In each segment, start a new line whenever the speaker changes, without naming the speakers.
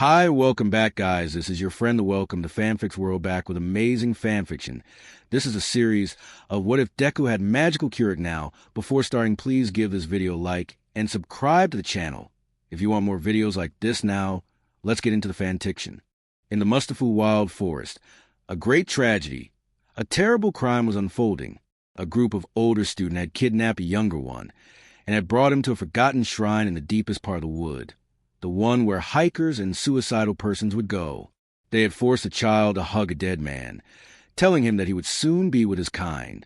Hi, welcome back, guys. This is your friend the Welcome to Fanfics World back with amazing fanfiction. This is a series of what if Deku had magical Qurik now. Before starting, please give this video a like and subscribe to the channel. If you want more videos like this now, let's get into the fanfiction. In the Mustafu Wild Forest, a great tragedy, a terrible crime was unfolding. A group of older students had kidnapped a younger one and had brought him to a forgotten shrine in the deepest part of the wood. The one where hikers and suicidal persons would go. They had forced the child to hug a dead man, telling him that he would soon be with his kind.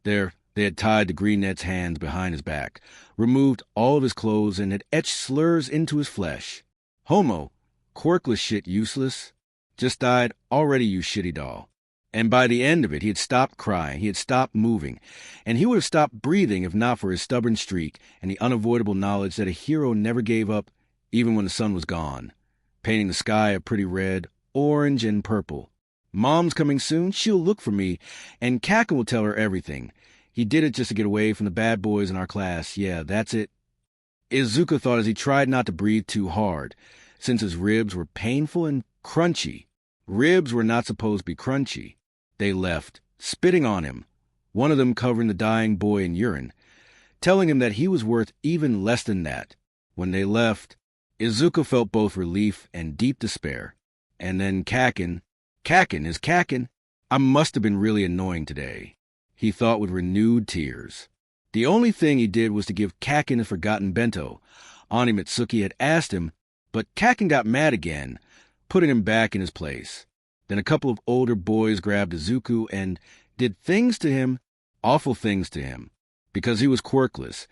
There, they had tied the green net's hands behind his back, removed all of his clothes, and had etched slurs into his flesh. Homo, quirkless shit useless, just died already, you shitty doll. And by the end of it, he had stopped crying, he had stopped moving, and he would have stopped breathing if not for his stubborn streak and the unavoidable knowledge that a hero never gave up even when the sun was gone, painting the sky a pretty red, orange, and purple. Mom's coming soon, she'll look for me, and Kakin will tell her everything. He did it just to get away from the bad boys in our class. Yeah, that's it. Izuku thought as he tried not to breathe too hard, since his ribs were painful and crunchy. Ribs were not supposed to be crunchy. They left, spitting on him, one of them covering the dying boy in urine, telling him that he was worth even less than that. When they left, Izuku felt both relief and deep despair. And then Kakin. I must have been really annoying today, he thought with renewed tears. The only thing he did was to give Kakin his forgotten bento. Ani Mitsuki had asked him, but Kakin got mad again, putting him back in his place. Then a couple of older boys grabbed Izuku and did things to him, awful things to him, because he was quirkless.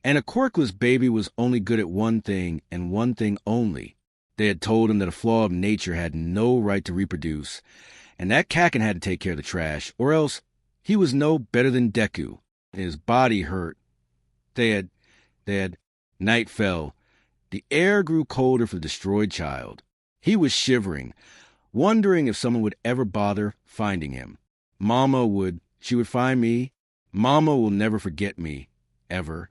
And a quirkless baby was only good at one thing and one thing only. They had told him that a flaw of nature had no right to reproduce, and that Kakin had to take care of the trash, or else he was no better than Deku. His body hurt. Night fell. The air grew colder for the destroyed child. He was shivering, wondering if someone would ever bother finding him. She would find me. Mama will never forget me, ever.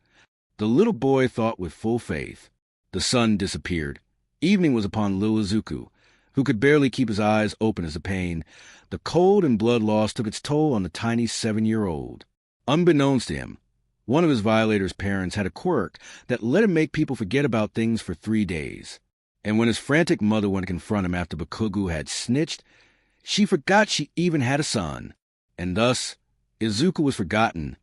The little boy thought with full faith. The sun disappeared. Evening was upon little Izuku, who could barely keep his eyes open as the pain, the cold and blood loss took its toll on the tiny 7-year-old. Unbeknownst to him, one of his violator's parents had a quirk that let him make people forget about things for 3 days. And when his frantic mother went to confront him after Bakugu had snitched, she forgot she even had a son. And thus, Izuku was forgotten,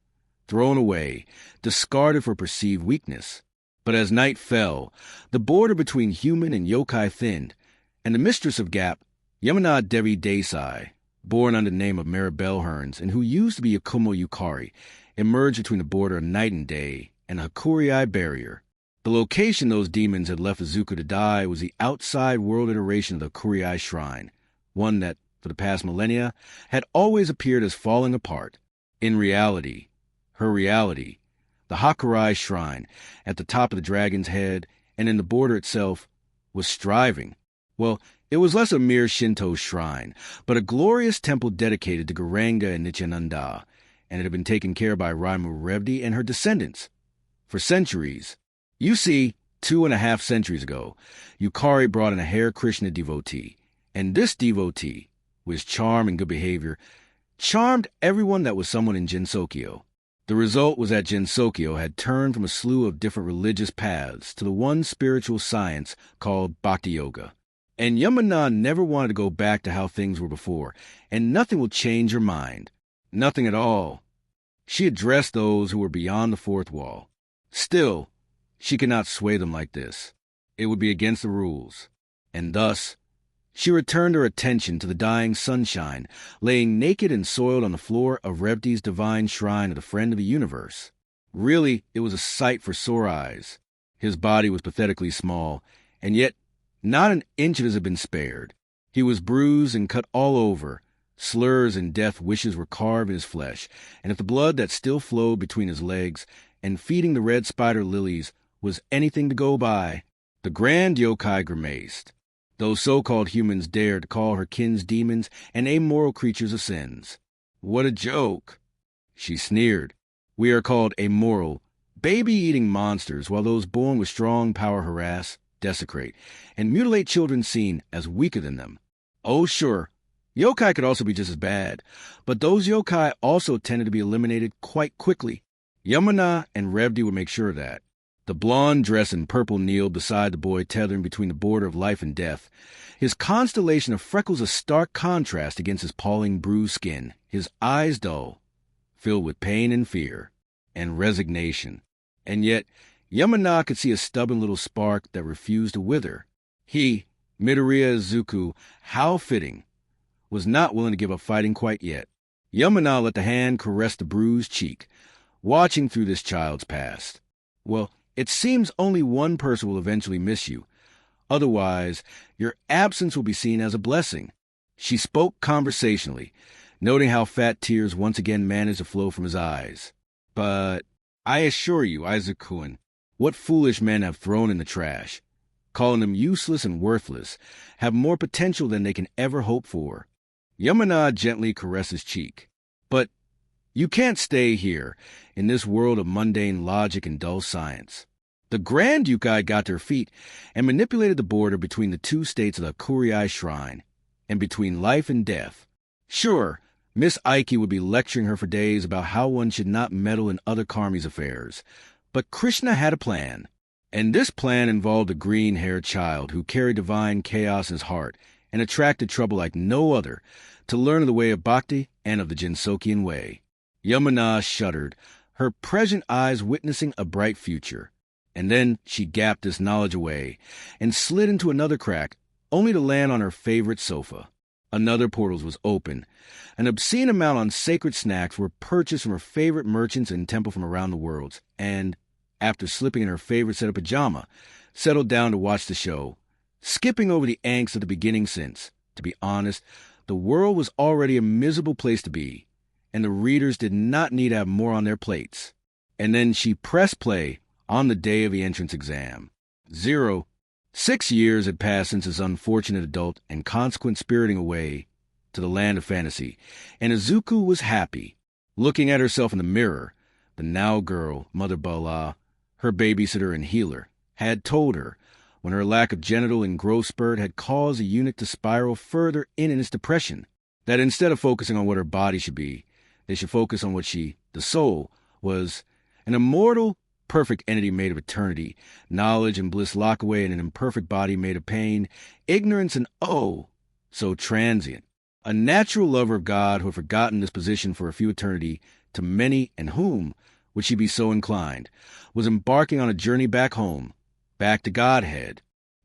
thrown away, discarded for perceived weakness. But as night fell, the border between human and yokai thinned, and the mistress of Gap, Yamana Devi Desai, born under the name of Maribel Hearns, and who used to be Yakumo Yukari, emerged between the border of night and day and a Hakurai barrier. The location those demons had left Izuku to die was the outside world iteration of the Hakurai Shrine, one that, for the past millennia, had always appeared as falling apart. In reality, her reality, the Hakurai Shrine, at the top of the dragon's head and in the border itself, was striving. Well, it was less a mere Shinto shrine, but a glorious temple dedicated to Garanga and Nichananda, and it had been taken care of by Raimu Revdi and her descendants for centuries. You see, 2.5 centuries ago, Yukari brought in a Hare Krishna devotee, and this devotee, with his charm and good behavior, charmed everyone that was someone in Jinsokyo. The result was that Jinsokyo had turned from a slew of different religious paths to the one spiritual science called Bhakti Yoga. And Yamana never wanted to go back to how things were before, and nothing will change her mind. Nothing at all. She addressed those who were beyond the fourth wall. Still, she could not sway them like this. It would be against the rules. And thus, she returned her attention to the dying sunshine, laying naked and soiled on the floor of Revdi's divine shrine of the Friend of the Universe. Really, it was a sight for sore eyes. His body was pathetically small, and yet not an inch of it had been spared. He was bruised and cut all over. Slurs and death wishes were carved in his flesh, and if the blood that still flowed between his legs and feeding the red spider lilies was anything to go by, the grand yokai grimaced. Those so-called humans dared to call her kin's demons and amoral creatures of sins. What a joke! She sneered. We are called amoral, baby-eating monsters, while those born with strong power harass. desecrate, and mutilate children seen as weaker than them. Oh, sure, yokai could also be just as bad, but those yokai also tended to be eliminated quite quickly. Yamana and Revdi would make sure of that. The blonde dressed in purple kneeled beside the boy tethering between the border of life and death. His constellation of freckles a stark contrast against his palling bruised skin, his eyes dull, filled with pain and fear, and resignation. And yet, Yamana could see a stubborn little spark that refused to wither. He, Midoriya Izuku, how fitting, was not willing to give up fighting quite yet. Yamana let the hand caress the bruised cheek, watching through this child's past. Well, it seems only one person will eventually miss you. Otherwise, your absence will be seen as a blessing. She spoke conversationally, noting how fat tears once again managed to flow from his eyes. But I assure you, Izuku, what foolish men have thrown in the trash, calling them useless and worthless, have more potential than they can ever hope for. Yamana gently caressed his cheek. But you can't stay here, in this world of mundane logic and dull science. The Grand Youkai got to her feet and manipulated the border between the two states of the Kuriai Shrine, and between life and death. Sure, Miss Aiki would be lecturing her for days about how one should not meddle in other Karmi's affairs, but Krishna had a plan. And this plan involved a green-haired child who carried divine chaos in his heart and attracted trouble like no other, to learn of the way of Bhakti and of the Jinsokian way. Yamana shuddered, her prescient eyes witnessing a bright future. And then she gapped this knowledge away and slid into another crack, only to land on her favorite sofa. Another portal was open. An obscene amount on sacred snacks were purchased from her favorite merchants and temple from around the world, and, after slipping in her favorite set of pajama, settled down to watch the show, skipping over the angst of the beginning since, to be honest, the world was already a miserable place to be, and the readers did not need to have more on their plates. And then she pressed play on the day of the entrance exam. 6 years had passed since his unfortunate adult and consequent spiriting away to the land of fantasy, and Izuku was happy. Looking at herself in the mirror, the now girl, Mother Bala, her babysitter and healer, had told her, when her lack of genital and growth spurt had caused the eunuch to spiral further in its depression, that instead of focusing on what her body should be, they should focus on what she, the soul, was, an immortal, perfect entity made of eternity, knowledge and bliss lock away in an imperfect body made of pain, ignorance and so transient. A natural lover of God who had forgotten this position for a few eternity, to many and whom would she be so inclined, was embarking on a journey back home, back to Godhead.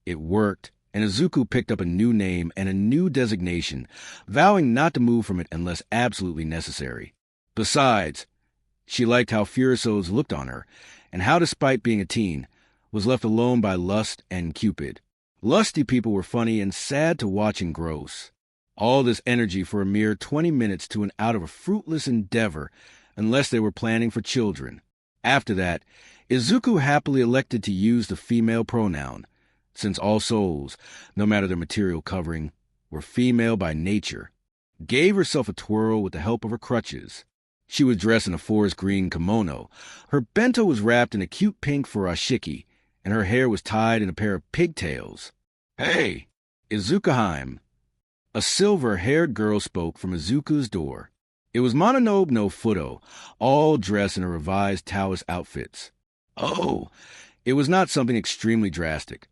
It worked, and Izuku picked up a new name and a new designation, vowing not to move from it unless absolutely necessary. Besides, she liked how Furuso's looked on her, and how, despite being a teen, was left alone by lust and Cupid. Lusty people were funny and sad to watch and gross. All this energy for a mere 20 minutes to and out of a fruitless endeavor, unless they were planning for children. After that, Izuku happily elected to use the female pronoun, since all souls, no matter their material covering, were female by nature. Gave herself a twirl with the help of her crutches. She was dressed in a forest green kimono. Her bento was wrapped in a cute pink furoshiki, and her hair was tied in a pair of pigtails. "Hey, Izukuheim!" A silver-haired girl spoke from Izuku's door. It was Mononobe no Fudo, all dressed in her revised Taoist outfits. Oh, it was not something extremely drastic,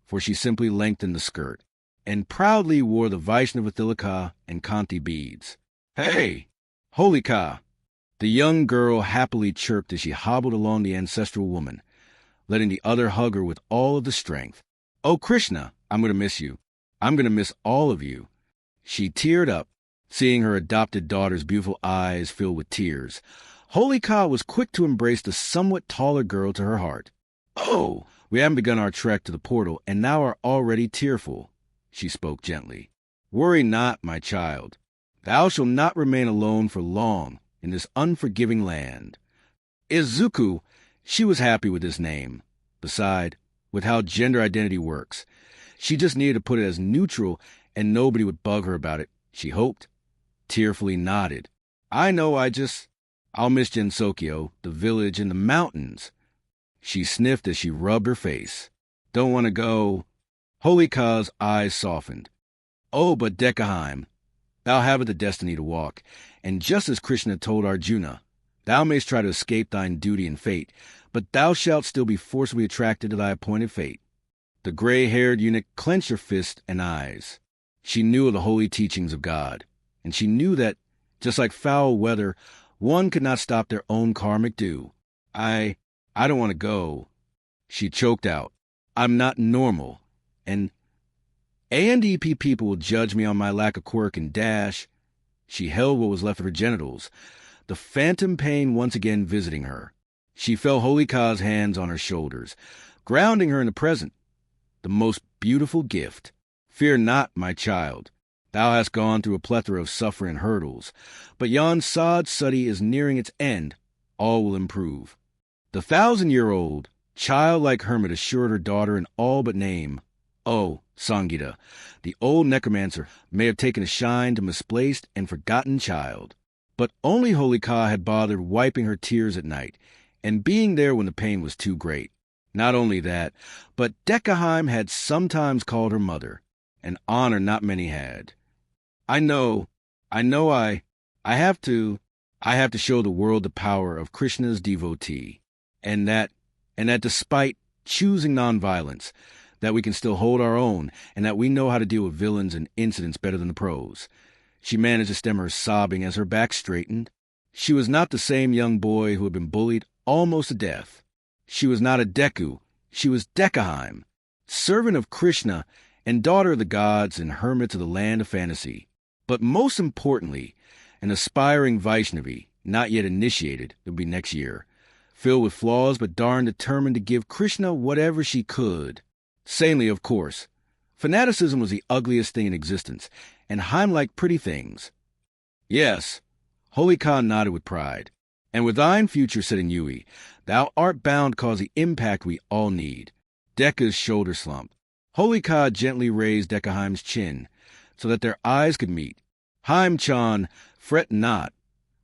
for she simply lengthened the skirt, and proudly wore the Vaishnava Thilaka and Kanti beads. "Hey, Holy Ka!" The young girl happily chirped as she hobbled along the ancestral woman, letting the other hug her with all of the strength. "Oh, Krishna, I'm going to miss you. I'm going to miss all of you." She teared up, seeing her adopted daughter's beautiful eyes filled with tears. Holy Ka was quick to embrace the somewhat taller girl to her heart. "Oh, we haven't begun our trek to the portal, and now are already tearful," she spoke gently. "Worry not, my child. Thou shalt not remain alone for long in this unforgiving land." Izuku, she was happy with this name. Beside, with how gender identity works, she just needed to put it as neutral and nobody would bug her about it, she hoped. Tearfully nodded. "I know, I'll miss Gensokyo, the village, and the mountains." She sniffed as she rubbed her face. Don't want to go. Holy Ka's eyes softened. Oh, but Dekaheim, thou hast the destiny to walk, and just as Krishna told Arjuna, thou mayst try to escape thine duty and fate, but thou shalt still be forcibly attracted to thy appointed fate. The gray-haired eunuch clenched her fist and eyes. She knew of the holy teachings of God, and she knew that, just like foul weather, one could not stop their own karmic due. I don't want to go. She choked out. I'm not normal, and A&EP people will judge me on my lack of quirk and dash. She held what was left of her genitals, the phantom pain once again visiting her. She felt Holy Ka's hands on her shoulders, grounding her in the present, the most beautiful gift. Fear not, my child. Thou hast gone through a plethora of suffering and hurdles, but yon Sad Sati is nearing its end. All will improve. The 1,000-year-old, childlike hermit assured her daughter in all but name. Oh, Sangita, the old necromancer may have taken a shine to misplaced and forgotten child. But only Holy Ka had bothered wiping her tears at night, and being there when the pain was too great. Not only that, but Dekaheim had sometimes called her mother, an honor not many had. I have to show the world the power of Krishna's devotee, and that despite choosing nonviolence, that we can still hold our own, and that we know how to deal with villains and incidents better than the pros. She managed to stem her sobbing as her back straightened. She was not the same young boy who had been bullied almost to death. She was not a Deku. She was Dekaheim, servant of Krishna and daughter of the gods and hermits of the land of fantasy. But most importantly, an aspiring Vaishnavi, not yet initiated, would be next year, filled with flaws but darn determined to give Krishna whatever she could. Sanely, of course. Fanaticism was the ugliest thing in existence, and Heim liked pretty things. Yes, Holy Ka nodded with pride. And with thine future set in Yui, thou art bound to cause the impact we all need. Deka's shoulder slumped. Holy Ka gently raised Dekaheim's chin, so that their eyes could meet. Heim-chan, fret not,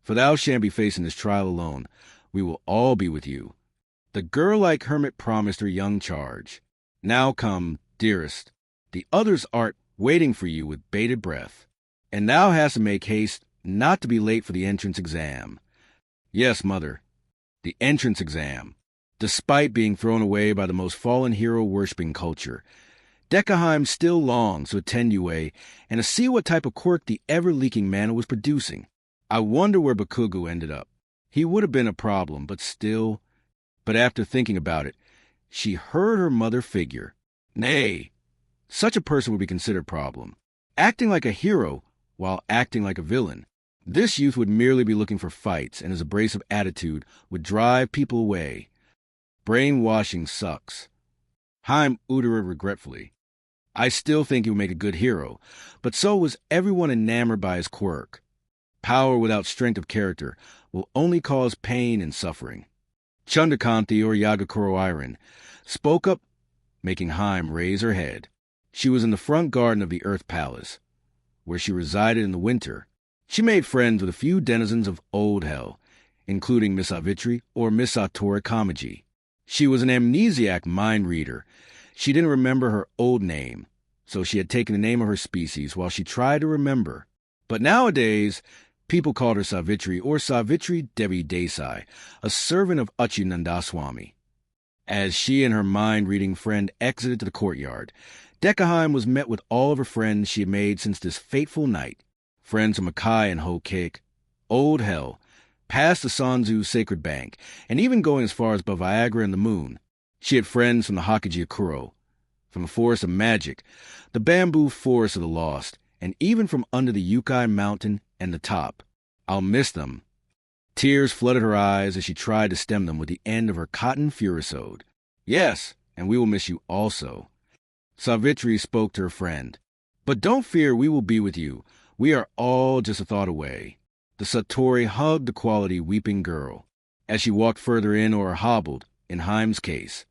for thou shan't be facing this trial alone. We will all be with you. The girl-like hermit promised her young charge. Now come, dearest. The others art waiting for you with bated breath, and thou hast to make haste not to be late for the entrance exam. Yes, mother, the entrance exam. Despite being thrown away by the most fallen hero-worshipping culture, Dekaheim still longs to attend UA and to see what type of quirk the ever-leaking mana was producing. I wonder where Bakugo ended up. He would have been a problem, but still. But after thinking about it, she heard her mother figure. Nay, such a person would be considered a problem. Acting like a hero while acting like a villain. This youth would merely be looking for fights, and his abrasive attitude would drive people away. Brainwashing sucks. Heim uttered regretfully. I still think he would make a good hero, but so was everyone enamored by his quirk. Power without strength of character will only cause pain and suffering. Chandrakanti, or Yagakuro Iron, spoke up, making Heim raise her head. She was in the front garden of the Earth Palace, where she resided in the winter. She made friends with a few denizens of Old Hell, including Miss Savitri or Miss Satori Kamaji. She was an amnesiac mind reader. She didn't remember her old name, so she had taken the name of her species while she tried to remember. But nowadays, people called her Savitri or Savitri Devi Desai, a servant of Achyunandaswamy. As she and her mind-reading friend exited to the courtyard, Dekaheim was met with all of her friends she had made since this fateful night. Friends from Akai and Hokake, Old Hell, past the Sanzu Sacred Bank, and even going as far as Bavayagra and the Moon. She had friends from the Hakajiakuro, from the Forest of Magic, the Bamboo Forest of the Lost, and even from under the Youkai Mountain and the top. I'll miss them. Tears flooded her eyes as she tried to stem them with the end of her cotton furusode. Yes, and we will miss you also. Savitri spoke to her friend. But don't fear, we will be with you. We are all just a thought away. The Satori hugged the quality weeping girl. As she walked further in or hobbled, in Heim's case,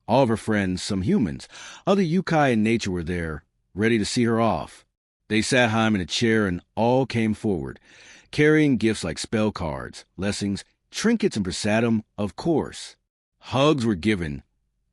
all of her friends, some humans, other youkai in nature were there, ready to see her off. They sat Heim in a chair and all came forward, carrying gifts like spell cards, blessings, trinkets, and prasadam, of course. Hugs were given,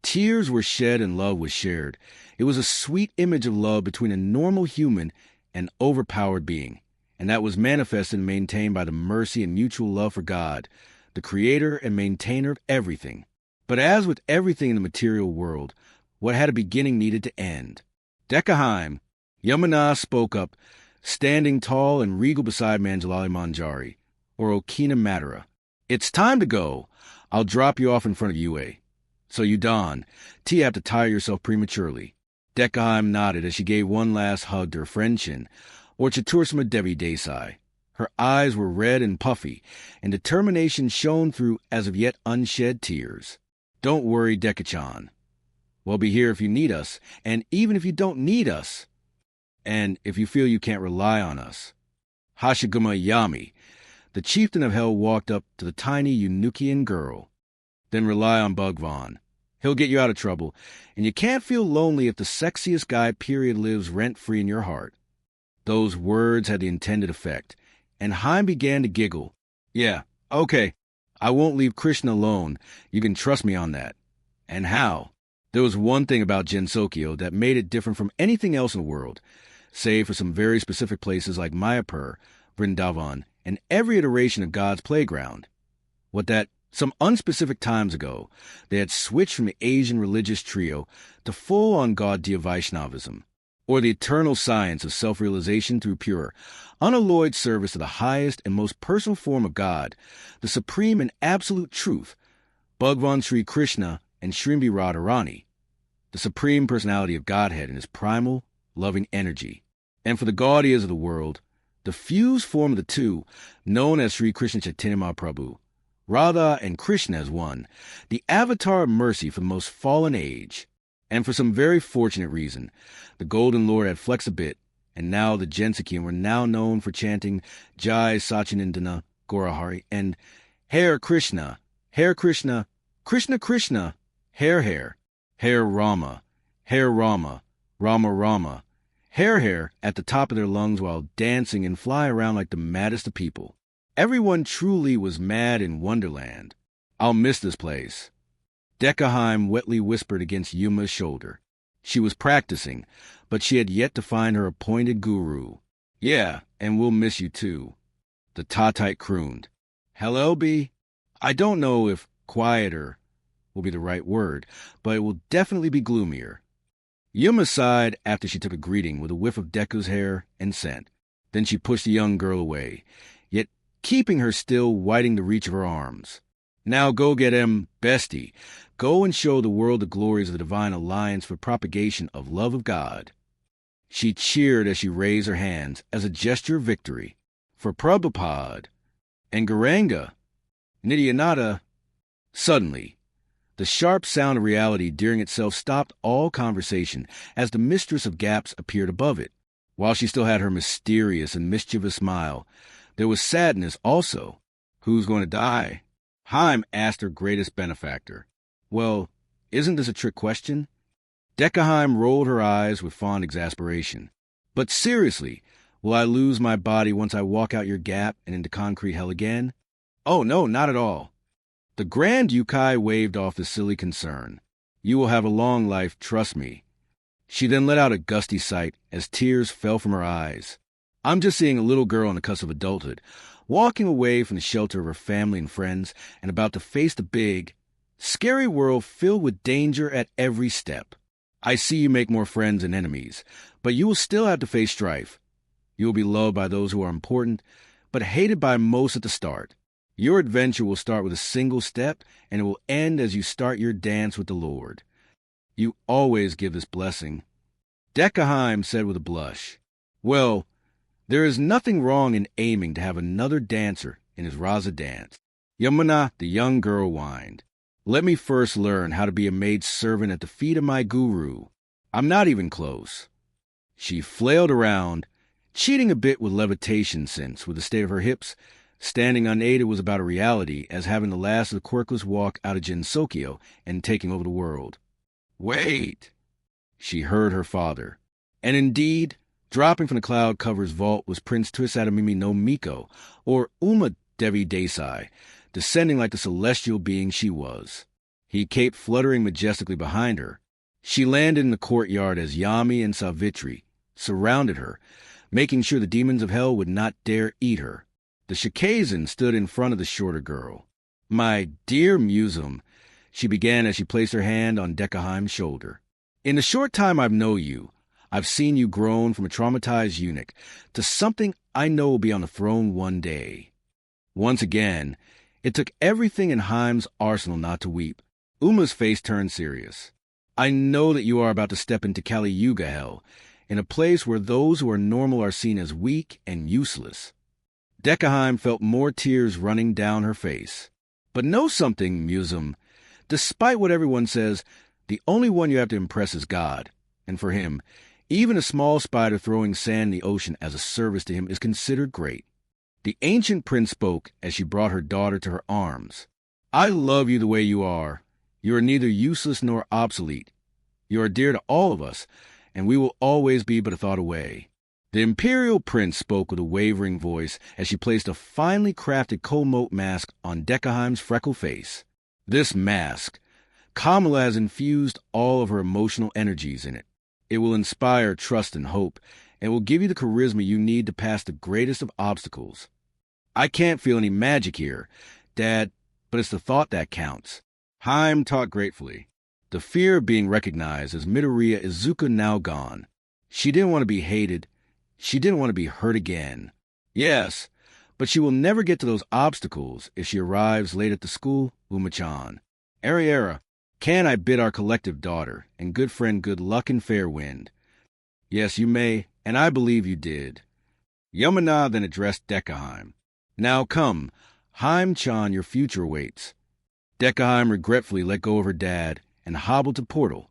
Tears were shed and love was shared. It was a sweet image of love between a normal human and overpowered being, and that was manifested and maintained by the mercy and mutual love for God, the creator and maintainer of everything. But as with everything in the material world, what had a beginning needed to end. Dekaheim, Yamana spoke up, standing tall and regal beside Manjalali Manjari, or Okina Madara. It's time to go. I'll drop you off in front of Yue. So you don. T have to tire yourself prematurely. Dekaheim nodded as she gave one last hug to her friend Chin, or Chatursma Devi Desai. Her eyes were red and puffy, and determination shone through as of yet unshed tears. Don't worry, Dekachan. We'll be here if you need us, and even if you don't need us, and if you feel you can't rely on us. Hashiguma Yami, the chieftain of hell, walked up to the tiny Eunuchian girl. Then rely on Bhagwan. He'll get you out of trouble, and you can't feel lonely if the sexiest guy period lives rent-free in your heart. Those words had the intended effect, and Haim began to giggle. Yeah, okay, I won't leave Krishna alone. You can trust me on that. And how? There was one thing about Gensokyo that made it different from anything else in the world, save for some very specific places like Mayapur, Vrindavan, and every iteration of God's playground. What that some unspecific times ago, they had switched from the Asian religious trio to full-on Gaudiya Vaishnavism, or the eternal science of self-realization through pure, unalloyed service to the highest and most personal form of God, the supreme and absolute truth, Bhagwan Sri Krishna and Shrimbi Radharani, the supreme personality of Godhead in his primal, loving energy. And for the Gaudiyas of the world, the fused form of the two, known as Sri Krishna Chaitanya Mahaprabhu, Radha and Krishna as one, the avatar of mercy for the most fallen age. And for some very fortunate reason, the Golden Lord had flexed a bit, and now the Gensakian were now known for chanting Jai Sachinandana Gaurahari and Hare Krishna, Hare Krishna, Krishna Krishna, Hare Rama, Rama Rama, Hare at the top of their lungs while dancing and fly around like the maddest of people. Everyone truly was mad in Wonderland. I'll miss this place. Dekaheim wetly whispered against Yuma's shoulder. She was practicing, but she had yet to find her appointed guru. Yeah, and we'll miss you too. The Tatite crooned. Hello, B. I don't know if quieter will be the right word, but it will definitely be gloomier. Yuma sighed after she took a greeting with a whiff of Deku's hair and scent. Then she pushed the young girl away, yet keeping her still widening the reach of her arms. Now go get him, bestie. Go and show the world the glories of the divine alliance for propagation of love of God. She cheered as she raised her hands as a gesture of victory. For Prabhupada and Garanga, Nityananda. Suddenly, the sharp sound of reality during itself stopped all conversation as the mistress of gaps appeared above it. While she still had her mysterious and mischievous smile, there was sadness also. Who's going to die? Haim asked her greatest benefactor. Well, isn't this a trick question? Dekaheim rolled her eyes with fond exasperation. But seriously, will I lose my body once I walk out your gap and into concrete hell again? Oh, no, not at all. The grand youkai waved off the silly concern. You will have a long life, trust me. She then let out a gusty sigh as tears fell from her eyes. I'm just seeing a little girl on the cusp of adulthood, walking away from the shelter of her family and friends and about to face the big, scary world filled with danger at every step. I see you make more friends than enemies, but you will still have to face strife. You will be loved by those who are important, but hated by most at the start. Your adventure will start with a single step, and it will end as you start your dance with the Lord. You always give this blessing. Dekaheim said with a blush. Well, there is nothing wrong in aiming to have another dancer in his Raza dance. Yamuna, the young girl, whined. Let me first learn how to be a maid servant at the feet of my guru. I'm not even close. She flailed around, cheating a bit with levitation since, with the state of her hips, standing unaided was about a reality as having the last of the quirkless walk out of Gensokyo and taking over the world. Wait! She heard her father. And indeed, dropping from the cloud cover's vault was Prince Twisadamimi no Miko, or Uma Devi Desai, descending like the celestial being she was. He caped fluttering majestically behind her. She landed in the courtyard as Yami and Savitri surrounded her, making sure the demons of hell would not dare eat her. The Shikazen stood in front of the shorter girl. "My dear Musum," she began as she placed her hand on Dekaheim's shoulder. "In the short time I've known you, I've seen you grown from a traumatized eunuch to something I know will be on the throne one day." Once again, it took everything in Heim's arsenal not to weep. Uma's face turned serious. "I know that you are about to step into Kali Yuga hell, in a place where those who are normal are seen as weak and useless." Dekaheim felt more tears running down her face. "But know something, Musum. Despite what everyone says, the only one you have to impress is God. And for him, even a small spider throwing sand in the ocean as a service to him is considered great." The ancient prince spoke as she brought her daughter to her arms. "I love you the way you are. You are neither useless nor obsolete. You are dear to all of us, and we will always be but a thought away." The imperial prince spoke with a wavering voice as she placed a finely crafted komote mask on Dekaheim's freckled face. This mask, Kamala has infused all of her emotional energies in it. It will inspire trust and hope, and will give you the charisma you need to pass the greatest of obstacles. "I can't feel any magic here, Dad, but it's the thought that counts." Heim talked gratefully. The fear of being recognized as Midoriya Izuku now gone. She didn't want to be hated. She didn't want to be hurt again. Yes, but she will never get to those obstacles if she arrives late at the school, Uma-chan. "Ariera, can I bid our collective daughter and good friend good luck and fair wind?" "Yes, you may, and I believe you did." Yamana then addressed Dekaheim. "Now come, Heim-chan, your future awaits." Dekaheim regretfully let go of her dad and hobbled to portal,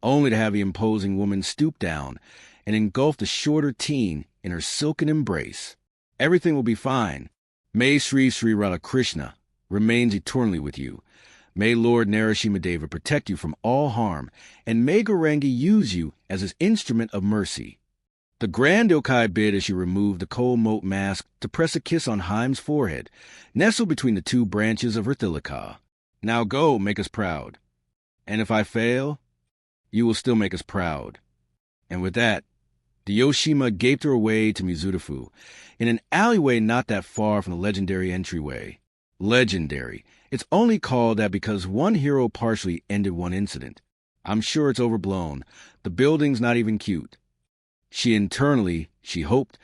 only to have the imposing woman stoop down and engulf the shorter teen in her silken embrace. "Everything will be fine. May Sri Sri Radhakrishna remains eternally with you. May Lord Narashima-deva protect you from all harm, and may Garangi use you as his instrument of mercy." The grand yokai bid as she removed the cold moat mask to press a kiss on Heim's forehead, nestled between the two branches of her thylacah. "Now go, make us proud. And if I fail, you will still make us proud." And with that, the Yoshima gaped her away to Mizurufu, in an alleyway not that far from the legendary entryway. Legendary. It's only called that because one hero partially ended one incident. I'm sure it's overblown. The building's not even cute. She internally, she hoped,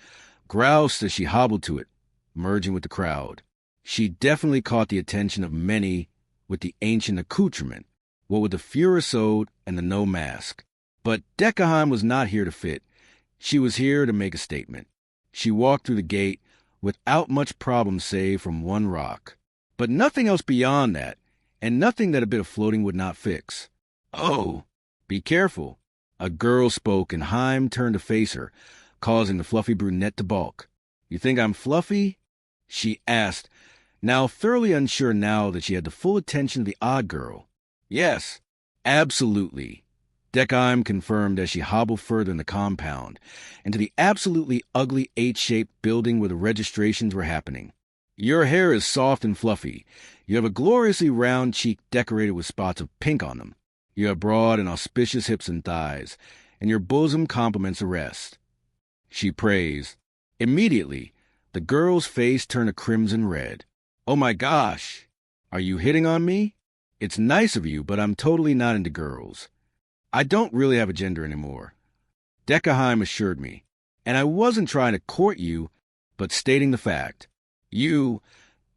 groused as she hobbled to it, merging with the crowd. She definitely caught the attention of many with the ancient accoutrement, what with the Furasode and the no mask. But Dekaheim was not here to fit. She was here to make a statement. She walked through the gate without much problem save from one rock. But nothing else beyond that, and nothing that a bit of floating would not fix. "Oh, be careful." A girl spoke, and Heim turned to face her, causing the fluffy brunette to balk. "You think I'm fluffy?" she asked, now thoroughly unsure now that she had the full attention of the odd girl. "Yes, absolutely," Dekaheim confirmed as she hobbled further in the compound, into the absolutely ugly H-shaped building where the registrations were happening. "Your hair is soft and fluffy. You have a gloriously round cheek decorated with spots of pink on them. You have broad and auspicious hips and thighs, and your bosom complements the rest," she praised. Immediately, the girl's face turned a crimson red. "Oh my gosh! Are you hitting on me? It's nice of you, but I'm totally not into girls. I don't really have a gender anymore," Dekaheim assured me. "And I wasn't trying to court you, but stating the fact. You,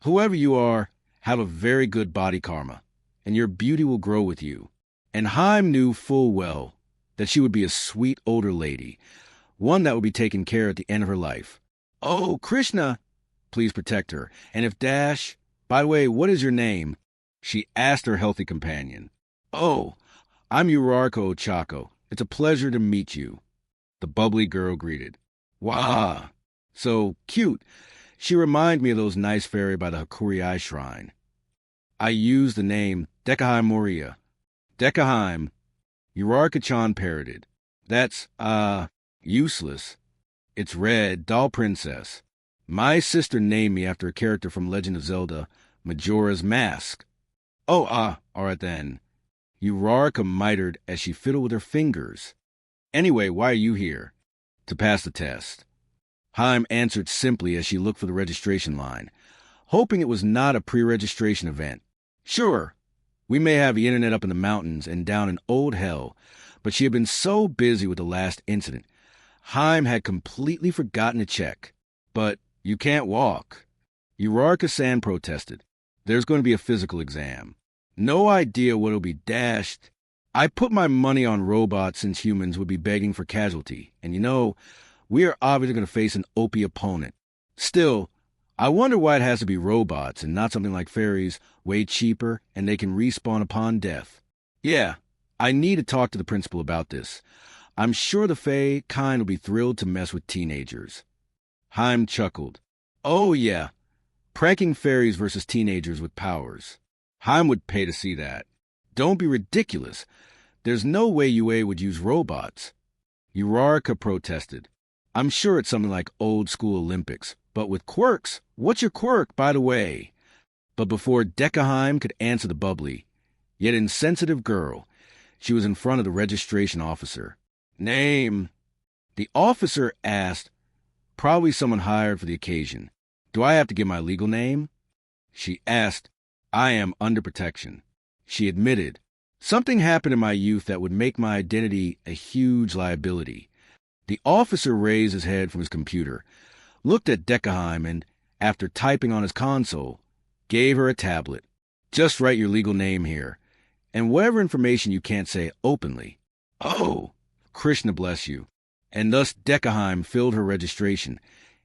whoever you are, have a very good body karma, and your beauty will grow with you." And Heim knew full well that she would be a sweet older lady, one that would be taken care of at the end of her life. "Oh, Krishna, please protect her. And if Dash, by the way, what is your name?" she asked her healthy companion. "Oh, I'm Urarko Ochako. It's a pleasure to meet you," the bubbly girl greeted. "Wah, so cute. She reminds me of those nice fairy by the Hakurei shrine." I used the name Dekaheim Moria. "Dekaheim," Urarka-chan parroted. "That's, useless. It's red, doll princess. My sister named me after a character from Legend of Zelda, Majora's Mask." Oh, all right then. Uraraka mitered as she fiddled with her fingers. Anyway, why are you here? To pass the test. Haim answered simply as she looked for the registration line, hoping it was not a pre-registration event. Sure, we may have the internet up in the mountains and down in old hell, but she had been so busy with the last incident, Haim had completely forgotten to check. But you can't walk. Uraraka-san protested. There's going to be a physical exam. No idea what will be dashed. I put my money on robots since humans would be begging for casualty, and we are obviously going to face an OP opponent. Still, I wonder why it has to be robots and not something like fairies, way cheaper, and they can respawn upon death. Yeah, I need to talk to the principal about this. I'm sure the Fae kind will be thrilled to mess with teenagers. Haim chuckled. Oh yeah, pranking fairies versus teenagers with powers. Haim would pay to see that. Don't be ridiculous. There's no way UA would use robots. Uraraka protested. I'm sure it's something like old-school Olympics, but with quirks, what's your quirk, by the way? But before Deku could answer the bubbly, yet insensitive girl, she was in front of the registration officer. Name? The officer asked, probably someone hired for the occasion. Do I have to give my legal name? She asked, I am under protection. She admitted, something happened in my youth that would make my identity a huge liability. The officer raised his head from his computer, looked at Deku and, after typing on his console, gave her a tablet. Just write your legal name here, and whatever information you can't say openly. Oh, Krishna bless you. And thus Deku filled her registration,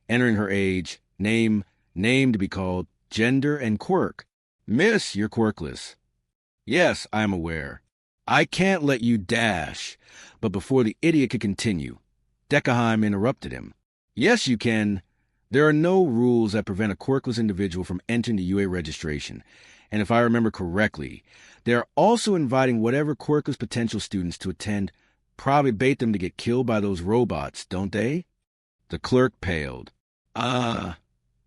entering her age, name to be called, gender, and quirk. Miss, you're quirkless. Yes, I am aware. I can't let you dash. But before the idiot could continue, Deku interrupted him. Yes, you can. There are no rules that prevent a quirkless individual from entering the UA registration. And if I remember correctly, they are also inviting whatever quirkless potential students to attend, probably bait them to get killed by those robots, don't they? The clerk paled.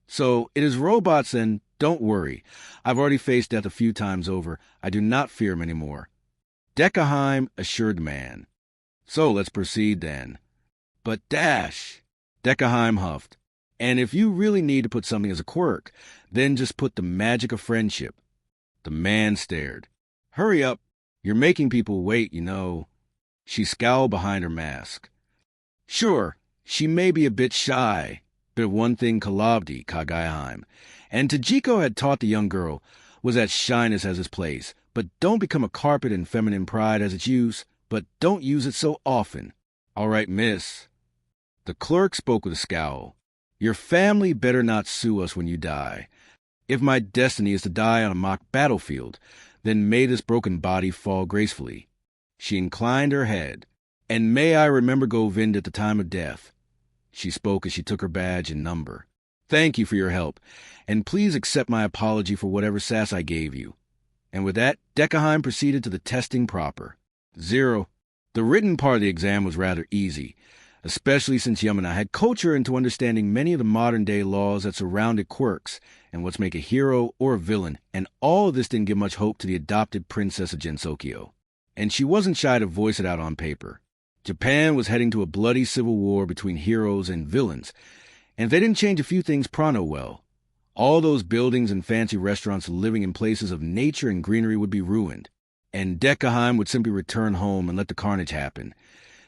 So it is robots then. Don't worry. I've already faced death a few times over. I do not fear him anymore. Deku assured the man. So let's proceed then. But dash, Deku huffed. And if you really need to put something as a quirk, then just put the magic of friendship. The man stared. Hurry up. You're making people wait, She scowled behind her mask. Sure, she may be a bit shy, but one thing Kalabdi, Kagaiheim, and Tajiko had taught the young girl was that shyness has its place, but don't become a carpet and feminine pride has its use, but don't use it so often. All right, miss. The clerk spoke with a scowl. Your family better not sue us when you die. If my destiny is to die on a mock battlefield, then may this broken body fall gracefully. She inclined her head. And may I remember Govind at the time of death. She spoke as she took her badge and number. Thank you for your help, and please accept my apology for whatever sass I gave you. And with that, Deku proceeded to the testing proper. 0. The written part of the exam was rather easy, especially since Yamana had coached her into understanding many of the modern-day laws that surrounded quirks and what's make a hero or a villain, and all of this didn't give much hope to the adopted princess of Gensokyo. And she wasn't shy to voice it out on paper. Japan was heading to a bloody civil war between heroes and villains, and if they didn't change a few things pronto well, all those buildings and fancy restaurants living in places of nature and greenery would be ruined, and Deku would simply return home and let the carnage happen.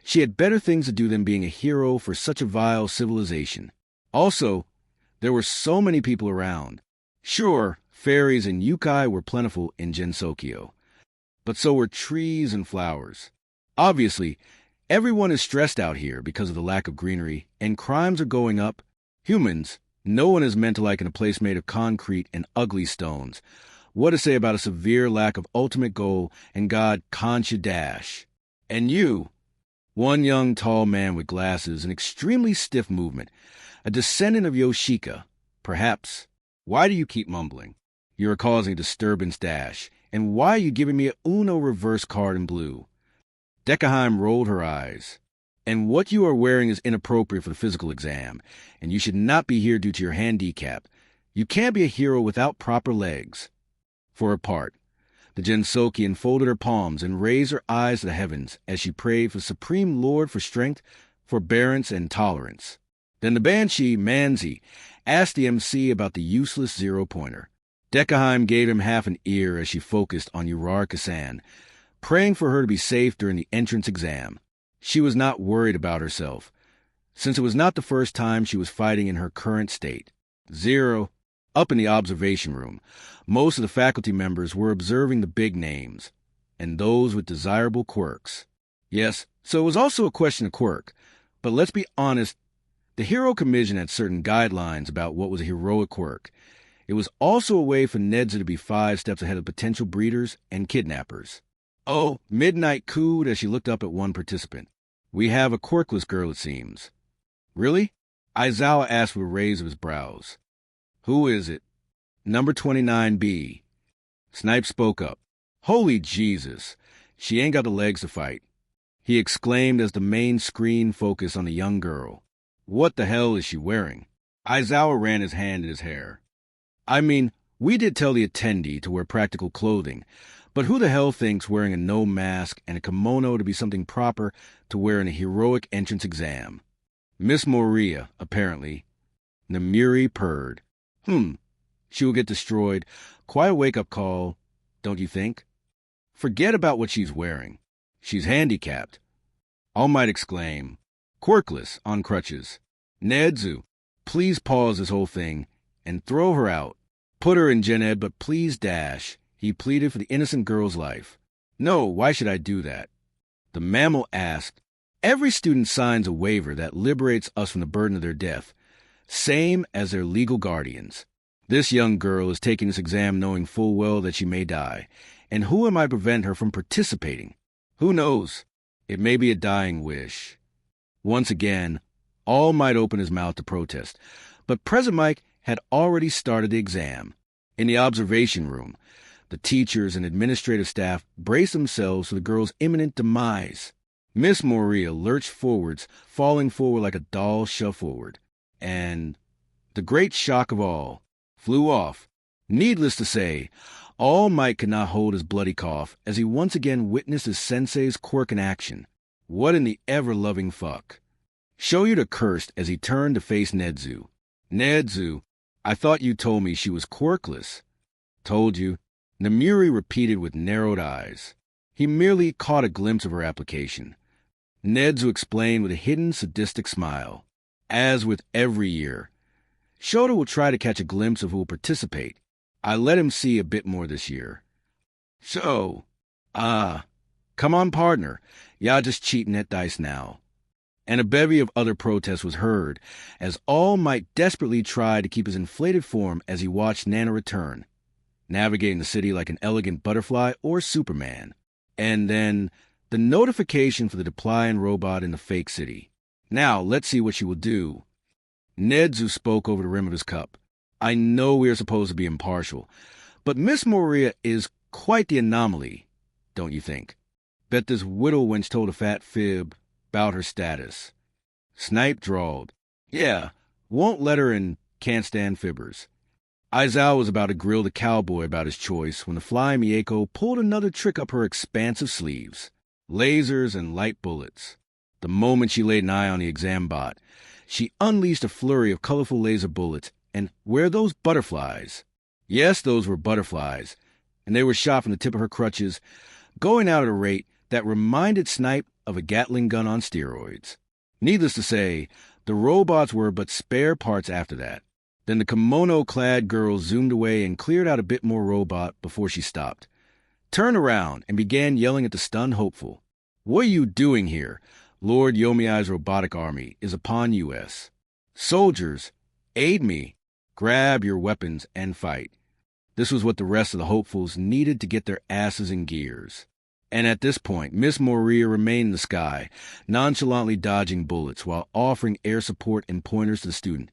She had better things to do than being a hero for such a vile civilization. Also, there were so many people around. Sure, fairies and youkai were plentiful in Gensokyo, but so were trees and flowers. Obviously, everyone is stressed out here because of the lack of greenery, and crimes are going up. Humans, no one is meant to like in a place made of concrete and ugly stones. What to say about a severe lack of ultimate goal and God Concha Dash? And you, one young tall man with glasses and extremely stiff movement, a descendant of Yoshika, perhaps. Why do you keep mumbling? You are causing disturbance, Dash, and why are you giving me a Uno reverse card in blue? Deku rolled her eyes. And what you are wearing is inappropriate for the physical exam, and you should not be here due to your handicap. You can't be a hero without proper legs. For her part, The Gensokian folded her palms and raised her eyes to the heavens as she prayed for Supreme Lord for strength, forbearance, and tolerance. Then the Banshee, Manzi, asked the MC about the useless zero-pointer. Deckheim gave him half an ear as she focused on Uraraka-san, praying for her to be safe during the entrance exam. She was not worried about herself, since it was not the first time she was fighting in her current state. Zero. Up in the observation room, most of the faculty members were observing the big names, and those with desirable quirks. Yes, so it was also a question of quirk, but let's be honest, the Hero Commission had certain guidelines about what was a heroic quirk. It was also a way for Nedza to be 5 steps ahead of potential breeders and kidnappers. Oh, Midnight cooed as she looked up at one participant. We have a quirkless girl, it seems. Really? Aizawa asked with a raise of his brows. Who is it? Number 29B. Snipe spoke up. Holy Jesus, she ain't got the legs to fight, he exclaimed as the main screen focused on the young girl. What the hell is she wearing? Aizawa ran his hand in his hair. I mean, we did tell the attendee to wear practical clothing, but who the hell thinks wearing a no mask and a kimono to be something proper to wear in a heroic entrance exam? Miss Moria, apparently. Namiri purred. She will get destroyed. Quite a wake-up call, don't you think? Forget about what she's wearing. She's handicapped. All might exclaim, quirkless, on crutches. Nedzu, please pause this whole thing and throw her out. Put her in Gen Ed, but please dash. He pleaded for the innocent girl's life. No, why should I do that? The mammal asked. Every student signs a waiver that liberates us from the burden of their death, same as their legal guardians. This young girl is taking this exam knowing full well that she may die, and who am I to prevent her from participating? Who knows? It may be a dying wish. Once again, All might open his mouth to protest, but President Mike had already started the exam. In the observation room, the teachers and administrative staff braced themselves for the girl's imminent demise. Miss Moria lurched forwards, falling forward like a doll shoved forward. And the great shock of all flew off. Needless to say, All Might could not hold his bloody cough as he once again witnessed his sensei's quirk in action. What in the ever-loving fuck? Shoyuta cursed as he turned to face Nedzu. Nedzu, I thought you told me she was quirkless. Told you. Namiri repeated with narrowed eyes. He merely caught a glimpse of her application. Nedzu explained with a hidden sadistic smile. As with every year, Shota will try to catch a glimpse of who will participate. I let him see a bit more this year. So, come on, partner. Y'all just cheating at dice now. And a bevy of other protests was heard, as All Might desperately tried to keep his inflated form as he watched Nana return, navigating the city like an elegant butterfly or Superman. And then the notification for the Depliant robot in the fake city. Now, let's see what she will do. Nedzu spoke over the rim of his cup. I know we are supposed to be impartial, but Miss Moria is quite the anomaly, don't you think? Bet this widow wench told a fat fib about her status. Snipe drawled. Yeah, won't let her and can't stand fibbers. Aizawa was about to grill the cowboy about his choice when the flying Mieko pulled another trick up her expansive sleeves. Lasers and light bullets. The moment she laid an eye on the exam bot, she unleashed a flurry of colorful laser bullets, and where those butterflies? Yes, those were butterflies, and they were shot from the tip of her crutches, going out at a rate that reminded Snipe of a Gatling gun on steroids. Needless to say, the robots were but spare parts after that. Then the kimono-clad girl zoomed away and cleared out a bit more robot before she stopped, turned around, and began yelling at the stunned hopeful. What are you doing here? Lord Yomiai's robotic army is upon us. Soldiers, aid me. Grab your weapons and fight. This was what the rest of the hopefuls needed to get their asses in gears. And at this point, Miss Moria remained in the sky, nonchalantly dodging bullets while offering air support and pointers to the student,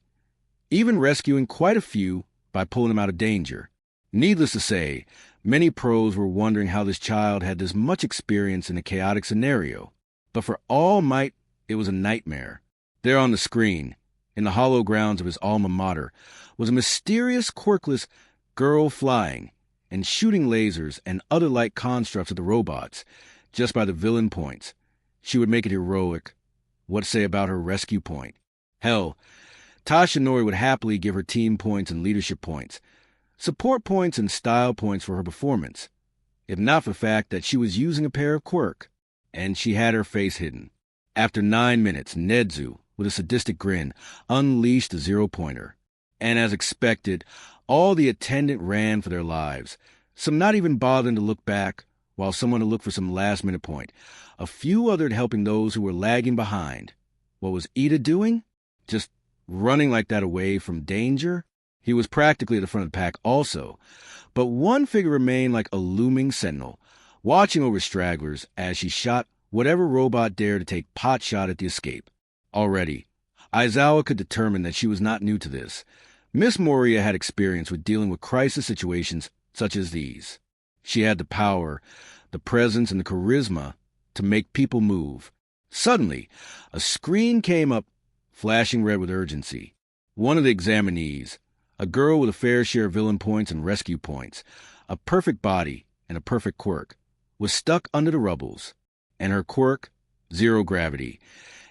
even rescuing quite a few by pulling them out of danger. Needless to say, many pros were wondering how this child had this much experience in a chaotic scenario. But for All Might, it was a nightmare. There on the screen, in the hollow grounds of his alma mater, was a mysterious, quirkless girl flying, and shooting lasers and other light constructs at the robots just by the villain points. She would make it heroic. What say about her rescue point? Hell, Tashinori would happily give her team points and leadership points, support points and style points for her performance, if not for the fact that she was using a pair of quirk, and she had her face hidden. After 9 minutes, Nedzu, with a sadistic grin, unleashed the zero-pointer. And as expected, all the attendant ran for their lives, some not even bothering to look back, while someone to look for some last-minute point. A few othered helping those who were lagging behind. What was Ida doing? Just running like that away from danger? He was practically at the front of the pack also, but one figure remained like a looming sentinel, watching over stragglers as she shot whatever robot dared to take pot shot at the escape. Already, Aizawa could determine that she was not new to this. Miss Moria had experience with dealing with crisis situations such as these. She had the power, the presence, and the charisma to make people move. Suddenly, a screen came up, flashing red with urgency. One of the examinees, a girl with a fair share of villain points and rescue points, a perfect body and a perfect quirk, was stuck under the rubbles, and her quirk, zero gravity,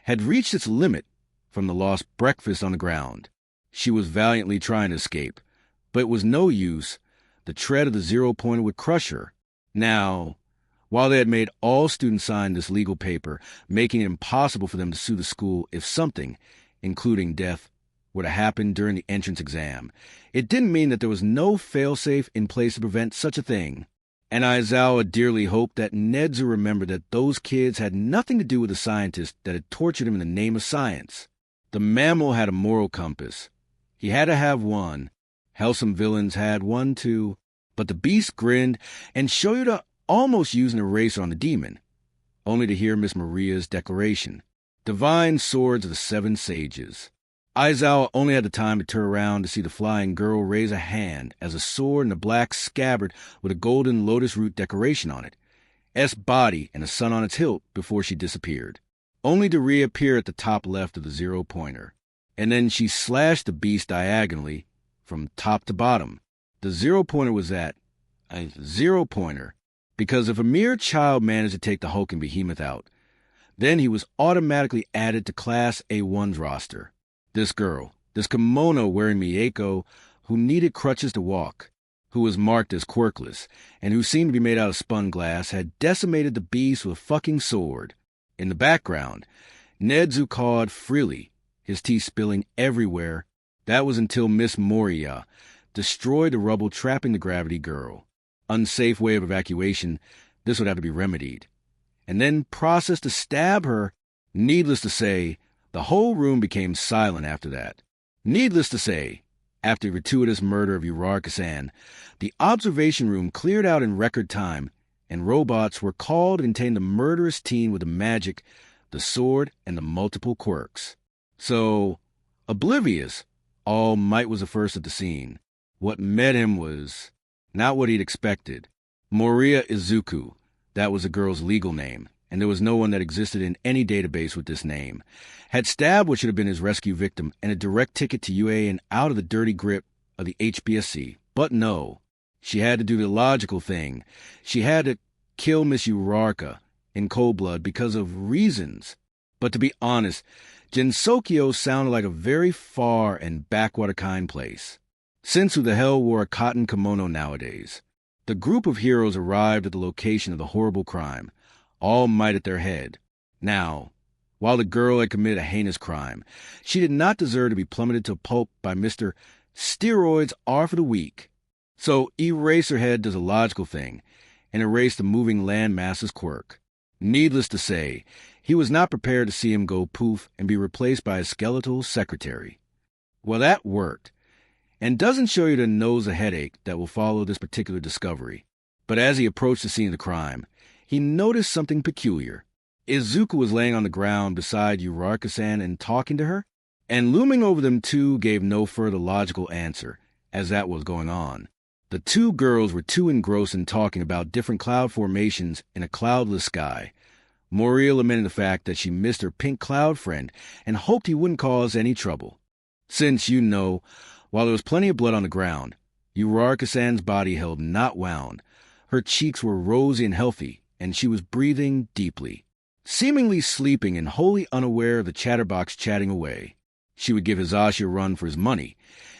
had reached its limit from the lost breakfast on the ground. She was valiantly trying to escape, but it was no use. The tread of the zero-pointer would crush her. Now, while they had made all students sign this legal paper, making it impossible for them to sue the school if something, including death, were to happen during the entrance exam, it didn't mean that there was no fail-safe in place to prevent such a thing. And Aizawa dearly hoped that Nedzu remembered that those kids had nothing to do with the scientist that had tortured him in the name of science. The mammal had a moral compass. He had to have one. Hellsome villains had one too. But the beast grinned and Shoyuda almost used an eraser on the demon, only to hear Miss Maria's declaration. Divine swords of the 7 sages. Aizawa only had the time to turn around to see the flying girl raise a hand as a sword in a black scabbard with a golden lotus root decoration on it, S body and a sun on its hilt before she disappeared, only to reappear at the top left of the zero-pointer. And then she slashed the beast diagonally from top to bottom. The zero-pointer was at a zero-pointer because if a mere child managed to take the hulking behemoth out, then he was automatically added to Class A1's roster. This girl, this kimono-wearing Mieko, who needed crutches to walk, who was marked as quirkless, and who seemed to be made out of spun glass, had decimated the beast with a fucking sword. In the background, Nedzu cawed freely, his teeth spilling everywhere. That was until Miss Moria destroyed the rubble trapping the gravity girl. Unsafe way of evacuation, this would have to be remedied. And then processed to stab her. Needless to say, the whole room became silent after that. Needless to say, after the gratuitous murder of Uraraka-san, the observation room cleared out in record time, and robots were called to contain the murderous teen with the magic, the sword, and the multiple quirks. So, oblivious, All Might was the first at the scene. What met him was not what he'd expected. Moria Izuku, that was the girl's legal name, and there was no one that existed in any database with this name, had stabbed what should have been his rescue victim and a direct ticket to UA and out of the dirty grip of the HBSC. But no, she had to do the logical thing. She had to kill Miss Uraraka in cold blood because of reasons. But to be honest, Jinsokyo sounded like a very far and backwater kind place. Since who the hell wore a cotton kimono nowadays? The group of heroes arrived at the location of the horrible crime, All Might at their head. Now, while the girl had committed a heinous crime, she did not deserve to be plummeted to pulp by Mr. Steroids are for the weak. So Eraserhead does a logical thing and erased the moving landmasses quirk. Needless to say, he was not prepared to see him go poof and be replaced by a skeletal secretary. Well, that worked, and doesn't show you the nose a headache that will follow this particular discovery. But as he approached the scene of the crime, he noticed something peculiar. Izuku was laying on the ground beside Uraraka-san and talking to her, and looming over them two gave no further logical answer, as that was going on. The two girls were too engrossed in talking about different cloud formations in a cloudless sky. Moria lamented the fact that she missed her pink cloud friend and hoped he wouldn't cause any trouble. Since, while there was plenty of blood on the ground, Uraraka-san's body held not wound. Her cheeks were rosy and healthy, and she was breathing deeply, seemingly sleeping and wholly unaware of the chatterbox chatting away. She would give Hisashi a run for his money,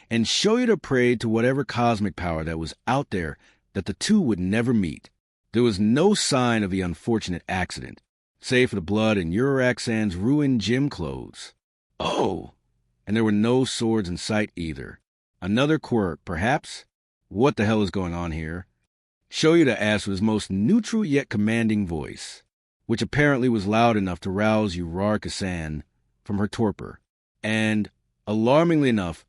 and Shoyuta prayed to whatever cosmic power that was out there that the two would never meet. There was no sign of the unfortunate accident, save for the blood in Uraraka-san's ruined gym clothes. Oh! And there were no swords in sight either. Another quirk, perhaps? What the hell is going on here? Shoyuta asked with his most neutral yet commanding voice, which apparently was loud enough to rouse Uraraka-san from her torpor. And, alarmingly enough,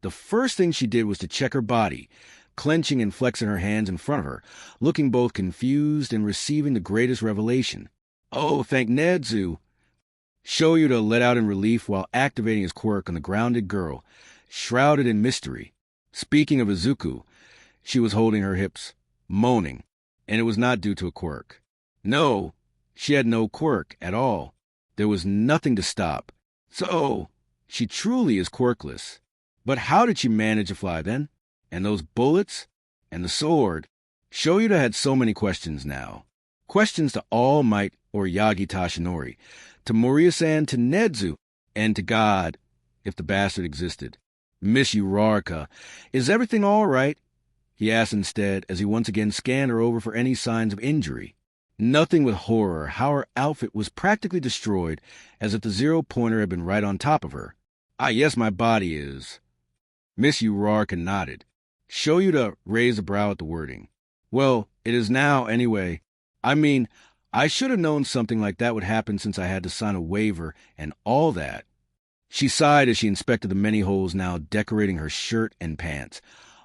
the first thing she did was to check her body, clenching and flexing her hands in front of her, looking both confused and receiving the greatest revelation. Oh, thank Nedzu! Shoyuta let out in relief while activating his quirk on the grounded girl, shrouded in mystery. Speaking of Izuku, she was holding her hips, moaning, and it was not due to a quirk. No, she had no quirk at all. There was nothing to stop. So, she truly is quirkless. But how did she manage to fly then? And those bullets? And the sword? Shoyuta had so many questions now. Questions to All Might or Yagi Tashinori, to Moriya-san, to Nedzu, and to God, if the bastard existed. Miss Uraraka, is everything all right? He asked instead as he once again scanned her over for any signs of injury. Nothing with horror how her outfit was practically destroyed, as if the zero-pointer had been right on top of her. Ah, yes, my body is. Miss Uraraka nodded. Shoyuta raised a brow at the wording. Well, it is now, anyway. I mean, I should have known something like that would happen since I had to sign a waiver and all that. She sighed as she inspected the many holes now decorating her shirt and pants,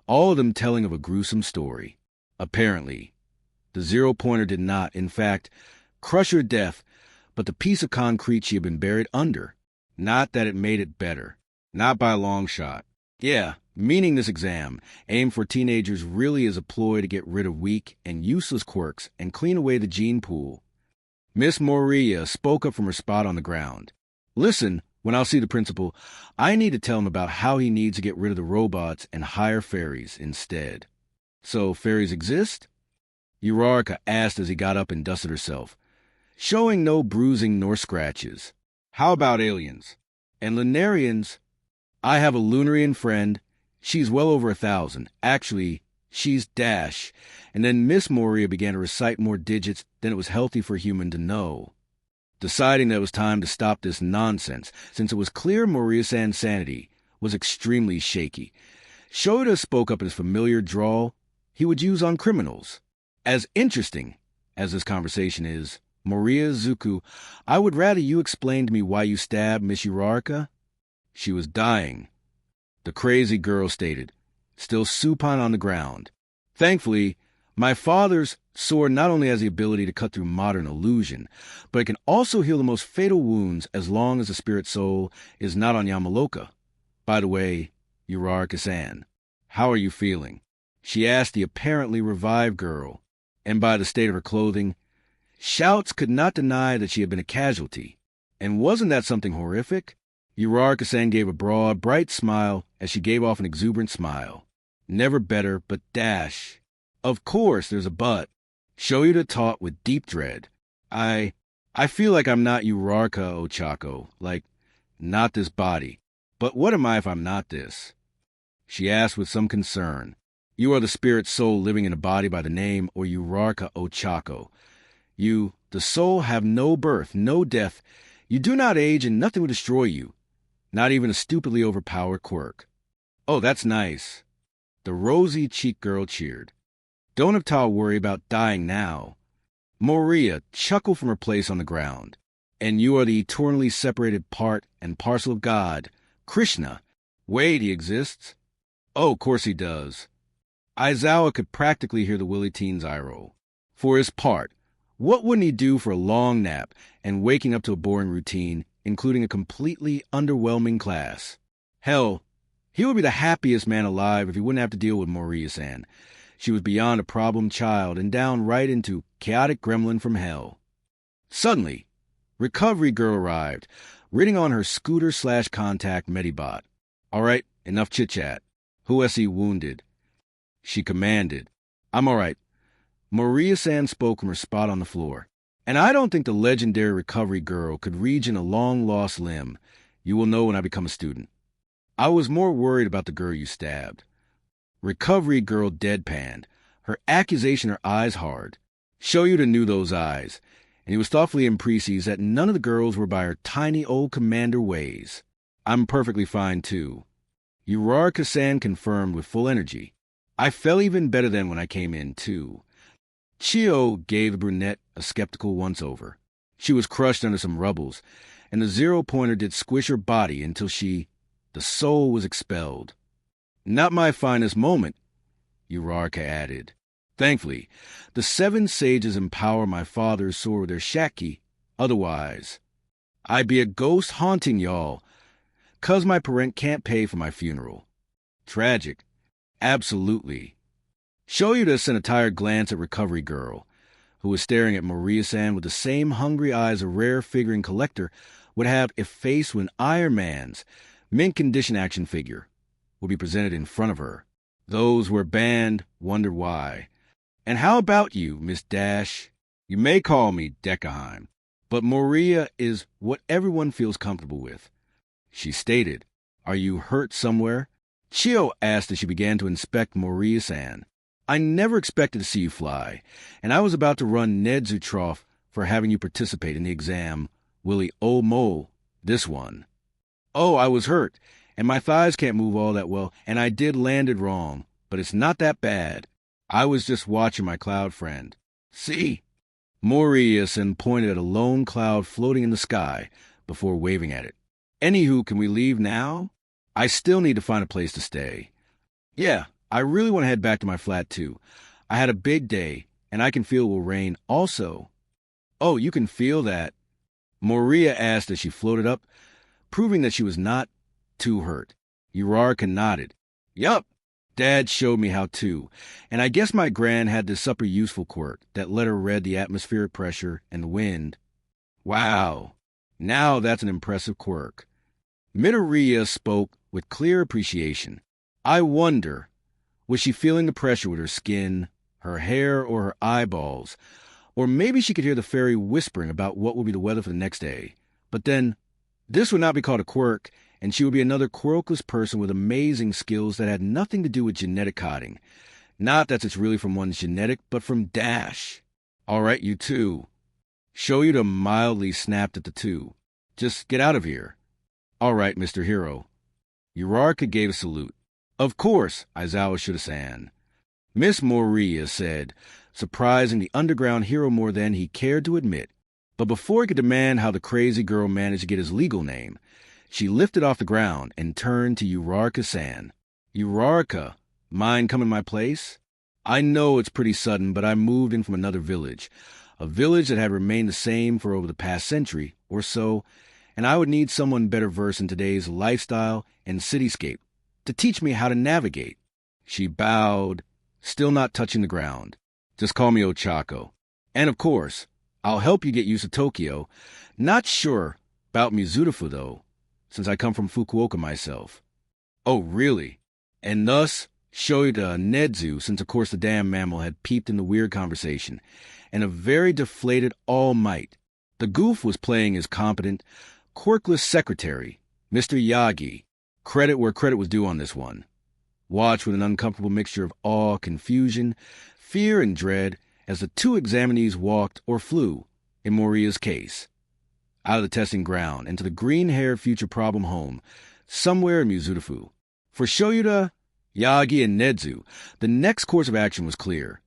all of them telling of a gruesome story. Apparently, the zero-pointer did not, in fact, crush her death, but the piece of concrete she had been buried under. Not that it made it better. Not by a long shot. Yeah, meaning this exam, aimed for teenagers, really is a ploy to get rid of weak and useless quirks and clean away the gene pool. Miss Moriya spoke up from her spot on the ground. Listen, when I'll see the principal, I need to tell him about how he needs to get rid of the robots and hire fairies instead. So fairies exist? Uraraka asked as he got up and dusted herself, showing no bruising nor scratches. How about aliens? And Lunarians? I have a Lunarian friend. She's well over 1,000. Actually, she's Dash. And then Miss Moriya began to recite more digits than it was healthy for a human to know, deciding that it was time to stop this nonsense, since it was clear Moriya-san's sanity was extremely shaky. Shoyuta spoke up in his familiar drawl he would use on criminals. As interesting as this conversation is, Moriya Izuku, I would rather you explain to me why you stabbed Miss Uraraka. She was dying, the crazy girl stated, still supine on the ground. Thankfully, my father's sword not only has the ability to cut through modern illusion, but it can also heal the most fatal wounds as long as the spirit soul is not on Yamaloka. By the way, Uraraka-san, how are you feeling? She asked the apparently revived girl, and by the state of her clothing, shouts could not deny that she had been a casualty. And wasn't that something horrific? Uraraka-san gave a broad, bright smile as she gave off an exuberant smile. Never better, but Dash. Of course, there's a but. Shoyuta taught with deep dread. I feel like I'm not Uraraka Ochako, like, not this body. But what am I if I'm not this? She asked with some concern. You are the spirit soul living in a body by the name or Uraraka Ochako. You, the soul, have no birth, no death. You do not age and nothing will destroy you. Not even a stupidly overpowered quirk. Oh, that's nice. The rosy-cheeked girl cheered. Don't have to worry about dying now. Moriya chuckled from her place on the ground. And you are the eternally separated part and parcel of God, Krishna. Wait, he exists? Oh, of course he does. Aizawa could practically hear the Willy teen's eye roll. For his part, what wouldn't he do for a long nap and waking up to a boring routine, including a completely underwhelming class? Hell, he would be the happiest man alive if he wouldn't have to deal with Moriya-san. She was beyond a problem child and down right into chaotic gremlin from hell. Suddenly, Recovery Girl arrived, riding on her scooter/contact Medibot. All right, enough chit-chat. Who has he wounded? She commanded. I'm all right. Maria-san spoke from her spot on the floor. And I don't think the legendary recovery girl could regen a long-lost limb. You will know when I become a student. I was more worried about the girl you stabbed. Recovery girl deadpanned, her accusation her eyes hard. Shoyuta knew those eyes, and he was thoughtfully impressed that none of the girls were by her tiny old commander ways. I'm perfectly fine, too. Uraraka-san confirmed with full energy. I felt even better than when I came in, too. Chio gave the brunette a skeptical once-over. She was crushed under some rubbles, and the zero-pointer did squish her body until the soul was expelled. Not my finest moment, Uraraka added. Thankfully, the 7 sages empower my father's sword with their shaki. Otherwise, I'd be a ghost haunting y'all, 'cause my parent can't pay for my funeral. Tragic. Absolutely. Shoyuta sent a tired glance at Recovery Girl, who was staring at Maria-san with the same hungry eyes a rare figurine collector would have if faced with an Iron Man's mint condition action figure would be presented in front of her. Those who were banned wondered why. And how about you, Miss Dash? You may call me Deckheim, but Maria is what everyone feels comfortable with. She stated, Are you hurt somewhere? Chio asked as she began to inspect Maria-san. I never expected to see you fly, and I was about to run Nedzu Trough for having you participate in the exam, Willy Omo, this one. Oh, I was hurt, and my thighs can't move all that well, and I did land it wrong, but it's not that bad. I was just watching my cloud friend. See? Maria-san pointed at a lone cloud floating in the sky before waving at it. Anywho, can we leave now? I still need to find a place to stay. Yeah. I really want to head back to my flat, too. I had a big day, and I can feel it will rain also. Oh, you can feel that? Maria asked as she floated up, proving that she was not too hurt. Uraraka nodded. Yup, Dad showed me how to, and I guess my gran had this super useful quirk that let her read the atmospheric pressure and the wind. Wow, now that's an impressive quirk. Midoriya spoke with clear appreciation. I wonder, was she feeling the pressure with her skin, her hair, or her eyeballs? Or maybe she could hear the fairy whispering about what will be the weather for the next day. But then, this would not be called a quirk, and she would be another quirkless person with amazing skills that had nothing to do with genetic coding. Not that it's really from one's genetic, but from Dash. All right, you two. Shoyuta mildly snapped at the two. Just get out of here. All right, Mr. Hero. Uraraka gave a salute. Of course, Aizawa Shida-san. Miss Maria said, surprising the underground hero more than he cared to admit. But before he could demand how the crazy girl managed to get his legal name, she lifted off the ground and turned to Uraraka-san. Uraraka, mind coming my place? I know it's pretty sudden, but I moved in from another village, a village that had remained the same for over the past century or so, and I would need someone better versed in today's lifestyle and cityscape to teach me how to navigate. She bowed, still not touching the ground. Just call me Ochako. And of course, I'll help you get used to Tokyo. Not sure about Mizurufu, though, since I come from Fukuoka myself. Oh, really? And thus, Shoyuta Nedzu, since of course the damn mammal had peeped in the weird conversation, and a very deflated All Might. The goof was playing his competent, quirkless secretary, Mr. Yagi. Credit where credit was due on this one. Watched with an uncomfortable mixture of awe, confusion, fear, and dread as the two examinees walked, or flew, in Moria's case, out of the testing ground and to the green-haired future problem home, somewhere in Mizurufu. For Shoyuta, Yagi, and Nedzu, the next course of action was clear.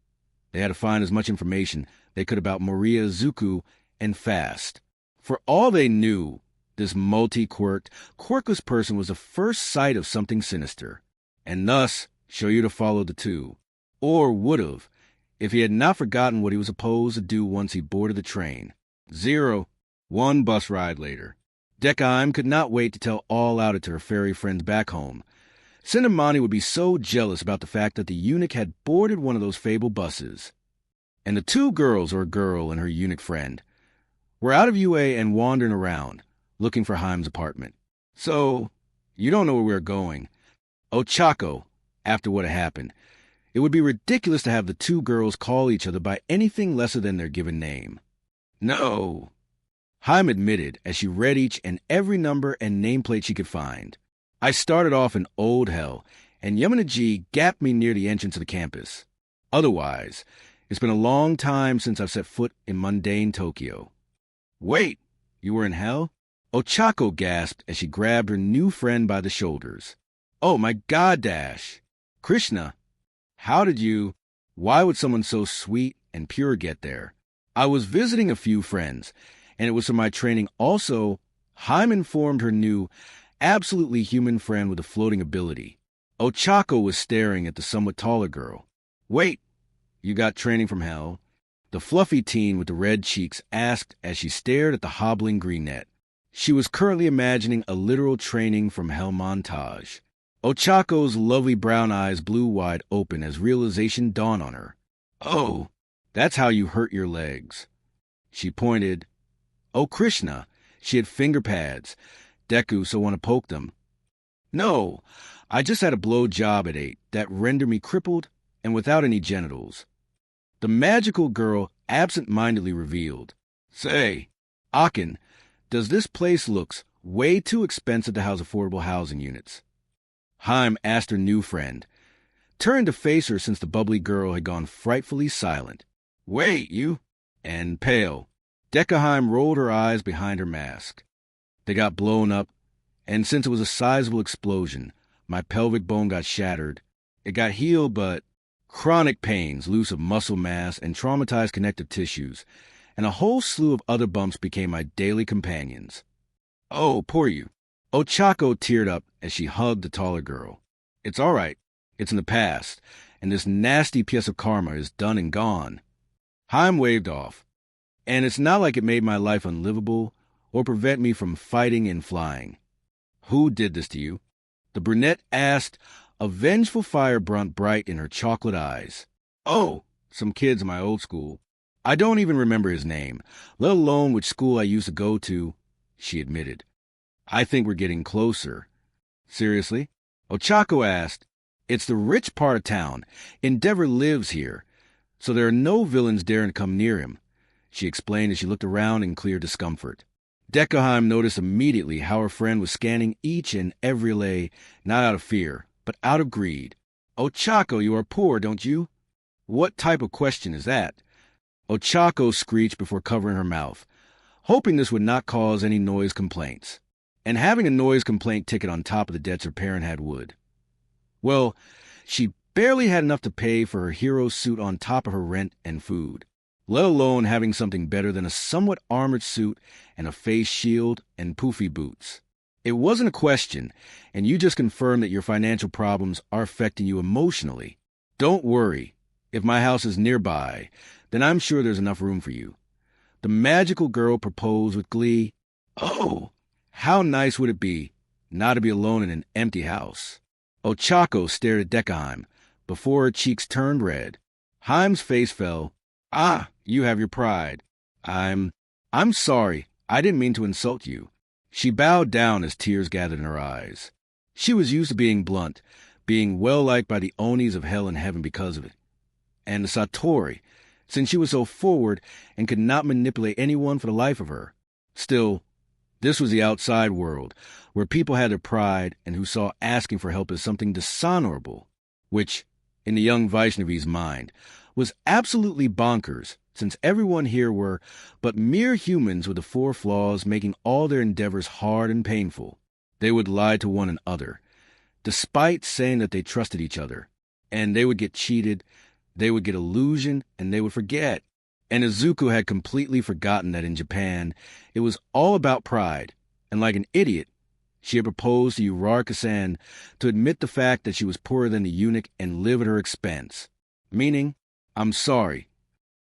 They had to find as much information they could about Maria Izuku, and fast. For all they knew, this multi-quirked, quirkless person was the first sight of something sinister, and thus Shoyuta followed the two, or would have, if he had not forgotten what he was supposed to do once he boarded the train. 1 bus ride later. Deckheim could not wait to tell all about it to her fairy friends back home. Cinnamani would be so jealous about the fact that the eunuch had boarded one of those fabled buses. And the two girls, or girl and her eunuch friend, were out of UA and wandering around, looking for Heim's apartment. So, you don't know where we're going. Ochako, after what had happened, It would be ridiculous to have the two girls call each other by anything lesser than their given name. No, Haim admitted as she read each and every number and nameplate she could find. I started off in old hell, and Yamanaji gapped me near the entrance of the campus. Otherwise, it's been a long time since I've set foot in mundane Tokyo. Wait, you were in hell? Ochako gasped as she grabbed her new friend by the shoulders. Oh my God, Dash! Krishna, why would someone so sweet and pure get there? I was visiting a few friends, and it was for my training also. Haim informed her new, absolutely human friend with a floating ability. Ochako was staring at the somewhat taller girl. Wait, you got training from hell? The fluffy teen with the red cheeks asked as she stared at the hobbling greenette. She was currently imagining a literal training from hell montage. Ochako's lovely brown eyes blew wide open as realization dawned on her. Oh, that's how you hurt your legs. She pointed. Oh, Krishna, she had finger pads. Deku, so want to poke them. No, I just had a blow job at 8 that rendered me crippled and without any genitals. The magical girl absent-mindedly revealed. Say, Akin, does this place looks way too expensive to house affordable housing units? Haim asked her new friend, turned to face her since the bubbly girl had gone frightfully silent. Wait, you? And pale. Deku rolled her eyes behind her mask. They got blown up, and since it was a sizable explosion, my pelvic bone got shattered. It got healed, but chronic pains, loose of muscle mass and traumatized connective tissues, and a whole slew of other bumps became my daily companions. Oh, poor you. Ochako teared up as she hugged the taller girl. It's all right. It's in the past, and this nasty piece of karma is done and gone. Haim waved off. And it's not like it made my life unlivable or prevent me from fighting and flying. Who did this to you? The brunette asked, a vengeful fire burnt bright in her chocolate eyes. Oh, some kids in my old school. I don't even remember his name, let alone which school I used to go to, she admitted. I think we're getting closer. Seriously? Ochako asked. It's the rich part of town. Endeavor lives here, so there are no villains daring to come near him, she explained as she looked around in clear discomfort. Deku noticed immediately how her friend was scanning each and every lay, not out of fear, but out of greed. Ochako, you are poor, don't you? What type of question is that? Ochako screeched before covering her mouth, hoping this would not cause any noise complaints. And having a noise complaint ticket on top of the debts her parent had would. Well, she barely had enough to pay for her hero suit on top of her rent and food, let alone having something better than a somewhat armored suit and a face shield and poofy boots. It wasn't a question, and you just confirmed that your financial problems are affecting you emotionally. Don't worry. If my house is nearby, then I'm sure there's enough room for you. The magical girl proposed with glee. Oh, how nice would it be not to be alone in an empty house? Ochako stared at Deku before her cheeks turned red. Haim's face fell. Ah, you have your pride. I'm sorry. I didn't mean to insult you. She bowed down as tears gathered in her eyes. She was used to being blunt, being well-liked by the Onis of hell and heaven because of it. And the Satori, since she was so forward and could not manipulate anyone for the life of her. Still, this was the outside world, where people had their pride and who saw asking for help as something dishonorable, which, in the young Vaishnavi's mind, was absolutely bonkers, since everyone here were but mere humans with the 4 flaws making all their endeavors hard and painful. They would lie to one another, despite saying that they trusted each other, and they would get cheated, they would get illusion, and they would forget. And Izuku had completely forgotten that in Japan, it was all about pride, and like an idiot, she had proposed to Uraraka-san to admit the fact that she was poorer than the eunuch and live at her expense. Meaning, I'm sorry.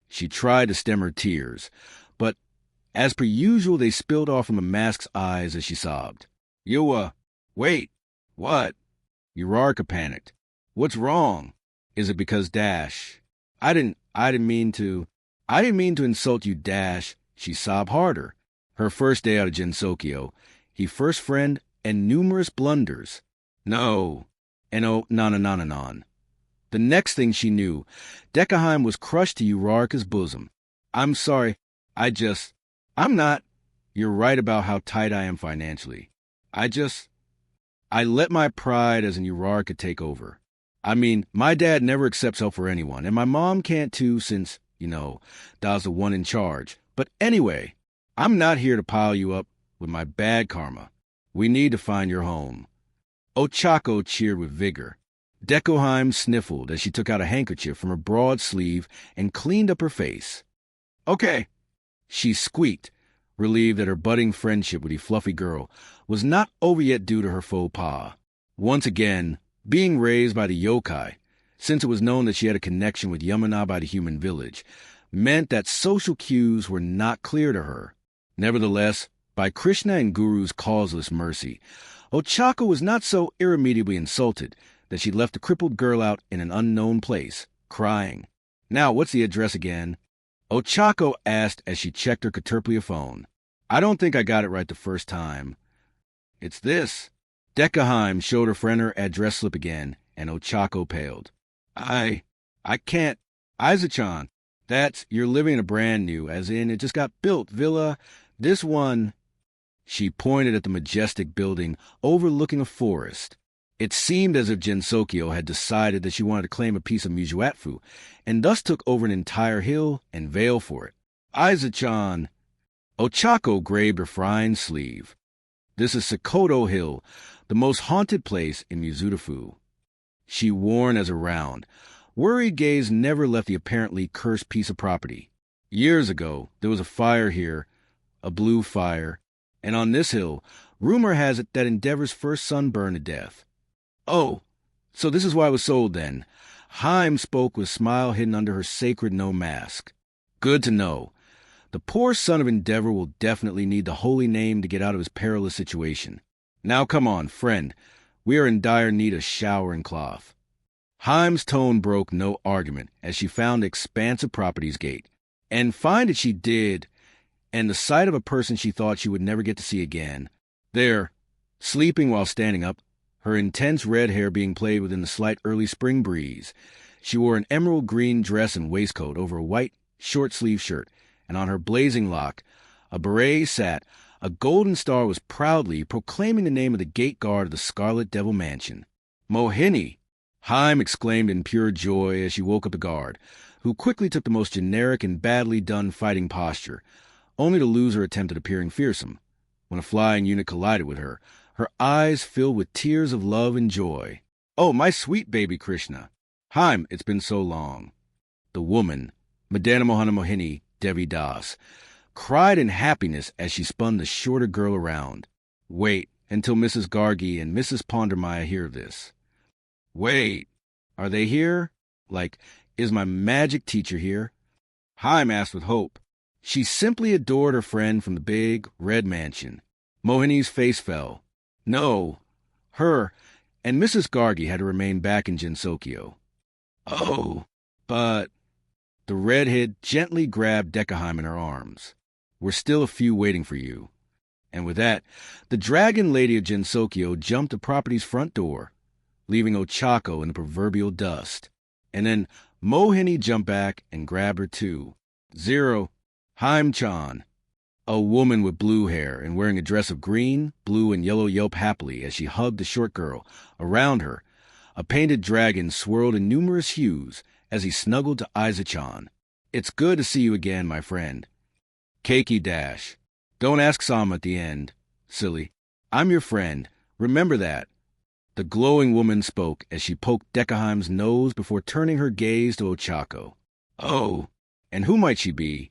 She tried to stem her tears, but as per usual, they spilled off from the mask's eyes as she sobbed. Wait, what? Uraraka panicked. What's wrong? Is it because Dash? I didn't mean to insult you, Dash. She sobbed harder. Her first day out of Gensokyo, he first friend and numerous blunders. No. And oh, non. The The next thing she knew, Deckheim was crushed to Urarka's bosom. I'm sorry, I'm not. You're right about how tight I am financially. I let my pride as an Urarka take over. I mean, my dad never accepts help for anyone, and my mom can't too since, Da's the one in charge. But anyway, I'm not here to pile you up with my bad karma. We need to find your home. Ochako cheered with vigor. Deckheim sniffled as she took out a handkerchief from her broad sleeve and cleaned up her face. Okay, she squeaked, relieved that her budding friendship with the fluffy girl was not over yet due to her faux pas. Once again, being raised by the yokai, since it was known that she had a connection with Yamana by the human village, meant that social cues were not clear to her. Nevertheless, by Krishna and Guru's causeless mercy, Ochako was not so irremediably insulted that she left the crippled girl out in an unknown place, crying. Now, what's the address again? Ochako asked as she checked her Caterpillar phone. I don't think I got it right the first time. It's this. Deckheim showed her friend her address slip again, and Ochako paled. I can't. Izuku-chan, you're living in a brand new, as in it just got built, villa. This one. She pointed at the majestic building overlooking a forest. It seemed as if Jinsokyo had decided that she wanted to claim a piece of Mijuatfu, and thus took over an entire hill and vale for it. Izuku-chan. Ochako grazed her fine sleeve. This is Sakoto Hill, the most haunted place in Mizudafu. She warned as a round. Worried gaze never left the apparently cursed piece of property. Years ago, there was a fire here, a blue fire, and on this hill, rumor has it that Endeavor's first son burned to death. Oh, so this is why it was sold then. Haim spoke with a smile hidden under her sacred no mask. Good to know. The poor son of Endeavor will definitely need the holy name to get out of his perilous situation. Now come on, friend. We are in dire need of shower and cloth. Haim's tone broke no argument as she found the expansive property's gate. And find it she did, and the sight of a person she thought she would never get to see again. There, sleeping while standing up, her intense red hair being played within the slight early spring breeze. She wore an emerald green dress and waistcoat over a white, short-sleeved shirt, and on her blazing lock, a beret sat, a golden star was proudly proclaiming the name of the gate guard of the Scarlet Devil Mansion. Mohini! Haim exclaimed in pure joy as she woke up the guard, who quickly took the most generic and badly done fighting posture, only to lose her attempt at appearing fearsome. When a flying unit collided with her, her eyes filled with tears of love and joy. Oh, my sweet baby Krishna! Haim, it's been so long. The woman, Madana Mohana Mohini, Devi Das, cried in happiness as she spun the shorter girl around. Wait until Mrs. Gargi and Mrs. Pondermaya hear of this. Wait, are they here? Is my magic teacher here? Haim asked with hope. She simply adored her friend from the big, red mansion. Mohini's face fell. No, her and Mrs. Gargi had to remain back in Jinsokyo. Oh, but... The redhead gently grabbed Deckheim in her arms. We're still a few waiting for you. And with that, the dragon lady of Jinsokyo jumped the property's front door, leaving Ochako in the proverbial dust. And then Mohini jumped back and grabbed her too. Zero, Haim-chan. A woman with blue hair and wearing a dress of green, blue, and yellow yelped happily as she hugged the short girl. Around her, a painted dragon swirled in numerous hues as he snuggled to Izuku-chan. It's good to see you again, my friend. Keiki dash. Don't ask Sama at the end. Silly. I'm your friend. Remember that. The glowing woman spoke as she poked Deckheim's nose before turning her gaze to Ochako. Oh, and who might she be?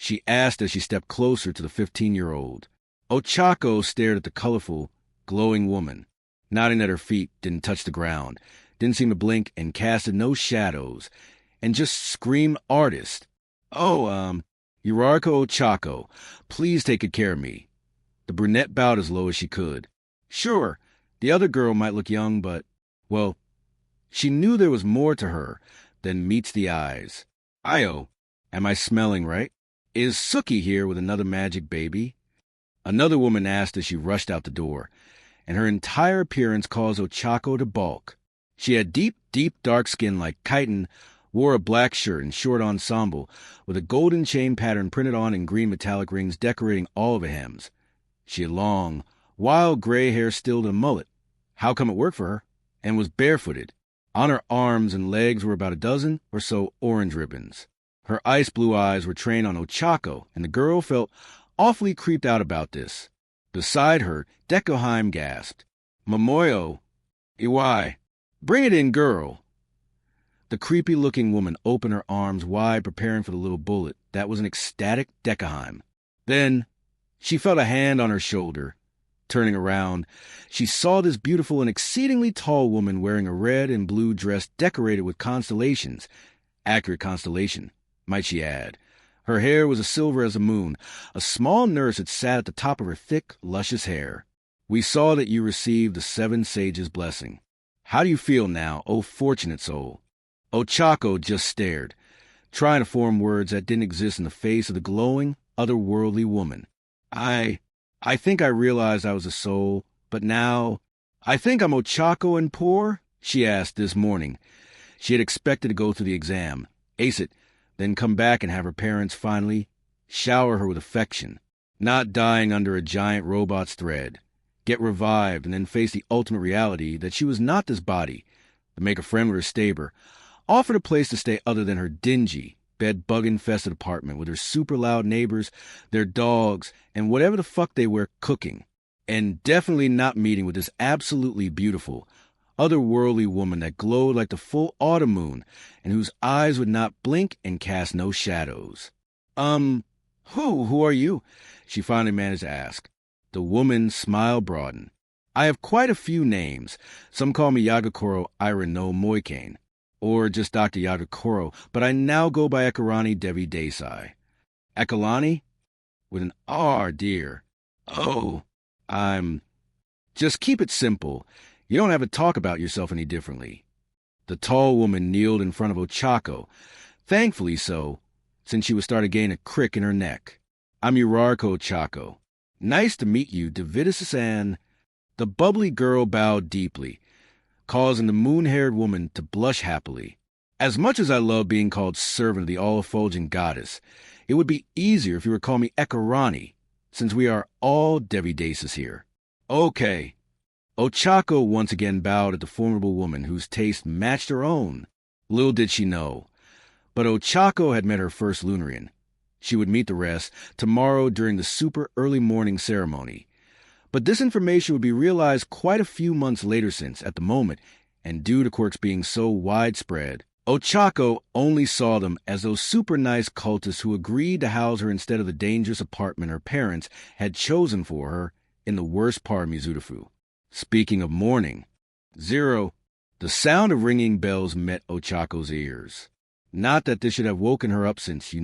She asked as she stepped closer to the 15-year-old. Ochako stared at the colorful, glowing woman, nodding that her feet didn't touch the ground, didn't seem to blink and casted no shadows, and just screamed artist. Oh, Uraraka Ochako, please take good care of me. The brunette bowed as low as she could. Sure, the other girl might look young, but, well, she knew there was more to her than meets the eyes. Io, am I smelling right? Is Suki here with another magic baby? Another woman asked as she rushed out the door, and her entire appearance caused Ochako to balk. She had deep dark skin like chitin, wore a black shirt and short ensemble, with a golden chain pattern printed on in green metallic rings decorating all of the hems. She had long, wild gray hair stilled in a mullet. How come it worked for her? And was barefooted. On her arms and legs were about a dozen or so orange ribbons. Her ice blue eyes were trained on Ochako, and the girl felt awfully creeped out about this. Beside her, Deku gasped, "Momoyo, Iwai, bring it in, girl." The creepy-looking woman opened her arms wide, preparing for the little bullet. That was an ecstatic Deku. Then she felt a hand on her shoulder. Turning around, she saw this beautiful and exceedingly tall woman wearing a red and blue dress decorated with constellations. Accurate constellation, might she add. Her hair was as silver as the moon. A small nurse had sat at the top of her thick, luscious hair. "We saw that you received the 7 sages' blessing. How do you feel now, O fortunate soul?" Ochako just stared, trying to form words that didn't exist in the face of the glowing, otherworldly woman. I think I realized I was a soul, but now I think I'm Ochako and poor?" she asked this morning. She had expected to go through the exam, ace it, then come back and have her parents finally shower her with affection, not dying under a giant robot's thread, get revived, and then face the ultimate reality that she was not this body, to make a friend with her staber, offered a place to stay other than her dingy, bed-bug-infested apartment with her super loud neighbors, their dogs, and whatever the fuck they were cooking, and definitely not meeting with this absolutely beautiful, otherworldly woman that glowed like the full autumn moon and whose eyes would not blink and cast no shadows. Who are you?" she finally managed to ask. The woman's smile broadened. "I have quite a few names. Some call me Yagakoro Ira no Moikane, or just Dr. Yagakoro, but I now go by Ekarani Devi Desai." "Ekalani?" With an R, dear. "Oh, Just keep it simple. You don't have to talk about yourself any differently." The tall woman kneeled in front of Ochako, thankfully so, since she was starting to gain a crick in her neck. "I'm Urarko Ochako. Nice to meet you, Davidus-san." The bubbly girl bowed deeply, causing the moon-haired woman to blush happily. "As much as I love being called servant of the all-effulgent goddess, it would be easier if you were calling me Ekarani, since we are all Devi Desis here." "Okay." Ochako once again bowed at the formidable woman whose taste matched her own. Little did she know, but Ochako had met her first Lunarian. She would meet the rest tomorrow during the super early morning ceremony. But this information would be realized quite a few months later since, at the moment, and due to quirks being so widespread, Ochako only saw them as those super nice cultists who agreed to house her instead of the dangerous apartment her parents had chosen for her in the worst part of Mizurufu. Speaking of morning, the sound of ringing bells met Ochako's ears. Not that this should have woken her up since,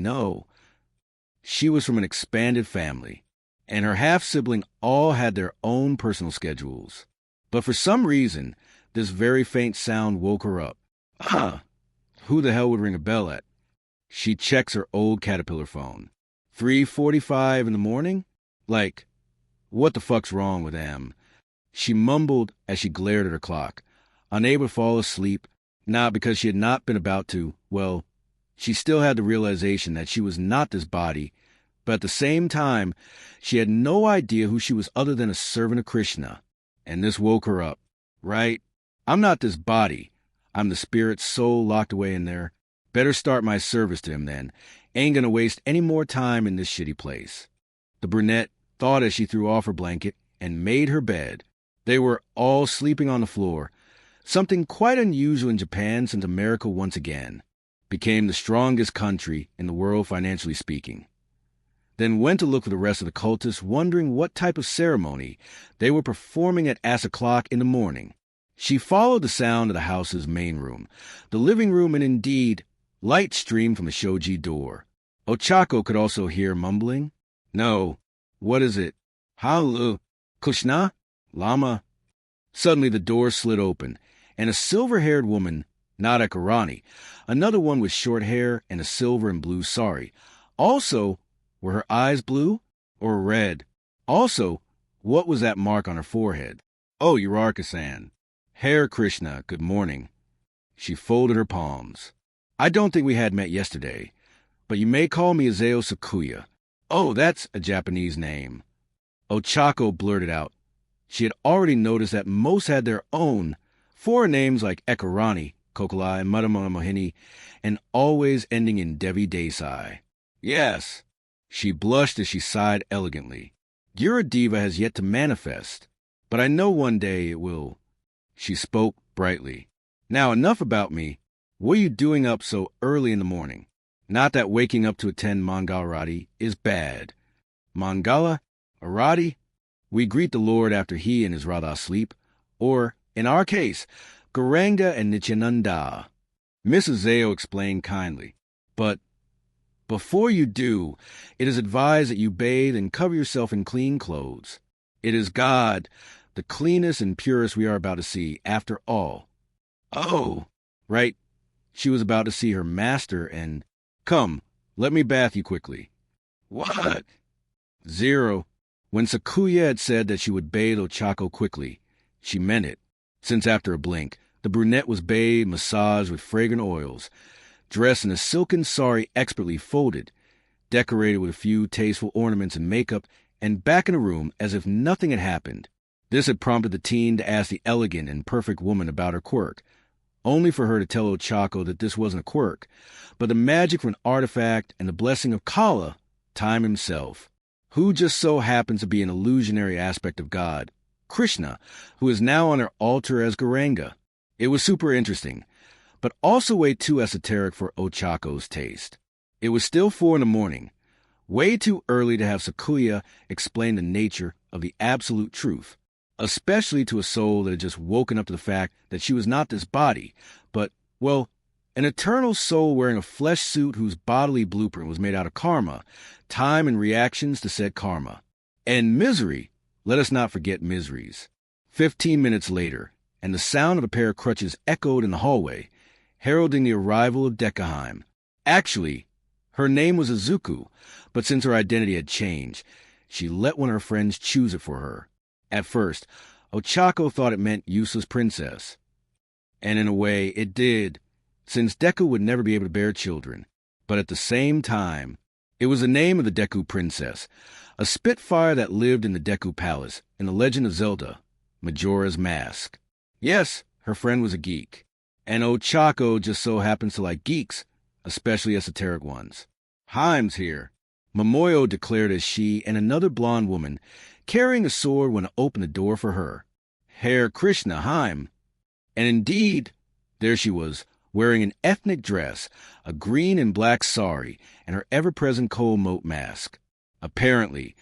she was from an expanded family, and her half-sibling all had their own personal schedules. But for some reason, this very faint sound woke her up. Who the hell would ring a bell at? She checks her old Caterpillar phone. 3:45 in the morning? Like, what the fuck's wrong with them? She mumbled as she glared at her clock, unable to fall asleep, not because she had not been about to. Well, she still had the realization that she was not this body, but at the same time, she had no idea who she was other than a servant of Krishna. And this woke her up. Right? I'm not this body. I'm the spirit soul locked away in there. Better start my service to him then. Ain't gonna waste any more time in this shitty place. The brunette thought as she threw off her blanket and made her bed. They were all sleeping on the floor, something quite unusual in Japan since America once again became the strongest country in the world financially speaking. Then went to look for the rest of the cultists, wondering what type of ceremony they were performing at 8:00 in the morning. She followed the sound of the house's main room, the living room, and indeed, light streamed from the shoji door. Ochako could also hear mumbling. "No, what is it? Halu, Kushna? Lama?" Suddenly the door slid open, and a silver-haired woman, not Ekarani, another one with short hair and a silver and blue sari. Also, were her eyes blue or red? Also, what was that mark on her forehead? "Oh, Urarka-san." Hare Krishna, good morning. She folded her palms. I don't think we had met yesterday, but you may call me Izao Sakuya. Oh, that's a Japanese name. Ochako blurted out. She had already noticed that most had their own foreign names like Ekarani, Kokolai, Madama Mohini, and always ending in Devi Desai. Yes. She blushed as she sighed elegantly. Your diva has yet to manifest, but I know one day it will. She spoke brightly. Now enough about me. What are you doing up so early in the morning? Not that waking up to attend Mangalarati is bad. Mangala? Arati? We greet the Lord after he and his Radha sleep, or, in our case, Garanga and Nityananda. Mrs. Zao explained kindly. But before you do, it is advised that you bathe and cover yourself in clean clothes. It is God, the cleanest and purest we are about to see, after all. Oh, right. She was about to see her master and... Come, let me bath you quickly. What? 0. When Sakuya had said that she would bathe Ochako quickly, she meant it, since after a blink, the brunette was bathed, massaged with fragrant oils, dressed in a silken sari expertly folded, decorated with a few tasteful ornaments and makeup, and back in a room as if nothing had happened. This had prompted the teen to ask the elegant and perfect woman about her quirk, only for her to tell Ochako that this wasn't a quirk, but the magic of an artifact and the blessing of Kala, Time himself, who just so happens to be an illusionary aspect of God, Krishna, who is now on her altar as Garanga. It was super interesting, but also way too esoteric for Ochako's taste. It was still 4 a.m, way too early to have Sakuya explain the nature of the absolute truth, especially to a soul that had just woken up to the fact that she was not this body, but, well, an eternal soul wearing a flesh suit whose bodily blueprint was made out of karma, time and reactions to said karma. And misery, let us not forget miseries. 15 minutes later, and the sound of a pair of crutches echoed in the hallway, heralding the arrival of Deku. Actually, her name was Izuku, but since her identity had changed, she let one of her friends choose it for her. At first, Ochako thought it meant useless princess. And in a way, it did, since Deku would never be able to bear children. But at the same time, it was the name of the Deku princess, a spitfire that lived in the Deku Palace in The Legend of Zelda, Majora's Mask. Yes, her friend was a geek, and Ochako just so happens to like geeks, especially esoteric ones. Haim's here, Momoyo declared as she and another blonde woman carrying a sword went to open the door for her. Hare Krishna, Haim. And indeed, there she was, wearing an ethnic dress, a green and black sari, and her ever-present coal moat mask. Apparently,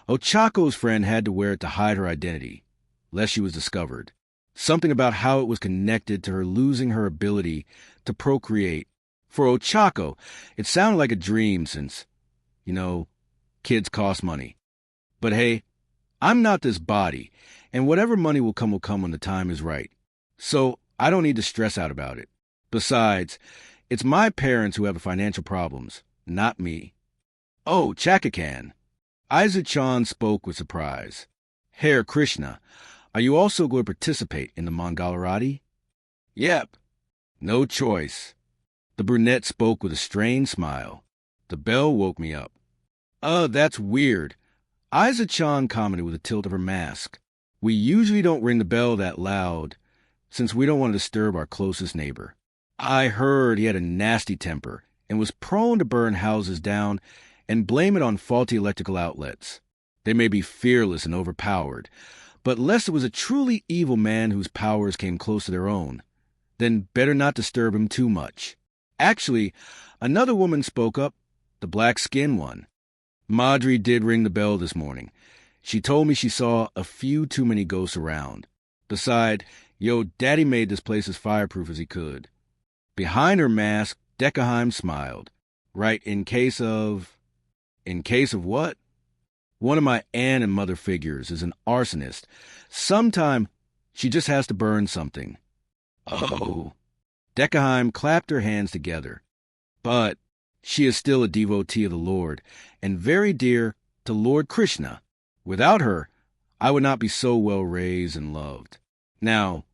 Ochako's friend had to wear it to hide her identity, lest she was discovered. Something about how it was connected to her losing her ability to procreate. For Ochako, it sounded like a dream since, kids cost money. But hey, I'm not this body, and whatever money will come when the time is right. So I don't need to stress out about it. Besides, it's my parents who have the financial problems, not me. Oh, Chakakan. Aizu-chan spoke with surprise. Hare Krishna, are you also going to participate in the Mangalarati? Yep. No choice. The brunette spoke with a strained smile. The bell woke me up. That's weird. Aizu-chan commented with a tilt of her mask. We usually don't ring the bell that loud, since we don't want to disturb our closest neighbor. I heard he had a nasty temper and was prone to burn houses down and blame it on faulty electrical outlets. They may be fearless and overpowered, but unless it was a truly evil man whose powers came close to their own, then better not disturb him too much. Actually, another woman spoke up, the black-skinned one. Madri did ring the bell this morning. She told me she saw a few too many ghosts around. Besides, Daddy made this place as fireproof as he could. Behind her mask, Deku smiled. Right, in case of what? One of my aunt and mother figures is an arsonist. Sometime she just has to burn something. Oh. Deku clapped her hands together. But she is still a devotee of the Lord, and very dear to Lord Krishna. Without her, I would not be so well raised and loved. Now,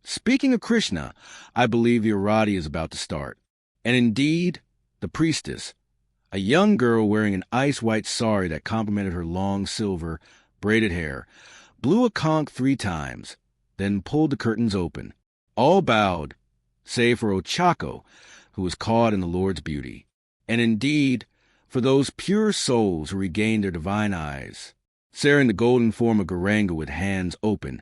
Speaking of Krishna, I believe the Arati is about to start. And indeed, the priestess, a young girl wearing an ice-white sari that complemented her long silver, braided hair, blew a conch 3 times, then pulled the curtains open. All bowed, save for Ochako, who was caught in the Lord's beauty. And indeed, for those pure souls who regained their divine eyes, staring the golden form of Garanga with hands open,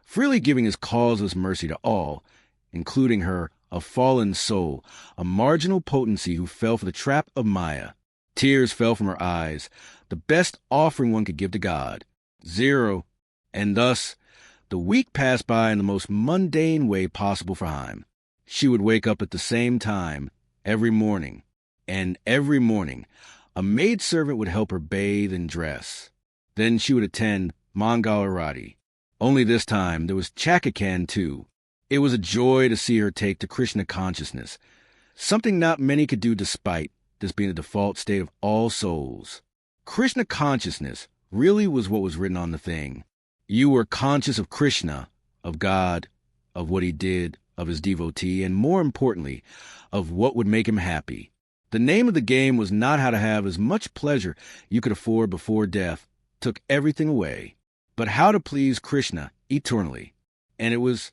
freely giving his causeless mercy to all, including her, a fallen soul, a marginal potency who fell for the trap of Maya. Tears fell from her eyes, the best offering one could give to God. 0. And thus, the week passed by in the most mundane way possible for Haim. She would wake up at the same time, every morning, and every morning, a maidservant would help her bathe and dress. Then she would attend Mangal Arati. Only this time, there was Chakakan too. It was a joy to see her take to Krishna consciousness, something not many could do despite this being the default state of all souls. Krishna consciousness really was what was written on the thing. You were conscious of Krishna, of God, of what he did, of his devotee, and more importantly, of what would make him happy. The name of the game was not how to have as much pleasure you could afford before death took everything away, but how to please Krishna eternally. And it was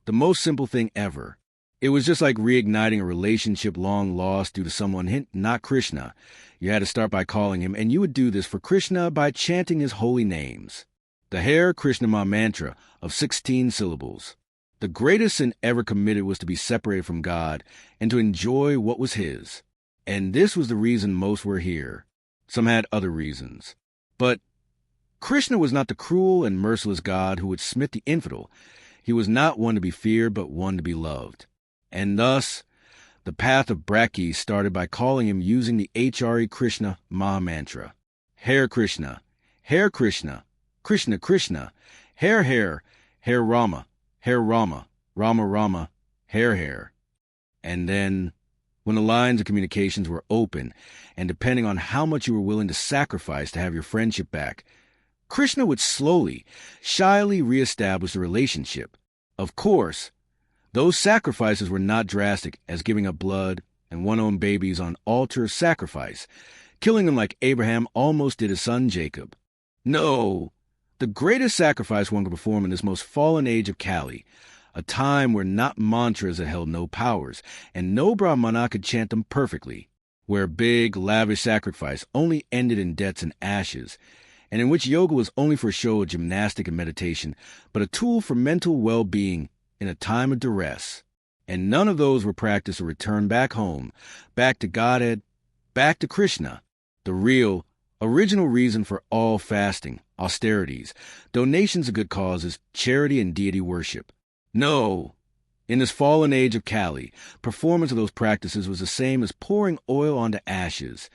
the most simple thing ever. It was just like reigniting a relationship long lost due to someone not Krishna. You had to start by calling him, and you would do this for Krishna by chanting his holy names. The Hare Krishna Maha Mantra of 16 syllables. The greatest sin ever committed was to be separated from God and to enjoy what was his. And this was the reason most were here. Some had other reasons. But Krishna was not the cruel and merciless God who would smite the infidel. He was not one to be feared, but one to be loved. And thus, the path of Braki started by calling him using the Hare Krishna Maha Mantra. Hare Krishna, Hare Krishna, Krishna Krishna, Hare Hare, Hare Rama, Rama Rama, Hare. And then, when the lines of communications were open, and depending on how much you were willing to sacrifice to have your friendship back, Krishna would slowly, shyly reestablish the relationship. Of course, those sacrifices were not drastic as giving up blood and one own babies on altar of sacrifice, killing them like Abraham almost did his son Jacob. No, the greatest sacrifice one could perform in this most fallen age of Kali, a time where not mantras had held no powers, and no brahmana could chant them perfectly, where big, lavish sacrifice only ended in debts and ashes, and in which yoga was only for a show of gymnastic and meditation, but a tool for mental well-being in a time of duress. And none of those were practiced or returned back home, back to Godhead, back to Krishna, the real, original reason for all fasting, austerities, donations of good causes, charity, and deity worship. No, in this fallen age of Kali, performance of those practices was the same as pouring oil onto ashes.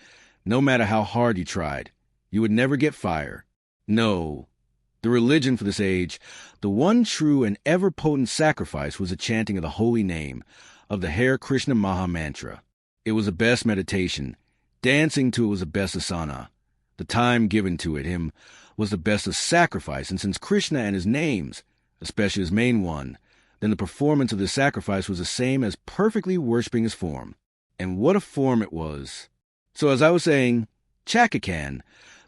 No matter how hard you tried, you would never get fire. No, the religion for this age, the one true and ever-potent sacrifice was the chanting of the holy name, of the Hare Krishna Maha Mantra. It was the best meditation. Dancing to it was the best asana. The time given to it, him, was the best of sacrifice, and since Krishna and his names, especially his main one, then the performance of this sacrifice was the same as perfectly worshipping his form. And what a form it was. So as I was saying, Chakakan,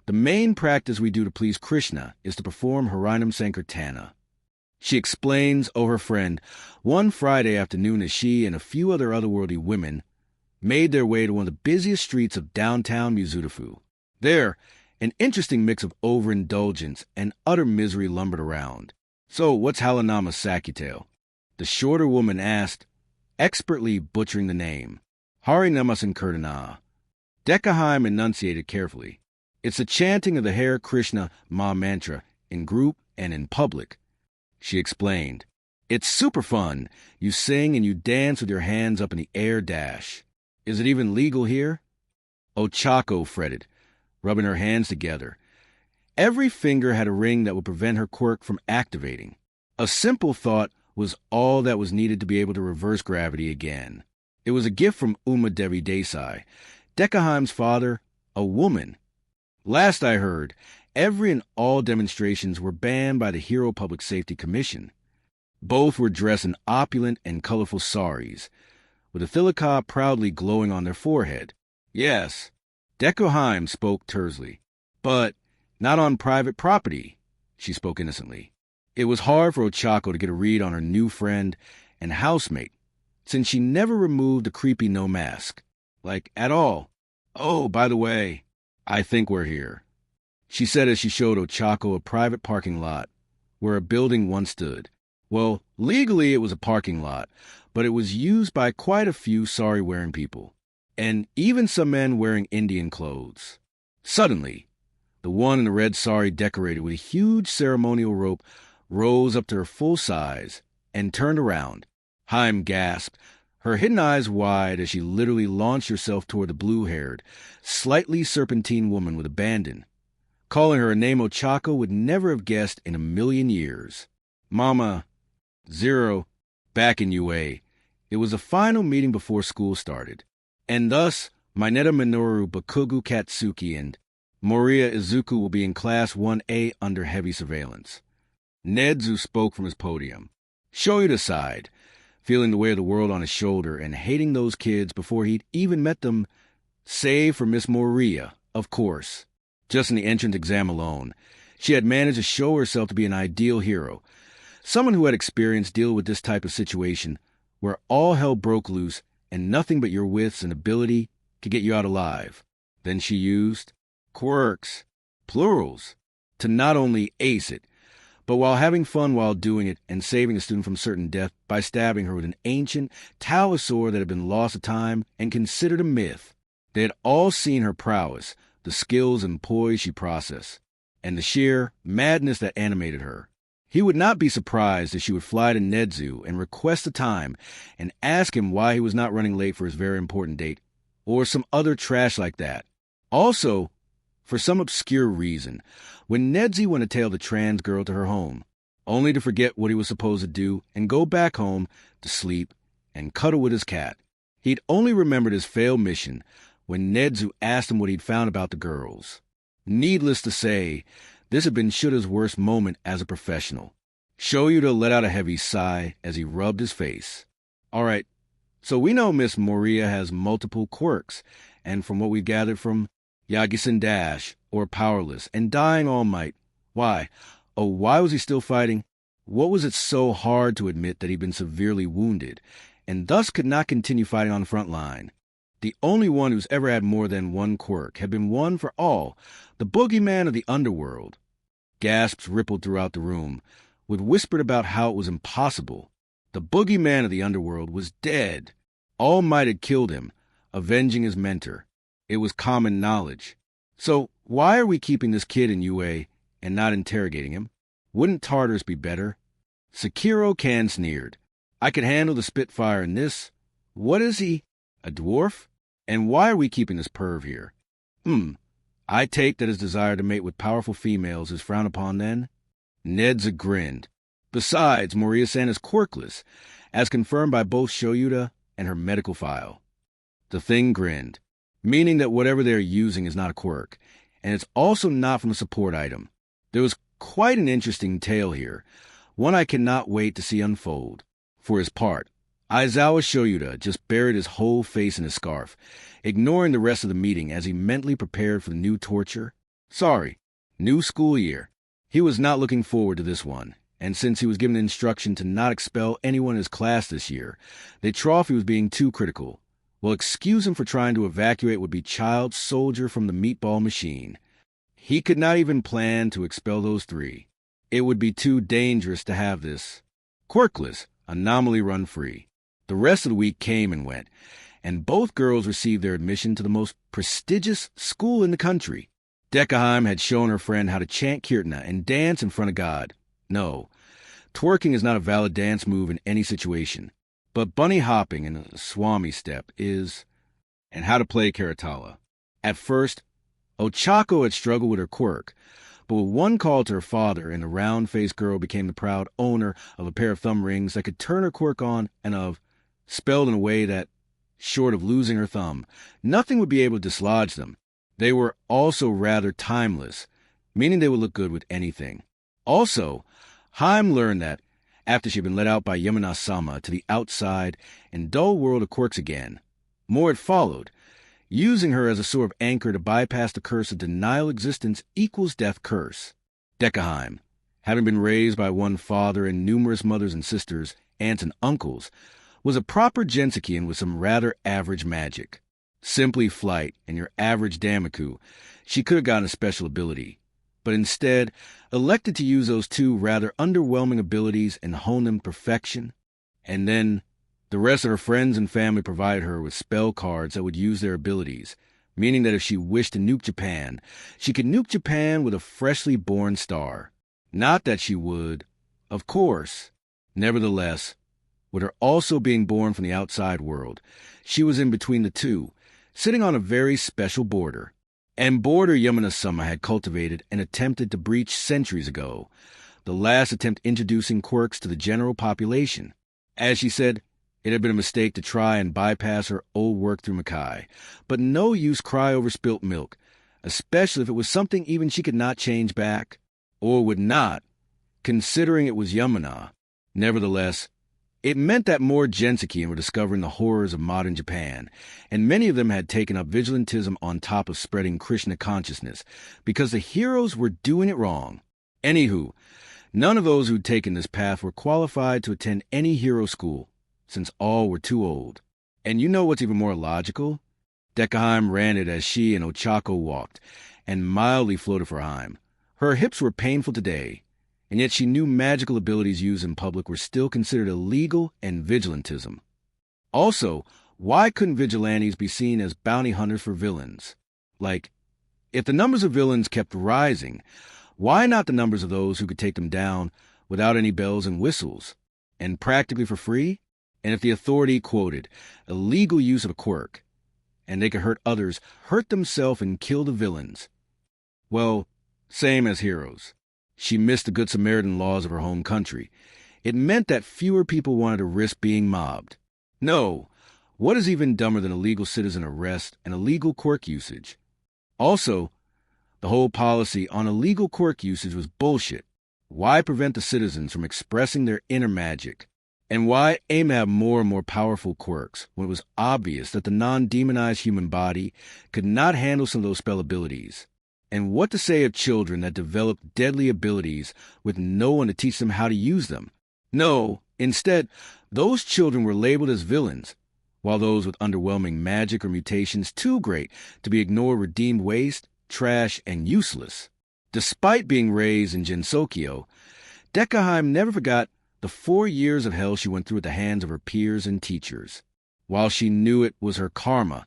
the main practice we do to please Krishna is to perform Harinam Sankirtana. She explains, her friend, one Friday afternoon as she and a few other otherworldly women made their way to one of the busiest streets of downtown Mizudafu. There, an interesting mix of overindulgence and utter misery lumbered around. So what's Halanama's Sakutale? The shorter woman asked, expertly butchering the name. Harinama Sankirtana. Dekaheim enunciated carefully. It's the chanting of the Hare Krishna Maha Mantra in group and in public. She explained. It's super fun. You sing and you dance with your hands up in the air dash. Is it even legal here? Ochako fretted, rubbing her hands together. Every finger had a ring that would prevent her quirk from activating. A simple thought was all that was needed to be able to reverse gravity again. It was a gift from Uma Devi Desai, Dekaheim's father, a woman. Last I heard, every and all demonstrations were banned by the Hero Public Safety Commission. Both were dressed in opulent and colorful saris, with a thilaka proudly glowing on their forehead. Yes, Deku spoke tersely. But not on private property, she spoke innocently. It was hard for Ochako to get a read on her new friend and housemate, since she never removed the creepy no mask. Like, at all. Oh, by the way, I think we're here, she said as she showed Ochako a private parking lot where a building once stood. Well, legally it was a parking lot, but it was used by quite a few sari-wearing people, and even some men wearing Indian clothes. Suddenly, the one in the red sari decorated with a huge ceremonial rope rose up to her full size and turned around. Haim gasped, her hidden eyes wide as she literally launched herself toward the blue-haired, slightly serpentine woman with abandon, calling her a name Ochako would never have guessed in a million years. Mama, Zero, back in UA. It was the final meeting before school started, and thus Mineta Minoru Bakugu Katsuki and Moriya Izuku will be in Class 1A under heavy surveillance. Nedzu spoke from his podium. Shoyuta sighed, feeling the weight of the world on his shoulder and hating those kids before he'd even met them, save for Miss Moriya, of course. Just in the entrance exam alone, she had managed to show herself to be an ideal hero, someone who had experience dealing with this type of situation where all hell broke loose and nothing but your wits and ability could get you out alive. Then she used quirks, plurals, to not only ace it, but while having fun while doing it and saving a student from certain death by stabbing her with an ancient Taoist sword that had been lost to time and considered a myth. They had all seen her prowess, the skills and poise she possessed, and the sheer madness that animated her. He would not be surprised if she would fly to Nedzu and request a time and ask him why he was not running late for his very important date, or some other trash like that. Also, for some obscure reason, when Nedzu went to tail the trans girl to her home, only to forget what he was supposed to do and go back home to sleep and cuddle with his cat. He'd only remembered his failed mission when Nedzu asked him what he'd found about the girls. Needless to say, this had been Shuta's worst moment as a professional. Shoyuta let out a heavy sigh as he rubbed his face. All right, so we know Miss Moriya has multiple quirks, and from what we've gathered from Yagi-san Dash, or Powerless, and Dying All Might. Why? Oh, why was he still fighting? What was it so hard to admit that he'd been severely wounded, and thus could not continue fighting on the front line? The only one who's ever had more than one quirk had been one for all, the boogeyman of the underworld. Gasps rippled throughout the room, with whispered about how it was impossible. The boogeyman of the underworld was dead. All Might had killed him, avenging his mentor. It was common knowledge. So why are we keeping this kid in UA and not interrogating him? Wouldn't Tartars be better? Sekiro Kan sneered. I could handle the Spitfire in this. What is he? A dwarf? And why are we keeping this perv here? I take that his desire to mate with powerful females is frowned upon then? Nedza grinned. Besides, Moriya-san is quirkless, as confirmed by both Shoyuta and her medical file. The thing grinned, meaning that whatever they're using is not a quirk, and it's also not from a support item. There was quite an interesting tale here, one I cannot wait to see unfold. For his part, Aizawa Shoyuta just buried his whole face in his scarf, ignoring the rest of the meeting as he mentally prepared for the new torture. Sorry, new school year. He was not looking forward to this one, and since he was given instruction to not expel anyone in his class this year, they trophy was being too critical. Well, excuse him for trying to evacuate would-be child soldier from the meatball machine. He could not even plan to expel those three. It would be too dangerous to have this quirkless anomaly run free. The rest of the week came and went, and both girls received their admission to the most prestigious school in the country. Deku had shown her friend how to chant kirtana and dance in front of God. No, twerking is not a valid dance move in any situation, but bunny hopping and a swami step is, and how to play karatala. At first, Ochako had struggled with her quirk, but with one call to her father and the round-faced girl became the proud owner of a pair of thumb rings that could turn her quirk on and of, spelled in a way that, short of losing her thumb, nothing would be able to dislodge them. They were also rather timeless, meaning they would look good with anything. Also, Haim learned that, after she'd been let out by Yamana-sama to the outside and dull world of quirks again. More had followed, using her as a sort of anchor to bypass the curse of denial existence equals death curse. Deku, having been raised by one father and numerous mothers and sisters, aunts and uncles, was a proper Gensekian with some rather average magic. Simply flight and your average Damaku, she could have gotten a special ability, but instead elected to use those two rather underwhelming abilities and hone them to perfection. And then the rest of her friends and family provided her with spell cards that would use their abilities, meaning that if she wished to nuke Japan, she could nuke Japan with a freshly born star. Not that she would, of course. Nevertheless, with her also being born from the outside world, she was in between the two, sitting on a very special border. And border Yamana-sama had cultivated and attempted to breach centuries ago, the last attempt introducing quirks to the general population. As she said, it had been a mistake to try and bypass her old work through Makai, but no use cry over spilt milk, especially if it was something even she could not change back, or would not, considering it was Yamana. Nevertheless, it meant that more Gensekian were discovering the horrors of modern Japan, and many of them had taken up vigilantism on top of spreading Krishna consciousness, because the heroes were doing it wrong. Anywho, none of those who'd taken this path were qualified to attend any hero school, since all were too old. And you know what's even more logical? Deku ran it as she and Ochako walked, and mildly floated for Heim. Her hips were painful today, and yet she knew magical abilities used in public were still considered illegal and vigilantism. Also, why couldn't vigilantes be seen as bounty hunters for villains? Like, if the numbers of villains kept rising, why not the numbers of those who could take them down without any bells and whistles, and practically for free? And if the authority quoted illegal use of a quirk, and they could hurt others, hurt themselves and kill the villains, well, same as heroes. She missed the Good Samaritan laws of her home country. It meant that fewer people wanted to risk being mobbed. No, what is even dumber than illegal citizen arrest and illegal quirk usage? Also, the whole policy on illegal quirk usage was bullshit. Why prevent the citizens from expressing their inner magic? And why aim to have more and more powerful quirks when it was obvious that the non-demonized human body could not handle some of those spell abilities? And what to say of children that developed deadly abilities with no one to teach them how to use them? No, instead, those children were labeled as villains, while those with underwhelming magic or mutations too great to be ignored were deemed waste, trash, and useless. Despite being raised in Gensokyo, Deku never forgot the 4 years of hell she went through at the hands of her peers and teachers. While she knew it was her karma,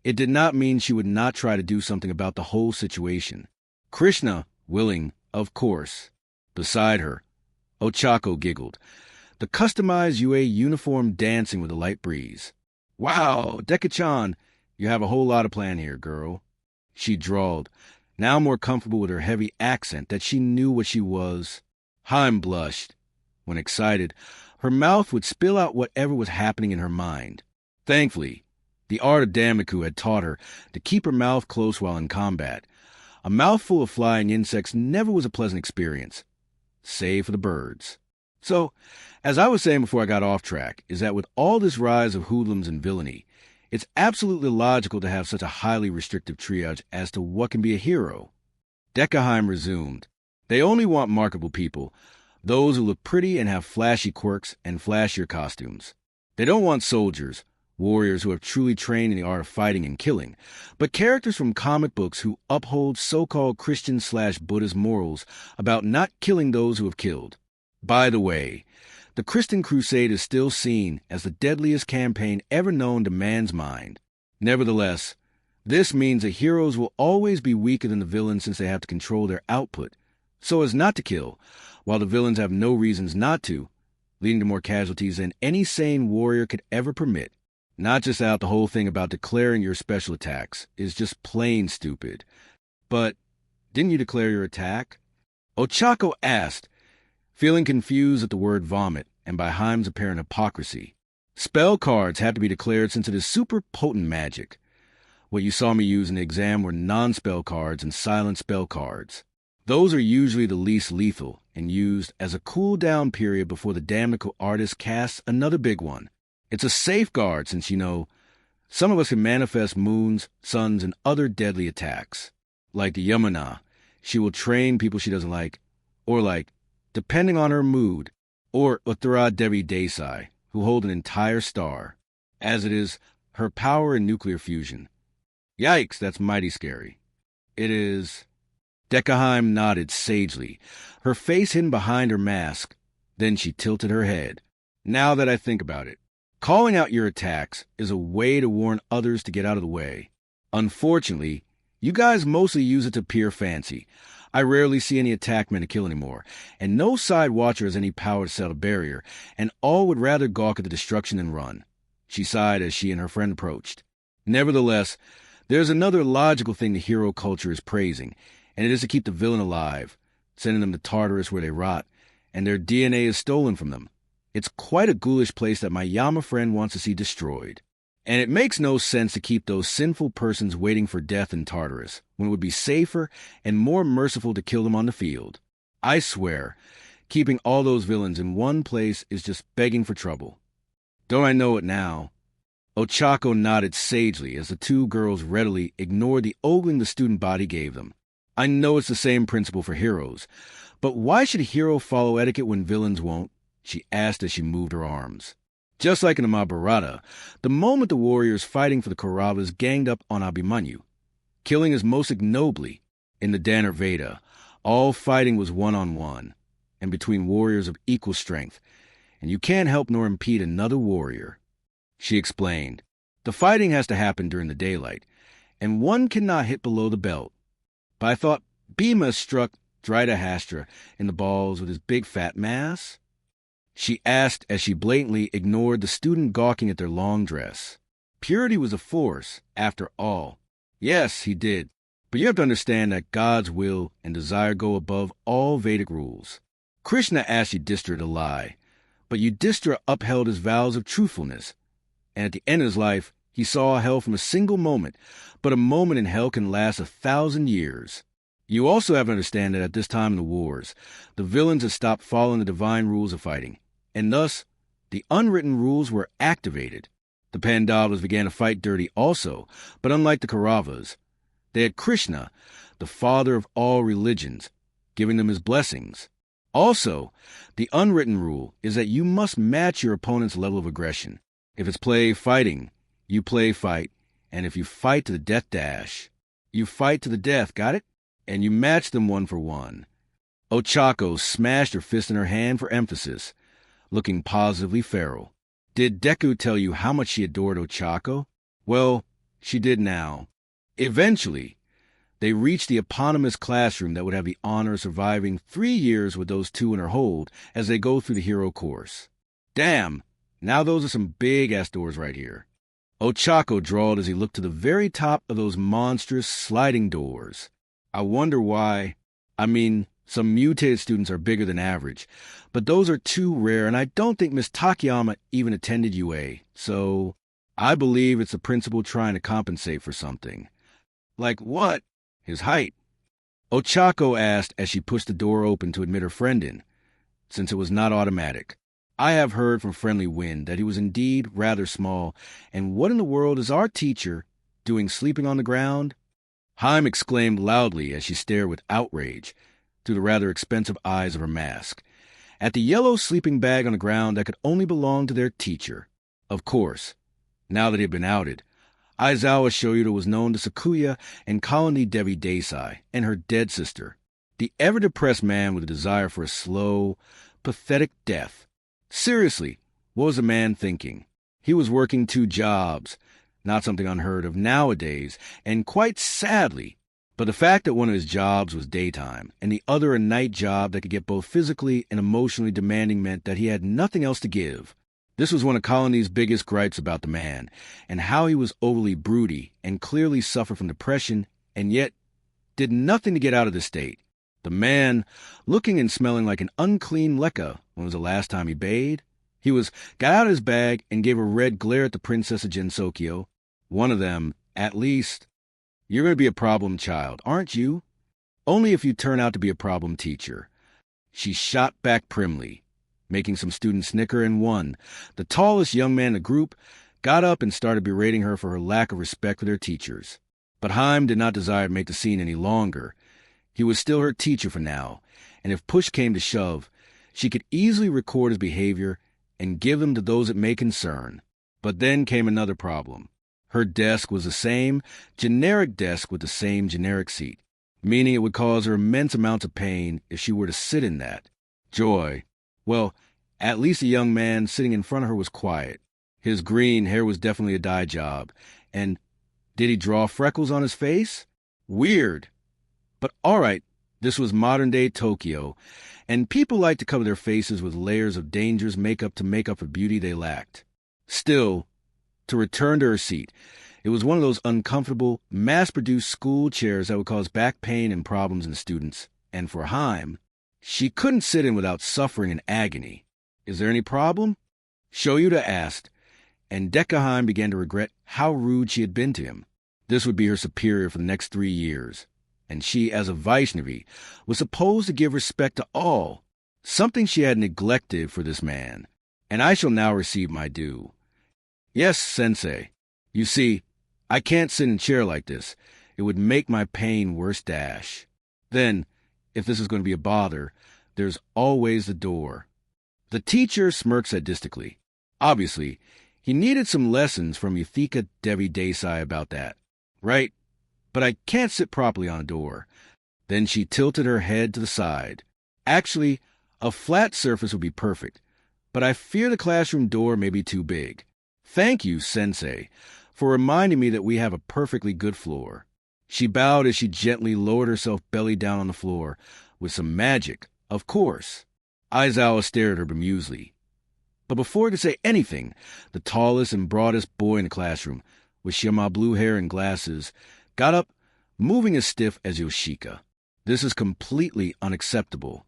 it did not mean she would not try to do something about the whole situation. Krishna, willing, of course. Beside her, Ochako giggled, the customized UA uniform dancing with a light breeze. Wow, Deku-chan, you have a whole lot of plan here, girl. She drawled, now more comfortable with her heavy accent that she knew what she was. Heim blushed. When excited, her mouth would spill out whatever was happening in her mind. Thankfully, the art of Damaku had taught her to keep her mouth closed while in combat. A mouthful of flying insects never was a pleasant experience, save for the birds. So, as I was saying before I got off track, is that with all this rise of hoodlums and villainy, it's absolutely logical to have such a highly restrictive triage as to what can be a hero. Deku resumed. They only want marketable people, those who look pretty and have flashy quirks and flashier costumes. They don't want soldiers, warriors who have truly trained in the art of fighting and killing, but characters from comic books who uphold so-called Christian/Buddhist morals about not killing those who have killed. By the way, the Christian Crusade is still seen as the deadliest campaign ever known to man's mind. Nevertheless, this means that heroes will always be weaker than the villains since they have to control their output, so as not to kill, while the villains have no reasons not to, leading to more casualties than any sane warrior could ever permit. Not just out the whole thing about declaring your special attacks is just plain stupid. But didn't you declare your attack? Ochako asked, feeling confused at the word vomit and by Heim's apparent hypocrisy. Spell cards have to be declared since it is super potent magic. What you saw me use in the exam were non-spell cards and silent spell cards. Those are usually the least lethal and used as a cool-down period before the damnable artist casts another big one. It's a safeguard since, some of us can manifest moons, suns, and other deadly attacks. Like the Yamuna, she will train people she doesn't like, or depending on her mood, or Uttara Devi Desai, who hold an entire star, as it is her power in nuclear fusion. Yikes, that's mighty scary. It is... Deckheim nodded sagely, her face hidden behind her mask. Then she tilted her head. Now that I think about it, calling out your attacks is a way to warn others to get out of the way. Unfortunately, you guys mostly use it to appear fancy. I rarely see any attackmen to kill anymore, and no side watcher has any power to set a barrier, and all would rather gawk at the destruction than run. She sighed as she and her friend approached. Nevertheless, there's another logical thing the hero culture is praising, and it is to keep the villain alive, sending them to Tartarus where they rot, and their DNA is stolen from them. It's quite a ghoulish place that my Yama friend wants to see destroyed. And it makes no sense to keep those sinful persons waiting for death in Tartarus, when it would be safer and more merciful to kill them on the field. I swear, keeping all those villains in one place is just begging for trouble. Don't I know it now? Ochako nodded sagely as the two girls readily ignored the ogling the student body gave them. I know it's the same principle for heroes, but why should a hero follow etiquette when villains won't? She asked as she moved her arms. Just like in the Mahabharata, the moment the warriors fighting for the Kauravas ganged up on Abhimanyu, killing is most ignobly. In the Dhanurveda, all fighting was one-on-one, and between warriors of equal strength, and you can't help nor impede another warrior. She explained, the fighting has to happen during the daylight, and one cannot hit below the belt. But I thought Bhima struck Dhritarashtra in the balls with his big fat mass? She asked as she blatantly ignored the student gawking at their long dress. Purity was a force, after all. Yes, he did. But you have to understand that God's will and desire go above all Vedic rules. Krishna asked Yudhishthira to lie, but Yudhishthira upheld his vows of truthfulness. And at the end of his life, he saw hell from a single moment, but a moment in hell can last 1,000 years. You also have to understand that at this time in the wars, the villains had stopped following the divine rules of fighting, and thus the unwritten rules were activated. The Pandavas began to fight dirty also, but unlike the Kauravas, they had Krishna, the father of all religions, giving them his blessings. Also, the unwritten rule is that you must match your opponent's level of aggression. If it's play fighting, you play fight, and if you fight to the death dash, you fight to the death, got it? And you match them 1 for 1. Ochako smashed her fist in her hand for emphasis, looking positively feral. Did Deku tell you how much she adored Ochako? Well, she did now. Eventually, they reached the eponymous classroom that would have the honor of surviving 3 years with those two in her hold as they go through the hero course. Damn, now those are some big-ass doors right here. Ochako drawled as he looked to the very top of those monstrous sliding doors. I wonder why. I mean, some mutated students are bigger than average, but those are too rare, and I don't think Miss Takayama even attended UA, so I believe it's the principal trying to compensate for something. Like what? His height. Ochako asked as she pushed the door open to admit her friend in, since it was not automatic. I have heard from Friendly Wind that he was indeed rather small, and what in the world is our teacher doing sleeping on the ground? Haim exclaimed loudly as she stared with outrage through the rather expensive eyes of her mask at the yellow sleeping bag on the ground that could only belong to their teacher. Of course, now that he had been outed, Aizawa Shoyuta was known to Sakuya and Colony Devi Desai and her dead sister, the ever-depressed man with a desire for a slow, pathetic death. Seriously, what was the man thinking? He was working 2 jobs, not something unheard of nowadays, and quite sadly, but the fact that one of his jobs was daytime and the other a night job that could get both physically and emotionally demanding meant that he had nothing else to give. This was one of Colony's biggest gripes about the man, and how he was overly broody and clearly suffered from depression, and yet did nothing to get out of the state. The man, looking and smelling like an unclean lekka when was the last time he bathed. He got out of his bag and gave a red glare at the Princess of Gensokyo. One of them, at least. You're going to be a problem child, aren't you? Only if you turn out to be a problem teacher. She shot back primly, making some students snicker, and one, the tallest young man in the group, got up and started berating her for her lack of respect for their teachers. But Haim did not desire to make the scene any longer. He was still her teacher for now, and if push came to shove, she could easily record his behavior and give him to those it may concern. But then came another problem. Her desk was the same generic desk with the same generic seat, meaning it would cause her immense amounts of pain if she were to sit in that. Joy. Well, at least the young man sitting in front of her was quiet. His green hair was definitely a dye job. And did he draw freckles on his face? Weird. But all right, this was modern-day Tokyo, and people liked to cover their faces with layers of dangerous makeup to make up for beauty they lacked. Still, to return to her seat, it was one of those uncomfortable, mass-produced school chairs that would cause back pain and problems in students. And for Haim, she couldn't sit in without suffering in agony. Is there any problem? Shoyuta asked, and Deku began to regret how rude she had been to him. This would be her superior for the next 3 years, and she, as a Vaishnavi, was supposed to give respect to all, something she had neglected for this man, and I shall now receive my due. Yes, sensei. You see, I can't sit in a chair like this. It would make my pain worse dash. Then, if this is going to be a bother, there's always the door. The teacher smirked sadistically. Obviously, he needed some lessons from Yuthika Devi Desai about that. Right? But I can't sit properly on a door. Then she tilted her head to the side. Actually, a flat surface would be perfect, but I fear the classroom door may be too big. Thank you, sensei, for reminding me that we have a perfectly good floor. She bowed as she gently lowered herself belly down on the floor, with some magic, of course. Aizawa stared at her bemusedly. But before he could say anything, the tallest and broadest boy in the classroom, with shima blue hair and glasses, got up, moving as stiff as Yoshika. This is completely unacceptable,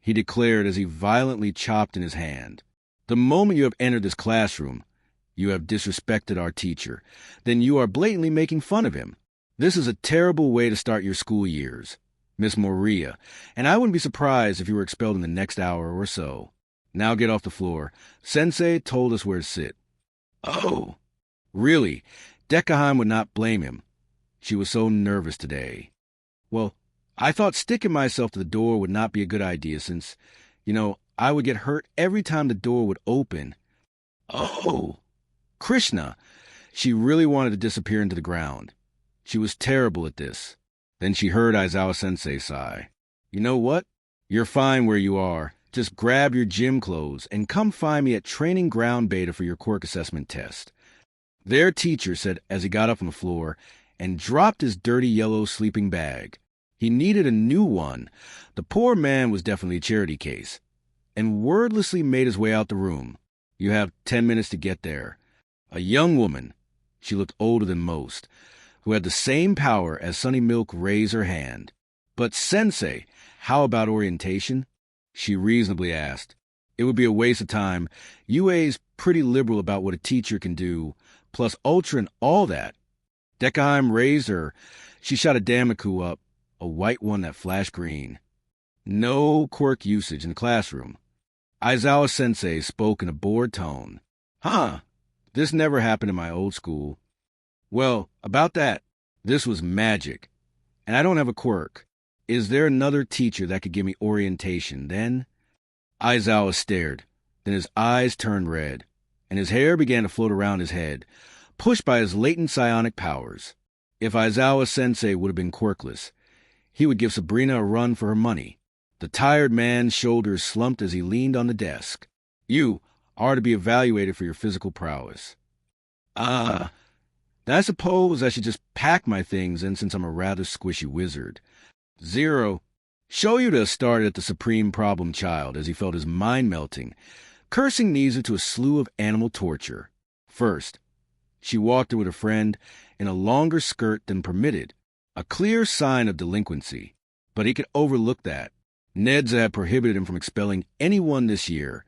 he declared as he violently chopped in his hand. The moment you have entered this classroom, you have disrespected our teacher. Then you are blatantly making fun of him. This is a terrible way to start your school years, Miss Moria, and I wouldn't be surprised if you were expelled in the next hour or so. Now get off the floor. Sensei told us where to sit. Oh, really? Deku would not blame him. She was so nervous today. Well, I thought sticking myself to the door would not be a good idea since, I would get hurt every time the door would open. Oh, Krishna. She really wanted to disappear into the ground. She was terrible at this. Then she heard Aizawa-sensei sigh. You know what? You're fine where you are. Just grab your gym clothes and come find me at Training Ground Beta for your quirk assessment test. Their teacher said as he got up from the floor and dropped his dirty yellow sleeping bag. He needed a new one. The poor man was definitely a charity case. And wordlessly made his way out the room. You have 10 minutes to get there. A young woman, she looked older than most, who had the same power as Sunny Milk, raised her hand. But sensei, how about orientation? She reasonably asked. It would be a waste of time. UA's pretty liberal about what a teacher can do, plus ultra and all that. Deku raised her. She shot a Damaku up, a white one that flashed green. No quirk usage in the classroom. Aizawa-sensei spoke in a bored tone. Huh, this never happened in my old school. Well, about that, this was magic. And I don't have a quirk. Is there another teacher that could give me orientation then? Aizawa stared. Then his eyes turned red, and his hair began to float around his head, pushed by his latent psionic powers. If Aizawa-sensei would have been quirkless, he would give Sabrina a run for her money. The tired man's shoulders slumped as he leaned on the desk. You are to be evaluated for your physical prowess. Then I suppose I should just pack my things in since I'm a rather squishy wizard. 0. Shoyuta started at the supreme problem child as he felt his mind melting, cursing Nizu to a slew of animal torture. First, she walked in with a friend in a longer skirt than permitted, a clear sign of delinquency. But he could overlook that. Nedza had prohibited him from expelling anyone this year,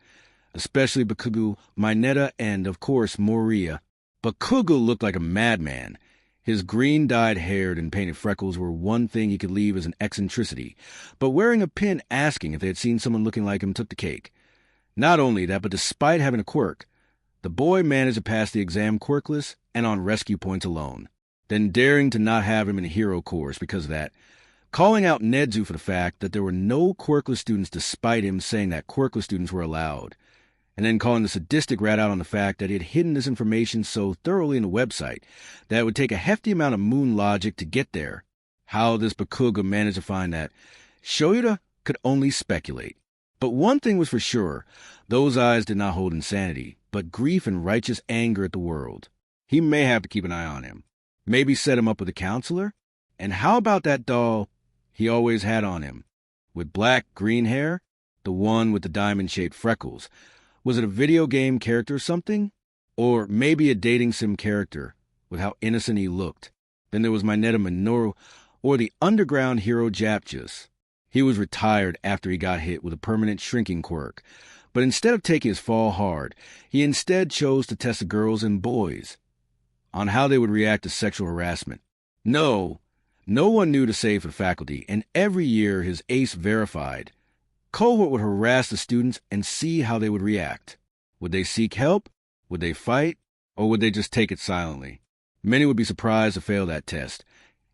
especially Bakugo, Mineta, and, of course, Moria. Bakugo looked like a madman. His green-dyed hair and painted freckles were one thing he could leave as an eccentricity, but wearing a pin asking if they had seen someone looking like him took the cake. Not only that, but despite having a quirk, the boy managed to pass the exam quirkless and on rescue points alone, then daring to not have him in a hero course because of that, calling out Nedzu for the fact that there were no quirkless students despite him saying that quirkless students were allowed, and then calling the sadistic rat out on the fact that he had hidden this information so thoroughly in the website that it would take a hefty amount of moon logic to get there. How this Bakuga managed to find that, Shoyuta could only speculate. But one thing was for sure, those eyes did not hold insanity, but grief and righteous anger at the world. He may have to keep an eye on him. Maybe set him up with a counselor? And how about that doll he always had on him? With black, green hair? The one with the diamond-shaped freckles. Was it a video game character or something? Or maybe a dating sim character, with how innocent he looked. Then there was Mineta Minoru, or the underground hero Japjus. He was retired after he got hit with a permanent shrinking quirk, but instead of taking his fall hard, he instead chose to test the girls and boys on how they would react to sexual harassment. No one knew to say for the faculty, and every year his ace verified. Cohort would harass the students and see how they would react. Would they seek help? Would they fight? Or would they just take it silently? Many would be surprised to fail that test,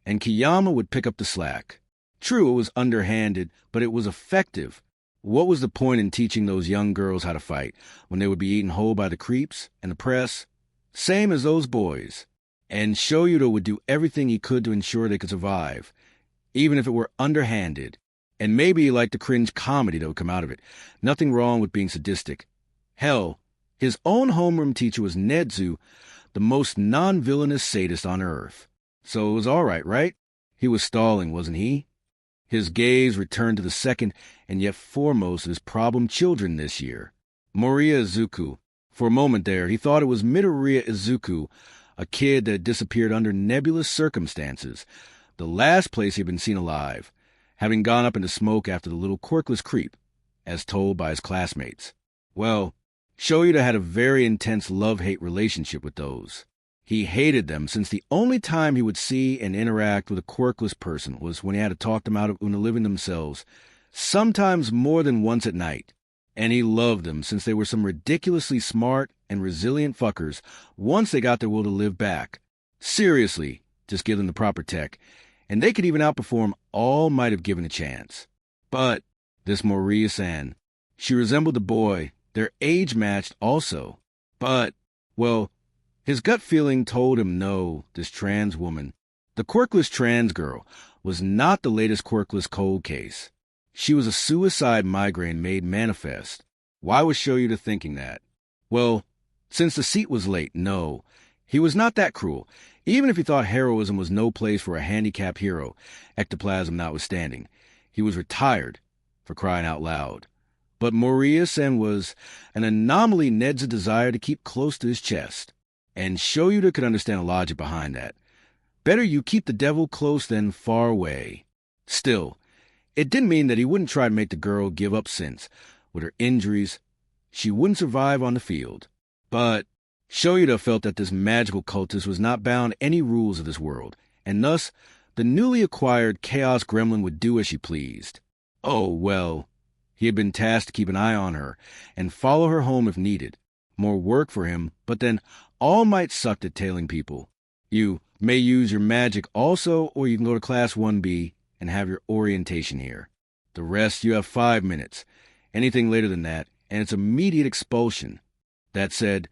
and Kiyama would pick up the slack. True, it was underhanded, but it was effective. What was the point in teaching those young girls how to fight when they would be eaten whole by the creeps and the press? Same as those boys. And Shoyuta would do everything he could to ensure they could survive, even if it were underhanded. And maybe he liked the cringe comedy that would come out of it. Nothing wrong with being sadistic. Hell, his own homeroom teacher was Nedzu, the most non-villainous sadist on Earth. So it was all right? He was stalling, wasn't he? His gaze returned to the second and yet foremost of his problem children this year, Moriya Izuku. For a moment there, he thought it was Midoriya Izuku, a kid that had disappeared under nebulous circumstances, the last place he had been seen alive, having gone up into smoke after the little quirkless creep, as told by his classmates. Well, Shoyuta had a very intense love-hate relationship with those. He hated them since the only time he would see and interact with a quirkless person was when he had to talk them out of unaliving themselves, sometimes more than once at night. And he loved them since they were some ridiculously smart and resilient fuckers once they got their will to live back. Seriously, just give them the proper tech, and they could even outperform all might have given a chance. But this Moriya-san, she resembled the boy, their age matched also. But, well, his gut feeling told him no, this trans woman, the quirkless trans girl, was not the latest quirkless cold case. She was a suicide migraine made manifest. Why was Shoyuta thinking that? Well, since the seat was late, no. He was not that cruel, even if he thought heroism was no place for a handicapped hero, ectoplasm notwithstanding. He was retired, for crying out loud. But Moriya-sen was an anomaly Ned's desire to keep close to his chest. And Shoyuta could understand the logic behind that. Better you keep the devil close than far away. Still, it didn't mean that he wouldn't try to make the girl give up since, with her injuries, she wouldn't survive on the field. But Shoyuta felt that this magical cultist was not bound any rules of this world, and thus the newly acquired Chaos Gremlin would do as she pleased. Oh, well, he had been tasked to keep an eye on her and follow her home if needed. More work for him, but then All Might sucked at tailing people. You may use your magic also, or you can go to Class 1B and have your orientation here. The rest, you have 5 minutes. Anything later than that, and it's immediate expulsion. That said,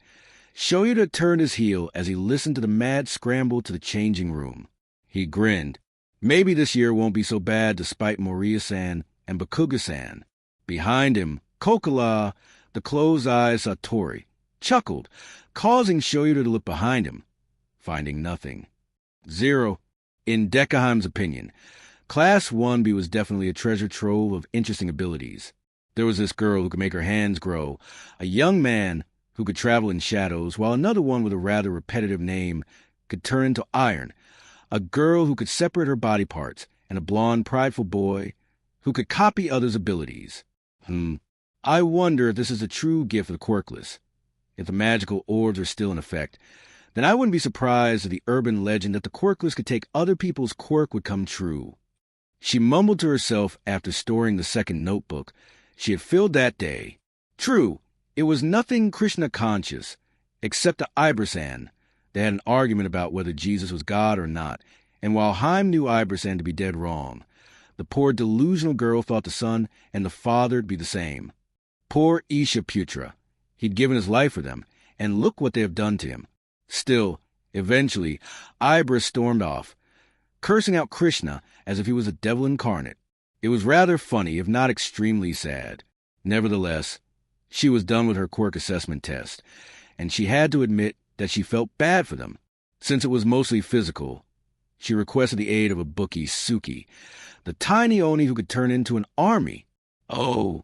Shoyuta turned his heel as he listened to the mad scramble to the changing room. He grinned. Maybe this year won't be so bad despite Moriya-san and Bakuga-san. Behind him, Kokala, the closed-eyed Satori, chuckled, causing Shoyuta to look behind him, finding nothing. 0. In Dekaheim's opinion, Class 1B was definitely a treasure trove of interesting abilities. There was this girl who could make her hands grow, a young man who could travel in shadows, while another one with a rather repetitive name could turn into iron, a girl who could separate her body parts, and a blonde, prideful boy who could copy others' abilities. I wonder if this is a true gift of the quirkless, if the magical orbs are still in effect. then I wouldn't be surprised if the urban legend that the quirkless could take other people's quirk would come true. She mumbled to herself after storing the second notebook she had filled that day. True, it was nothing Krishna conscious, except to Ibersan. They had an argument about whether Jesus was God or not, and while Haim knew Ibersan to be dead wrong, the poor delusional girl thought the son and the father'd be the same. Poor Ishaputra. He'd given his life for them, and look what they have done to him. Still, eventually, Ibra stormed off, cursing out Krishna as if he was a devil incarnate. It was rather funny, if not extremely sad. Nevertheless, she was done with her quirk assessment test, and she had to admit that she felt bad for them. Since it was mostly physical, she requested the aid of a bookie, Suki, the tiny Oni who could turn into an army. Oh,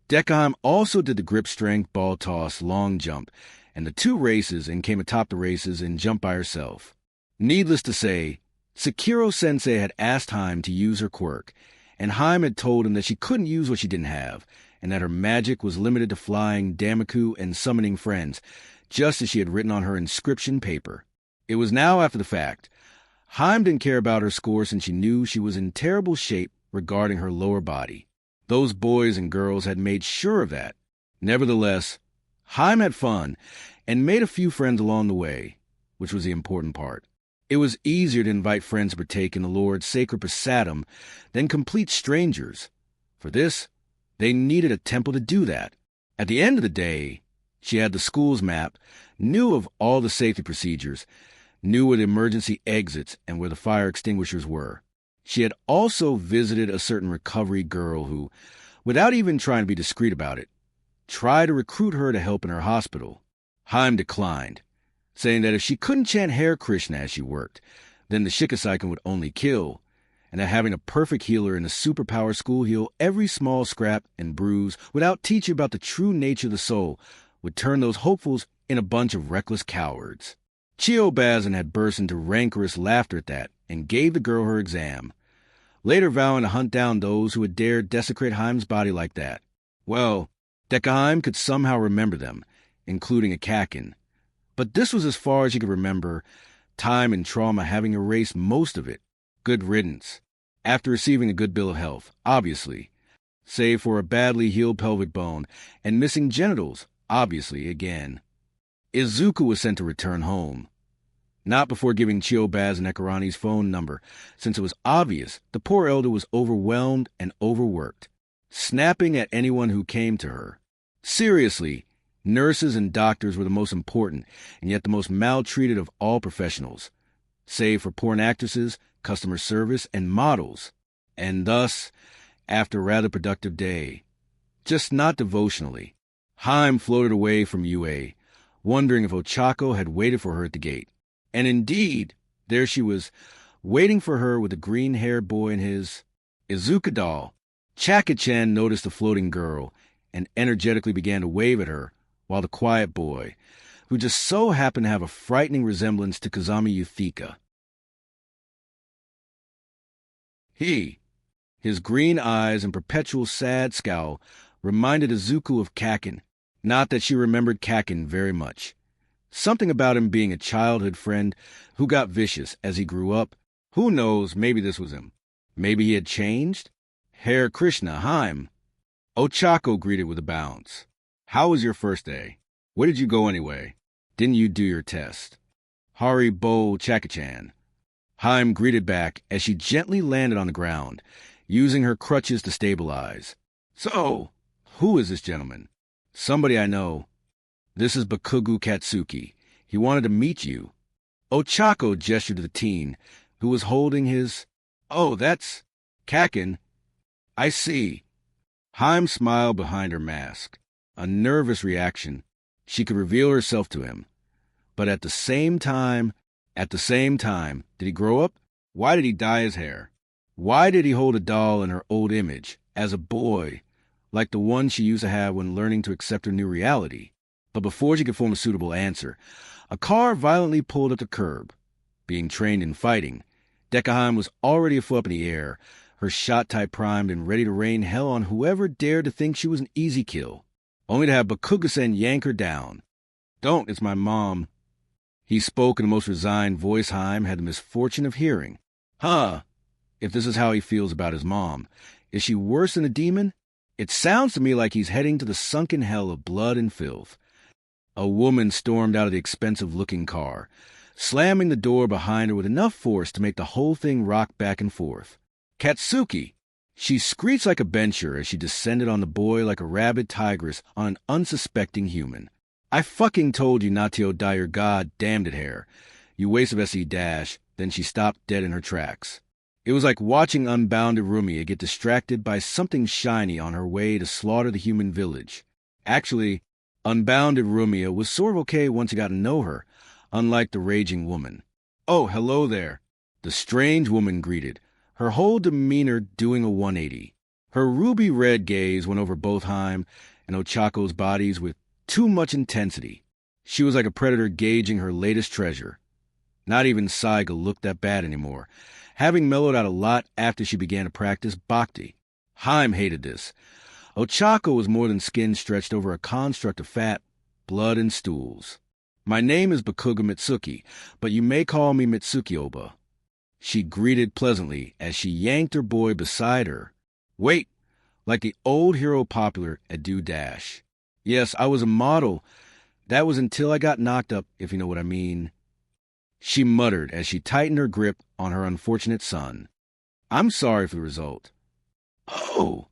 Deku also did the grip strength, ball toss, long jump, and the 2 races and came atop the races and jumped by herself. Needless to say, Sekiro-sensei had asked Haim to use her quirk, and Haim had told him that she couldn't use what she didn't have, and that her magic was limited to flying, Damaku, and summoning friends, just as she had written on her inscription paper. It was now after the fact. Haim didn't care about her score since she knew she was in terrible shape regarding her lower body. Those boys and girls had made sure of that. Nevertheless, Haim had fun and made a few friends along the way, which was the important part. It was easier to invite friends to partake in the Lord's sacred prasadam than complete strangers. For this, they needed a temple to do that. At the end of the day, she had the school's map, knew of all the safety procedures, knew where the emergency exits and where the fire extinguishers were. She had also visited a certain recovery girl who, without even trying to be discreet about it, tried to recruit her to help in her hospital. Haim declined, saying that if she couldn't chant Hare Krishna as she worked, then the Shikasaiken would only kill, and that having a perfect healer in a superpower school heal every small scrap and bruise without teaching about the true nature of the soul would turn those hopefuls in a bunch of reckless cowards. Chiobazan had burst into rancorous laughter at that and gave the girl her exam, later vowing to hunt down those who had dared desecrate Haim's body like that. Well, Deku could somehow remember them, including a Kakin, but this was as far as he could remember, time and trauma having erased most of it. Good riddance. After receiving a good bill of health, obviously, save for a badly healed pelvic bone and missing genitals, obviously, again. Izuku was sent to return home. Not before giving Chiobaz and Ekarani's phone number, since it was obvious the poor elder was overwhelmed and overworked, snapping at anyone who came to her. Seriously, nurses and doctors were the most important and yet the most maltreated of all professionals, save for porn actresses, customer service, and models. And thus, after a rather productive day, just not devotionally, Haim floated away from UA, wondering if Ochako had waited for her at the gate. And indeed, there she was, waiting for her with a green-haired boy and his Izuku doll. Chaka-chan noticed the floating girl and energetically began to wave at her, while the quiet boy, who just so happened to have a frightening resemblance to Kazami Yuthika. His green eyes and perpetual sad scowl reminded Izuku of Kakin. Not that she remembered Kakin very much. Something about him being a childhood friend who got vicious as he grew up. Who knows, maybe this was him. Maybe he had changed? Hare Krishna, Haim. Ochako greeted with a bounce. How was your first day? Where did you go anyway? Didn't you do your test? Hari Bo Chaka-chan. Haim greeted back as she gently landed on the ground, using her crutches to stabilize. So, who is this gentleman? Somebody I know. This is Bakugu Katsuki. He wanted to meet you. Ochako gestured to the teen, who was holding his... Oh, that's... Kakin. I see. Haim smiled behind her mask. A nervous reaction. She could reveal herself to him. But at the same time, did he grow up? Why did he dye his hair? Why did he hold a doll in her old image, as a boy, like the one she used to have when learning to accept her new reality? But before she could form a suitable answer, a car violently pulled up the curb. Being trained in fighting, Deku was already a foot up in the air, her shot type primed and ready to rain hell on whoever dared to think she was an easy kill, only to have Bakugo-sen yank her down. Don't, it's my mom. He spoke in the most resigned voice Haim had the misfortune of hearing. Huh, if this is how he feels about his mom. Is she worse than a demon? It sounds to me like he's heading to the sunken hell of blood and filth. A woman stormed out of the expensive-looking car, slamming the door behind her with enough force to make the whole thing rock back and forth. Katsuki! She screeched like a bencher as she descended on the boy like a rabid tigress on an unsuspecting human. I fucking told you not to dye your god-damned hair, you waste of SE dash. Then she stopped dead in her tracks. It was like watching unbounded Rumia get distracted by something shiny on her way to slaughter the human village. Actually, unbounded Rumia was sort of okay once you got to know her, unlike the raging woman. Oh, hello there, the strange woman greeted, her whole demeanor doing a 180. Her ruby-red gaze went over both Haim and Ochako's bodies with too much intensity. She was like a predator gauging her latest treasure. Not even Saiga looked that bad anymore, having mellowed out a lot after she began to practice bhakti. Haim hated this. Ochako was more than skin stretched over a construct of fat, blood, and stools. My name is Bakuga Mitsuki, but you may call me Mitsuki-oba. She greeted pleasantly as she yanked her boy beside her. Wait, like the old hero popular at Do Dash. Yes, I was a model. That was until I got knocked up, if you know what I mean. She muttered as she tightened her grip on her unfortunate son. I'm sorry for the result. Oh,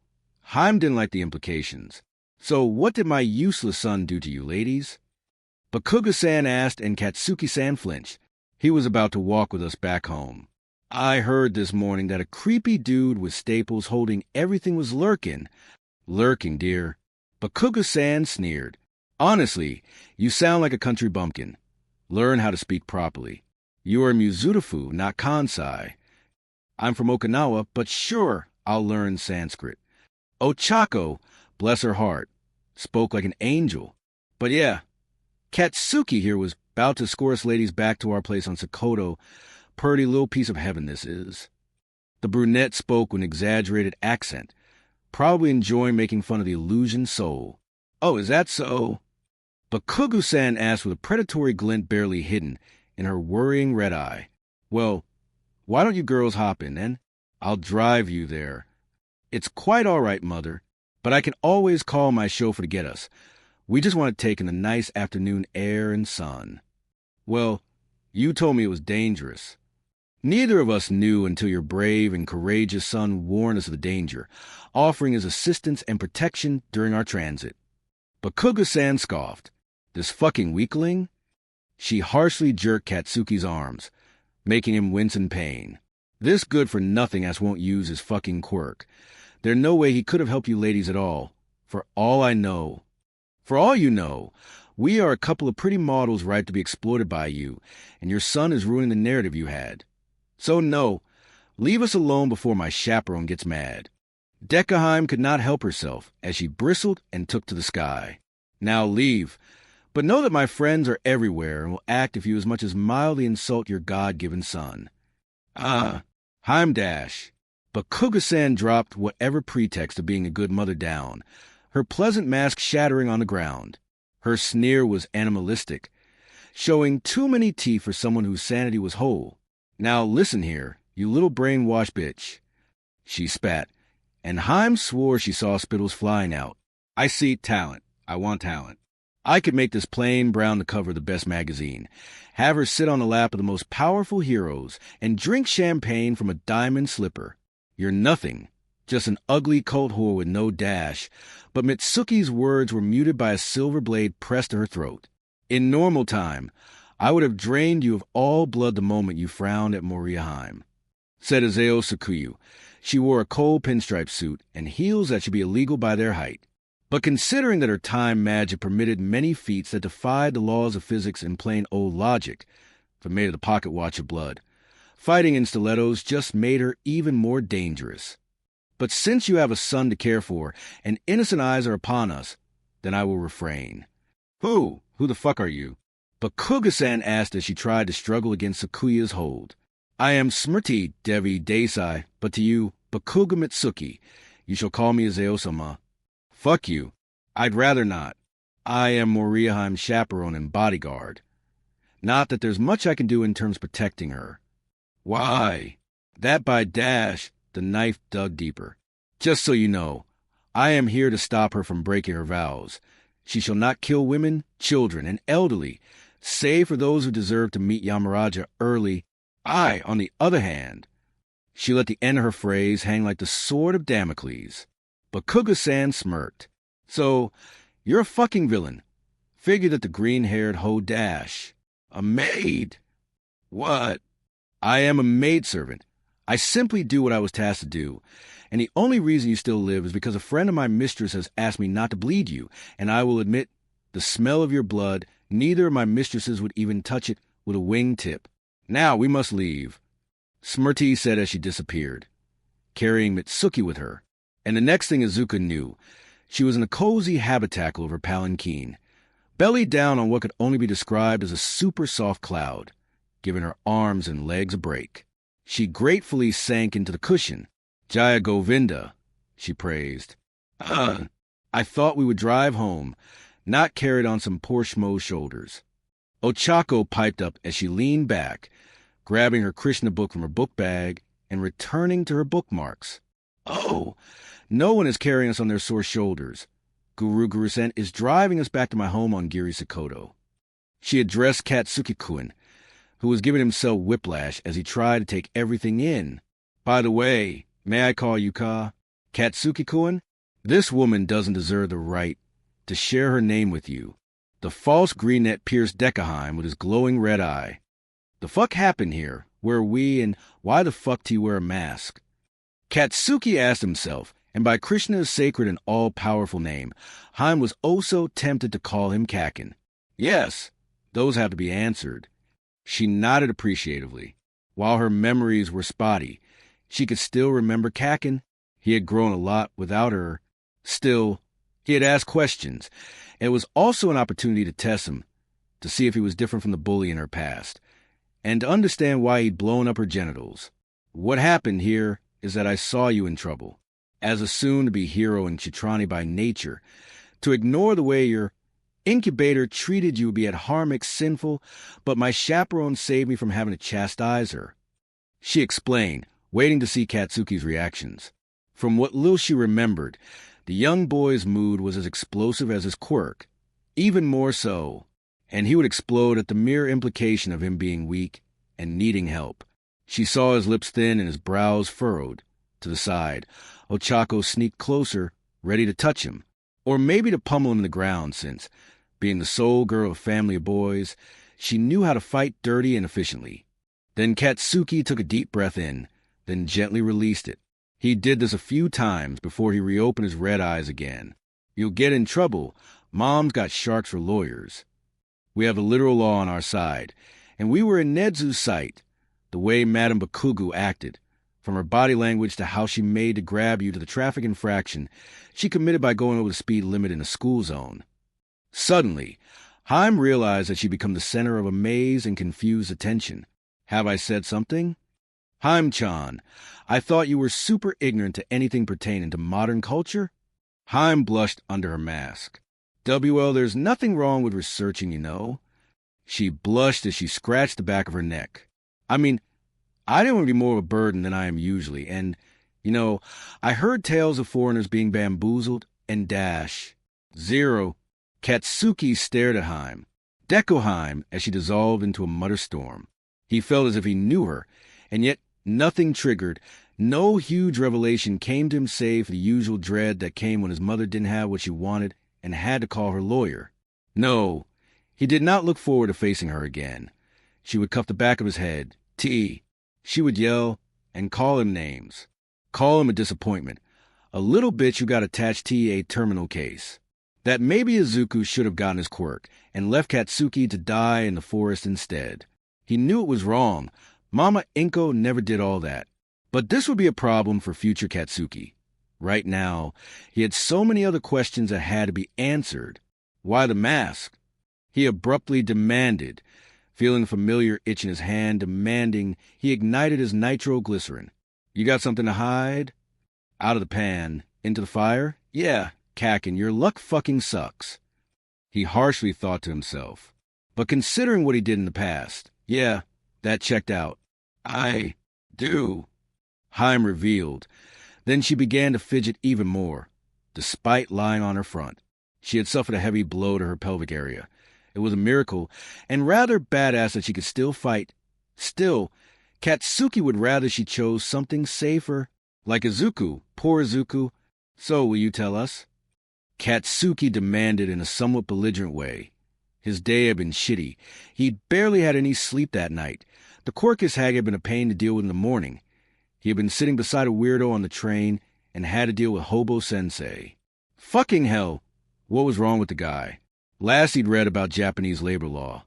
Haim didn't like the implications. So what did my useless son do to you, ladies? Bakuga-san asked, and Katsuki-san flinched. He was about to walk with us back home. I heard this morning that a creepy dude with staples holding everything was lurking. Lurking, dear. Bakuga-san sneered. Honestly, you sound like a country bumpkin. Learn how to speak properly. You are Muzutafu, not Kansai. I'm from Okinawa, but sure, I'll learn Sanskrit. Ochako, bless her heart, spoke like an angel. But yeah, Katsuki here was about to escort us ladies back to our place on Sokoto. Purty little piece of heaven this is. The brunette spoke with an exaggerated accent, probably enjoying making fun of the illusion soul. Oh, is that so? Bakugu-san asked with a predatory glint barely hidden in her worrying red eye. Well, why don't you girls hop in, then? I'll drive you there. It's quite all right, Mother, but I can always call my chauffeur to get us. We just want to take in the nice afternoon air and sun. Well, you told me it was dangerous. Neither of us knew until your brave and courageous son warned us of the danger, offering his assistance and protection during our transit. Bakuga-san scoffed. This fucking weakling? She harshly jerked Katsuki's arms, making him wince in pain. This good-for-nothing ass won't use his fucking quirk. There's no way he could have helped you ladies at all, for all I know. For all you know, we are a couple of pretty models ripe to be exploited by you, and your son is ruining the narrative you had. So no, leave us alone before my chaperone gets mad. Deku could not help herself as she bristled and took to the sky. Now leave. But know that my friends are everywhere and will act if you as much as mildly insult your God-given son. Haim dash. Bakuga-san dropped whatever pretext of being a good mother down, her pleasant mask shattering on the ground. Her sneer was animalistic, showing too many teeth for someone whose sanity was whole. Now listen here, you little brainwashed bitch. She spat, and Haim swore she saw spittles flying out. I see talent. I want talent. I could make this plain brown the cover of the best magazine, have her sit on the lap of the most powerful heroes, and drink champagne from a diamond slipper. You're nothing, just an ugly cult whore with no dash, but Mitsuki's words were muted by a silver blade pressed to her throat. In normal time, I would have drained you of all blood the moment you frowned at Moriya Haim, said Izao Sakuyu. She wore a cold pinstripe suit and heels that should be illegal by their height. But considering that her time magic permitted many feats that defied the laws of physics and plain old logic, for made of the pocket watch of blood, fighting in stilettos just made her even more dangerous. But since you have a son to care for and innocent eyes are upon us, then I will refrain. Who the fuck are you? Bakuga-san asked as she tried to struggle against Sakuyu's hold. I am Smriti Devi Desai, but to you, Bakuga Mitsuki. You shall call me Izao-sama. Fuck you. I'd rather not. I am Moriya Haim's chaperone and bodyguard. Not that there's much I can do in terms of protecting her. Why? That by dash, the knife dug deeper. Just so you know, I am here to stop her from breaking her vows. She shall not kill women, children, and elderly, save for those who deserve to meet Yamaraja early. I, on the other hand, she let the end of her phrase hang like the sword of Damocles. But Kuga-san smirked. So, you're a fucking villain. Figured that the green-haired Ho Dash. A maid? What? I am a maidservant. I simply do what I was tasked to do. And the only reason you still live is because a friend of my mistress has asked me not to bleed you, and I will admit, the smell of your blood, neither of my mistresses would even touch it with a wingtip. Now we must leave, Smrti said as she disappeared, carrying Mitsuki with her. And the next thing Izuku knew, she was in a cozy habitacle of her palanquin, belly down on what could only be described as a super soft cloud, giving her arms and legs a break. She gratefully sank into the cushion. Jaya Govinda, she praised. I thought we would drive home, not carried on some poor schmo's shoulders. Ochako piped up as she leaned back, grabbing her Krishna book from her book bag and returning to her bookmarks. Oh, no one is carrying us on their sore shoulders. Guru-sen is driving us back to my home on Giri Sakoto. She addressed Katsuki-kun, who was giving himself whiplash as he tried to take everything in. By the way, may I call you Ka? Katsuki-kun? This woman doesn't deserve the right to share her name with you. The false greenette pierced Dekaheim with his glowing red eye. The fuck happened here? Where are we, and why the fuck do you wear a mask? Katsuki asked himself, and by Krishna's sacred and all-powerful name, Heim was oh so tempted to call him Kakin. Yes, those have to be answered. She nodded appreciatively. While her memories were spotty, she could still remember Kakin. He had grown a lot without her. Still, he had asked questions. It was also an opportunity to test him, to see if he was different from the bully in her past, and to understand why he'd blown up her genitals. What happened here is that I saw you in trouble. As a soon-to-be hero in Chitrani by nature, to ignore the way your incubator treated you would be at harmic sinful, but my chaperone saved me from having to chastise her. She explained, waiting to see Katsuki's reactions. From what little she remembered, the young boy's mood was as explosive as his quirk, even more so, and he would explode at the mere implication of him being weak and needing help. She saw his lips thin and his brows furrowed. To the side, Ochako sneaked closer, ready to touch him, or maybe to pummel him in the ground since, being the sole girl of a family of boys, she knew how to fight dirty and efficiently. Then Katsuki took a deep breath in, then gently released it. He did this a few times before he reopened his red eyes again. You'll get in trouble. Mom's got sharks for lawyers. We have the literal law on our side, and we were in Nedzu's sight. The way Madame Bakugu acted, from her body language to how she made to grab you to the traffic infraction she committed by going over the speed limit in a school zone. Suddenly, Heim realized that she'd become the center of amazed and confused attention. Have I said something? Heim-chan, I thought you were super ignorant to anything pertaining to modern culture? Heim blushed under her mask. WL, there's nothing wrong with researching, you know. She blushed as she scratched the back of her neck. I mean, I didn't want to be more of a burden than I am usually, and, I heard tales of foreigners being bamboozled and dash. Zero. Katsuki stared at Heim. Deku Heim as she dissolved into a mutter storm. He felt as if he knew her, and yet nothing triggered, no huge revelation came to him save the usual dread that came when his mother didn't have what she wanted and had to call her lawyer. No, he did not look forward to facing her again. She would cuff the back of his head. T. She would yell and call him names. Call him a disappointment. A little bitch who got attached to a terminal case. That maybe Izuku should have gotten his quirk and left Katsuki to die in the forest instead. He knew it was wrong. Mama Inko never did all that. But this would be a problem for future Katsuki. Right now, he had so many other questions that had to be answered. Why the mask? He abruptly demanded, feeling a familiar itch in his hand, demanding he ignited his nitroglycerin. You got something to hide? Out of the pan, into the fire? Yeah, Kakin, your luck fucking sucks. He harshly thought to himself. But considering what he did in the past, yeah, that checked out. I do, Haim revealed. Then she began to fidget even more. Despite lying on her front, she had suffered a heavy blow to her pelvic area. It was a miracle, and rather badass that she could still fight. Still, Katsuki would rather she chose something safer, like Izuku. Poor Izuku. So, will you tell us? Katsuki demanded in a somewhat belligerent way. His day had been shitty. He'd barely had any sleep that night. The Quirkus hag had been a pain to deal with in the morning. He had been sitting beside a weirdo on the train and had to deal with Hobo Sensei. Fucking hell! What was wrong with the guy? Last he'd read about Japanese labor law.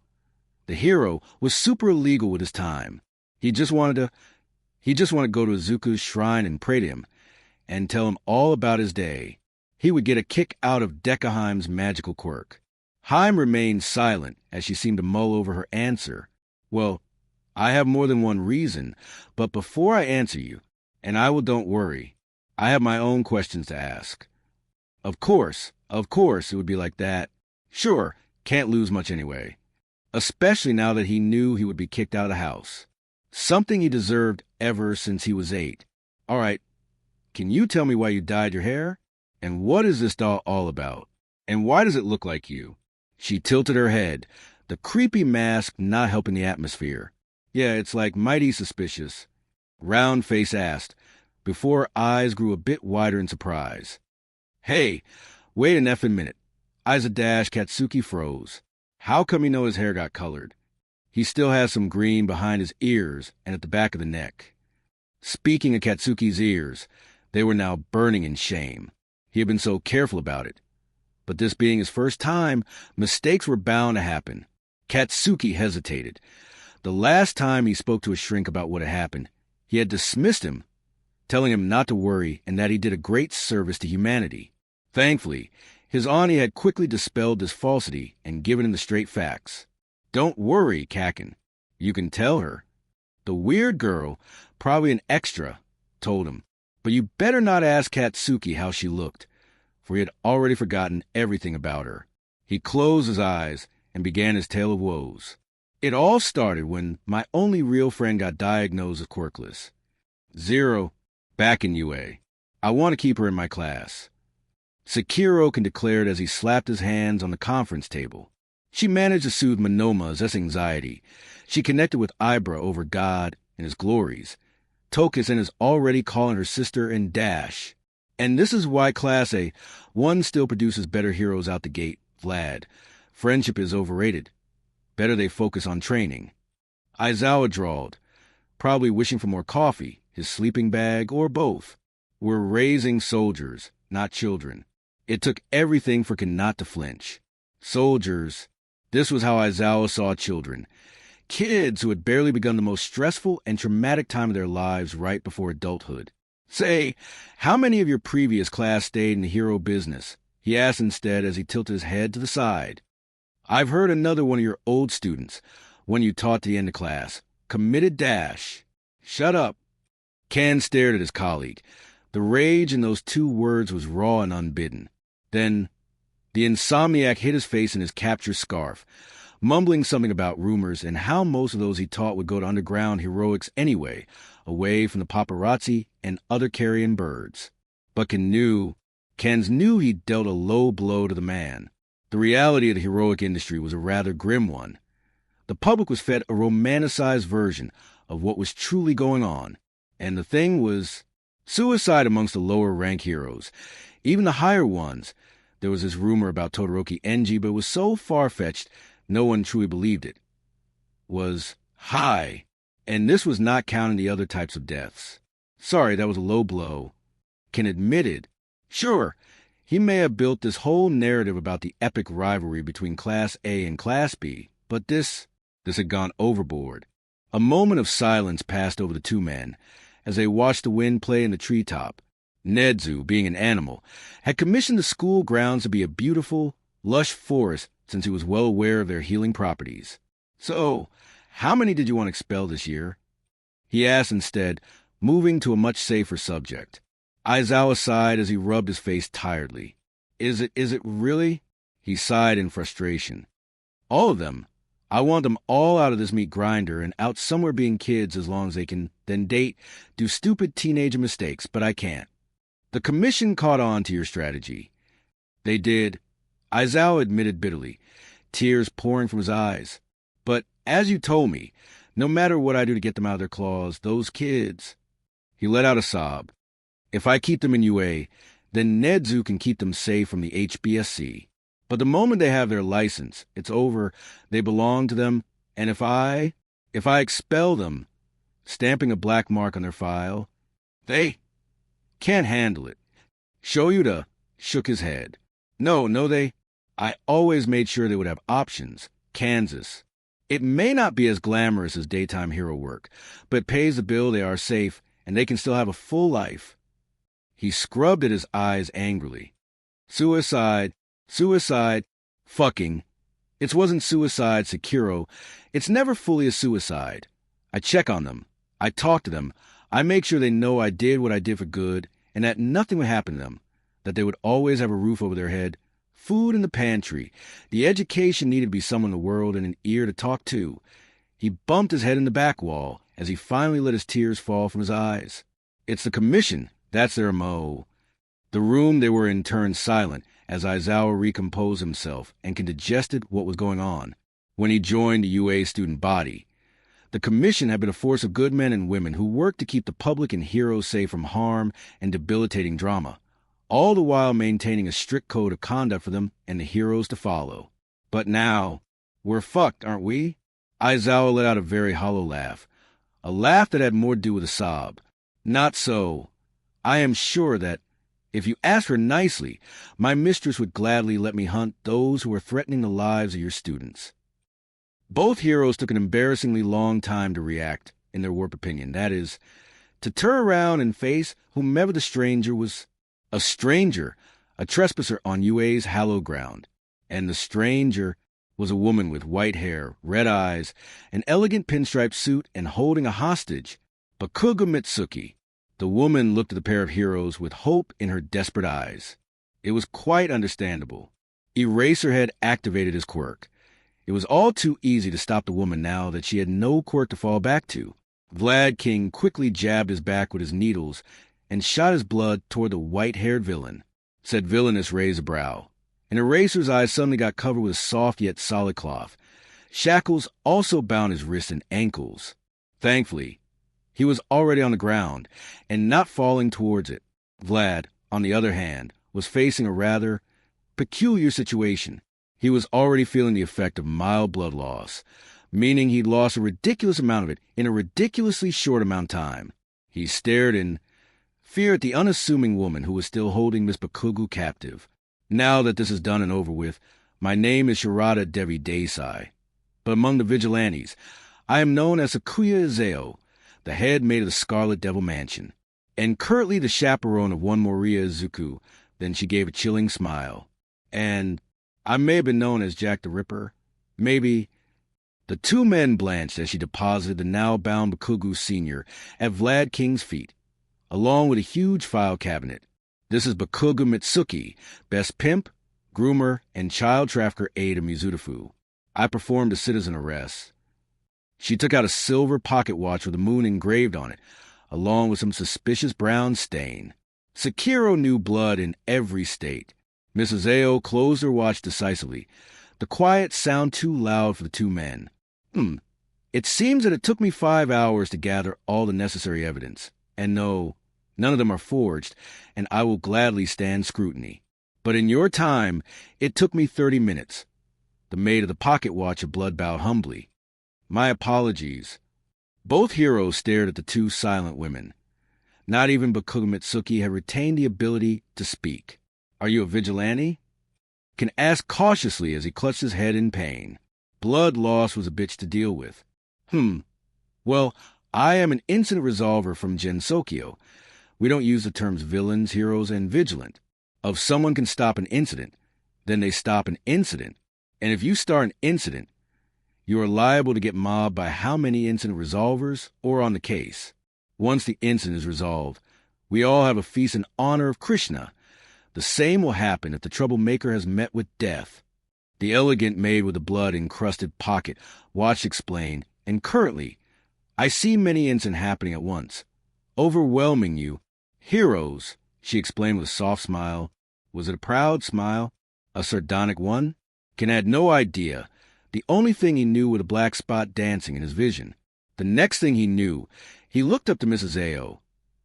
The hero was super illegal with his time. He just wanted to go to Izuku's shrine and pray to him, and tell him all about his day. He would get a kick out of Dekaheim's magical quirk. Haim remained silent as she seemed to mull over her answer. Well, I have more than one reason, but before I answer you, and don't worry, I have my own questions to ask. Of course, it would be like that. Sure, can't lose much anyway. Especially now that he knew he would be kicked out of the house. Something he deserved ever since he was 8. All right, can you tell me why you dyed your hair? And what is this doll all about? And why does it look like you? She tilted her head, the creepy mask not helping the atmosphere. Yeah, it's like mighty suspicious. Round Face asked, before her eyes grew a bit wider in surprise. Hey, wait an effing minute. Katsuki froze. How come you know his hair got colored? He still has some green behind his ears and at the back of the neck. Speaking of Katsuki's ears, they were now burning in shame. He had been so careful about it. But this being his first time, mistakes were bound to happen. Katsuki hesitated. The last time he spoke to a shrink about what had happened, he had dismissed him, telling him not to worry and that he did a great service to humanity. Thankfully, his auntie had quickly dispelled this falsity and given him the straight facts. Don't worry, Kakin. You can tell her. The weird girl, probably an extra, told him. But you better not ask Katsuki how she looked, for he had already forgotten everything about her. He closed his eyes and began his tale of woes. It all started when my only real friend got diagnosed with quirkless. 0, back in UA. I want to keep her in my class. Sekiroken declared as he slapped his hands on the conference table. She managed to soothe Monoma's anxiety. She connected with Ibra over God and his glories. Tokusen is already calling her sister and Dash. And this is why Class A, one still produces better heroes out the gate, Vlad. Friendship is overrated. Better they focus on training. Aizawa drawled, probably wishing for more coffee, his sleeping bag, or both. We're raising soldiers, not children. It took everything for Ken not to flinch. Soldiers. This was how Aizawa saw children. Kids who had barely begun the most stressful and traumatic time of their lives right before adulthood. Say, how many of your previous class stayed in the hero business? He asked instead as he tilted his head to the side. I've heard another one of your old students, one you taught to the end of class, committed Dash. Shut up. Ken stared at his colleague. The rage in those 2 words was raw and unbidden. Then, the insomniac hid his face in his capture scarf, mumbling something about rumors and how most of those he taught would go to underground heroics anyway, away from the paparazzi and other carrion birds. But Ken's knew he'd dealt a low blow to the man. The reality of the heroic industry was a rather grim one. The public was fed a romanticized version of what was truly going on, and the thing was suicide amongst the lower-rank heroes. Even the higher ones. There was this rumor about Todoroki Enji, but it was so far-fetched, no one truly believed it. Was high. And this was not counting the other types of deaths. Sorry, that was a low blow. Ken admitted. Sure, he may have built this whole narrative about the epic rivalry between Class A and Class B, but this had gone overboard. A moment of silence passed over the 2 men as they watched the wind play in the treetop. Nedzu, being an animal, had commissioned the school grounds to be a beautiful, lush forest since he was well aware of their healing properties. So, how many did you want to expel this year? He asked instead, moving to a much safer subject. Aizawa sighed as he rubbed his face tiredly. Is it really? He sighed in frustration. All of them. I want them all out of this meat grinder and out somewhere being kids as long as they can then date, do stupid teenager mistakes, but I can't. The commission caught on to your strategy. They did, Aizawa admitted bitterly, tears pouring from his eyes. But as you told me, no matter what I do to get them out of their claws, those kids... He let out a sob. If I keep them in UA, then Nedzu can keep them safe from the HBSC. But the moment they have their license, it's over, they belong to them, and if I expel them, stamping a black mark on their file, they can't handle it. Shoyuda shook his head. No, I always made sure they would have options. Kansas. It may not be as glamorous as daytime hero work, but it pays the bill, they are safe, and they can still have a full life. He scrubbed at his eyes angrily. Suicide, fucking. It wasn't suicide, Sekiro. It's never fully a suicide. I check on them. I talk to them. I make sure they know I did what I did for good, and that nothing would happen to them, that they would always have a roof over their head, food in the pantry. The education needed to be someone in the world and an ear to talk to. He bumped his head in the back wall as he finally let his tears fall from his eyes. It's the commission. That's their MO. The room they were in turned silent as Aizawa recomposed himself and digested what was going on. When he joined the UA student body, the commission had been a force of good men and women who worked to keep the public and heroes safe from harm and debilitating drama, all the while maintaining a strict code of conduct for them and the heroes to follow. But now, we're fucked, aren't we? Aizawa let out a very hollow laugh, a laugh that had more to do with a sob. Not so. I am sure that, if you asked her nicely, my mistress would gladly let me hunt those who are threatening the lives of your students. Both heroes took an embarrassingly long time to react, in their warped opinion. That is, to turn around and face whomever the stranger was. A stranger, a trespasser on UA's hallowed ground. And the stranger was a woman with white hair, red eyes, an elegant pinstripe suit, and holding a hostage, Bakugo Mitsuki. The woman looked at the pair of heroes with hope in her desperate eyes. It was quite understandable. Eraserhead activated his quirk. It was all too easy to stop the woman now that she had no quirk to fall back to. Vlad King quickly jabbed his back with his needles and shot his blood toward the white-haired villain. Said villainous raised a brow. And Eraser's eyes suddenly got covered with a soft yet solid cloth. Shackles also bound his wrists and ankles. Thankfully, he was already on the ground and not falling towards it. Vlad, on the other hand, was facing a rather peculiar situation. He was already feeling the effect of mild blood loss, meaning he'd lost a ridiculous amount of it in a ridiculously short amount of time. He stared in fear at the unassuming woman who was still holding Miss Bakugo captive. Now that this is done and over with, my name is Shirada Devi Desai. But among the vigilantes, I am known as Sakuya Izeo, the head maid of the Scarlet Devil Mansion, and currently the chaperone of one Moria Izuku. Then she gave a chilling smile. And I may have been known as Jack the Ripper. Maybe. The two men blanched as she deposited the now-bound Bakugo Sr. at Vlad King's feet, along with a huge file cabinet. This is Bakugo Mitsuki, best pimp, groomer, and child trafficker aide of Mizudafu. I performed a citizen arrest. She took out a silver pocket watch with a moon engraved on it, along with some suspicious brown stain. Sekiro knew blood in every state. Mrs. Ao closed her watch decisively. The quiet sounded too loud for the two men. It seems that it took me 5 hours to gather all the necessary evidence. And no, none of them are forged, and I will gladly stand scrutiny. But in your time, it took me 30 minutes. The maid of the pocket watch of blood bowed humbly. My apologies. Both heroes stared at the two silent women. Not even Bakugo Mitsuki had retained the ability to speak. Are you a vigilante? Can ask cautiously as he clutched his head in pain. Blood loss was a bitch to deal with. Well, I am an incident resolver from Gensokyo. We don't use the terms villains, heroes, and vigilant. If someone can stop an incident, then they stop an incident. And if you start an incident, you are liable to get mobbed by how many incident resolvers or on the case. Once the incident is resolved, we all have a feast in honor of Krishna. The same will happen if the troublemaker has met with death. The elegant maid with the blood-encrusted pocket watched explain, and currently, I see many incidents happening at once, overwhelming you. Heroes, she explained with a soft smile. Was it a proud smile? A sardonic one? Ken had no idea. The only thing he knew was a black spot dancing in his vision. The next thing he knew, he looked up to Mrs. Ao.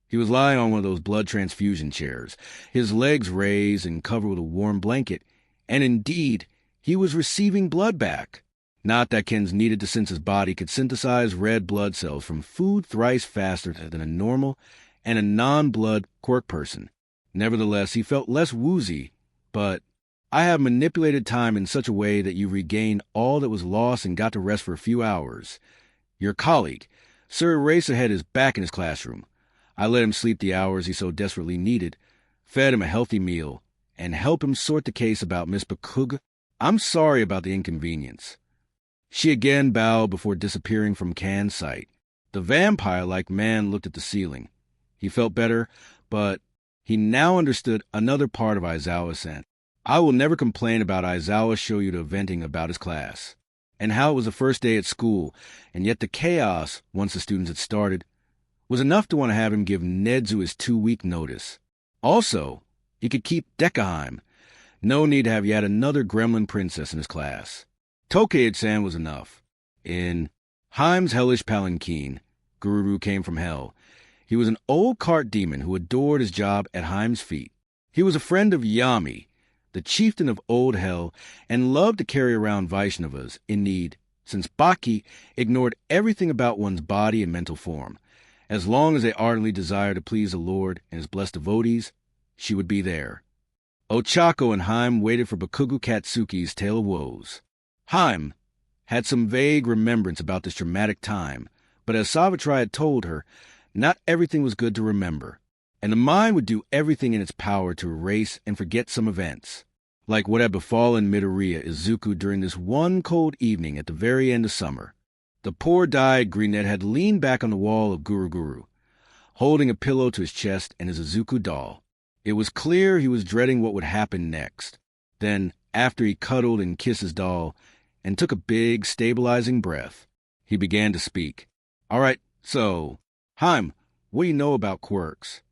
He was lying on one of those blood transfusion chairs, his legs raised and covered with a warm blanket, and indeed, he was receiving blood back. Not that Ken's needed to sense his body could synthesize red blood cells from food thrice faster than a normal and a non-blood quirk person. Nevertheless, he felt less woozy, but I have manipulated time in such a way that you regained all that was lost and got to rest for a few hours. Your colleague, Sir Eraserhead, is back in his classroom. I let him sleep the hours he so desperately needed, fed him a healthy meal, and helped him sort the case about Miss Bakuga. I'm sorry about the inconvenience. She again bowed before disappearing from Can's sight. The vampire-like man looked at the ceiling. He felt better, but he now understood another part of Aizawa-san. I will never complain about Aizawa Shoyuta venting about his class, and how it was the first day at school, and yet the chaos, once the students had started, was enough to want to have him give Nedzu his 2-week notice. Also, he could keep Deku. No need to have yet another gremlin princess in his class. Tokei-san was enough. In Heim's hellish palanquin, Guru came from hell. He was an old cart demon who adored his job at Heim's feet. He was a friend of Yami, the chieftain of Old Hell, and loved to carry around Vaishnavas in need, since Baki ignored everything about one's body and mental form. As long as they ardently desired to please the Lord and his blessed devotees, she would be there. Ochako and Heim waited for Bakugo Katsuki's tale of woes. Heim had some vague remembrance about this dramatic time, but as Savitri had told her, not everything was good to remember, and the mind would do everything in its power to erase and forget some events, like what had befallen Midoriya Izuku during this one cold evening at the very end of summer. The poor dyed greenette had leaned back on the wall of Guru, holding a pillow to his chest and his Izuku doll. It was clear he was dreading what would happen next. Then, after he cuddled and kissed his doll, and took a big, stabilizing breath, he began to speak. All right, so, Heim, what do you know about quirks?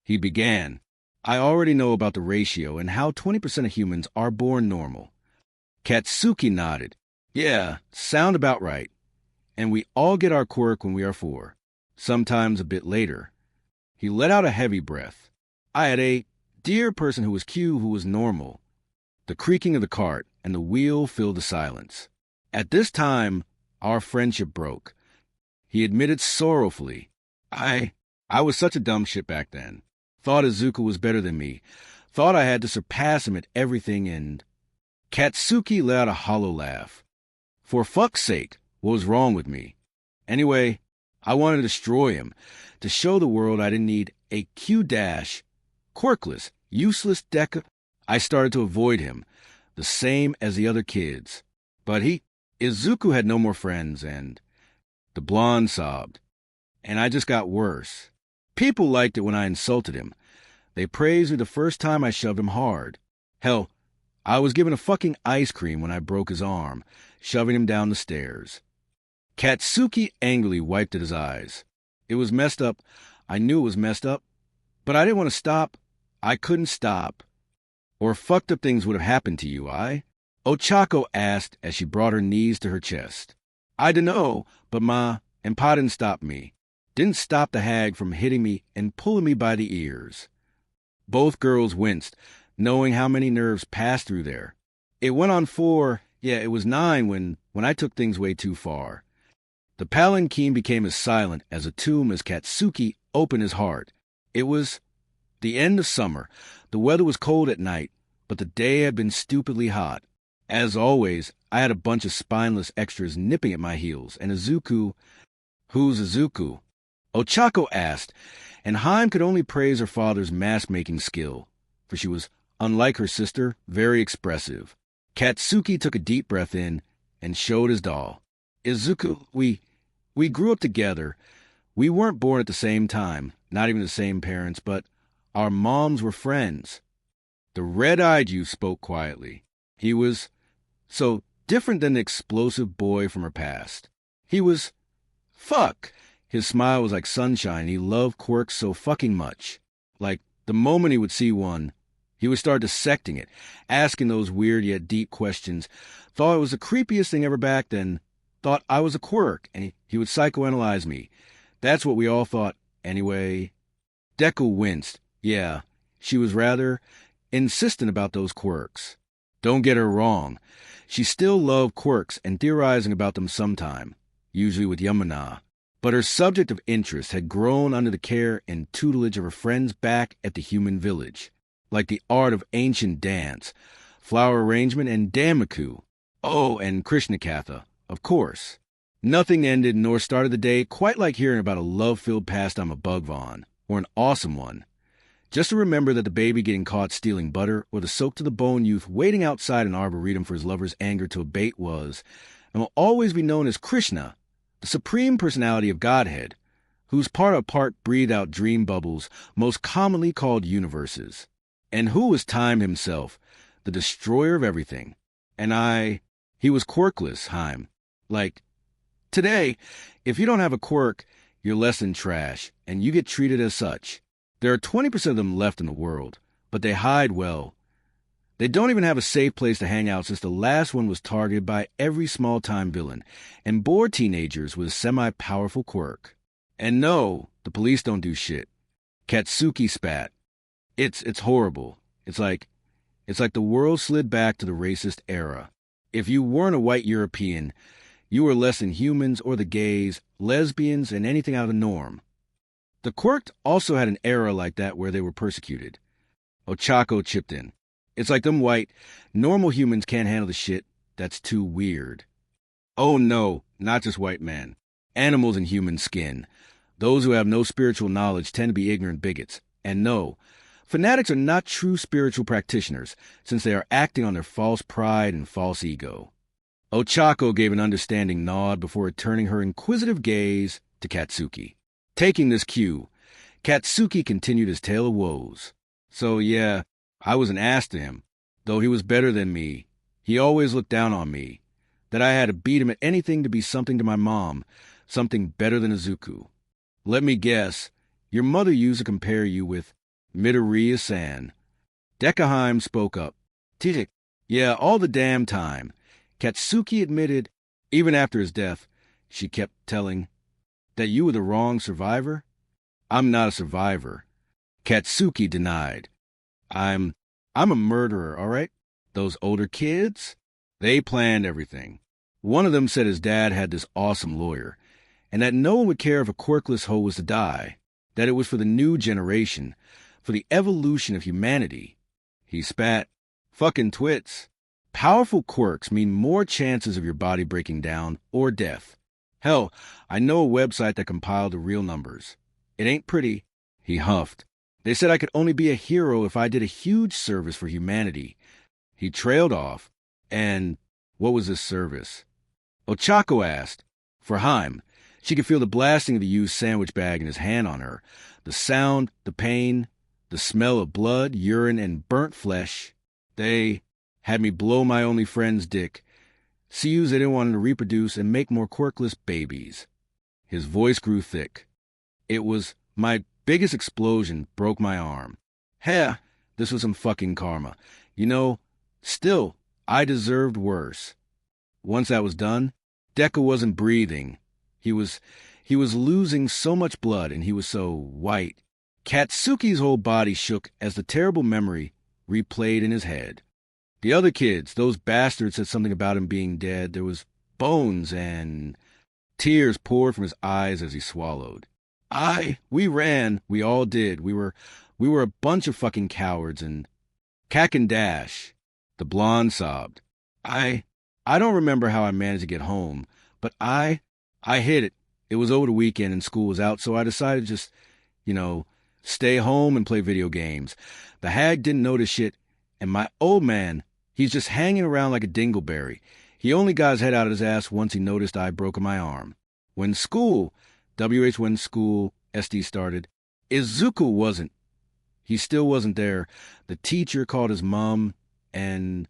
He began. I already know about the ratio and how 20% of humans are born normal. Katsuki nodded. Yeah, sound about right. And we all get our quirk when we are 4, sometimes a bit later. He let out a heavy breath. I had a dear person who was Q who was normal. The creaking of the cart and the wheel filled the silence. At this time, our friendship broke. He admitted sorrowfully, I was such a dumb shit back then. Thought Izuku was better than me. Thought I had to surpass him at everything, and Katsuki let out a hollow laugh. For fuck's sake, what was wrong with me? Anyway, I wanted to destroy him, to show the world I didn't need a Q-dash, quirkless, useless Deku. I started to avoid him, the same as the other kids. But Izuku had no more friends, and the blonde sobbed. And I just got worse. People liked it when I insulted him. They praised me the first time I shoved him hard. Hell, I was given a fucking ice cream when I broke his arm, shoving him down the stairs. Katsuki angrily wiped at his eyes. It was messed up. I knew it was messed up. But I didn't want to stop. I couldn't stop. Or fucked up things would have happened to you, Ochako asked as she brought her knees to her chest. I dunno, but Ma and Pa didn't stop me. Didn't stop the hag from hitting me and pulling me by the ears. Both girls winced, knowing how many nerves passed through there. It went on 4, it was 9 when I took things way too far. The palanquin became as silent as a tomb as Katsuki opened his heart. It was the end of summer. The weather was cold at night, but the day had been stupidly hot. As always, I had a bunch of spineless extras nipping at my heels, and Izuku... Who's Izuku? Ochako asked, and Heim could only praise her father's mask-making skill, for she was, unlike her sister, very expressive. Katsuki took a deep breath in and showed his doll. Izuku, we grew up together. We weren't born at the same time, not even the same parents, but our moms were friends. The red-eyed youth spoke quietly. He was So different than the explosive boy from her past. He was fuck. His smile was like sunshine. He loved quirks so fucking much. Like, the moment he would see one, he would start dissecting it, asking those weird yet deep questions. Thought it was the creepiest thing ever back then. Thought I was a quirk, and he would psychoanalyze me. That's what we all thought, anyway. Deku winced. Yeah, she was rather insistent about those quirks. Don't get her wrong. She still loved quirks and theorizing about them sometime, usually with Yamuna. But her subject of interest had grown under the care and tutelage of her friends back at the human village, like the art of ancient dance, flower arrangement, and Damaku. Oh, and Krishnakatha, of course. Nothing ended nor started the day quite like hearing about a love-filled pastime of Bhagwan, or an awesome one. Just to remember that the baby getting caught stealing butter, or the soaked-to-the-bone youth waiting outside an arboretum for his lover's anger to abate was, and will always be known as Krishna, the supreme personality of Godhead, whose part breathed out dream bubbles, most commonly called universes, and who was time himself, the destroyer of everything. And he was quirkless, Heim. Like, today, if you don't have a quirk, you're less than trash, and you get treated as such. There are 20% of them left in the world, but they hide well. They don't even have a safe place to hang out since the last one was targeted by every small-time villain, and bored teenagers with a semi-powerful quirk. And no, the police don't do shit. Katsuki spat. It's horrible. It's like the world slid back to the racist era. If you weren't a white European, you were less than humans or the gays, lesbians, and anything out of the norm. The quirked also had an era like that where they were persecuted. Ochako chipped in. It's like them white, normal humans can't handle the shit that's too weird. Oh no, not just white men. Animals in human skin. Those who have no spiritual knowledge tend to be ignorant bigots. And no, fanatics are not true spiritual practitioners, since they are acting on their false pride and false ego. Ochako gave an understanding nod before turning her inquisitive gaze to Katsuki. Taking this cue, Katsuki continued his tale of woes. So yeah, I was an ass to him, though he was better than me. He always looked down on me, that I had to beat him at anything to be something to my mom, something better than Izuku. Let me guess, your mother used to compare you with Midoriya-san. Dekaheim spoke up. Tijik, yeah, all the damn time. Katsuki admitted, even after his death, she kept telling, that you were the wrong survivor? I'm not a survivor. Katsuki denied. I'm a murderer, all right? Those older kids? They planned everything. One of them said his dad had this awesome lawyer, and that no one would care if a quirkless hoe was to die, that it was for the new generation, for the evolution of humanity. He spat. Fucking twits. Powerful quirks mean more chances of your body breaking down or death. Hell, I know a website that compiled the real numbers. It ain't pretty. He huffed. They said I could only be a hero if I did a huge service for humanity. He trailed off. And what was this service? Ochako asked. For Heim. She could feel the blasting of the used sandwich bag in his hand on her. The sound, the pain, the smell of blood, urine, and burnt flesh. They had me blow my only friend's dick. CUs they didn't want him to reproduce and make more quirkless babies. His voice grew thick. It was my biggest explosion broke my arm. Heh, this was some fucking karma. You know, still, I deserved worse. Once that was done, Deku wasn't breathing. He was losing so much blood, and he was so white. Katsuki's whole body shook as the terrible memory replayed in his head. The other kids, those bastards said something about him being dead. There was bones, and tears poured from his eyes as he swallowed. We ran. We all did. We were a bunch of fucking cowards, and cack and dash. The blonde sobbed. I don't remember how I managed to get home, but I hit it. It was over the weekend and school was out, so I decided to just, stay home and play video games. The hag didn't notice shit, and my old man, he's just hanging around like a dingleberry. He only got his head out of his ass once he noticed I broke my arm. When school SD started, Izuku wasn't. He still wasn't there. The teacher called his mom, and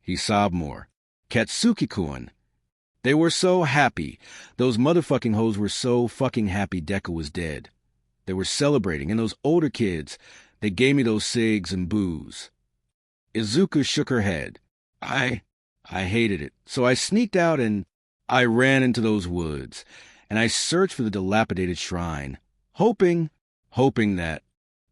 he sobbed more. Katsuki-kun. They were so happy. Those motherfucking hoes were so fucking happy Deku was dead. They were celebrating, and those older kids, they gave me those cigs and booze. Izuku shook her head. I hated it. So I sneaked out and I ran into those woods, and I searched for the dilapidated shrine, hoping that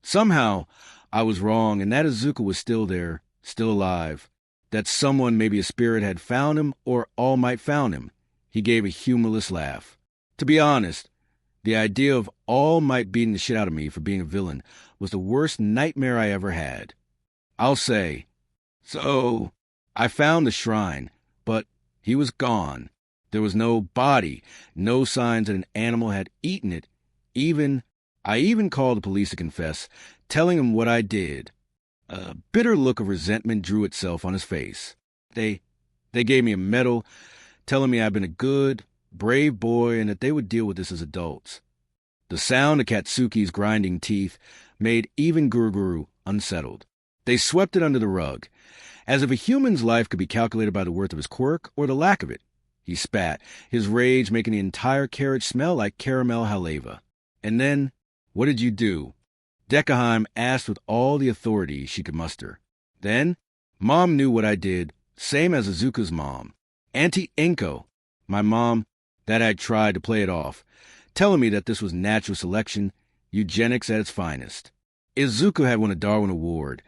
somehow I was wrong and that Izuku was still there, still alive, that someone, maybe a spirit, had found him or All Might found him. He gave a humorless laugh. To be honest, the idea of All Might beating the shit out of me for being a villain was the worst nightmare I ever had. I'll say, so I found the shrine, but he was gone. There was no body, no signs that an animal had eaten it. I even called the police to confess, telling them what I did. A bitter look of resentment drew itself on his face. They gave me a medal, telling me I'd been a good, brave boy and that they would deal with this as adults. The sound of Katsuki's grinding teeth made even Guruguru unsettled. They swept it under the rug, as if a human's life could be calculated by the worth of his quirk or the lack of it. He spat, his rage making the entire carriage smell like caramel haleva. And then, what did you do? Deckheim asked with all the authority she could muster. Then, Mom knew what I did, same as Izuku's mom. Auntie Inko, my mom, that I'd tried to play it off, telling me that this was natural selection, eugenics at its finest. Izuku had won a Darwin Award,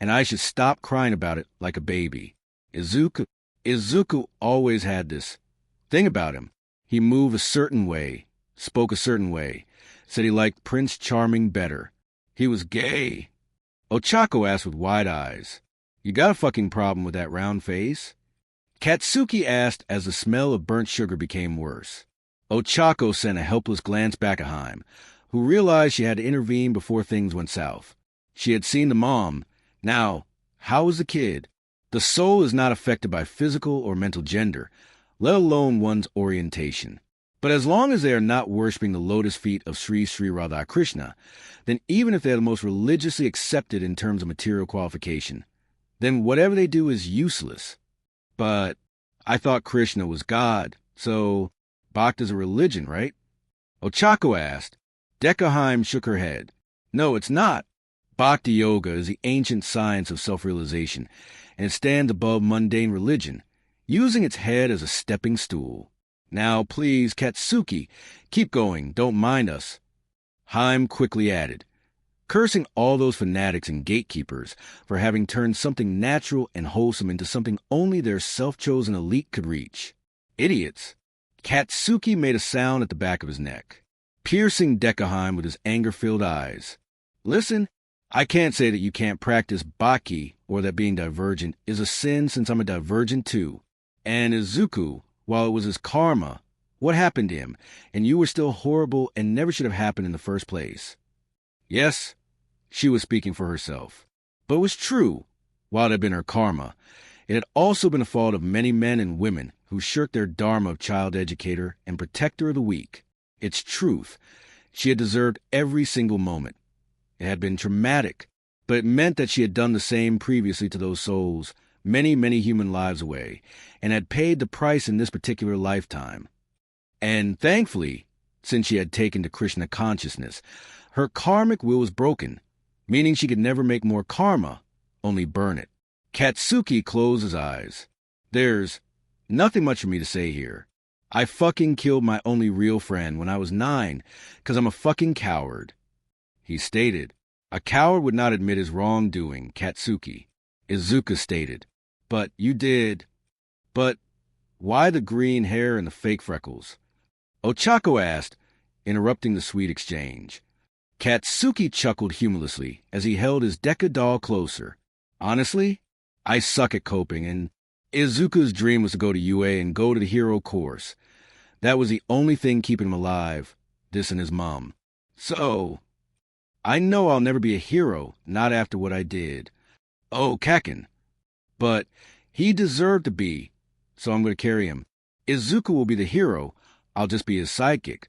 and I should stop crying about it like a baby. Izuku always had this thing about him. He moved a certain way, spoke a certain way, said he liked Prince Charming better. He was gay. Ochako asked with wide eyes, You got a fucking problem with that round face? Katsuki asked as the smell of burnt sugar became worse. Ochako sent a helpless glance back at Haim, who realized she had to intervene before things went south. She had seen the mom. Now, how was the kid? The soul is not affected by physical or mental gender, let alone one's orientation. But as long as they are not worshipping the lotus feet of Sri Sri Radhakrishna, then even if they are the most religiously accepted in terms of material qualification, then whatever they do is useless. But I thought Krishna was God, so Bhakti's a religion, right? Ochako asked. Deckheim shook her head. No, it's not. Bhakti Yoga is the ancient science of self-realization, and it stands above mundane religion, using its head as a stepping stool. Now, please, Katsuki, keep going, don't mind us. Haim quickly added, cursing all those fanatics and gatekeepers for having turned something natural and wholesome into something only their self-chosen elite could reach. Idiots. Katsuki made a sound at the back of his neck, piercing Deckheim with his anger-filled eyes. Listen, I can't say that you can't practice Baki or that being divergent is a sin since I'm a divergent too. And Izuku, while it was his karma, what happened to him? And you were still horrible and never should have happened in the first place. Yes, she was speaking for herself. But it was true. While it had been her karma, it had also been the fault of many men and women who shirked their dharma of child educator and protector of the weak. It's truth. She had deserved every single moment. It had been traumatic, but it meant that she had done the same previously to those souls, many, many human lives away, and had paid the price in this particular lifetime. And thankfully, since she had taken to Krishna consciousness, her karmic will was broken, meaning she could never make more karma, only burn it. Katsuki closed his eyes. There's nothing much for me to say here. I fucking killed my only real friend when I was 9, 'cause I'm a fucking coward. He stated, a coward would not admit his wrongdoing, Katsuki. Izuku stated, but you did. But why the green hair and the fake freckles? Ochako asked, interrupting the sweet exchange. Katsuki chuckled humorlessly as he held his Deku doll closer. Honestly, I suck at coping, and Izuku's dream was to go to UA and go to the hero course. That was the only thing keeping him alive, this and his mom. So, I know I'll never be a hero, not after what I did. Oh, Kakin. But he deserved to be, so I'm going to carry him. Izuku will be the hero, I'll just be his sidekick,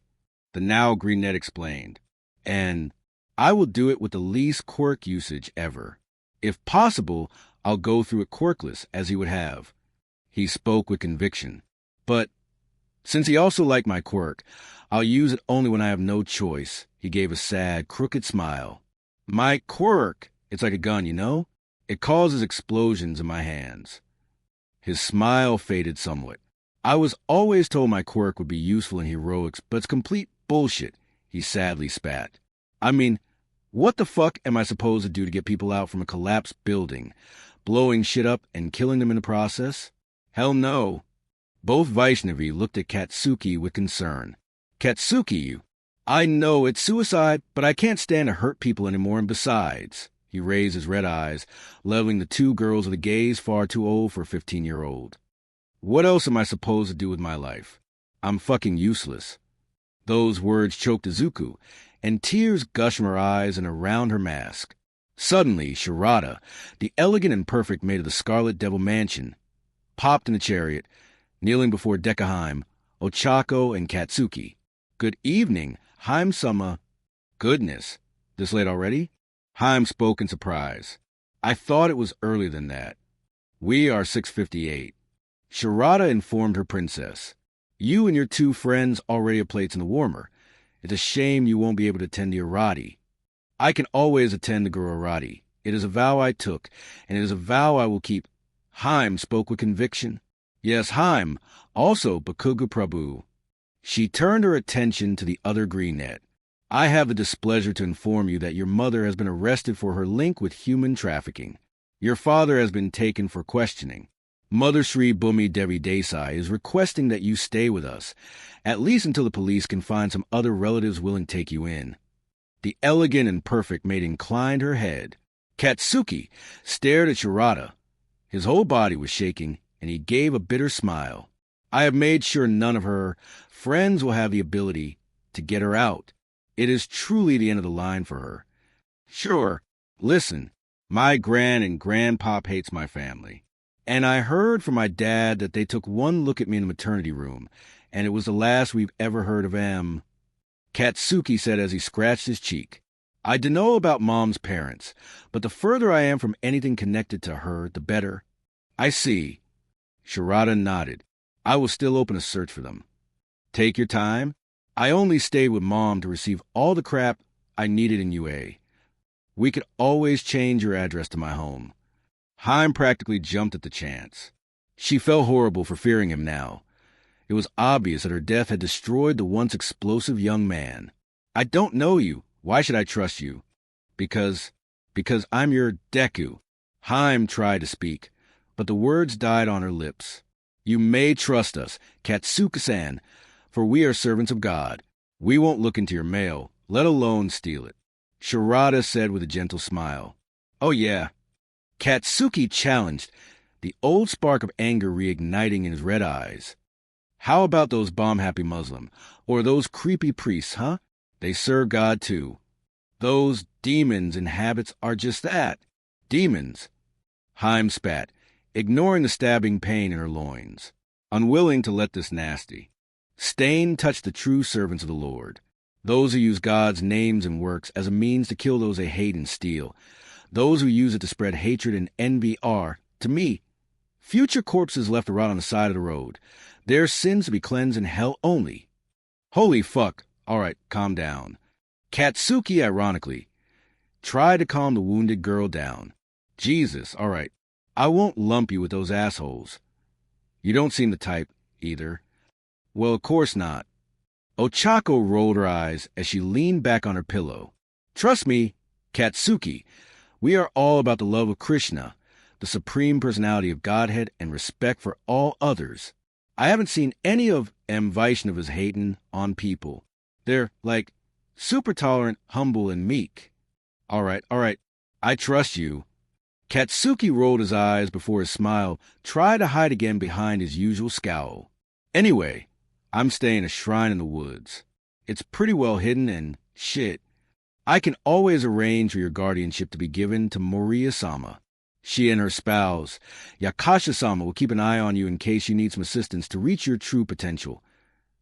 the now Greenette explained. And I will do it with the least quirk usage ever. If possible, I'll go through it quirkless, as he would have. He spoke with conviction. But since he also liked my quirk, I'll use it only when I have no choice. He gave a sad, crooked smile. My quirk! It's like a gun, you know? It causes explosions in my hands. His smile faded somewhat. I was always told my quirk would be useful in heroics, but it's complete bullshit, he sadly spat. I mean, what the fuck am I supposed to do to get people out from a collapsed building, blowing shit up and killing them in the process? Hell no. Both Vaishnavi looked at Katsuki with concern. Katsuki, I know it's suicide, but I can't stand to hurt people anymore, and besides, he raised his red eyes, leveling the two girls with a gaze far too old for a 15-year-old. What else am I supposed to do with my life? I'm fucking useless. Those words choked Izuku, and tears gushed from her eyes and around her mask. Suddenly, Shirata, the elegant and perfect maid of the Scarlet Devil Mansion, popped in the chariot, kneeling before Dekaheim, Ochako, and Katsuki. Good evening, Haim-sama. Goodness, this late already? Haim spoke in surprise. I thought it was earlier than that. We are 6:58. Shirata informed her princess. You and your two friends already have plates in the warmer. It's a shame you won't be able to attend the Arati. I can always attend the Guru Arati. It is a vow I took, and it is a vow I will keep. Haim spoke with conviction. Yes, Haim, also Bakuga Prabhu. She turned her attention to the other greenette. I have the displeasure to inform you that your mother has been arrested for her link with human trafficking. Your father has been taken for questioning. Mother Sri Bhumi Devi Desai is requesting that you stay with us, at least until the police can find some other relatives willing to take you in. The elegant and perfect maid inclined her head. Katsuki stared at Shirata. His whole body was shaking, and he gave a bitter smile. I have made sure none of her friends will have the ability to get her out. It is truly the end of the line for her. Sure, listen, my gran and grandpop hates my family. And I heard from my dad that they took one look at me in the maternity room, and it was the last we've ever heard of them. Katsuki said as he scratched his cheek. I dunno about Mom's parents, but the further I am from anything connected to her, the better. I see. Shirata nodded. I will still open a search for them. Take your time. I only stayed with Mom to receive all the crap I needed in UA. We could always change your address to my home. Haim practically jumped at the chance. She felt horrible for fearing him now. It was obvious that her death had destroyed the once explosive young man. I don't know you. Why should I trust you? Because I'm your Deku. Haim tried to speak, but the words died on her lips. You may trust us, Katsuki-san, for we are servants of God. We won't look into your mail, let alone steal it. Shirata said with a gentle smile. Oh yeah. Katsuki challenged, the old spark of anger reigniting in his red eyes. How about those bomb-happy Muslim, or those creepy priests, huh? They serve God too. Those demons and habits are just that, demons. Haim spat, ignoring the stabbing pain in her loins, unwilling to let this nasty stain touch the true servants of the Lord, those who use God's names and works as a means to kill those they hate and steal. Those who use it to spread hatred and envy are, to me, future corpses left to rot on the side of the road, their sins to be cleansed in hell only. Holy fuck. All right, calm down. Katsuki, ironically, tried to calm the wounded girl down. Jesus, all right. I won't lump you with those assholes. You don't seem the type, either. Well, of course not. Ochako rolled her eyes as she leaned back on her pillow. Trust me, Katsuki, we are all about the love of Krishna, the supreme personality of Godhead, and respect for all others. I haven't seen any of M. Vaishnava's hating on people. They're, like, super tolerant, humble, and meek. All right, I trust you. Katsuki rolled his eyes before his smile tried to hide again behind his usual scowl. Anyway, I'm staying a shrine in the woods. It's pretty well hidden and shit. I can always arrange for your guardianship to be given to Moriya-sama. She and her spouse, Yakasha-sama, will keep an eye on you in case you need some assistance to reach your true potential.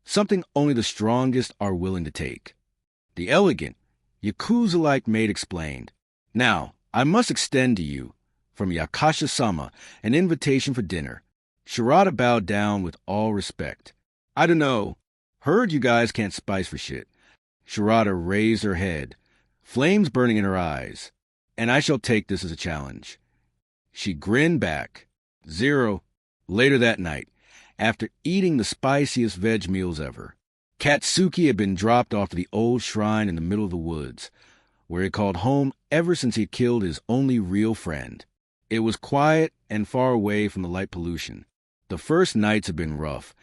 Something only the strongest are willing to take. The elegant, Yakuza-like maid explained. Now, I must extend to you, from Yakasha-sama, an invitation for dinner. Shirata bowed down with all respect. I don't know. Heard you guys can't spice for shit. Shirata raised her head, flames burning in her eyes. And I shall take this as a challenge. She grinned back. 0. Later that night, after eating the spiciest veg meals ever, Katsuki had been dropped off to the old shrine in the middle of the woods, where he called home ever since he killed his only real friend. It was quiet and far away from the light pollution. The first nights had been rough,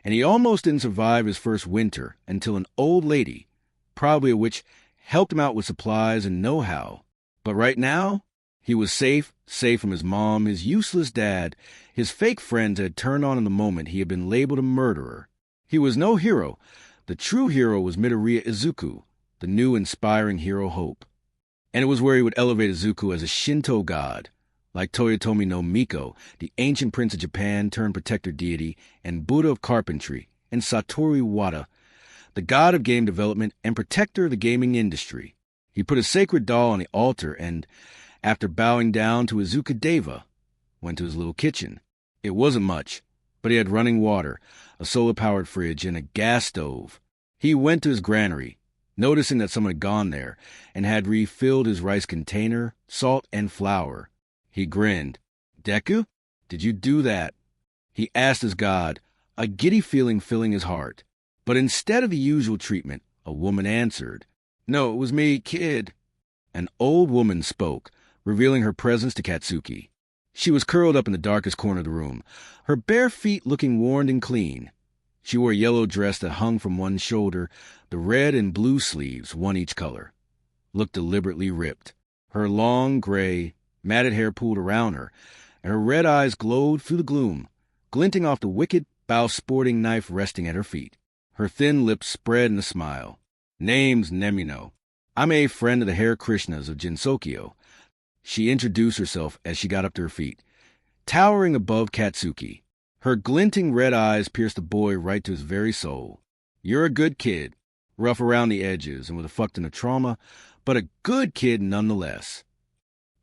and he almost didn't survive his first winter until an old lady, probably a witch, helped him out with supplies and know-how. But right now, he was safe from his mom, his useless dad, his fake friends had turned on in the moment he had been labeled a murderer. He was no hero. The true hero was Midoriya Izuku, the new inspiring hero hope. And it was where he would elevate Izuku as a Shinto god, like Toyotomi no Miko, the ancient prince of Japan turned protector deity, and Buddha of carpentry, and Satoru Iwata, the god of game development and protector of the gaming industry. He put a sacred doll on the altar and, after bowing down to Izuku Deva, went to his little kitchen. It wasn't much, but he had running water, a solar-powered fridge, and a gas stove. He went to his granary, noticing that someone had gone there and had refilled his rice container, salt, and flour. He grinned. Deku, did you do that? He asked his god, a giddy feeling filling his heart. But instead of the usual treatment, a woman answered. No, it was me, kid. An old woman spoke, revealing her presence to Katsuki. She was curled up in the darkest corner of the room, her bare feet looking worn and clean. She wore a yellow dress that hung from one shoulder, the red and blue sleeves, one each color, looked deliberately ripped. Her long, gray, matted hair pooled around her, and her red eyes glowed through the gloom, glinting off the wicked, bow-sporting knife resting at her feet. Her thin lips spread in a smile. Name's Nemino. I'm a friend of the Hare Krishnas of Jinsokyo. She introduced herself as she got up to her feet, towering above Katsuki. Her glinting red eyes pierced the boy right to his very soul. You're a good kid, rough around the edges and with a fuck ton of trauma, but a good kid nonetheless.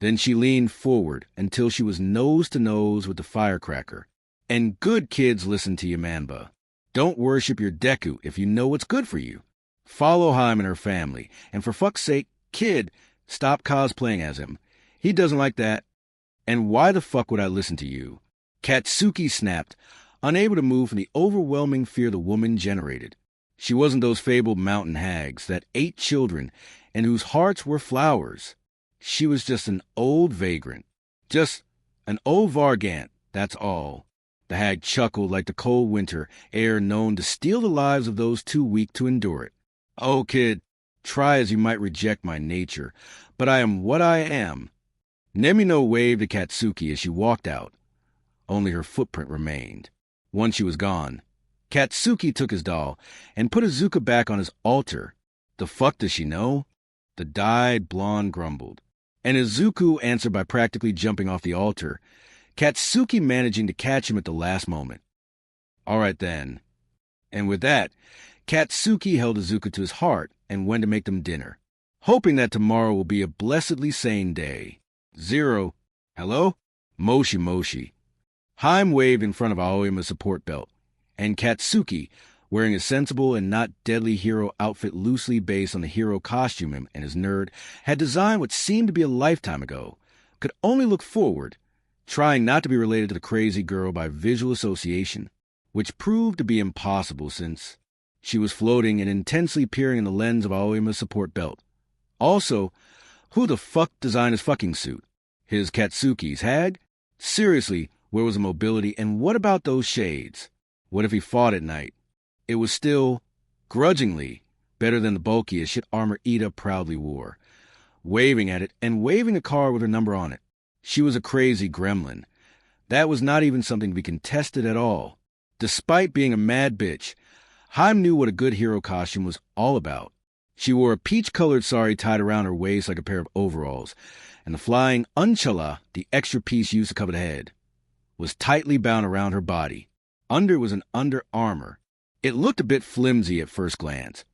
Then she leaned forward until she was nose to nose with the firecracker. And good kids listen to you, Manba. Don't worship your Deku if you know what's good for you. Follow Haim and her family, and for fuck's sake, kid, stop cosplaying as him. He doesn't like that. And why the fuck would I listen to you? Katsuki snapped, unable to move from the overwhelming fear the woman generated. She wasn't those fabled mountain hags that ate children and whose hearts were flowers. She was just an old vagrant. Just an old Vargant, that's all. The hag chuckled like the cold winter air known to steal the lives of those too weak to endure it. Oh, kid, try as you might reject my nature, but I am what I am. Nemino waved to Katsuki as she walked out. Only her footprint remained. Once she was gone, Katsuki took his doll and put Izuku back on his altar. The fuck does she know? The dyed blonde grumbled. And Izuku answered by practically jumping off the altar, Katsuki managing to catch him at the last moment. All right then. And with that, Katsuki held Izuku to his heart and went to make them dinner, hoping that tomorrow will be a blessedly sane day. 0. Hello? Moshi. Haim waved in front of Aoyama's support belt, and Katsuki, wearing a sensible and not deadly hero outfit loosely based on the hero costume him and his nerd had designed what seemed to be a lifetime ago, could only look forward, trying not to be related to the crazy girl by visual association, which proved to be impossible since she was floating and intensely peering in the lens of Aoyama's support belt. Also, who the fuck designed his fucking suit? His Katsuki's hag? Seriously, where was the mobility, and what about those shades? What if he fought at night? It was still, grudgingly, better than the bulky as shit armor Ida proudly wore, waving at it and waving a card with her number on it. She was a crazy gremlin. That was not even something to be contested at all. Despite being a mad bitch, Haim knew what a good hero costume was all about. She wore a peach-colored sari tied around her waist like a pair of overalls, and the flying unchala, the extra piece used to cover the head, was tightly bound around her body. Under was an under armor. It looked a bit flimsy at first glance,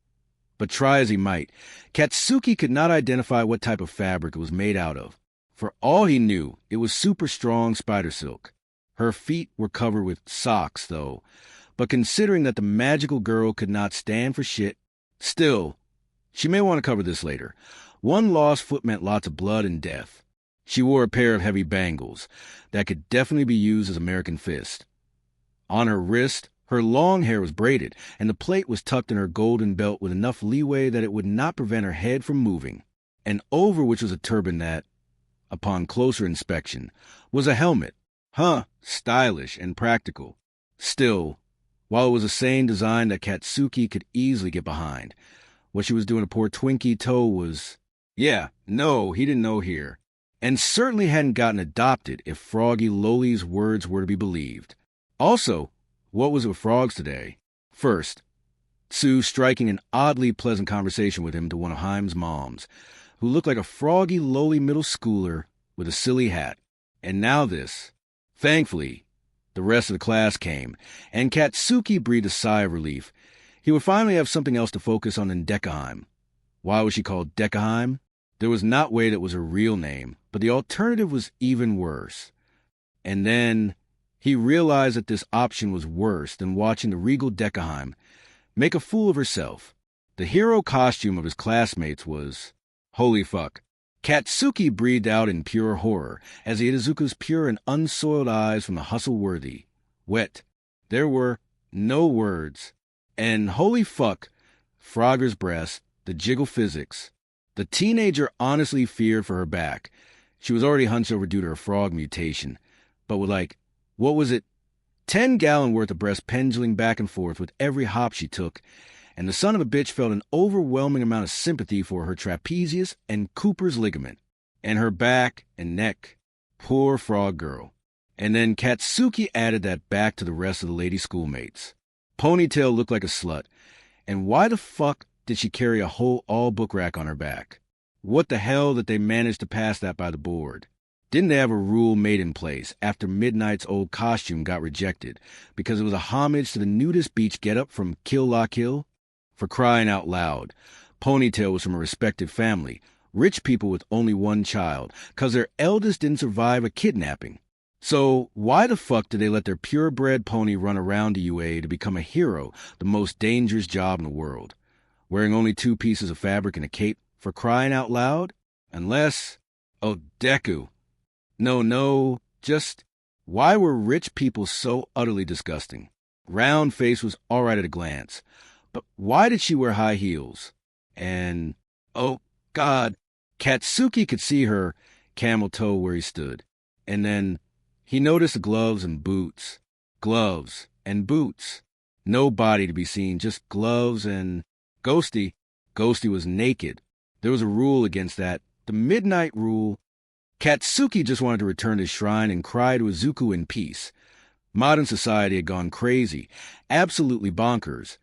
but try as he might, Katsuki could not identify what type of fabric it was made out of. For all he knew, it was super strong spider silk. Her feet were covered with socks, though, but considering that the magical girl could not stand for shit, still, she may want to cover this later. One lost foot meant lots of blood and death. She wore a pair of heavy bangles that could definitely be used as American fist. On her wrist, her long hair was braided, and the plate was tucked in her golden belt with enough leeway that it would not prevent her head from moving, and over which was a turban that, upon closer inspection, was a helmet. Stylish and practical. Still, while it was a sane design that Katsuki could easily get behind, what she was doing to poor Twinkie Toe was, no, he didn't know here, and certainly hadn't gotten adopted if Froggy Loli's words were to be believed. Also, what was it with frogs today? First, Sue striking an oddly pleasant conversation with him to one of Haim's moms, who looked like a Froggy Loli middle schooler with a silly hat. And now this. Thankfully, the rest of the class came, and Katsuki breathed a sigh of relief. He would finally have something else to focus on in Deckheim. Why was she called Deckheim? There was not way that was her real name, but the alternative was even worse. And then he realized that this option was worse than watching the regal Deckheim make a fool of herself. The hero costume of his classmates was... holy fuck. Katsuki breathed out in pure horror as he hit Izuku's pure and unsoiled eyes from the hustle-worthy. Wet. There were no words. And holy fuck, Frogger's breast, the jiggle physics. The teenager honestly feared for her back. She was already hunched over due to her frog mutation, but with 10-gallon worth of breast pendulating back and forth with every hop she took, and the son of a bitch felt an overwhelming amount of sympathy for her trapezius and Cooper's ligament, and her back and neck. Poor frog girl. And then Katsuki added that back to the rest of the lady schoolmates. Ponytail looked like a slut, and why the fuck did she carry a whole all-book rack on her back? What the hell that they managed to pass that by the board? Didn't they have a rule made in place after Midnight's old costume got rejected because it was a homage to the nudist beach getup from Kill La Kill? For crying out loud, Ponytail was from a respected family, rich people with only one child, 'cause their eldest didn't survive a kidnapping. So why the fuck did they let their purebred pony run around to UA to become a hero, the most dangerous job in the world? Wearing only 2 pieces of fabric and a cape, for crying out loud? Unless... oh, Deku. No, just... why were rich people so utterly disgusting? Round face was all right at a glance. But why did she wear high heels? And, oh, God, Katsuki could see her camel toe where he stood. And then he noticed the gloves and boots. Gloves and boots. No body to be seen, just gloves and... Ghosty was naked. There was a rule against that. The Midnight Rule. Katsuki just wanted to return to his shrine and cry to Izuku in peace. Modern society had gone crazy, absolutely bonkers,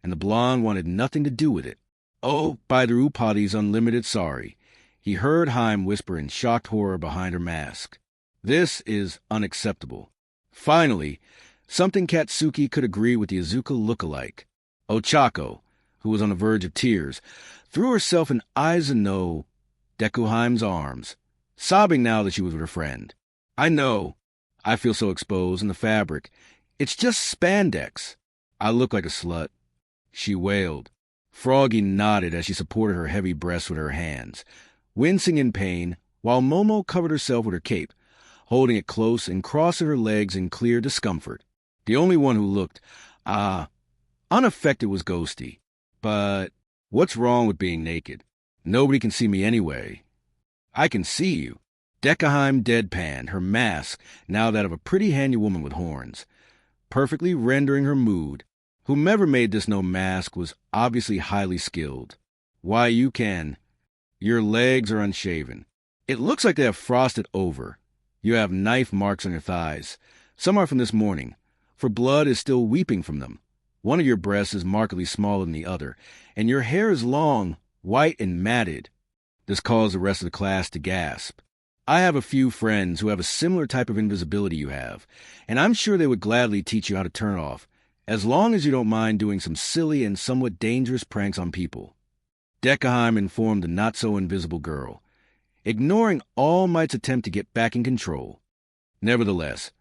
and the blonde wanted nothing to do with it. Oh, by the Upadi's unlimited sorry. He heard Haim whisper in shocked horror behind her mask. This is unacceptable. Finally, something Katsuki could agree with the Izuku look-alike. Ochako, who was on the verge of tears, threw herself in Izuku, Deku Haim's arms, sobbing now that she was with her friend. I know. I feel so exposed in the fabric. It's just spandex. I look like a slut. She wailed. Froggy nodded as she supported her heavy breasts with her hands, wincing in pain, while Momo covered herself with her cape, holding it close and crossing her legs in clear discomfort. The only one who looked, unaffected was Ghosty. But what's wrong with being naked? Nobody can see me anyway. I can see you. Deckheim deadpan, her mask, now that of a pretty handy woman with horns, perfectly rendering her mood. Whomever made this no mask was obviously highly skilled. Why, you can. Your legs are unshaven. It looks like they have frosted over. You have knife marks on your thighs. Some are from this morning, for blood is still weeping from them. One of your breasts is markedly smaller than the other, and your hair is long, white, and matted. This caused the rest of the class to gasp. I have a few friends who have a similar type of invisibility you have, and I'm sure they would gladly teach you how to turn off, as long as you don't mind doing some silly and somewhat dangerous pranks on people. Deckheim informed the not-so-invisible girl, ignoring all Might's attempt to get back in control. Nevertheless,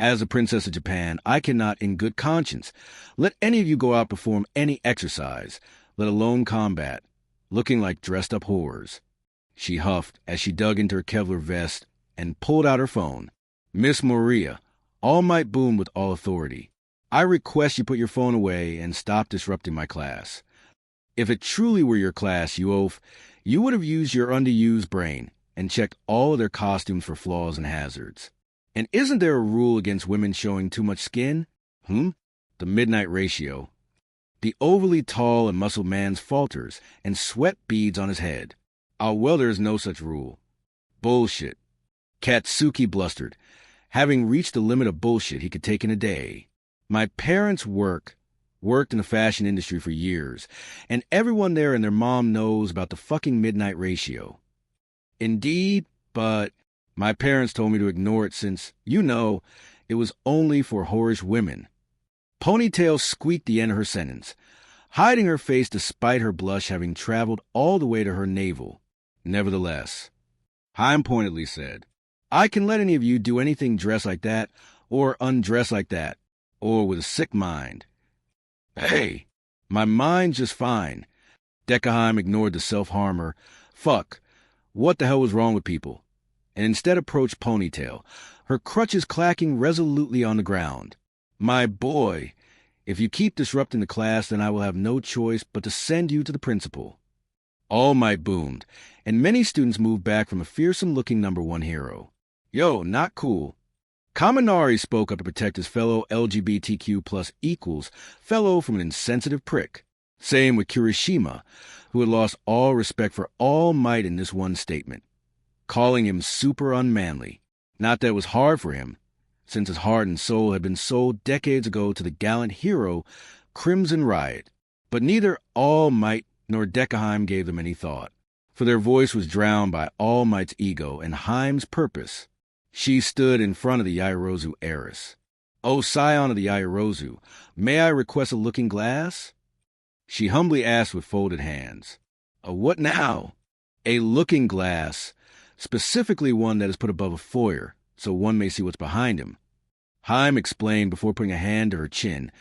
As a princess of Japan, I cannot, in good conscience, let any of you go out perform any exercise, let alone combat, looking like dressed-up whores. She huffed as she dug into her Kevlar vest and pulled out her phone. Miss Maria, All Might boomed with all authority. I request you put your phone away and stop disrupting my class. If it truly were your class, you oaf, you would have used your underused brain and checked all of their costumes for flaws and hazards. And isn't there a rule against women showing too much skin? The midnight ratio. The overly tall and muscled man falters, and sweat beads on his head. Well, there is no such rule. Bullshit. Katsuki blustered, having reached the limit of bullshit he could take in a day. My parents worked in the fashion industry for years, and everyone there and their mom knows about the fucking midnight ratio. Indeed, but my parents told me to ignore it since, it was only for whorish women. Ponytail squeaked the end of her sentence, hiding her face despite her blush having traveled all the way to her navel. Nevertheless, Haim pointedly said, I can let any of you do anything dressed like that, or undress like that, or with a sick mind. Hey, my mind's just fine. Deku ignored the self-harmer. Fuck, what the hell was wrong with people? And instead approached Ponytail, her crutches clacking resolutely on the ground. My boy, if you keep disrupting the class, then I will have no choice but to send you to the principal. All Might boomed, and many students moved back from a fearsome-looking number one hero. Yo, not cool. Kaminari spoke up to protect his fellow LGBTQ plus equals fellow from an insensitive prick. Same with Kirishima, who had lost all respect for All Might in this one statement, calling him super unmanly. Not that it was hard for him, since his heart and soul had been sold decades ago to the gallant hero Crimson Riot. But neither All Might nor Deku gave them any thought, for their voice was drowned by All Might's ego and Haim's purpose. She stood in front of the Yaoyorozu heiress. Oh, scion of the Yaoyorozu, may I request a looking glass? She humbly asked with folded hands. What now? A looking glass, specifically one that is put above a foyer, so one may see what's behind him. Haim explained before putting a hand to her chin,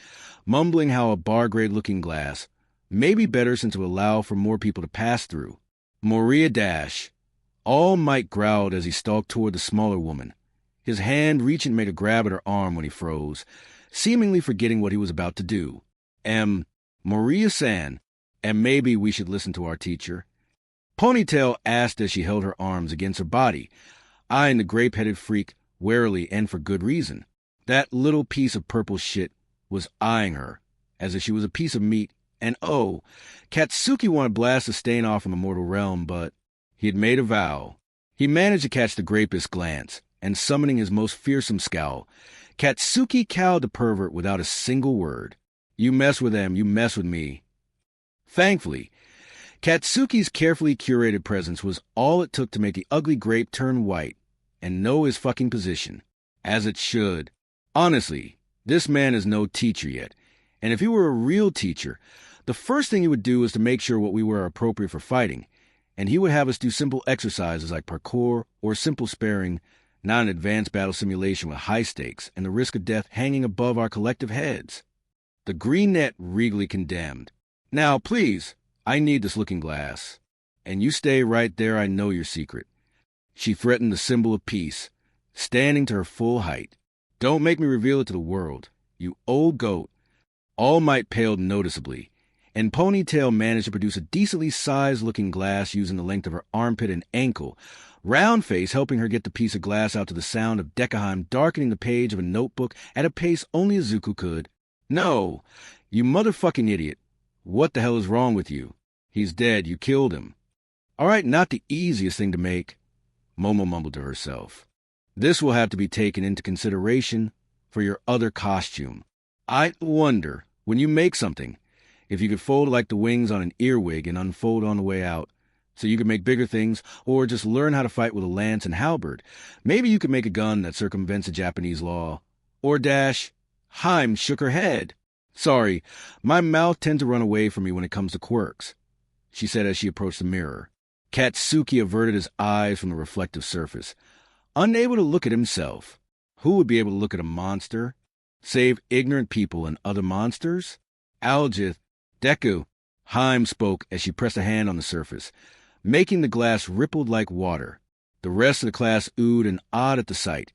mumbling how a bar-grade looking glass may be better since it will allow for more people to pass through. Moria Dash. All Might growled as he stalked toward the smaller woman. His hand reaching made a grab at her arm when he froze, seemingly forgetting what he was about to do. Maria-san, and maybe we should listen to our teacher. Ponytail asked as she held her arms against her body, eyeing the grape-headed freak warily and for good reason. That little piece of purple shit was eyeing her, as if she was a piece of meat, and Katsuki wanted to blast the stain off from the mortal realm, but he had made a vow. He managed to catch the grapist's glance, and summoning his most fearsome scowl, Katsuki cowed the pervert without a single word. You mess with them, you mess with me. Thankfully, Katsuki's carefully curated presence was all it took to make the ugly grape turn white and know his fucking position. As it should. Honestly, this man is no teacher yet, and if he were a real teacher, the first thing he would do is to make sure what we wear are appropriate for fighting, and he would have us do simple exercises like parkour or simple sparring, not an advanced battle simulation with high stakes and the risk of death hanging above our collective heads. The green net regally condemned. Now, please, I need this looking glass. And you stay right there, I know your secret. She threatened the symbol of peace, standing to her full height. Don't make me reveal it to the world, you old goat. All Might paled noticeably, and Ponytail managed to produce a decently sized-looking glass using the length of her armpit and ankle, Roundface helping her get the piece of glass out to the sound of Deku darkening the page of a notebook at a pace only Izuku could. No, you motherfucking idiot. What the hell is wrong with you? He's dead, you killed him. All right, not the easiest thing to make, Momo mumbled to herself. This will have to be taken into consideration for your other costume. I wonder, when you make something, if you could fold like the wings on an earwig and unfold on the way out, so you could make bigger things, or just learn how to fight with a lance and halberd. Maybe you could make a gun that circumvents a Japanese law. Or dash. Haim shook her head. Sorry, my mouth tends to run away from me when it comes to quirks, she said as she approached the mirror. Katsuki averted his eyes from the reflective surface, unable to look at himself. Who would be able to look at a monster, save ignorant people and other monsters? Algith, Deku, Haim spoke as she pressed a hand on the surface, making the glass rippled like water. The rest of the class oohed and awed at the sight.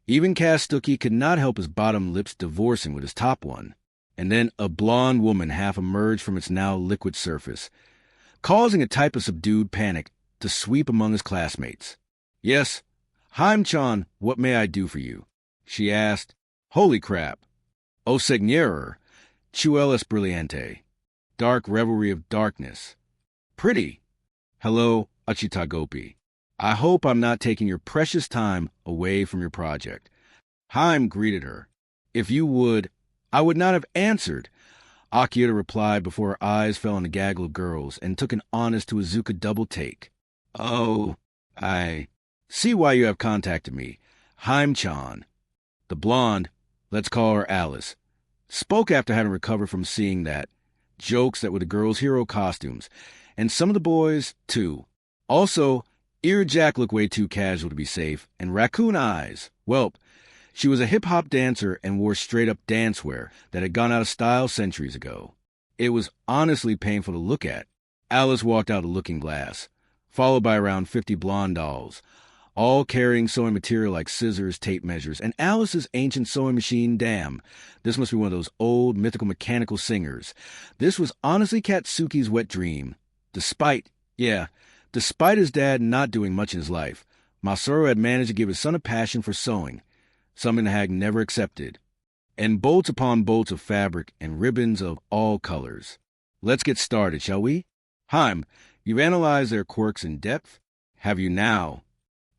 Even Kastuki could not help his bottom lips divorcing with his top one. And then a blonde woman half emerged from its now liquid surface, causing a type of subdued panic to sweep among his classmates. "Yes, Haim-chan, what may I do for you?" she asked. "Holy crap. O Señor, Chuel es Brilliante. Dark revelry of darkness. Pretty. Hello, Achitagopi. I hope I'm not taking your precious time away from your project." Haim greeted her. "If you would, I would not have answered," Akira replied before her eyes fell on the gaggle of girls and took an honest to Izuku double take. "Oh, I see why you have contacted me. Haim-chan." The blonde, let's call her Alice, spoke after having recovered from seeing that. Jokes that were the girls' hero costumes, and some of the boys, too. Also, Ear Jack looked way too casual to be safe, and Raccoon Eyes. Welp, she was a hip-hop dancer and wore straight-up dancewear that had gone out of style centuries ago. It was honestly painful to look at. Alice walked out the looking glass, followed by around 50 blonde dolls, all carrying sewing material like scissors, tape measures, and Alice's ancient sewing machine. Damn, this must be one of those old mythical mechanical singers. This was honestly Katsuki's wet dream. Despite his dad not doing much in his life, Masaru had managed to give his son a passion for sewing, something the hag never accepted, and bolts upon bolts of fabric and ribbons of all colors. Let's get started, shall we? Haim, you've analyzed their quirks in depth? Have you now?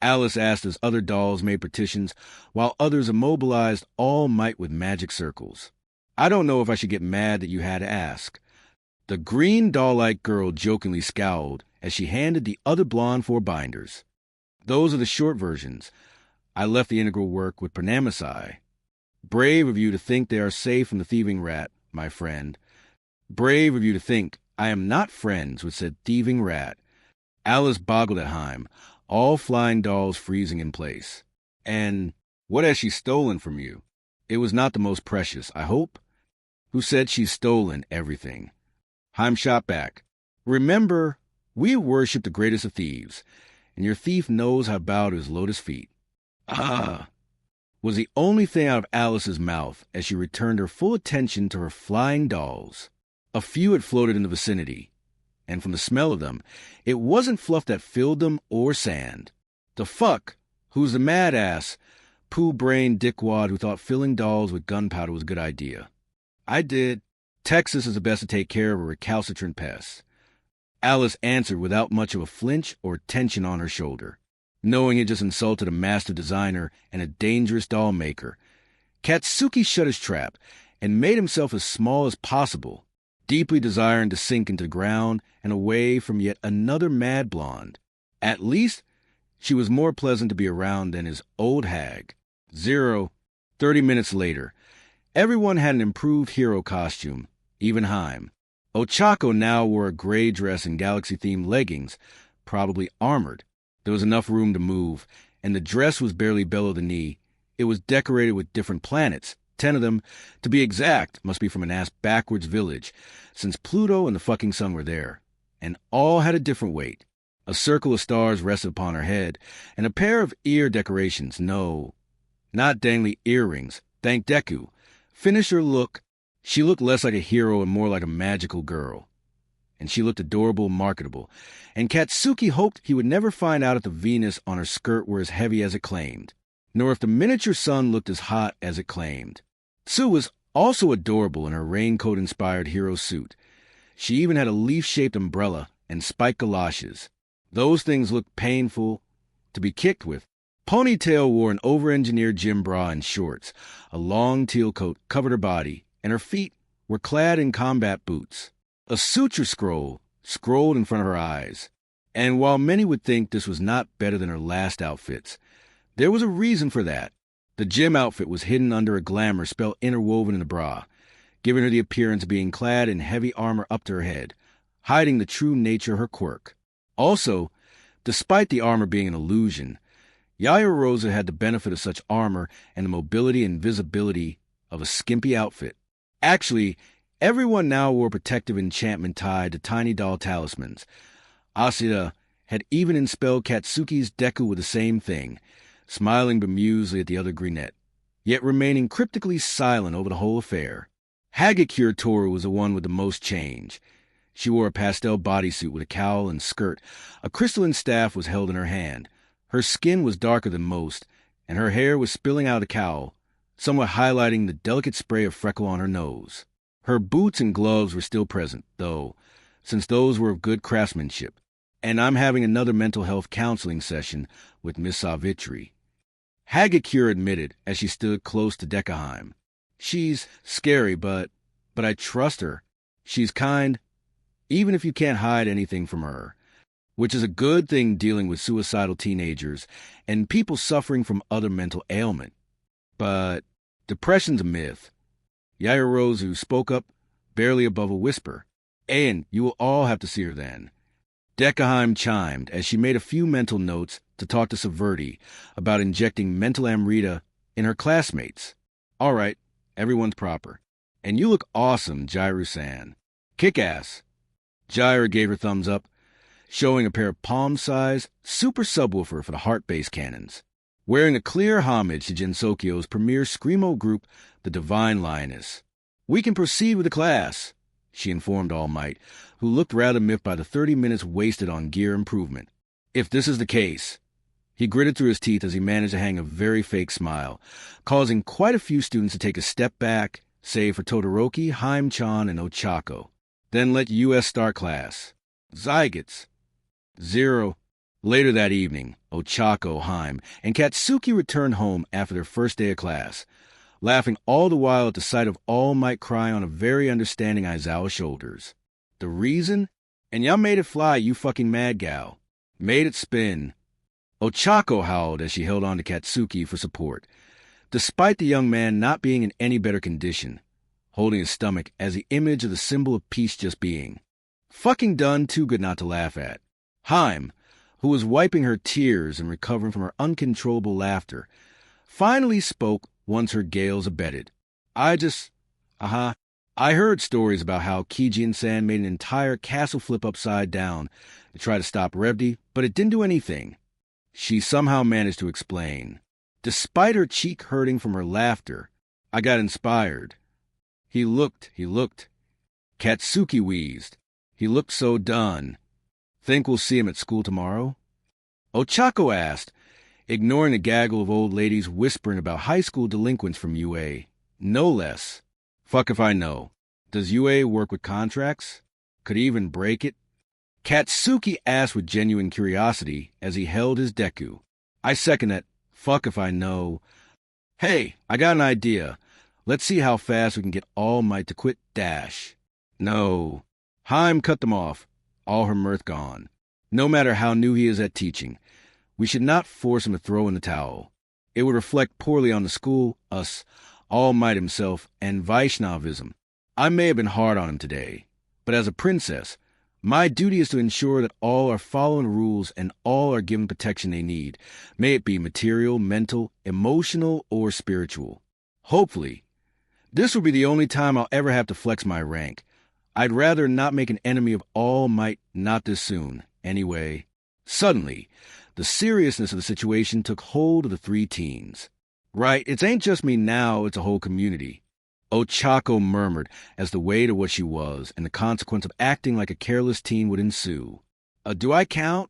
Alice asked as other dolls made petitions, while others immobilized all might with magic circles. I don't know if I should get mad that you had to ask. The green doll-like girl jokingly scowled as she handed the other blonde 4 binders. Those are the short versions. I left the integral work with Pranamisai. Brave of you to think they are safe from the thieving rat, my friend. Brave of you to think I am not friends with said thieving rat. Alice boggled at Haim, all flying dolls freezing in place. And what has she stolen from you? It was not the most precious, I hope? Who said she's stolen everything? Haim shot back. Remember, we worship the greatest of thieves, and your thief knows how to bow to his lotus feet. Ah, was the only thing out of Alice's mouth as she returned her full attention to her flying dolls. A few had floated in the vicinity, and from the smell of them, it wasn't fluff that filled them or sand. The fuck? Who's the mad-ass, poo-brained dickwad who thought filling dolls with gunpowder was a good idea? I did. Texas is the best to take care of a recalcitrant pest. Alice answered without much of a flinch or tension on her shoulder, knowing he just insulted a master designer and a dangerous doll maker. Katsuki shut his trap and made himself as small as possible, deeply desiring to sink into the ground and away from yet another mad blonde. At least, she was more pleasant to be around than his old hag. 30 minutes later, everyone had an improved hero costume, even Haim. Ochako now wore a gray dress and galaxy-themed leggings, probably armored. There was enough room to move, and the dress was barely below the knee. It was decorated with different planets. 10 of them, to be exact, must be from an ass-backwards village, since Pluto and the fucking sun were there. And all had a different weight. A circle of stars rested upon her head, and a pair of ear decorations. No, not dangly earrings. Thank Deku. Finish her look. She looked less like a hero and more like a magical girl. And she looked adorable and marketable. And Katsuki hoped he would never find out if the Venus on her skirt were as heavy as it claimed, nor if the miniature sun looked as hot as it claimed. Tsu was also adorable in her raincoat-inspired hero suit. She even had a leaf-shaped umbrella and spiked galoshes. Those things looked painful to be kicked with. Ponytail wore an over-engineered gym bra and shorts. A long teal coat covered her body, and her feet were clad in combat boots. A suture scroll scrolled in front of her eyes. And while many would think this was not better than her last outfits, there was a reason for that. The gym outfit was hidden under a glamour spell interwoven in the bra, giving her the appearance of being clad in heavy armor up to her head, hiding the true nature of her quirk. Also, despite the armor being an illusion, Yaoyorozu had the benefit of such armor and the mobility and visibility of a skimpy outfit. Actually, everyone now wore protective enchantment tied to tiny doll talismans. Asida had even enspelled Katsuki's Deku with the same thing, smiling bemusedly at the other brunette, yet remaining cryptically silent over the whole affair. Hagakure Toru was the one with the most change. She wore a pastel bodysuit with a cowl and skirt. A crystalline staff was held in her hand. Her skin was darker than most, and her hair was spilling out of the cowl, somewhat highlighting the delicate spray of freckle on her nose. Her boots and gloves were still present, though, since those were of good craftsmanship, and I'm having another mental health counseling session with Miss Savitri. Hagakure admitted as she stood close to Deckheim. She's scary, but I trust her. She's kind, even if you can't hide anything from her, which is a good thing dealing with suicidal teenagers and people suffering from other mental ailment. But depression's a myth. Yaoyorozu spoke up, barely above a whisper. And you will all have to see her then. Deckheim chimed as she made a few mental notes to talk to Saverti about injecting mental amrita in her classmates. All right, everyone's proper. And you look awesome, Jairu-san. Kick-ass. Jaira gave her thumbs up, showing a pair of palm-sized super subwoofer for the heart bass cannons. Wearing a clear homage to Gensokyo's premier screamo group, the Divine Lioness. We can proceed with the class, she informed All Might, who looked rather miffed by the 30 minutes wasted on gear improvement. If this is the case. He gritted through his teeth as he managed to hang a very fake smile, causing quite a few students to take a step back, save for Todoroki, Haim-chan, and Ochako. Then let US start class. Zygotes. 0. Later that evening, Ochako, Haim, and Katsuki returned home after their first day of class, laughing all the while at the sight of All Might cry on a very understanding Aizawa's shoulders. The reason? And y'all made it fly, you fucking mad gal. Made it spin. Ochako howled as she held on to Katsuki for support, despite the young man not being in any better condition, holding his stomach as the image of the symbol of peace just being. Fucking done, too good not to laugh at. Haim, who was wiping her tears and recovering from her uncontrollable laughter, finally spoke once her gales abated. I heard stories about how Kijin-san made an entire castle flip upside down to try to stop Revdi, but it didn't do anything. She somehow managed to explain. Despite her cheek hurting from her laughter, I got inspired. He looked. Katsuki wheezed. He looked so done. Think we'll see him at school tomorrow? Ochako asked, ignoring the gaggle of old ladies whispering about high school delinquents from UA. No less. Fuck if I know. Does UA work with contracts? Could he even break it? Katsuki asked with genuine curiosity as he held his Deku. I second that. Fuck if I know. Hey, I got an idea. Let's see how fast we can get All Might to quit Dash. No. Haim cut them off, all her mirth gone. No matter how new he is at teaching, we should not force him to throw in the towel. It would reflect poorly on the school, us, All Might himself, and Vaishnavism. I may have been hard on him today, but as a princess, my duty is to ensure that all are following rules and all are given protection they need, may it be material, mental, emotional, or spiritual. Hopefully, this will be the only time I'll ever have to flex my rank. I'd rather not make an enemy of All Might not this soon. Anyway, suddenly, the seriousness of the situation took hold of the three teens. Right, it ain't just me now, it's a whole community. Ochako murmured as the weight of what she was and the consequence of acting like a careless teen would ensue. Do I count?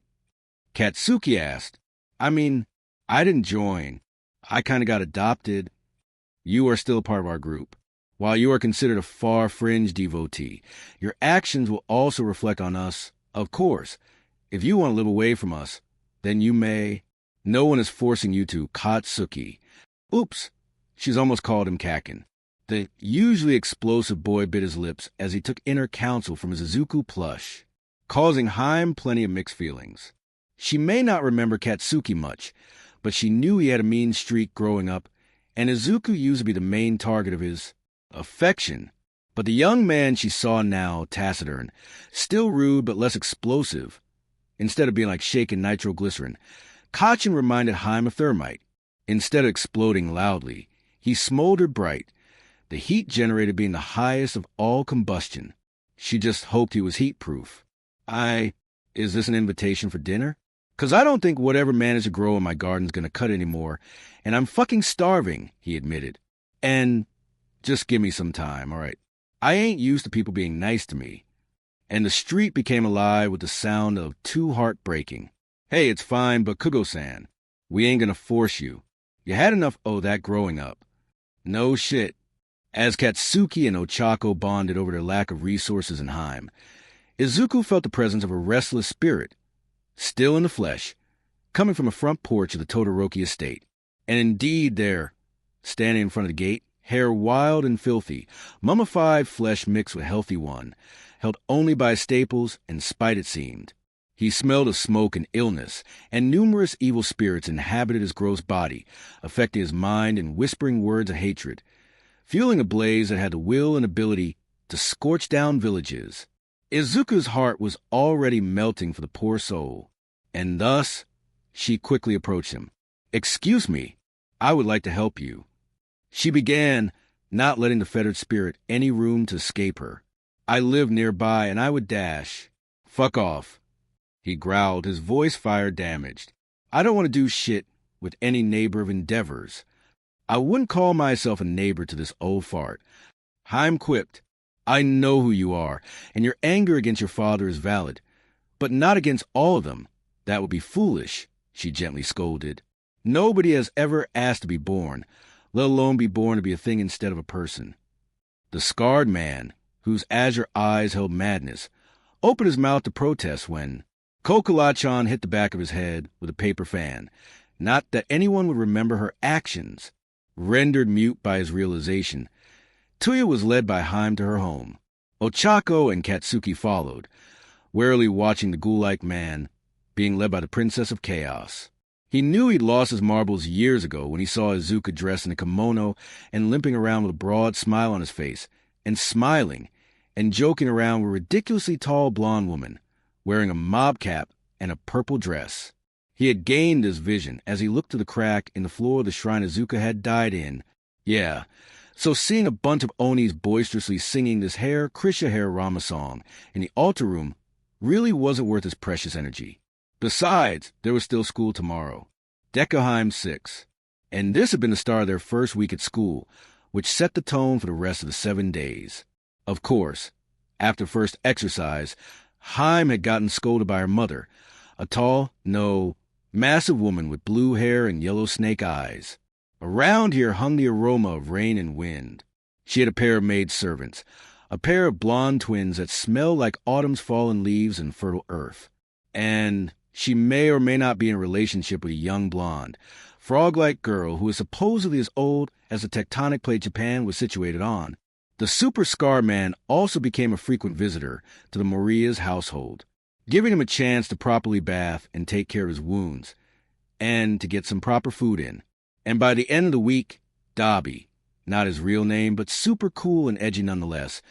Katsuki asked. I mean, I didn't join. I kinda got adopted. You are still a part of our group. While you are considered a far fringe devotee, your actions will also reflect on us. Of course, if you want to live away from us, then you may. No one is forcing you to, Katsuki. Oops, she's almost called him Kakin. The usually explosive boy bit his lips as he took inner counsel from his Izuku plush, causing Haim plenty of mixed feelings. She may not remember Katsuki much, but she knew he had a mean streak growing up, and Izuku used to be the main target of his affection. But the young man she saw now, taciturn, still rude but less explosive, instead of being like shaken nitroglycerin, Kachin reminded Haim of thermite. Instead of exploding loudly, he smoldered bright, the heat generated being the highest of all combustion. She just hoped he was heat-proof. Is this an invitation for dinner? 'Cause I don't think whatever managed to grow in my garden's gonna cut anymore, and I'm fucking starving, he admitted. And just give me some time, all right? I ain't used to people being nice to me. And the street became alive with the sound of two heart-breaking. Hey, it's fine, but Kugo-san, we ain't gonna force you. You had enough of that growing up. No shit. As Katsuki and Ochako bonded over their lack of resources in Haim, Izuku felt the presence of a restless spirit, still in the flesh, coming from a front porch of the Todoroki estate. And indeed there, standing in front of the gate, hair wild and filthy, mummified flesh mixed with healthy one, held only by staples and spite it seemed. He smelled of smoke and illness, and numerous evil spirits inhabited his gross body, affecting his mind and whispering words of hatred, fueling a blaze that had the will and ability to scorch down villages. Izuku's heart was already melting for the poor soul, and thus she quickly approached him. Excuse me, I would like to help you. She began, not letting the fettered spirit any room to escape her. I live nearby, and I would dash. Fuck off, he growled, his voice fire damaged. I don't want to do shit with any neighbor of Endeavor's. I wouldn't call myself a neighbor to this old fart. Haim quipped, I know who you are, and your anger against your father is valid, but not against all of them. That would be foolish, she gently scolded. Nobody has ever asked to be born, let alone be born to be a thing instead of a person. The scarred man, whose azure eyes held madness, opened his mouth to protest when Kokolachan hit the back of his head with a paper fan. Not that anyone would remember her actions. Rendered mute by his realization, Tuya was led by Haim to her home. Ochako and Katsuki followed, warily watching the ghoul-like man being led by the Princess of Chaos. He knew he'd lost his marbles years ago when he saw Izuku dressed in a kimono and limping around with a broad smile on his face, and smiling and joking around with a ridiculously tall blonde woman, wearing a mob cap and a purple dress. He had gained this vision as he looked to the crack in the floor of the shrine Izuku had died in. Yeah, so seeing a bunch of Onis boisterously singing this Krisha Hair Rama song in the altar room really wasn't worth his precious energy. Besides, there was still school tomorrow. Deku 6. And this had been the start of their first week at school, which set the tone for the rest of the 7 days. Of course, after first exercise, Haim had gotten scolded by her mother, a tall, massive woman with blue hair and yellow snake eyes. Around here hung the aroma of rain and wind. She had a pair of maidservants, a pair of blonde twins that smelled like autumn's fallen leaves and fertile earth. And she may or may not be in a relationship with a young blonde, frog-like girl who is supposedly as old as the tectonic plate Japan was situated on. The Super Scar Man also became a frequent visitor to the Moriya's household, giving him a chance to properly bath and take care of his wounds, and to get some proper food in. And by the end of the week, Dabi, not his real name, but super cool and edgy nonetheless,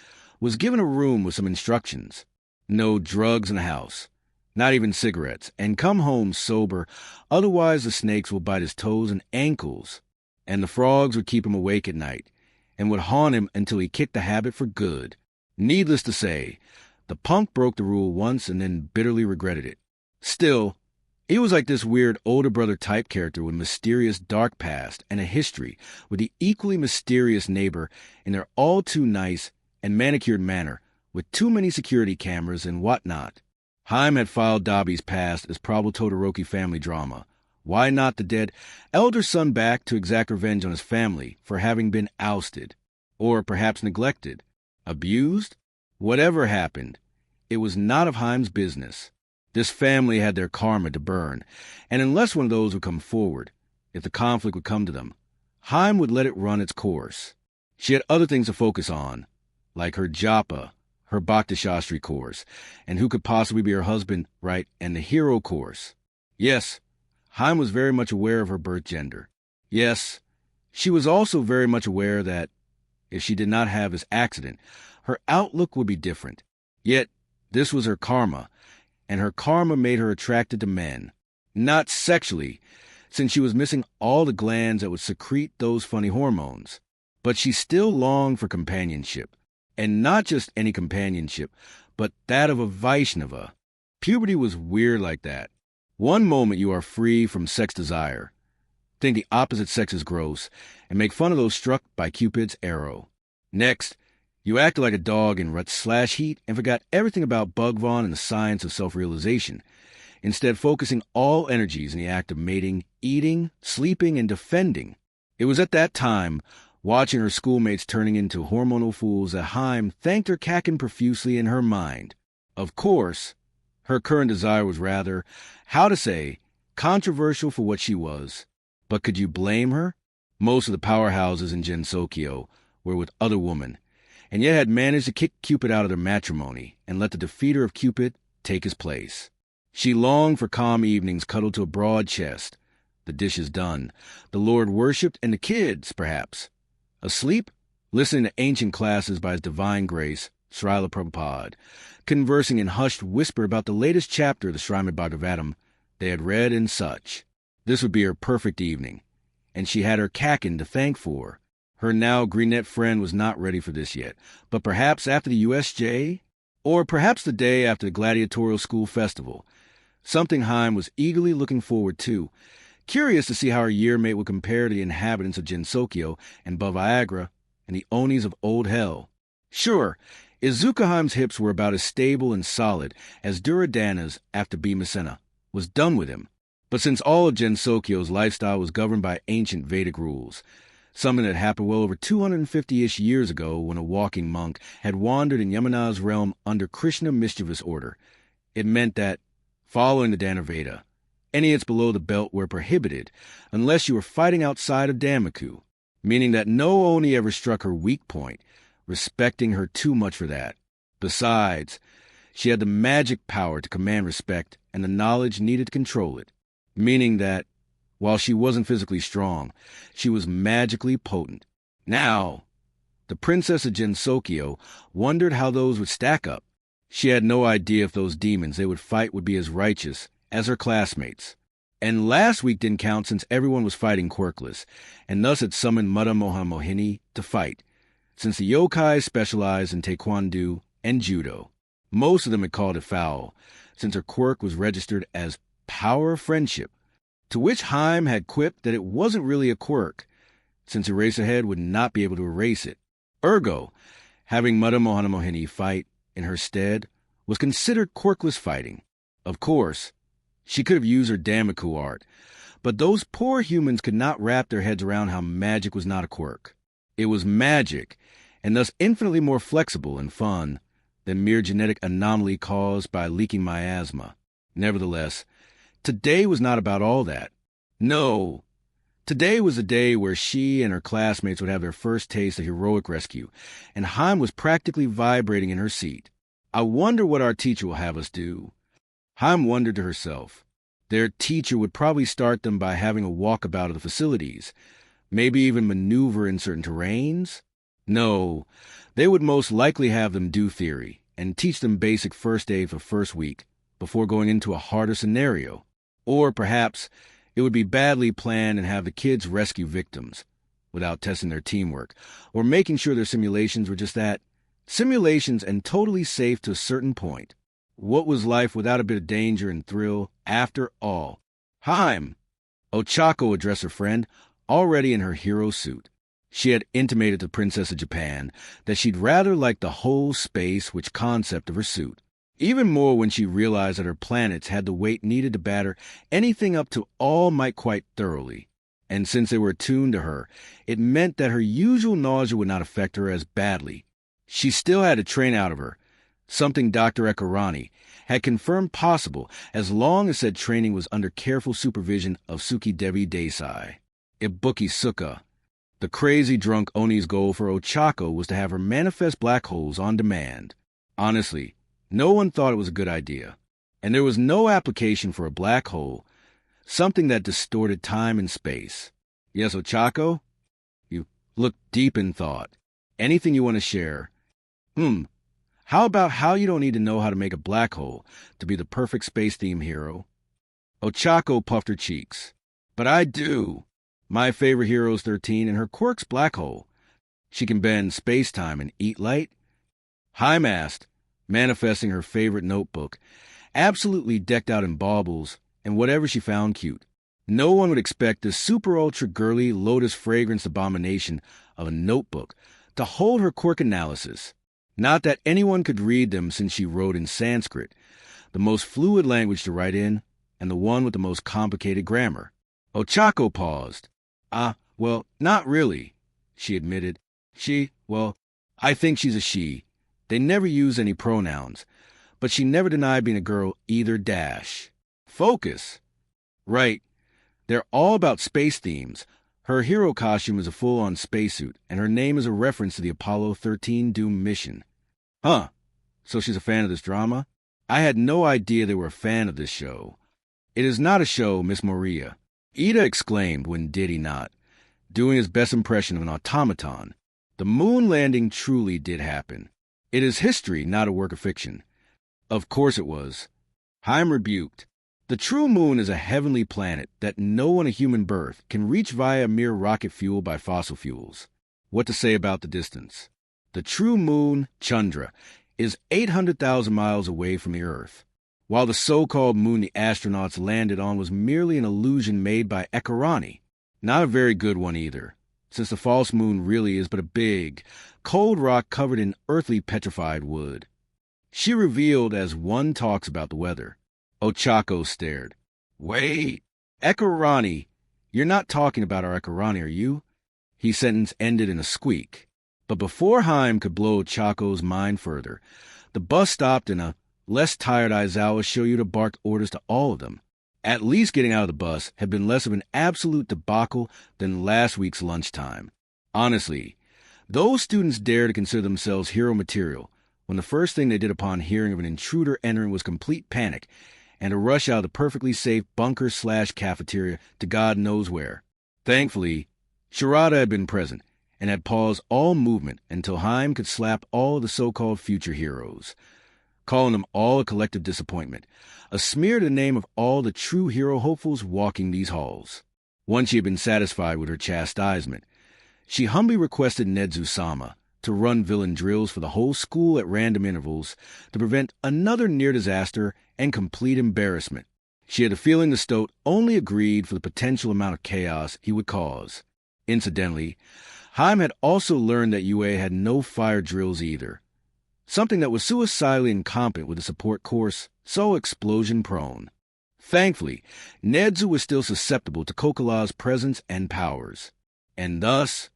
was given a room with some instructions. No drugs in the house, not even cigarettes, and come home sober, otherwise the snakes will bite his toes and ankles, and the frogs would keep him awake at night, and would haunt him until he kicked the habit for good. Needless to say, the punk broke the rule once and then bitterly regretted it. Still, he was like this weird older brother type character with a mysterious dark past and a history with the equally mysterious neighbor in their all-too-nice and manicured manner with too many security cameras and whatnot. Haim had filed Dabi's past as probable Todoroki family drama. Why not the dead elder son back to exact revenge on his family for having been ousted? Or perhaps neglected? Abused? Whatever happened, it was not of Haim's business. This family had their karma to burn, and unless one of those would come forward, if the conflict would come to them, Haim would let it run its course. She had other things to focus on, like her japa, her Bhakti Shastri course, and who could possibly be her husband, right, and the hero course. Yes, Haim was very much aware of her birth gender. Yes, she was also very much aware that, if she did not have his accident, her outlook would be different. Yet, this was her karma, and her karma made her attracted to men. Not sexually, since she was missing all the glands that would secrete those funny hormones. But she still longed for companionship. And not just any companionship, but that of a Vaishnava. Puberty was weird like that. One moment you are free from sex desire, think the opposite sex is gross, and make fun of those struck by Cupid's arrow. Next, you acted like a dog in rut/heat and forgot everything about Bhagwan and the science of self-realization, instead focusing all energies in the act of mating, eating, sleeping, and defending. It was at that time, watching her schoolmates turning into hormonal fools, that Haim thanked her Kakin profusely in her mind. Of course, her current desire was rather, how to say, controversial for what she was. But could you blame her? Most of the powerhouses in Gensokyo were with other women, and yet had managed to kick Cupid out of their matrimony and let the defeater of Cupid take his place. She longed for calm evenings cuddled to a broad chest, the dishes done, the Lord worshipped, and the kids, perhaps, asleep, listening to ancient classes by His Divine Grace, Srila Prabhupada, conversing in hushed whisper about the latest chapter of the Srimad Bhagavatam they had read and such. This would be her perfect evening, and she had her Kakin to thank for. Her now greenette friend was not ready for this yet, but perhaps after the USJ, or perhaps the day after the Gladiatorial School Festival, something Haim was eagerly looking forward to, curious to see how her year mate would compare to the inhabitants of Gensokyo and Bavayagra and the Onis of Old Hell. Sure, Izuku Haim's hips were about as stable and solid as Duryodhana's after Bhimasena was done with him, but since all of Gensokyo's lifestyle was governed by ancient Vedic rules, something that happened well over 250-ish years ago when a walking monk had wandered in Yamana's realm under Krishna mischievous order, it meant that, following the Dhanurveda, any hits below the belt were prohibited unless you were fighting outside of Damaku, meaning that no Oni ever struck her weak point, respecting her too much for that. Besides, she had the magic power to command respect and the knowledge needed to control it, meaning that, while she wasn't physically strong, she was magically potent. Now, the princess of Gensokyo wondered how those would stack up. She had no idea if those demons they would fight would be as righteous as her classmates. And last week didn't count since everyone was fighting quirkless, and thus had summoned Mata Mohini to fight, since the yokai specialized in taekwondo and judo. Most of them had called it foul, since her quirk was registered as Power of Friendship, to which Haim had quipped that it wasn't really a quirk, since Eraserhead would not be able to erase it. Ergo, having Mata Mohini fight in her stead was considered quirkless fighting. Of course, she could have used her Damaku art, but those poor humans could not wrap their heads around how magic was not a quirk. It was magic, and thus infinitely more flexible and fun than mere genetic anomaly caused by leaking miasma. Nevertheless, today was not about all that. No, today was a day where she and her classmates would have their first taste of heroic rescue, and Haim was practically vibrating in her seat. I wonder what our teacher will have us do. Haim wondered to herself. Their teacher would probably start them by having a walkabout of the facilities, maybe even maneuver in certain terrains. No, they would most likely have them do theory and teach them basic first aid for first week before going into a harder scenario. Or perhaps it would be badly planned and have the kids rescue victims without testing their teamwork or making sure their simulations were just that, simulations and totally safe to a certain point. What was life without a bit of danger and thrill after all? Haim! Ochako addressed her friend, already in her hero suit. She had intimated to the Princess of Japan that she'd rather like the whole space-witch concept of her suit. Even more when she realized that her planets had the weight needed to batter anything up to All Might quite thoroughly. And since they were attuned to her, it meant that her usual nausea would not affect her as badly. She still had to train out of her, something Dr. Ekarani had confirmed possible as long as said training was under careful supervision of Suki Devi Desai. Ibuki Sukha. The crazy drunk Oni's goal for Ochako was to have her manifest black holes on demand. Honestly, no one thought it was a good idea. And there was no application for a black hole, something that distorted time and space. Yes, Ochako? You look deep in thought. Anything you want to share? How about how you don't need to know how to make a black hole to be the perfect space theme hero? Ochako puffed her cheeks. But I do. My favorite hero's 13, and her quirk's black hole. She can bend space-time and eat light. Haim asked, manifesting her favorite notebook, absolutely decked out in baubles and whatever she found cute. No one would expect this super-ultra-girly, lotus-fragrance abomination of a notebook to hold her quirk analysis. Not that anyone could read them since she wrote in Sanskrit, the most fluid language to write in, and the one with the most complicated grammar. Ochako paused. Well, not really, she admitted. I think she's a she. They never use any pronouns, but she never denied being a girl either. Focus. Right. They're all about space themes. Her hero costume is a full-on spacesuit, and her name is a reference to the Apollo 13 doomed mission. Huh. So she's a fan of this drama? I had no idea they were a fan of this show. It is not a show, Miss Maria, Ida exclaimed when did he not, doing his best impression of an automaton. The moon landing truly did happen. It is history, not a work of fiction. Of course it was. Haim rebuked. The true moon is a heavenly planet that no one of human birth can reach via mere rocket fuel by fossil fuels. What to say about the distance? The true moon, Chandra, is 800,000 miles away from the Earth, while the so-called moon the astronauts landed on was merely an illusion made by Ekarani. Not a very good one either, since the false moon really is but a big, cold rock covered in earthly petrified wood. She revealed as one talks about the weather. Ochako stared. Wait, Ekarani, you're not talking about our Ekarani, are you? His sentence ended in a squeak. But before Haim could blow Chaco's mind further, the bus stopped and a less tired Aizawa Shoyuta barked orders to all of them. At least getting out of the bus had been less of an absolute debacle than last week's lunchtime. Honestly, those students dared to consider themselves hero material when the first thing they did upon hearing of an intruder entering was complete panic and a rush out of the perfectly safe bunker/cafeteria to God knows where. Thankfully, Shirada had been present and had paused all movement until Haim could slap all of the so-called future heroes, calling them all a collective disappointment, a smear to the name of all the true hero hopefuls walking these halls. Once she had been satisfied with her chastisement, she humbly requested Nedzu-sama to run villain drills for the whole school at random intervals to prevent another near disaster and complete embarrassment. She had a feeling the stoat only agreed for the potential amount of chaos he would cause. Incidentally, Haim had also learned that UA had no fire drills either, something that was suicidally incompetent with a support course so explosion-prone. Thankfully, Nedzu was still susceptible to Kokola's presence and powers, and thus,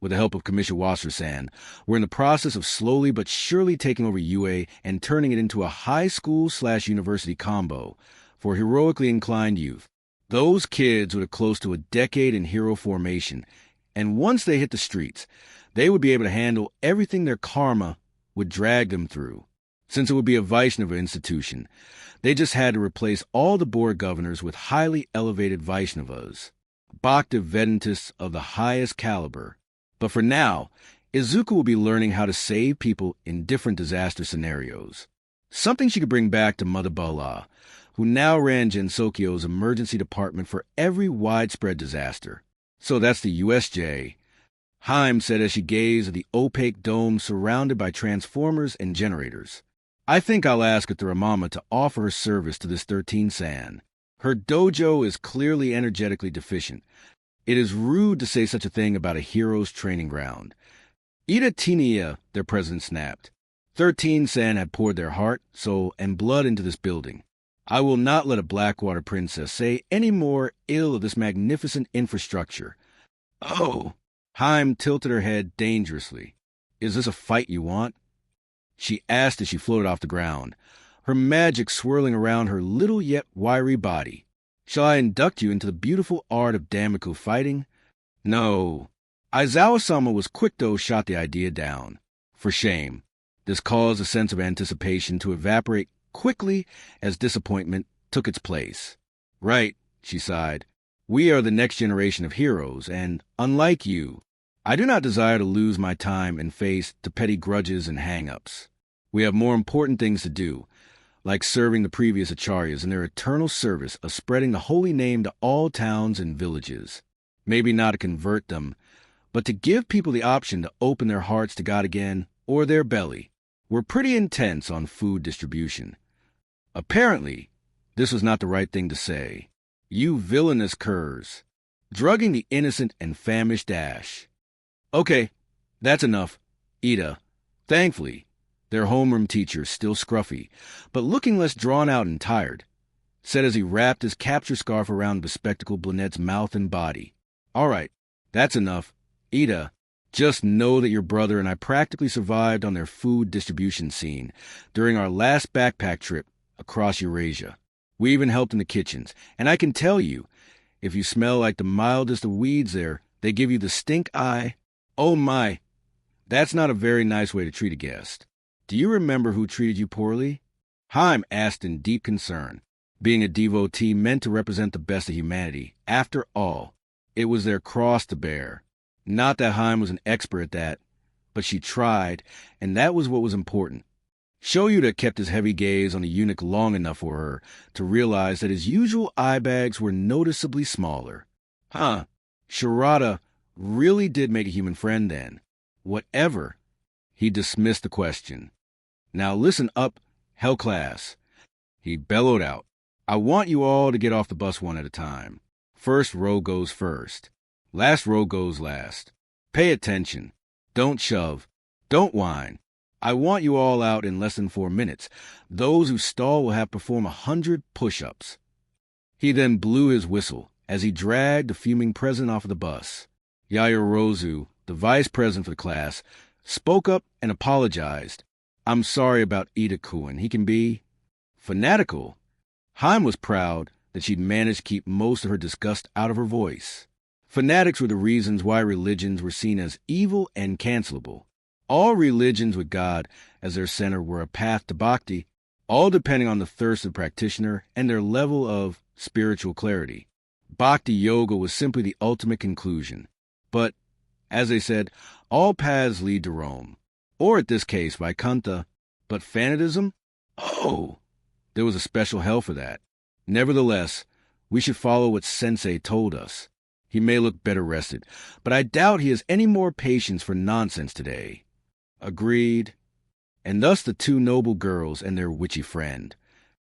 with the help of Commissioner Wasser-san, were in the process of slowly but surely taking over UA and turning it into a high school/university combo for heroically inclined youth. Those kids would have close to a decade in hero formation, and once they hit the streets, they would be able to handle everything their karma would drag them through. Since it would be a Vaishnava institution, they just had to replace all the board governors with highly elevated Vaishnavas, Bhakti Vedantists of the highest caliber. But for now, Izuku will be learning how to save people in different disaster scenarios. Something she could bring back to Mother Bala, who now ran Gensokyo's emergency department for every widespread disaster. So that's the USJ, Haim said as she gazed at the opaque dome surrounded by transformers and generators. I think I'll ask Athiramama to offer her service to this 13-san. Her dojo is clearly energetically deficient. It is rude to say such a thing about a hero's training ground. Ida Tinia, their president snapped. 13-san had poured their heart, soul, and blood into this building. I will not let a Blackwater princess say any more ill of this magnificent infrastructure. Oh, Haim tilted her head dangerously. Is this a fight you want? She asked as she floated off the ground, her magic swirling around her little yet wiry body. Shall I induct you into the beautiful art of Damiku fighting? No. Aizawa-sama was quick though shot the idea down. For shame. This caused a sense of anticipation to evaporate quickly as disappointment took its place. Right, she sighed. We are the next generation of heroes, and, unlike you, I do not desire to lose my time and face to petty grudges and hang-ups. We have more important things to do. like serving the previous acharyas in their eternal service of spreading the holy name to all towns and villages. Maybe not to convert them, but to give people the option to open their hearts to God again, or their belly. Were pretty intense on food distribution. Apparently, this was not the right thing to say. You villainous curs. Drugging the innocent and famished Ash. Okay, that's enough. Ida. Thankfully, their homeroom teacher, still scruffy, but looking less drawn out and tired, said as he wrapped his capture scarf around the bespectacled Blunette's mouth and body. All right, that's enough. Ida, just know that your brother and I practically survived on their food distribution scene during our last backpack trip across Eurasia. We even helped in the kitchens, and I can tell you, if you smell like the mildest of weeds there, they give you the stink eye. Oh my, that's not a very nice way to treat a guest. Do you remember who treated you poorly? Haim asked in deep concern. Being a devotee meant to represent the best of humanity. After all, it was their cross to bear. Not that Haim was an expert at that, but she tried, and that was what was important. Shoyuta kept his heavy gaze on the eunuch long enough for her to realize that his usual eye bags were noticeably smaller. Shirata really did make a human friend then. Whatever. He dismissed the question. Now listen up, hell class. He bellowed out. I want you all to get off the bus one at a time. First row goes first. Last row goes last. Pay attention. Don't shove. Don't whine. I want you all out in less than 4 minutes. Those who stall will have to perform 100 push-ups. He then blew his whistle as he dragged the fuming president off of the bus. Yaoyorozu, the vice president for the class, spoke up and apologized. I'm sorry about Ida-kun. He can be fanatical. Haim was proud that she'd managed to keep most of her disgust out of her voice. Fanatics were the reasons why religions were seen as evil and cancelable. All religions with God as their center were a path to bhakti, all depending on the thirst of the practitioner and their level of spiritual clarity. Bhakti yoga was simply the ultimate conclusion. But, as they said, all paths lead to Rome. Or, in this case, Vaikuntha. But fanatism? Oh! There was a special hell for that. Nevertheless, we should follow what Sensei told us. He may look better rested, but I doubt he has any more patience for nonsense today. Agreed. And thus the two noble girls and their witchy friend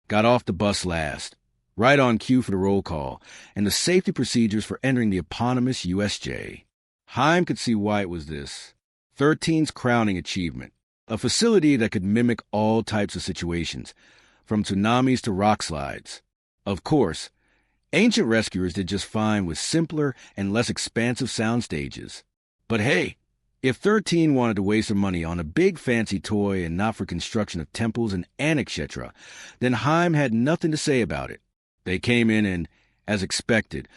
got off the bus last, right on cue for the roll call and the safety procedures for entering the eponymous USJ. Haim could see why it was this. 13's crowning achievement, a facility that could mimic all types of situations, from tsunamis to rock slides. Of course, ancient rescuers did just fine with simpler and less expansive sound stages. But hey, if 13 wanted to waste their money on a big fancy toy and not for construction of temples and etc., then Haim had nothing to say about it. They came in and, as expected,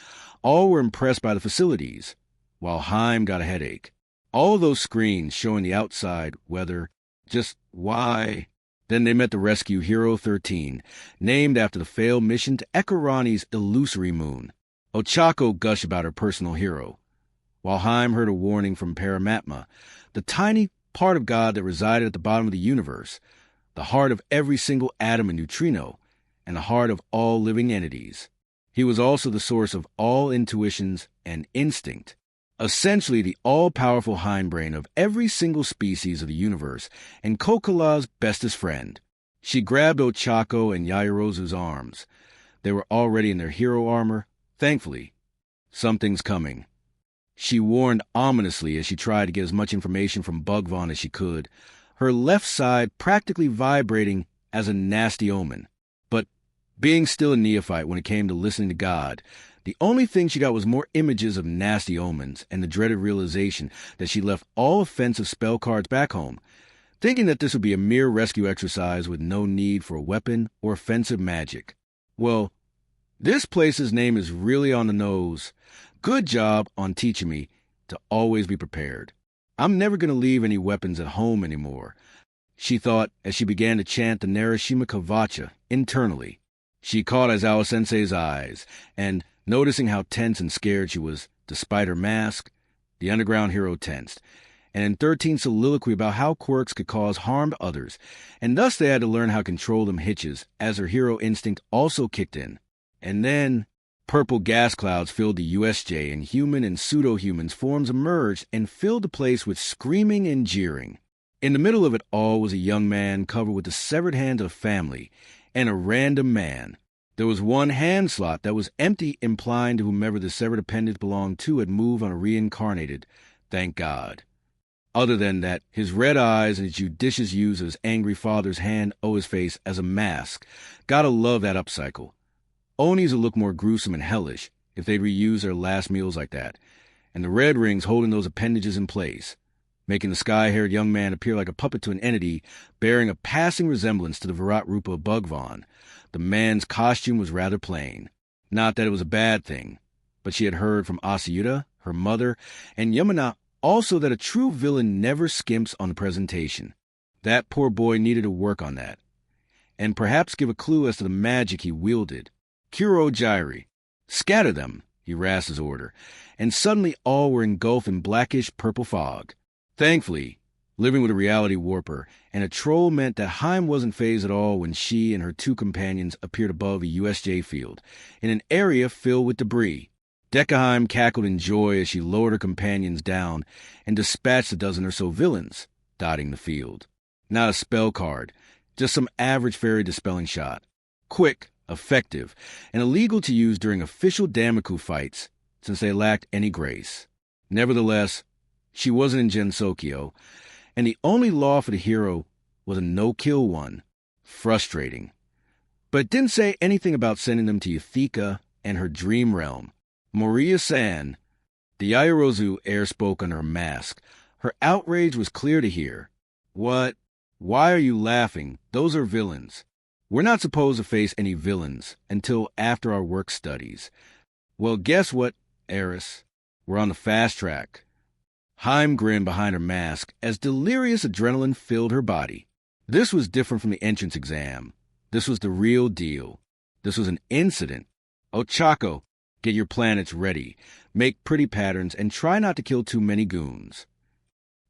all were impressed by the facilities, while Haim got a headache. All of those screens showing the outside weather, just why? Then they met the rescue hero 13, named after the failed mission to Ekarani's illusory moon. Ochako gushed about her personal hero, while Haim heard a warning from Paramatma, the tiny part of God that resided at the bottom of the universe, the heart of every single atom and neutrino, and the heart of all living entities. He was also the source of all intuitions and instinct, essentially the all-powerful hindbrain of every single species of the universe and Kokola's bestest friend. She grabbed Ochako and Yaoyorozu's arms. They were already in their hero armor. Thankfully, something's coming. She warned ominously as she tried to get as much information from Bugvon as she could, her left side practically vibrating as a nasty omen. But being still a neophyte when it came to listening to God, the only thing she got was more images of nasty omens and the dreaded realization that she left all offensive spell cards back home, thinking that this would be a mere rescue exercise with no need for a weapon or offensive magic. Well, this place's name is really on the nose. Good job on teaching me to always be prepared. I'm never going to leave any weapons at home anymore, she thought as she began to chant the Narashima Kavacha internally. She caught Aizawa Sensei's eyes, and, noticing how tense and scared she was despite her mask, the underground hero tensed, and in 13 soliloquy about how quirks could cause harm to others, and thus they had to learn how to control them hitches, as her hero instinct also kicked in. And then purple gas clouds filled the USJ, and human and pseudo-humans forms emerged and filled the place with screaming and jeering. In the middle of it all was a young man covered with the severed hand of a family, and a random man. There was one hand slot that was empty, implying to whomever the severed appendage belonged to had moved on a reincarnated, thank God. Other than that, his red eyes and his judicious use of his angry father's hand o' his face as a mask. Gotta love that upcycle. Onis would look more gruesome and hellish if they'd reuse their last meals like that, and the red rings holding those appendages in place, making the sky-haired young man appear like a puppet to an entity bearing a passing resemblance to the Virat Rupa of Bhagwan. The man's costume was rather plain. Not that it was a bad thing, but she had heard from Asayuta, her mother, and Yamana also that a true villain never skimps on the presentation. That poor boy needed to work on that, and perhaps give a clue as to the magic he wielded. Kuro Jairi. Scatter them, he rasped his order, and suddenly all were engulfed in blackish purple fog. Thankfully, living with a reality warper and a troll meant that Haim wasn't fazed at all when she and her two companions appeared above a USJ field, in an area filled with debris. Deku cackled in joy as she lowered her companions down and dispatched a dozen or so villains, dotting the field. Not a spell card, just some average fairy dispelling shot. Quick, effective, and illegal to use during official Damaku fights, since they lacked any grace. Nevertheless, she wasn't in Gensokyo, and the only law for the hero was a no-kill one. Frustrating. But it didn't say anything about sending them to Yuthika and her dream realm. Moriya-san. The Yairozu air spoke under her mask. Her outrage was clear to hear. What? Why are you laughing? Those are villains. We're not supposed to face any villains until after our work studies. Well, guess what, Eris? We're on the fast track. Haim grinned behind her mask as delirious adrenaline filled her body. This was different from the entrance exam. This was the real deal. This was an incident. Ochako, get your planets ready. Make pretty patterns and try not to kill too many goons.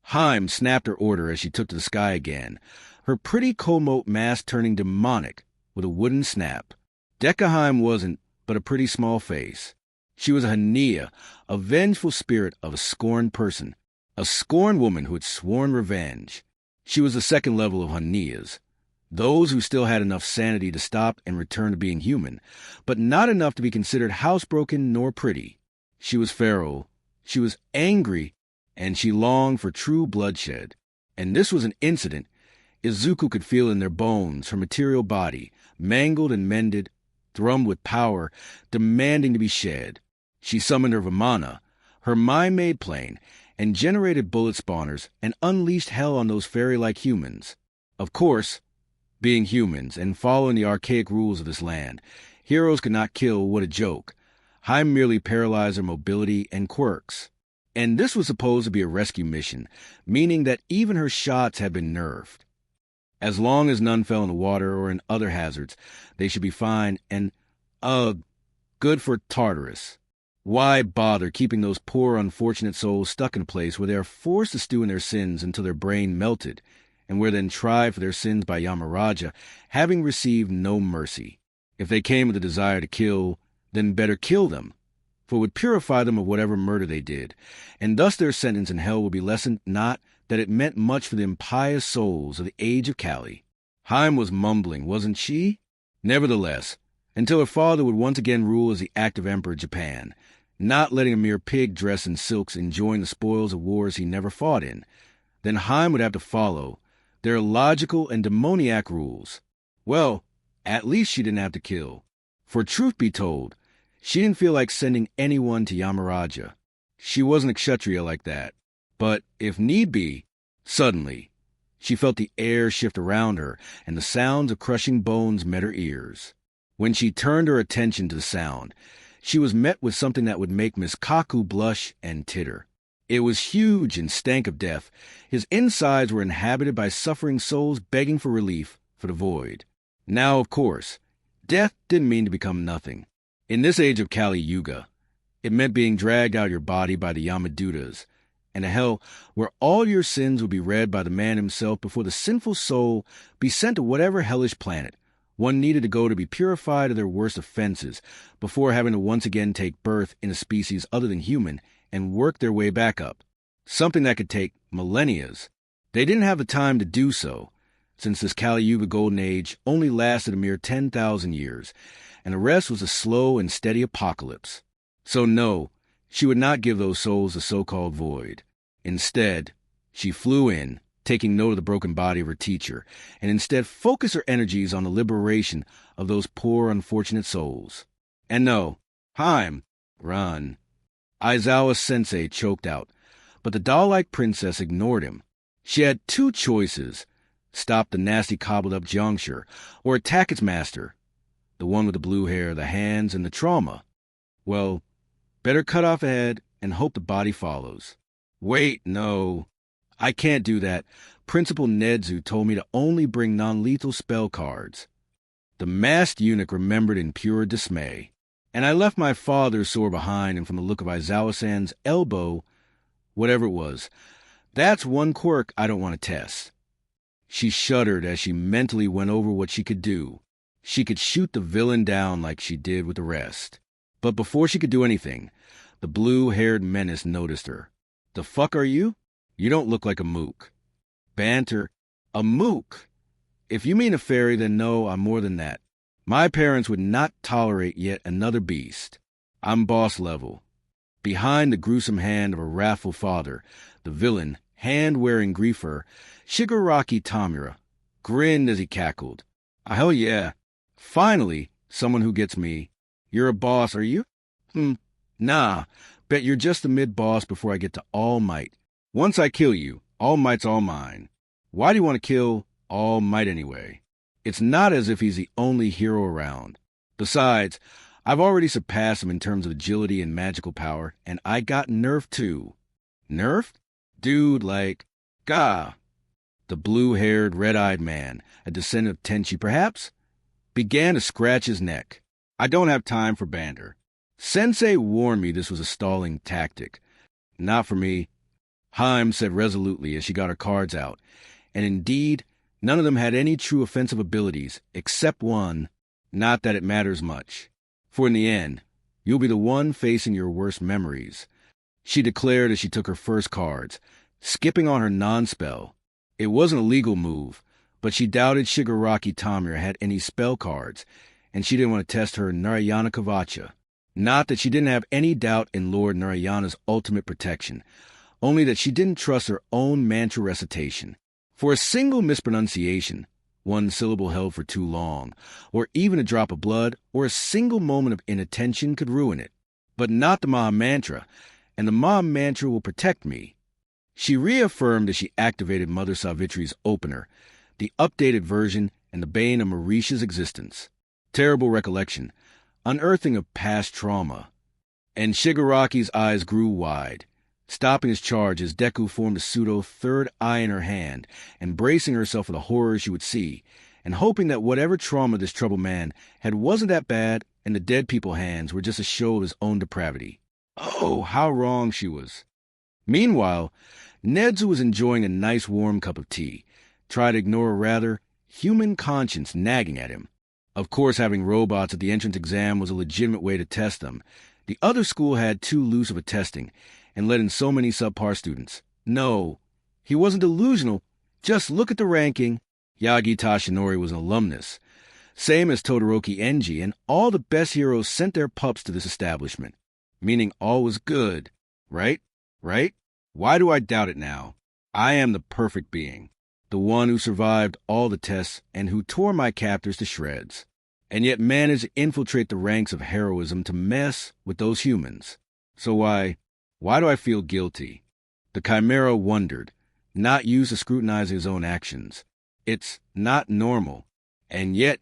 Haim snapped her order as she took to the sky again, her pretty komote mask turning demonic with a wooden snap. Deku wasn't but a pretty small face. She was a Hania, a vengeful spirit of a scorned person, a scorned woman who had sworn revenge. She was the second level of Hanias, those who still had enough sanity to stop and return to being human, but not enough to be considered housebroken nor pretty. She was feral, she was angry, and she longed for true bloodshed. And this was an incident Izuku could feel in their bones, her material body, mangled and mended, thrummed with power, demanding to be shed. She summoned her Vimana, her mind-made plane, and generated bullet spawners and unleashed hell on those fairy-like humans. Of course, being humans and following the archaic rules of this land, heroes could not kill. What a joke. Haim merely paralyzed their mobility and quirks. And this was supposed to be a rescue mission, meaning that even her shots had been nerfed. As long as none fell in the water or in other hazards, they should be fine and, good for Tartarus. Why bother keeping those poor unfortunate souls stuck in a place where they are forced to stew in their sins until their brain melted, and were then tried for their sins by Yamaraja, having received no mercy? If they came with a desire to kill, then better kill them, for it would purify them of whatever murder they did, and thus their sentence in hell would be lessened, not that it meant much for the impious souls of the age of Kali. Haim was mumbling, wasn't she? Nevertheless, until her father would once again rule as the active emperor of Japan, not letting a mere pig dressed in silks enjoying the spoils of wars he never fought in, then Haim would have to follow their illogical and demoniac rules. Well, at least she didn't have to kill. For truth be told, she didn't feel like sending anyone to Yamaraja. She wasn't a Kshatriya like that. But, if need be, suddenly, she felt the air shift around her, and the sounds of crushing bones met her ears. When she turned her attention to the sound, she was met with something that would make Miss Kaku blush and titter. It was huge and stank of death. His insides were inhabited by suffering souls begging for relief for the void. Now, of course, death didn't mean to become nothing. In this age of Kali Yuga, it meant being dragged out of your body by the Yamadutas, and a hell where all your sins would be read by the man himself before the sinful soul be sent to whatever hellish planet one needed to go to be purified of their worst offenses before having to once again take birth in a species other than human and work their way back up. Something that could take millennia. They didn't have the time to do so, since this Kali Yuga Golden Age only lasted a mere 10,000 years, and the rest was a slow and steady apocalypse. So no, she would not give those souls the so-called void. Instead, she flew in, taking note of the broken body of her teacher, and instead focused her energies on the liberation of those poor, unfortunate souls. And no, Haim, run. Aizawa Sensei choked out, but the doll-like princess ignored him. She had two choices: stop the nasty cobbled-up joncture, or attack its master, the one with the blue hair, the hands, and the trauma. Well, better cut off a head and hope the body follows. Wait, no. I can't do that. Principal Nedzu told me to only bring non-lethal spell cards. The masked eunuch remembered in pure dismay. And I left my father sore behind, and from the look of Aizawa-san's elbow, whatever it was, that's one quirk I don't want to test. She shuddered as she mentally went over what she could do. She could shoot the villain down like she did with the rest. But before she could do anything, the blue-haired menace noticed her. The fuck are you? You don't look like a mook. Banter. A mook? If you mean a fairy, then no, I'm more than that. My parents would not tolerate yet another beast. I'm boss level. Behind the gruesome hand of a wrathful father, the villain, hand-wearing griefer, Shigaraki Tamura, grinned as he cackled. Hell yeah. Finally, someone who gets me. You're a boss, are you? Nah. Bet you're just the mid-boss before I get to All Might. Once I kill you, All Might's all mine. Why do you want to kill All Might anyway? It's not as if he's the only hero around. Besides, I've already surpassed him in terms of agility and magical power, and I got nerfed too. Nerfed? Dude, like, gah. The blue-haired, red-eyed man, a descendant of Tenchi perhaps, began to scratch his neck. I don't have time for banter. Sensei warned me this was a stalling tactic. Not for me. Haim said resolutely as she got her cards out, and indeed, none of them had any true offensive abilities, except one. Not that it matters much. For in the end, you'll be the one facing your worst memories, she declared as she took her first cards, skipping on her non-spell. It wasn't a legal move, but she doubted Shigaraki Tamura had any spell cards, and she didn't want to test her Narayana Kavacha. Not that she didn't have any doubt in Lord Narayana's ultimate protection, only that she didn't trust her own mantra recitation. For a single mispronunciation, one syllable held for too long, or even a drop of blood, or a single moment of inattention could ruin it. But not the Maha Mantra, and the Maha Mantra will protect me. She reaffirmed as she activated Mother Savitri's opener, the updated version and the bane of Marisha's existence. Terrible recollection, unearthing of past trauma. And Shigaraki's eyes grew wide, stopping his charge as Deku formed a pseudo-third eye in her hand, and bracing herself for the horrors she would see, and hoping that whatever trauma this troubled man had wasn't that bad, and the dead people's hands were just a show of his own depravity. Oh, how wrong she was. Meanwhile, Nedzu was enjoying a nice warm cup of tea, tried to ignore a rather human conscience nagging at him. Of course, having robots at the entrance exam was a legitimate way to test them. The other school had too loose of a testing, and let in so many subpar students. No, he wasn't delusional. Just look at the ranking. Yagi Tashinori was an alumnus, same as Todoroki Enji, and all the best heroes sent their pups to this establishment, meaning all was good. Right? Right? Why do I doubt it now? I am the perfect being, the one who survived all the tests and who tore my captors to shreds, and yet managed to infiltrate the ranks of heroism to mess with those humans. So why do I feel guilty? The Chimera wondered, not used to scrutinize his own actions. It's not normal. And yet,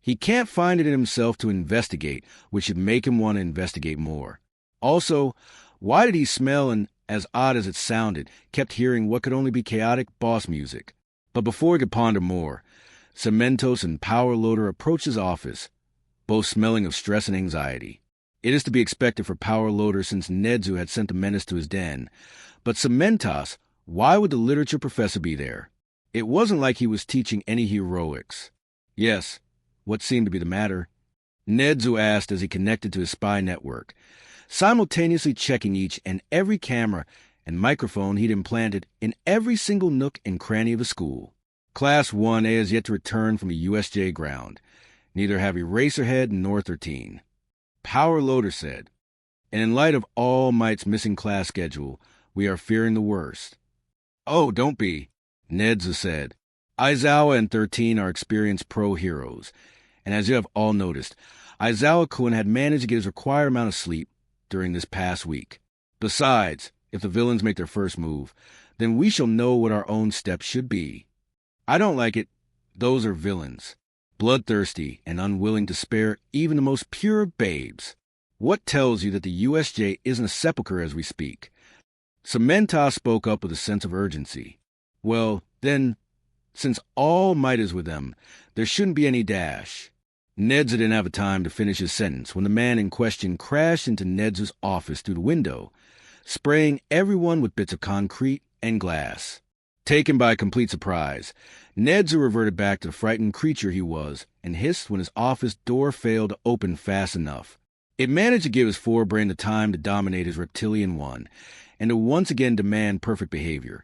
he can't find it in himself to investigate, which should make him want to investigate more. Also, why did he smell and, as odd as it sounded, kept hearing what could only be chaotic boss music? But before he could ponder more, Cementos and Power Loader approached his office, both smelling of stress and anxiety. It is to be expected for Power Loader since Nedzu had sent the menace to his den. But Cementas, why would the literature professor be there? It wasn't like he was teaching any heroics. Yes, what seemed to be the matter? Nedzu asked as he connected to his spy network, simultaneously checking each and every camera and microphone he'd implanted in every single nook and cranny of the school. Class 1A has yet to return from the USJ ground. Neither have Eraserhead nor 13. Power Loader said, and in light of All Might's missing class schedule, we are fearing the worst. Oh, don't be, Nedzu said. Aizawa and 13 are experienced pro heroes, and as you have all noticed, Aizawa-kun had managed to get his required amount of sleep during this past week. Besides, if the villains make their first move, then we shall know what our own steps should be. I don't like it. Those are villains, bloodthirsty and unwilling to spare even the most pure of babes. What tells you that the USJ isn't a sepulcher as we speak? Cementas spoke up with a sense of urgency. Well, then, since All Might is with them, there shouldn't be any dash. Nedzu didn't have time to finish his sentence when the man in question crashed into Nedzu's office through the window, spraying everyone with bits of concrete and glass. Taken by complete surprise, Nedzu reverted back to the frightened creature he was and hissed when his office door failed to open fast enough. It managed to give his forebrain the time to dominate his reptilian one and to once again demand perfect behavior.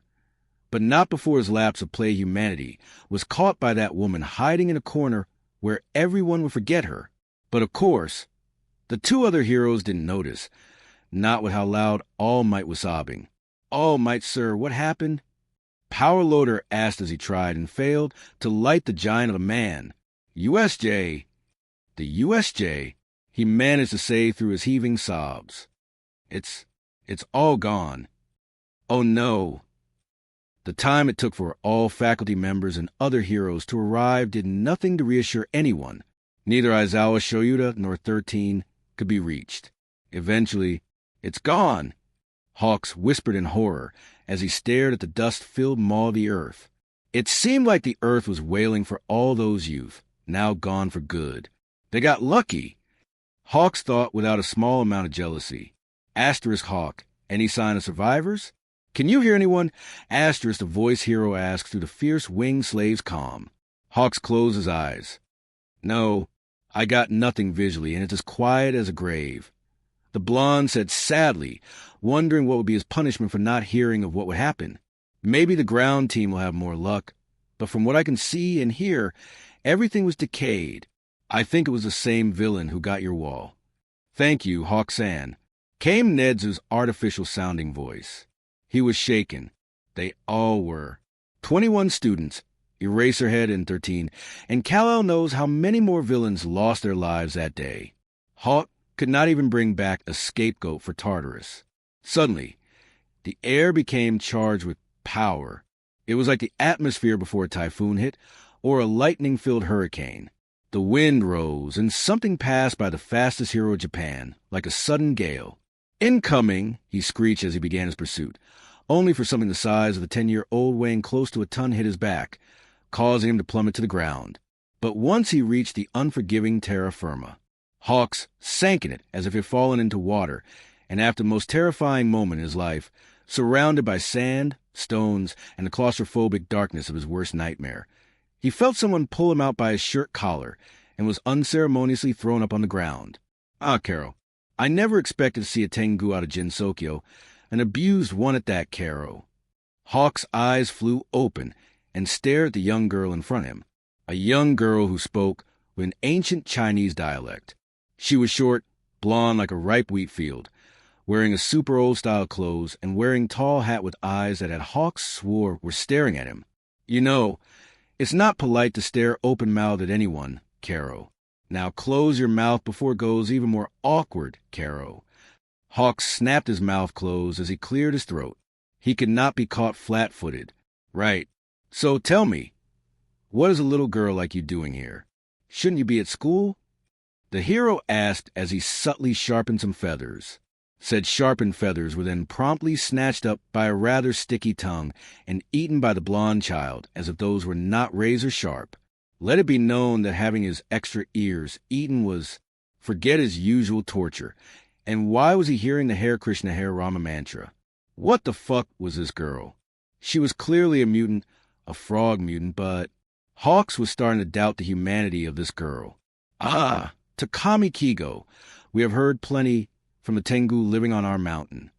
But not before his lapse of play humanity was caught by that woman hiding in a corner where everyone would forget her. But of course, the two other heroes didn't notice, not with how loud All Might was sobbing. All Might, sir, what happened? Power Loader asked as he tried and failed to light the giant of a man. USJ. The USJ, he managed to say through his heaving sobs. It's all gone. Oh no. The time it took for all faculty members and other heroes to arrive did nothing to reassure anyone. Neither Aizawa Shoyuta nor 13 could be reached. Eventually, it's gone, Hawks whispered in horror as he stared at the dust-filled maw of the earth. It seemed like the earth was wailing for all those youth, now gone for good. They got lucky. Hawks thought without a small amount of jealousy. Asterisk Hawk, any sign of survivors? Can you hear anyone? Asterisk the voice hero asked through the fierce winged slave's calm. Hawks closed his eyes. No, I got nothing visually, and it's as quiet as a grave. The blonde said sadly, wondering what would be his punishment for not hearing of what would happen. Maybe the ground team will have more luck, but from what I can see and hear, everything was decayed. I think it was the same villain who got your wall. Thank you, Hawk-san, came Nedzu's artificial-sounding voice. He was shaken. They all were. 21 students, Eraserhead and 13, and Kal-El knows how many more villains lost their lives that day. Hawk could not even bring back a scapegoat for Tartarus. Suddenly, the air became charged with power. It was like the atmosphere before a typhoon hit or a lightning-filled hurricane. The wind rose, and something passed by the fastest hero of Japan, like a sudden gale. Incoming, he screeched as he began his pursuit, only for something the size of a 10-year-old weighing close to a ton hit his back, causing him to plummet to the ground. But once he reached the unforgiving terra firma, Hawks sank in it as if he had fallen into water, and after the most terrifying moment in his life, surrounded by sand, stones, and the claustrophobic darkness of his worst nightmare, he felt someone pull him out by his shirt collar and was unceremoniously thrown up on the ground. Ah, Caro, I never expected to see a Tengu out of Jinsokyo, an abused one at that, Caro. Hawk's eyes flew open and stared at the young girl in front of him, a young girl who spoke with an ancient Chinese dialect. She was short, blonde like a ripe wheat field, wearing a super old-style clothes and wearing tall hat with eyes that Hawks swore were staring at him. You know, it's not polite to stare open-mouthed at anyone, Caro. Now close your mouth before it goes even more awkward, Caro. Hawks snapped his mouth closed as he cleared his throat. He could not be caught flat-footed. Right. So tell me, what is a little girl like you doing here? Shouldn't you be at school? The hero asked as he subtly sharpened some feathers. Said sharpened feathers were then promptly snatched up by a rather sticky tongue and eaten by the blonde child as if those were not razor sharp. Let it be known that having his extra ears eaten was Forget his usual torture. And why was he hearing the Hare Krishna Hare Rama mantra? What the fuck was this girl? She was clearly a mutant, a frog mutant, but Hawks was starting to doubt the humanity of this girl. Ah, Takami Kigo. We have heard plenty from the Tengu living on our mountain.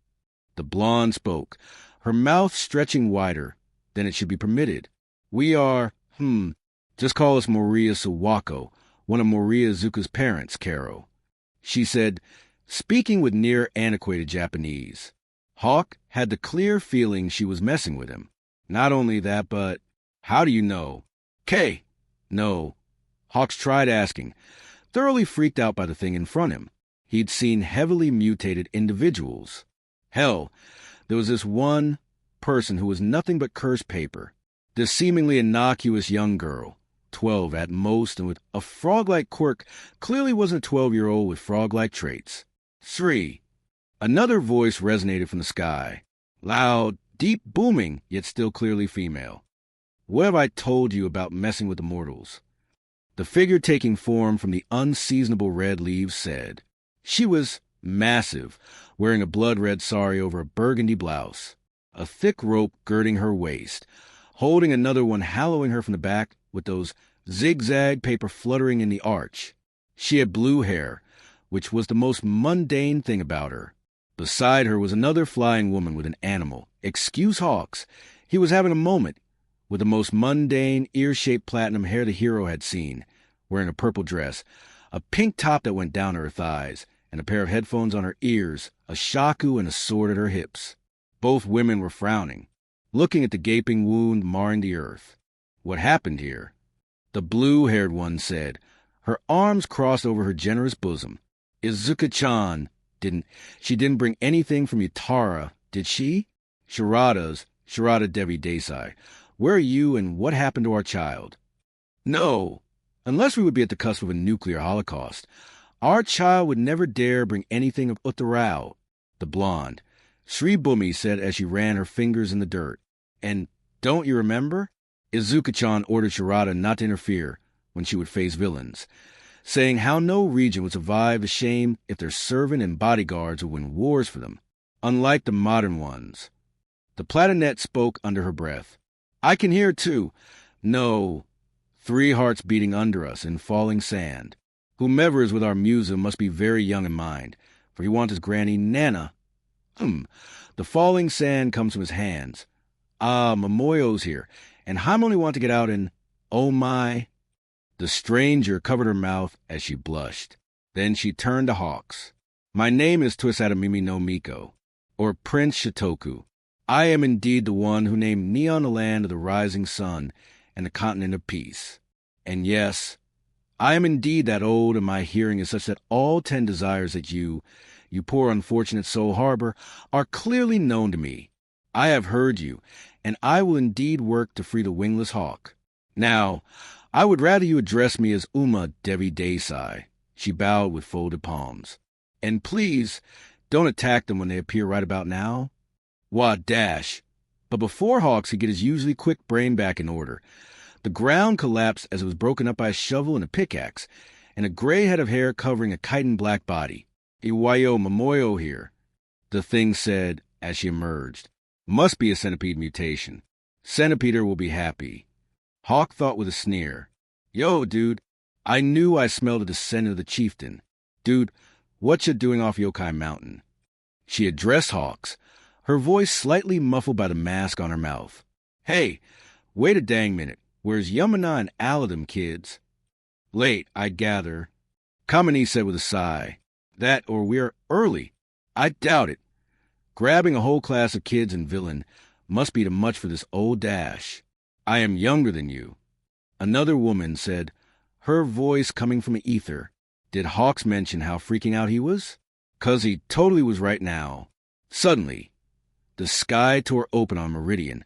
The blonde spoke, her mouth stretching wider than it should be permitted. We are, just call us Moriya Sawako, one of Moriya Izuku's parents, Karo. She said, speaking with near antiquated Japanese. Hawk had the clear feeling she was messing with him. Not only that, but, how do you know? K. No. Hawks tried asking, thoroughly freaked out by the thing in front of him. He'd seen heavily mutated individuals. Hell, there was this one person who was nothing but cursed paper. This seemingly innocuous young girl, 12 at most, and with a frog-like quirk, clearly wasn't a 12-year-old with frog-like traits. 3. Another voice resonated from the sky. Loud, deep, booming, yet still clearly female. What have I told you about messing with the mortals? The figure taking form from the unseasonable red leaves said. She was massive, wearing a blood-red sari over a burgundy blouse, a thick rope girding her waist, holding another one hallowing her from the back with those zigzag paper fluttering in the arch. She had blue hair, which was the most mundane thing about her. Beside her was another flying woman with an animal. Excuse Hawks, he was having a moment, with the most mundane, ear-shaped platinum hair the hero had seen, wearing a purple dress, a pink top that went down to her thighs, and a pair of headphones on her ears, a shaku and a sword at her hips. Both women were frowning, looking at the gaping wound marring the earth. What happened here? The blue-haired one said, her arms crossed over her generous bosom. Izuku-chan didn't bring anything from Utara, did she? Sharada Devi Desai. Where are you and what happened to our child? No, unless we would be at the cusp of a nuclear holocaust. Our child would never dare bring anything of Uttarao. The blonde, Sri Bhumi, said as she ran her fingers in the dirt. And don't you remember? Izuku-chan ordered Sharada not to interfere when she would face villains, saying how no region would survive the shame if their servant and bodyguards would win wars for them, unlike the modern ones. The Platinette spoke under her breath. I can hear, too. No. 3 hearts beating under us in falling sand. Whomever is with our Musa must be very young in mind, for he wants his granny Nana. The falling sand comes from his hands. Ah, Momoyo's here, and I'm only want to get out and, oh my. The stranger covered her mouth as she blushed. Then she turned to Hawks. My name is Twisatamimi no Miko, or Prince Shitoku. I am indeed the one who named Neon the land of the rising sun and the continent of peace. And yes, I am indeed that old, and my hearing is such that all 10 desires that you poor unfortunate soul harbor, are clearly known to me. I have heard you, and I will indeed work to free the wingless hawk. Now, I would rather you address me as Uma Devi Desai. She bowed with folded palms. And please, don't attack them when they appear right about now. Wah, dash. But before Hawks could get his usually quick brain back in order, the ground collapsed as it was broken up by a shovel and a pickaxe, and a gray head of hair covering a chitin black body. Iwayo Momoyo here, the thing said as she emerged. Must be a centipede mutation. Centipeder will be happy. Hawk thought with a sneer. Yo, dude, I knew I smelled a descendant of the chieftain. Dude, what you doing off Yokai Mountain? She addressed Hawks, her voice slightly muffled by the mask on her mouth. Hey, wait a dang minute. Where's Yamana and Aladdin, kids? Late, I gather. Kamini said with a sigh. That or we're early. I doubt it. Grabbing a whole class of kids and villain must be too much for this old dash. I am younger than you. Another woman said, her voice coming from the ether. Did Hawks mention how freaking out he was? 'Cause he totally was right now. Suddenly, the sky tore open on Meridian,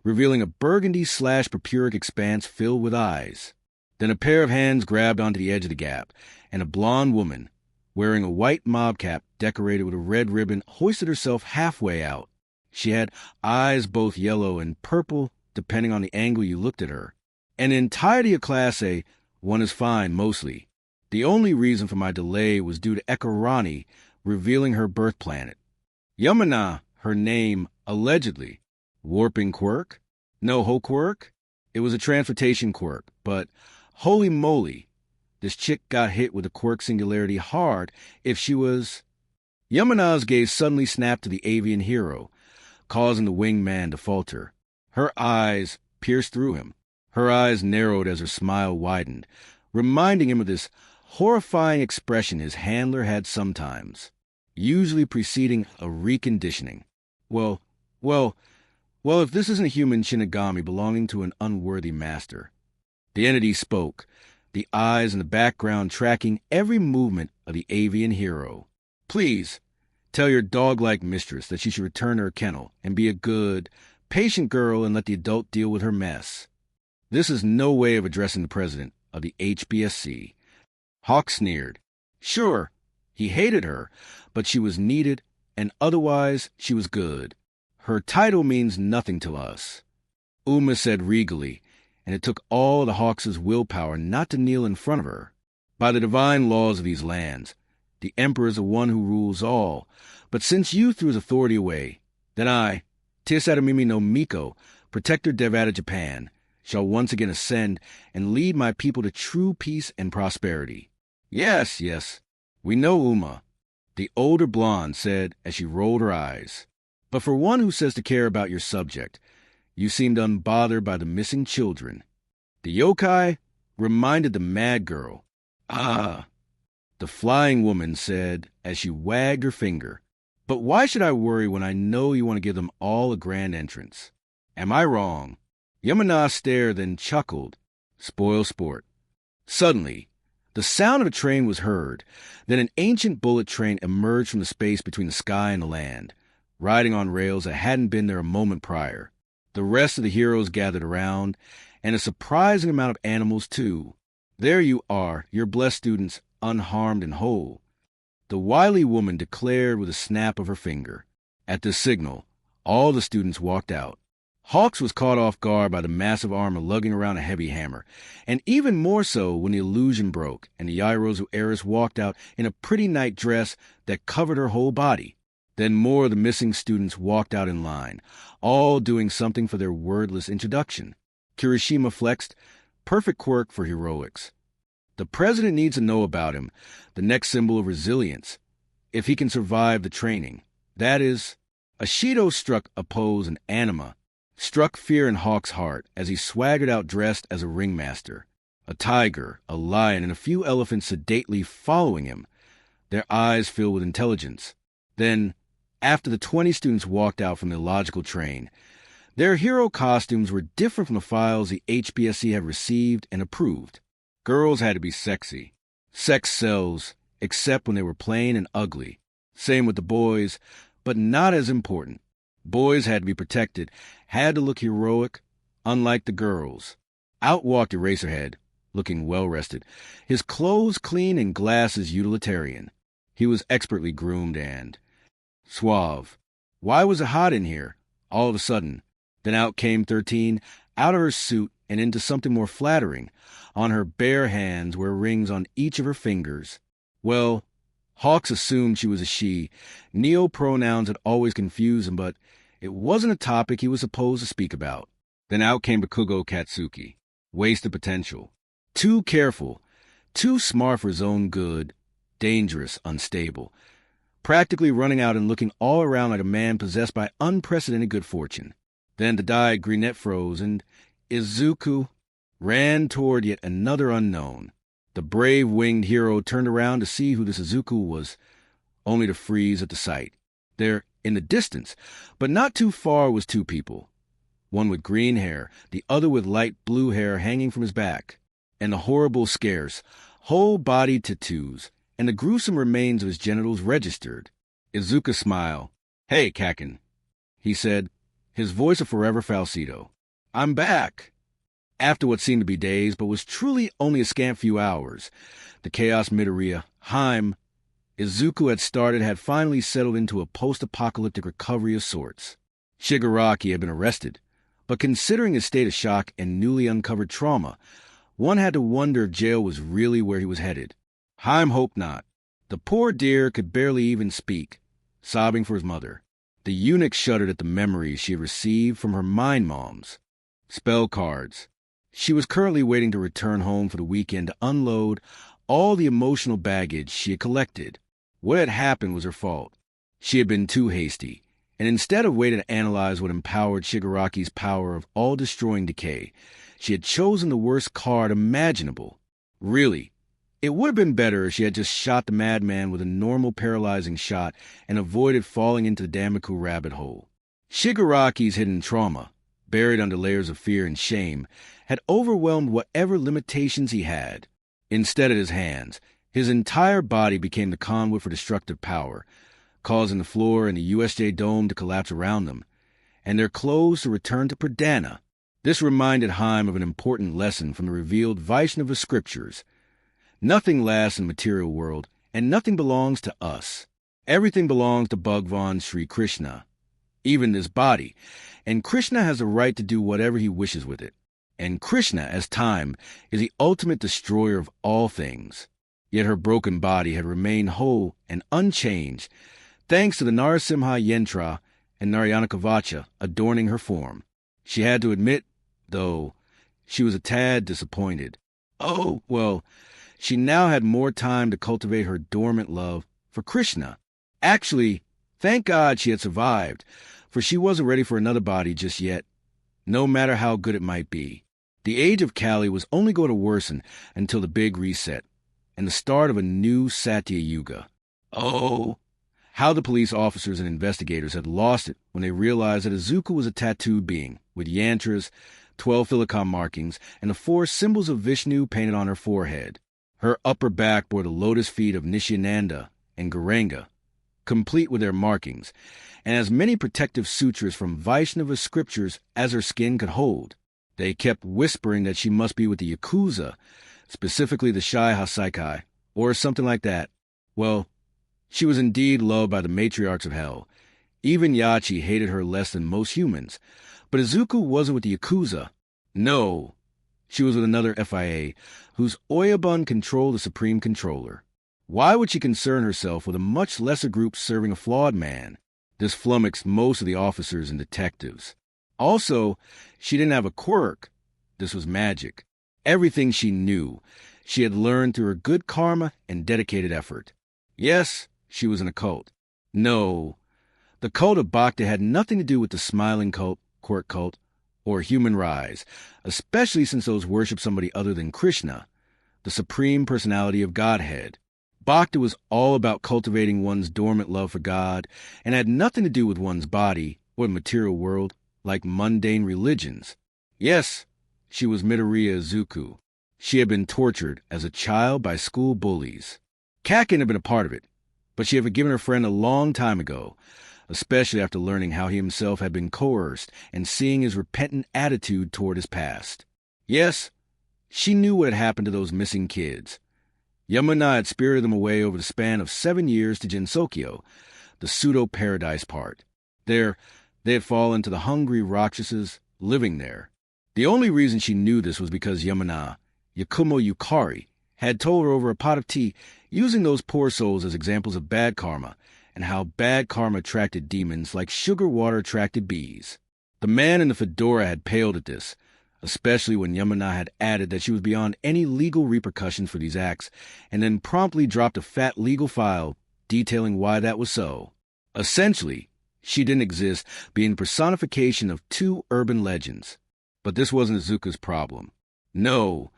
revealing a burgundy/purpuric expanse filled with eyes. Then a pair of hands grabbed onto the edge of the gap, and a blonde woman, wearing a white mob cap decorated with a red ribbon, hoisted herself halfway out. She had eyes both yellow and purple, depending on the angle you looked at her. An entirety of Class A, one is fine, mostly. The only reason for my delay was due to Ekarani revealing her birth planet. Yamana, her name, allegedly. Warping quirk? No whole quirk? It was a transportation quirk, but holy moly, this chick got hit with a quirk singularity hard if she was... Yamana's gaze suddenly snapped to the avian hero, causing the winged man to falter. Her eyes pierced through him. Her eyes narrowed as her smile widened, reminding him of this horrifying expression his handler had sometimes, usually preceding a reconditioning. Well, if this isn't a human Shinigami belonging to an unworthy master. The entity spoke, the eyes in the background tracking every movement of the avian hero. Please, tell your dog-like mistress that she should return to her kennel and be a good, patient girl and let the adult deal with her mess. This is no way of addressing the president of the HBSC. Hawk sneered. Sure, he hated her, but she was needed, and otherwise she was good. Her title means nothing to us. Uma said regally, and it took all the Hawks' willpower not to kneel in front of her. By the divine laws of these lands, the Emperor is the one who rules all, but since you threw his authority away, then I, Tisaramimi no Miko, Protector Devata Japan, shall once again ascend and lead my people to true peace and prosperity. Yes, we know Uma, the older blonde said as she rolled her eyes. But for one who says to care about your subject, you seemed unbothered by the missing children. The yokai reminded the mad girl. Ah, the flying woman said as she wagged her finger. But why should I worry when I know you want to give them all a grand entrance? Am I wrong? Yamana stared, then chuckled. Spoil sport. Suddenly, the sound of a train was heard. Then an ancient bullet train emerged from the space between the sky and the land, riding on rails that hadn't been there a moment prior. The rest of the heroes gathered around, and a surprising amount of animals, too. There you are, your blessed students, unharmed and whole. The wily woman declared with a snap of her finger. At this signal, all the students walked out. Hawks was caught off guard by the massive armor lugging around a heavy hammer, and even more so when the illusion broke and the Yairozu heiress walked out in a pretty night dress that covered her whole body. Then more of the missing students walked out in line, all doing something for their wordless introduction. Kirishima flexed, perfect quirk for heroics. The president needs to know about him, the next symbol of resilience, if he can survive the training. That is, Ashido struck a pose and anima, struck fear in Hawk's heart as he swaggered out dressed as a ringmaster. A tiger, a lion, and a few elephants sedately following him, their eyes filled with intelligence. Then, after the 20 students walked out from the illogical train, their hero costumes were different from the files the HBSC had received and approved. Girls had to be sexy. Sex sells, except when they were plain and ugly. Same with the boys, but not as important. Boys had to be protected, had to look heroic, unlike the girls. Out walked Eraserhead, looking well-rested, his clothes clean and glasses utilitarian. He was expertly groomed and suave. Why was it hot in here, all of a sudden? Then out came 13, out of her suit and into something more flattering. On her bare hands were rings on each of her fingers. Well, Hawks assumed she was a she. Neo-pronouns had always confused him, but it wasn't a topic he was supposed to speak about. Then out came Bakugo Katsuki. Wasted potential. Too careful. Too smart for his own good. Dangerous, unstable. Practically running out and looking all around like a man possessed by unprecedented good fortune. Then the dyed Greenette froze, and Izuku ran toward yet another unknown. The brave winged hero turned around to see who this Izuku was, only to freeze at the sight. There, in the distance, but not too far, was two people. One with green hair, the other with light blue hair hanging from his back, and the horrible scarce, whole-body tattoos, and the gruesome remains of his genitals registered. Izuku smiled. "Hey, Kakin," he said, his voice a forever falsetto. "I'm back." After what seemed to be days, but was truly only a scant few hours, the Chaos Midoriya, Heim, Izuku had finally settled into a post-apocalyptic recovery of sorts. Shigaraki had been arrested, but considering his state of shock and newly uncovered trauma, one had to wonder if jail was really where he was headed. Haim hoped not. The poor dear could barely even speak, sobbing for his mother. The eunuch shuddered at the memories she had received from her mind moms. Spell cards. She was currently waiting to return home for the weekend to unload all the emotional baggage she had collected. What had happened was her fault. She had been too hasty, and instead of waiting to analyze what empowered Shigaraki's power of all-destroying decay, she had chosen the worst card imaginable. Really, it would have been better if she had just shot the madman with a normal paralyzing shot and avoided falling into the Damaku rabbit hole. Shigaraki's hidden trauma, buried under layers of fear and shame, had overwhelmed whatever limitations he had. Instead of his hands, his entire body became the conduit for destructive power, causing the floor and the USJ Dome to collapse around them, and their clothes to return to Pradana. This reminded Haim of an important lesson from the revealed Vaishnava scriptures. Nothing lasts in the material world, and nothing belongs to us. Everything belongs to Bhagwan Sri Krishna, even this body, and Krishna has the right to do whatever he wishes with it. And Krishna, as time, is the ultimate destroyer of all things. Yet her broken body had remained whole and unchanged, thanks to the Narasimha Yantra and Naryanakavacha adorning her form. She had to admit, though, she was a tad disappointed. Oh, well, she now had more time to cultivate her dormant love for Krishna. Actually, thank God she had survived, for she wasn't ready for another body just yet, no matter how good it might be. The age of Kali was only going to worsen until the big reset and the start of a new Satya Yuga. Oh, how the police officers and investigators had lost it when they realized that Izuku was a tattooed being with yantras, 12 Filicom markings, and the 4 symbols of Vishnu painted on her forehead. Her upper back bore the lotus feet of Nityananda and Gauranga, complete with their markings, and as many protective sutras from Vaishnava scriptures as her skin could hold. They kept whispering that she must be with the Yakuza, specifically the Shai Hasaikai, or something like that. Well, she was indeed loved by the matriarchs of hell. Even Yachi hated her less than most humans. But Izuku wasn't with the Yakuza. No, she was with another FIA, whose Oyabun controlled the Supreme Controller. Why would she concern herself with a much lesser group serving a flawed man? This flummoxed most of the officers and detectives. Also, she didn't have a quirk. This was magic. Everything she knew, she had learned through her good karma and dedicated effort. Yes, she was in a cult. No, the cult of Bhakti had nothing to do with the smiling cult, quirk cult, or human rise, especially since those worship somebody other than Krishna, the supreme personality of Godhead. Bhakti was all about cultivating one's dormant love for God and had nothing to do with one's body or the material world like mundane religions. Yes, she was Midoriya Izuku. She had been tortured as a child by school bullies. Kakin had been a part of it, but she had forgiven her friend a long time ago, especially after learning how he himself had been coerced and seeing his repentant attitude toward his past. Yes, she knew what had happened to those missing kids. Yamuna had spirited them away over the span of 7 years to Jinsokyo, the pseudo-paradise part. There, they had fallen to the hungry Rakshasas living there. The only reason she knew this was because Yamuna, Yakumo Yukari, had told her over a pot of tea, using those poor souls as examples of bad karma, and how bad karma attracted demons like sugar water attracted bees. The man in the fedora had paled at this, especially when Yamuna had added that she was beyond any legal repercussions for these acts, and then promptly dropped a fat legal file detailing why that was so. Essentially, she didn't exist, being the personification of 2 urban legends. But this wasn't Izuku's problem. No,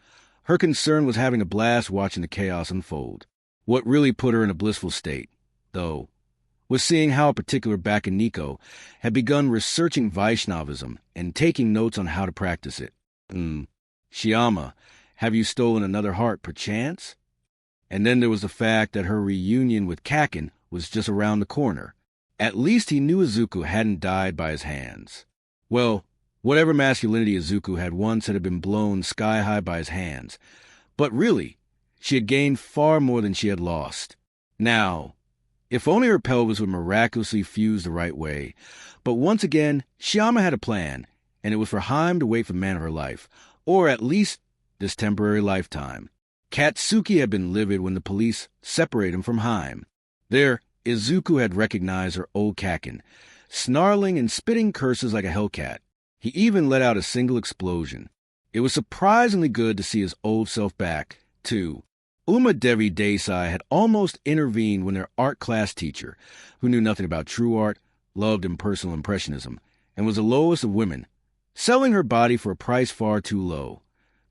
her concern was having a blast watching the chaos unfold. What really put her in a blissful state, though, was seeing how a particular Bakaniko had begun researching Vaishnavism and taking notes on how to practice it. Shyama, have you stolen another heart, perchance? And then there was the fact that her reunion with Kakin was just around the corner. At least he knew Izuku hadn't died by his hands. Well, whatever masculinity Izuku had once had been blown sky-high by his hands. But really, she had gained far more than she had lost. Now, if only her pelvis would miraculously fuse the right way. But once again, Shyama had a plan, and it was for Haim to wait for the man of her life, or at least this temporary lifetime. Katsuki had been livid when the police separated him from Haim. There, Izuku had recognized her old kaken, snarling and spitting curses like a hellcat. He even let out a single explosion. It was surprisingly good to see his old self back, too. Uma Devi Desai had almost intervened when their art class teacher, who knew nothing about true art, loved impersonal impressionism, and was the lowest of women, selling her body for a price far too low,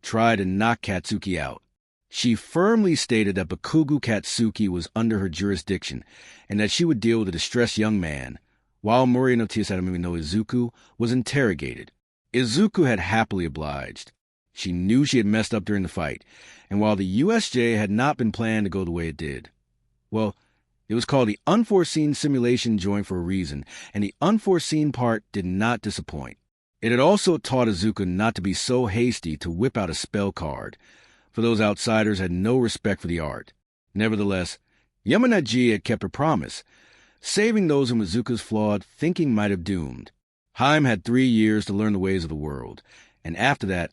tried to knock Katsuki out. She firmly stated that Bakugo Katsuki was under her jurisdiction and that she would deal with a distressed young man, while Mori no Tsusadamimi no Izuku was interrogated. Izuku had happily obliged. She knew she had messed up during the fight, and while the USJ had not been planned to go the way it did, well, it was called the Unforeseen Simulation Joint for a reason, and the unforeseen part did not disappoint. It had also taught Izuku not to be so hasty to whip out a spell card, for those outsiders had no respect for the art. Nevertheless, Yamanaji had kept her promise, saving those whom Izuku's flawed thinking might have doomed. Haim had 3 years to learn the ways of the world, and after that,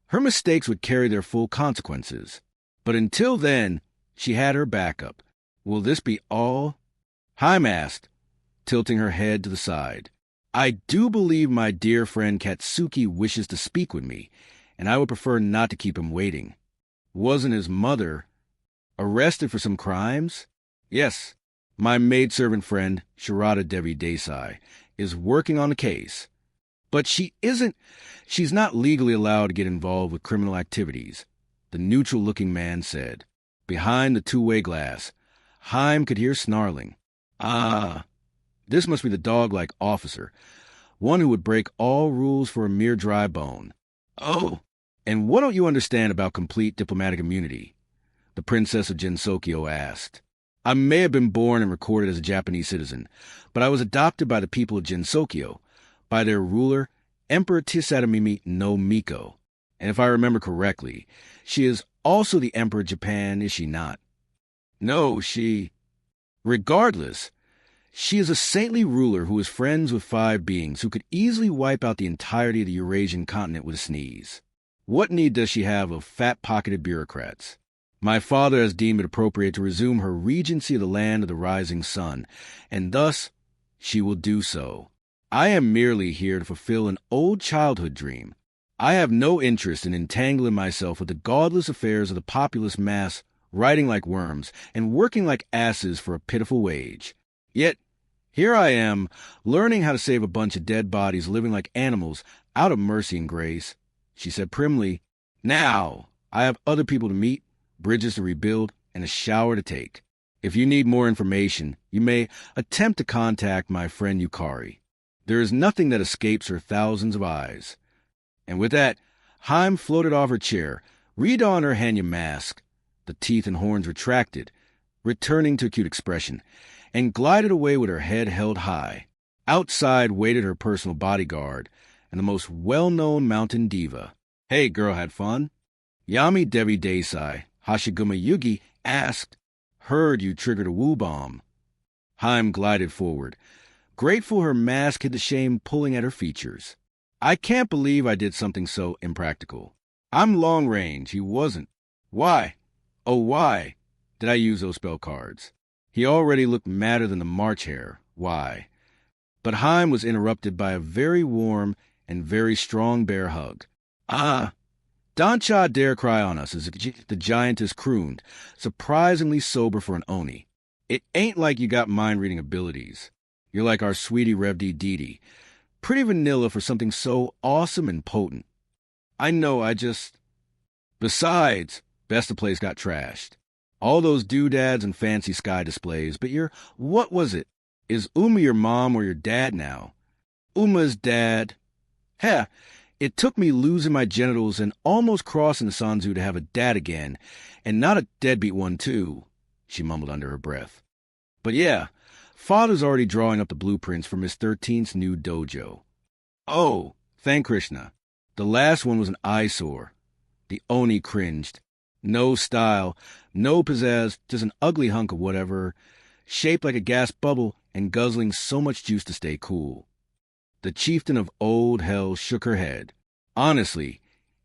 her mistakes would carry their full consequences. But until then, she had her backup. Will this be all? Haim asked, tilting her head to the side. I do believe my dear friend Katsuki wishes to speak with me, and I would prefer not to keep him waiting. Wasn't his mother arrested for some crimes? Yes, my maidservant friend, Sharada Devi Desai, is working on the case. But she's not legally allowed to get involved with criminal activities, the neutral-looking man said. Behind the two-way glass, Haim could hear snarling. Ah, this must be the dog-like officer, one who would break all rules for a mere dry bone. Oh, and what don't you understand about complete diplomatic immunity? The princess of Gensokyo asked. I may have been born and recorded as a Japanese citizen, but I was adopted by the people of Gensokyo, by their ruler, Emperor Tsusadamimi no Miko. And if I remember correctly, she is also the Emperor of Japan, is she not? No, Regardless, she is a saintly ruler who is friends with 5 beings who could easily wipe out the entirety of the Eurasian continent with a sneeze. What need does she have of fat-pocketed bureaucrats? My father has deemed it appropriate to resume her regency of the land of the rising sun, and thus she will do so. I am merely here to fulfill an old childhood dream. I have no interest in entangling myself with the godless affairs of the populous mass, riding like worms and working like asses for a pitiful wage. Yet, here I am, learning how to save a bunch of dead bodies living like animals out of mercy and grace. She said primly, Now, I have other people to meet, bridges to rebuild, and a shower to take. If you need more information, you may attempt to contact my friend Yukari. There is nothing that escapes her thousands of eyes. And with that, Haim floated off her chair, redonned her Hanya mask, the teeth and horns retracted, returning to a cute expression, and glided away with her head held high. Outside waited her personal bodyguard and the most well-known mountain diva. Hey, girl, had fun? Yami Devi Desai, Hashiguma Yugi, asked, Heard you triggered a woo bomb. Haim glided forward, grateful her mask hid the shame pulling at her features. I can't believe I did something so impractical. I'm long range, he wasn't. Why? Oh, why did I use those spell cards? He already looked madder than the March hare. Why? But Haim was interrupted by a very warm and very strong bear hug. Ah, Dancha dare cry on us, as the giantess crooned, surprisingly sober for an Oni. It ain't like you got mind-reading abilities. You're like our sweetie Revdi Didi. Pretty vanilla for something so awesome and potent. I know, Besides, Best the place got trashed. All those doodads and fancy sky displays, but what was it? Is Uma your mom or your dad now? Uma's dad. Heh, it took me losing my genitals and almost crossing the Sanzu to have a dad again, and not a deadbeat one too, she mumbled under her breath. But yeah, Father's already drawing up the blueprints for Miss 13th's new dojo. Oh, thank Krishna. The last one was an eyesore. The Oni cringed. No style, no pizzazz, just an ugly hunk of whatever, shaped like a gas bubble and guzzling so much juice to stay cool. The chieftain of old hell shook her head. Honestly,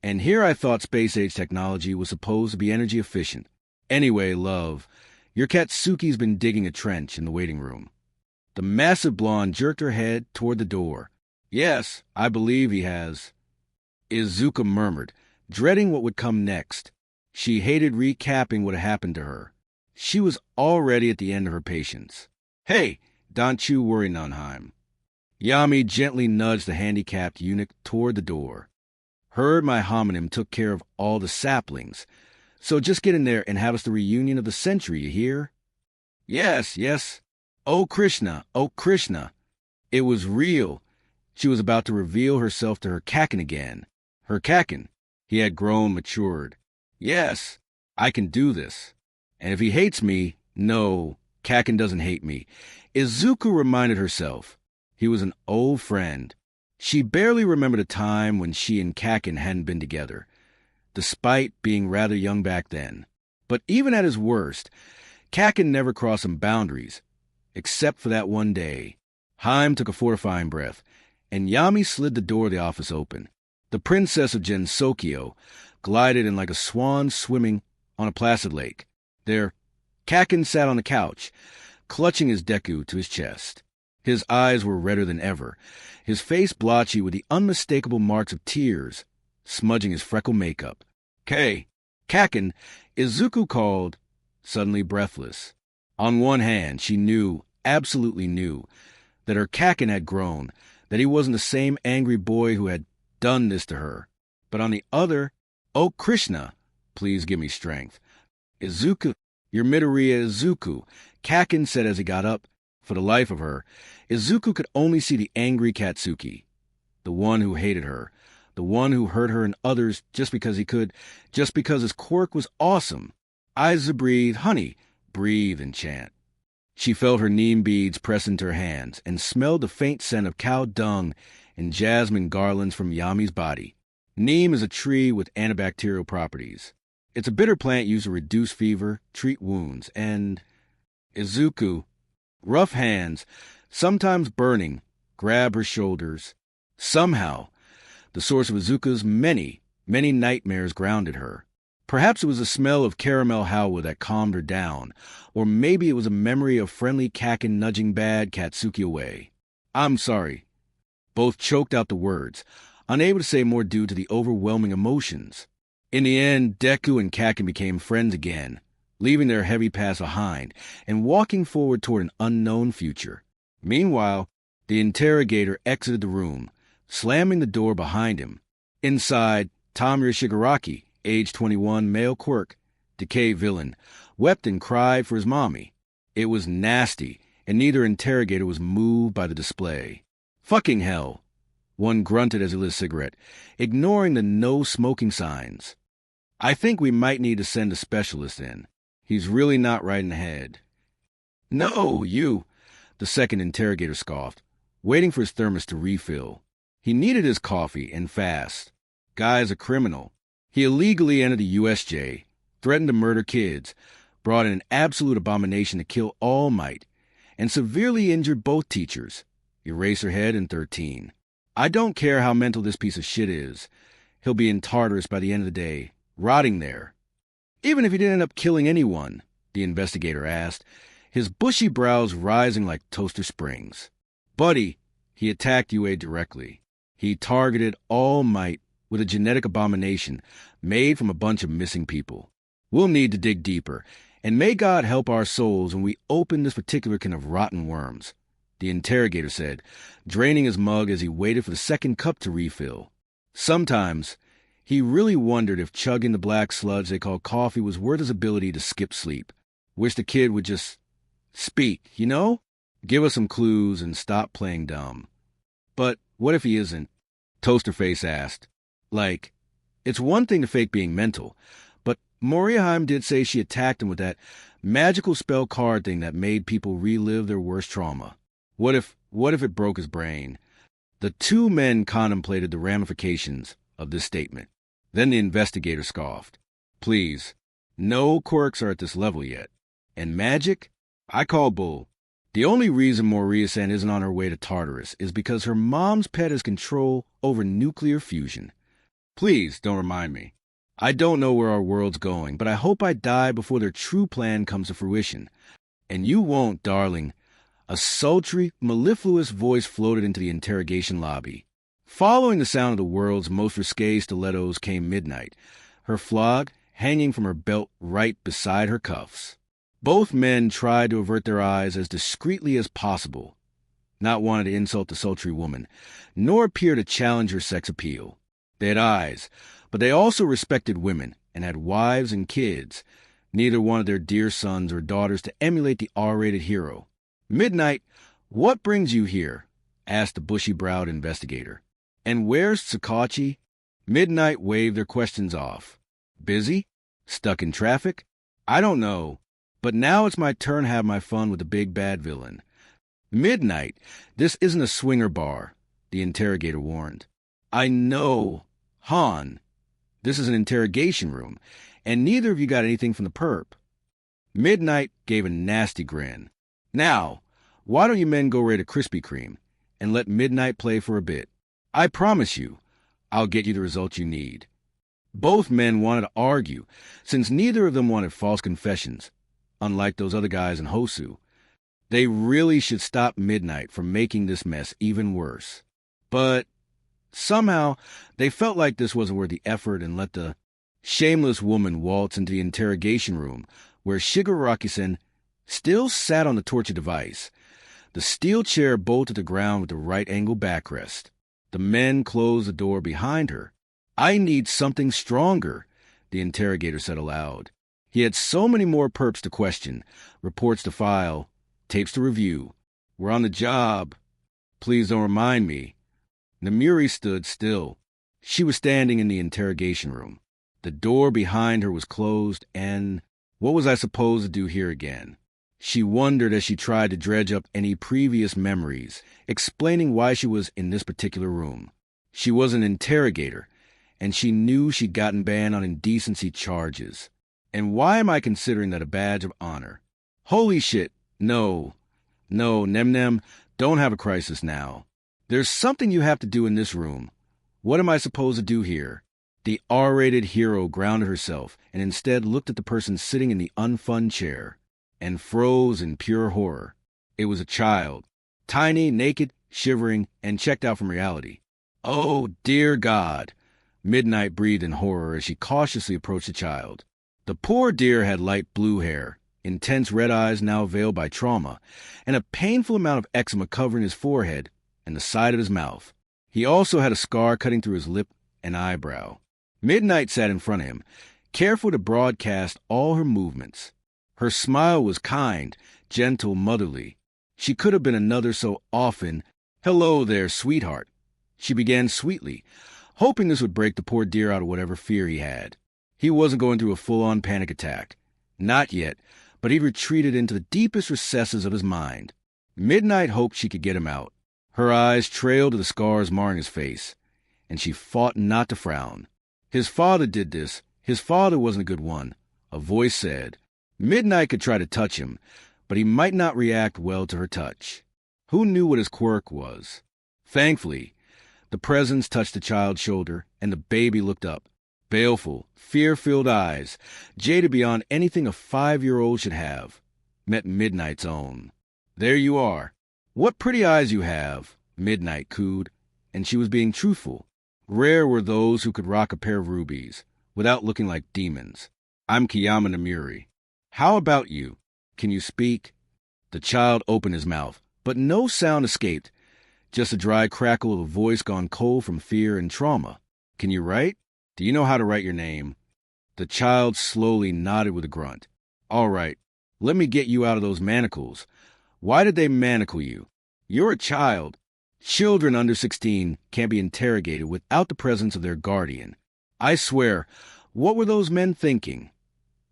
And here I thought space-age technology was supposed to be energy efficient. Anyway, love, your cat Suki's been digging a trench in the waiting room. The massive blonde jerked her head toward the door. Yes, I believe he has. Izuku murmured, dreading what would come next. She hated recapping what had happened to her. She was already at the end of her patience. Hey, don't you worry, Nunheim. Yami gently nudged the handicapped eunuch toward the door. Heard my homonym took care of all the saplings, so just get in there and have us the reunion of the century, you hear? Yes, yes. Oh, Krishna, oh, Krishna. It was real. She was about to reveal herself to her Kakin again. Her Kakin. He had grown matured. Yes, I can do this. And if he hates me, no, Kakin doesn't hate me. Izuku reminded herself. He was an old friend. She barely remembered a time when she and Kakin hadn't been together, despite being rather young back then. But even at his worst, Kakin never crossed some boundaries, except for that one day. Haim took a fortifying breath, and Yami slid the door of the office open. The princess of Gensokyo glided in like a swan swimming on a placid lake. There, Kakin sat on the couch, clutching his Deku to his chest. His eyes were redder than ever, his face blotchy with the unmistakable marks of tears smudging his freckle makeup. Kakin, Izuku called, suddenly breathless. On one hand, she knew, absolutely knew, that her Kakin had grown, that he wasn't the same angry boy who had done this to her. But on the other, oh, Krishna, please give me strength. Izuku, your Midoriya Izuku, Kakin said as he got up. For the life of her, Izuku could only see the angry Katsuki, the one who hated her, the one who hurt her and others just because he could, just because his quirk was awesome. Eyes to breathe, honey, breathe and chant. She felt her neem beads press into her hands and smelled the faint scent of cow dung and jasmine garlands from Yami's body. Neem is a tree with antibacterial properties. It's a bitter plant used to reduce fever, treat wounds, and Izuku, rough hands, sometimes burning, grabbed her shoulders. Somehow, the source of Izuku's many, many nightmares grounded her. Perhaps it was the smell of caramel halwa that calmed her down, or maybe it was a memory of friendly Kakin nudging bad Katsuki away. I'm sorry. Both choked out the words, unable to say more due to the overwhelming emotions. In the end, Deku and Kakin became friends again, leaving their heavy past behind and walking forward toward an unknown future. Meanwhile, the interrogator exited the room, slamming the door behind him. Inside, Tamura Shigaraki, age 21, male quirk, decay villain, wept and cried for his mommy. It was nasty, and neither interrogator was moved by the display. Fucking hell, one grunted as he lit a cigarette, ignoring the no-smoking signs. I think we might need to send a specialist in. He's really not right in the head. No, you, the second interrogator scoffed, waiting for his thermos to refill. He needed his coffee, and fast. Guy's a criminal. He illegally entered the USJ, threatened to murder kids, brought in an absolute abomination to kill All Might, and severely injured both teachers, Eraserhead and 13. I don't care how mental this piece of shit is. He'll be in Tartarus by the end of the day, rotting there. Even if he didn't end up killing anyone, the investigator asked, his bushy brows rising like toaster springs. Buddy, he attacked UA directly. He targeted All Might with a genetic abomination made from a bunch of missing people. We'll need to dig deeper, and may God help our souls when we open this particular can of rotten worms, the interrogator said, draining his mug as he waited for the second cup to refill. Sometimes, he really wondered if chugging the black sludge they called coffee was worth his ability to skip sleep. Wish the kid would just speak, you know? Give us some clues and stop playing dumb. But what if he isn't? Toasterface asked. Like, it's one thing to fake being mental, but Moriaheim did say she attacked him with that magical spell card thing that made people relive their worst trauma. What if it broke his brain? The two men contemplated the ramifications of this statement. Then the investigator scoffed. Please, no quirks are at this level yet. And magic? I call bull. The only reason Moria-san isn't on her way to Tartarus is because her mom's pet has control over nuclear fusion. Please don't remind me. I don't know where our world's going, but I hope I die before their true plan comes to fruition. And you won't, darling. A sultry, mellifluous voice floated into the interrogation lobby. Following the sound of the world's most risque stilettos came Midnight, her flog hanging from her belt right beside her cuffs. Both men tried to avert their eyes as discreetly as possible, not wanting to insult the sultry woman, nor appear to challenge her sex appeal. They had eyes, but they also respected women and had wives and kids. Neither wanted their dear sons or daughters to emulate the R-rated hero. Midnight, what brings you here? Asked the bushy-browed investigator. And where's Tsukauchi? Midnight waved their questions off. Busy? Stuck in traffic? I don't know. But now it's my turn to have my fun with the big bad villain. Midnight, this isn't a swinger bar, the interrogator warned. I know, Han. This is an interrogation room, and neither of you got anything from the perp. Midnight gave a nasty grin. Now, why don't you men go raid a Krispy Kreme and let Midnight play for a bit? I promise you, I'll get you the results you need. Both men wanted to argue, since neither of them wanted false confessions, unlike those other guys in Hosu. They really should stop Midnight from making this mess even worse. But somehow, they felt like this wasn't worth the effort and let the shameless woman waltz into the interrogation room, where Shigaraki-sen still sat on the torture device. The steel chair bolted to the ground with the right-angle backrest. The men closed the door behind her. I need something stronger, the interrogator said aloud. He had so many more perps to question, reports to file, tapes to review. We're on the job. Please don't remind me. Namuri stood still. She was standing in the interrogation room. The door behind her was closed, and what was I supposed to do here again? She wondered as she tried to dredge up any previous memories, explaining why she was in this particular room. She was an interrogator, and she knew she'd gotten banned on indecency charges. And why am I considering that a badge of honor? Holy shit, no, Nem, don't have a crisis now. There's something you have to do in this room. What am I supposed to do here? The R-rated hero grounded herself and instead looked at the person sitting in the unfun chair and froze in pure horror. It was a child, tiny, naked, shivering, and checked out from reality. Oh, dear God! Midnight breathed in horror as she cautiously approached the child. The poor dear had light blue hair, intense red eyes now veiled by trauma, and a painful amount of eczema covering his forehead and the side of his mouth. He also had a scar cutting through his lip and eyebrow. Midnight sat in front of him, careful to broadcast all her movements. Her smile was kind, gentle, motherly. She could have been another so often. Hello there, sweetheart. She began sweetly, hoping this would break the poor dear out of whatever fear he had. He wasn't going through a full-on panic attack. Not yet, but he'd retreated into the deepest recesses of his mind. Midnight hoped she could get him out. Her eyes trailed to the scars marring his face, and she fought not to frown. His father did this. His father wasn't a good one, a voice said. Midnight could try to touch him, but he might not react well to her touch. Who knew what his quirk was? Thankfully, the presence touched the child's shoulder, and the baby looked up. Baleful, fear-filled eyes, jaded beyond anything a 5-year-old should have, met Midnight's own. There you are. What pretty eyes you have, Midnight cooed, and she was being truthful. Rare were those who could rock a pair of rubies, without looking like demons. I'm Kiyama Namuri. How about you? Can you speak? The child opened his mouth, but no sound escaped, just a dry crackle of a voice gone cold from fear and trauma. Can you write? Do you know how to write your name? The child slowly nodded with a grunt. All right, let me get you out of those manacles. Why did they manacle you? You're a child. Children under 16 can't be interrogated without the presence of their guardian. I swear, what were those men thinking?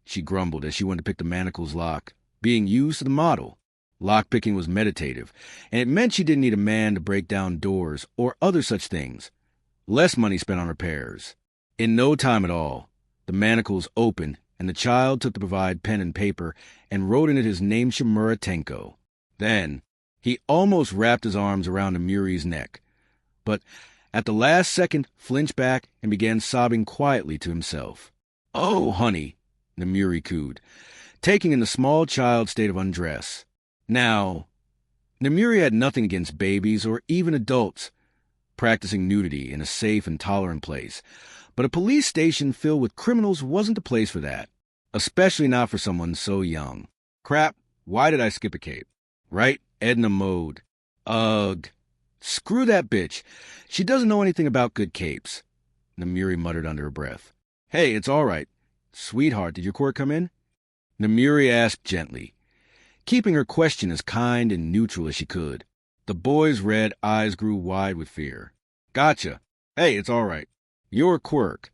She grumbled as she went to pick the manacle's lock, being used to the model. Lockpicking was meditative, and it meant she didn't need a man to break down doors or other such things. Less money spent on repairs. In no time at all, the manacles opened, and the child took to provide pen and paper and wrote in it his name, Shimura Tenko. Then, he almost wrapped his arms around Amuri's neck. But At the last second, flinched back and began sobbing quietly to himself. "Oh, honey," Namuri cooed, taking in the small child's state of undress. Now, Namuri had nothing against babies or even adults practicing nudity in a safe and tolerant place, but a police station filled with criminals wasn't the place for that, especially not for someone so young. Crap, why did I skip a cape? Right, Edna mode. Ugh. Screw that bitch. She doesn't know anything about good capes, Namuri muttered under her breath. Hey, it's all right. Sweetheart, did your court come in? Namuri asked gently, keeping her question as kind and neutral as she could. The boy's red eyes grew wide with fear. Gotcha. Hey, it's all right. Your quirk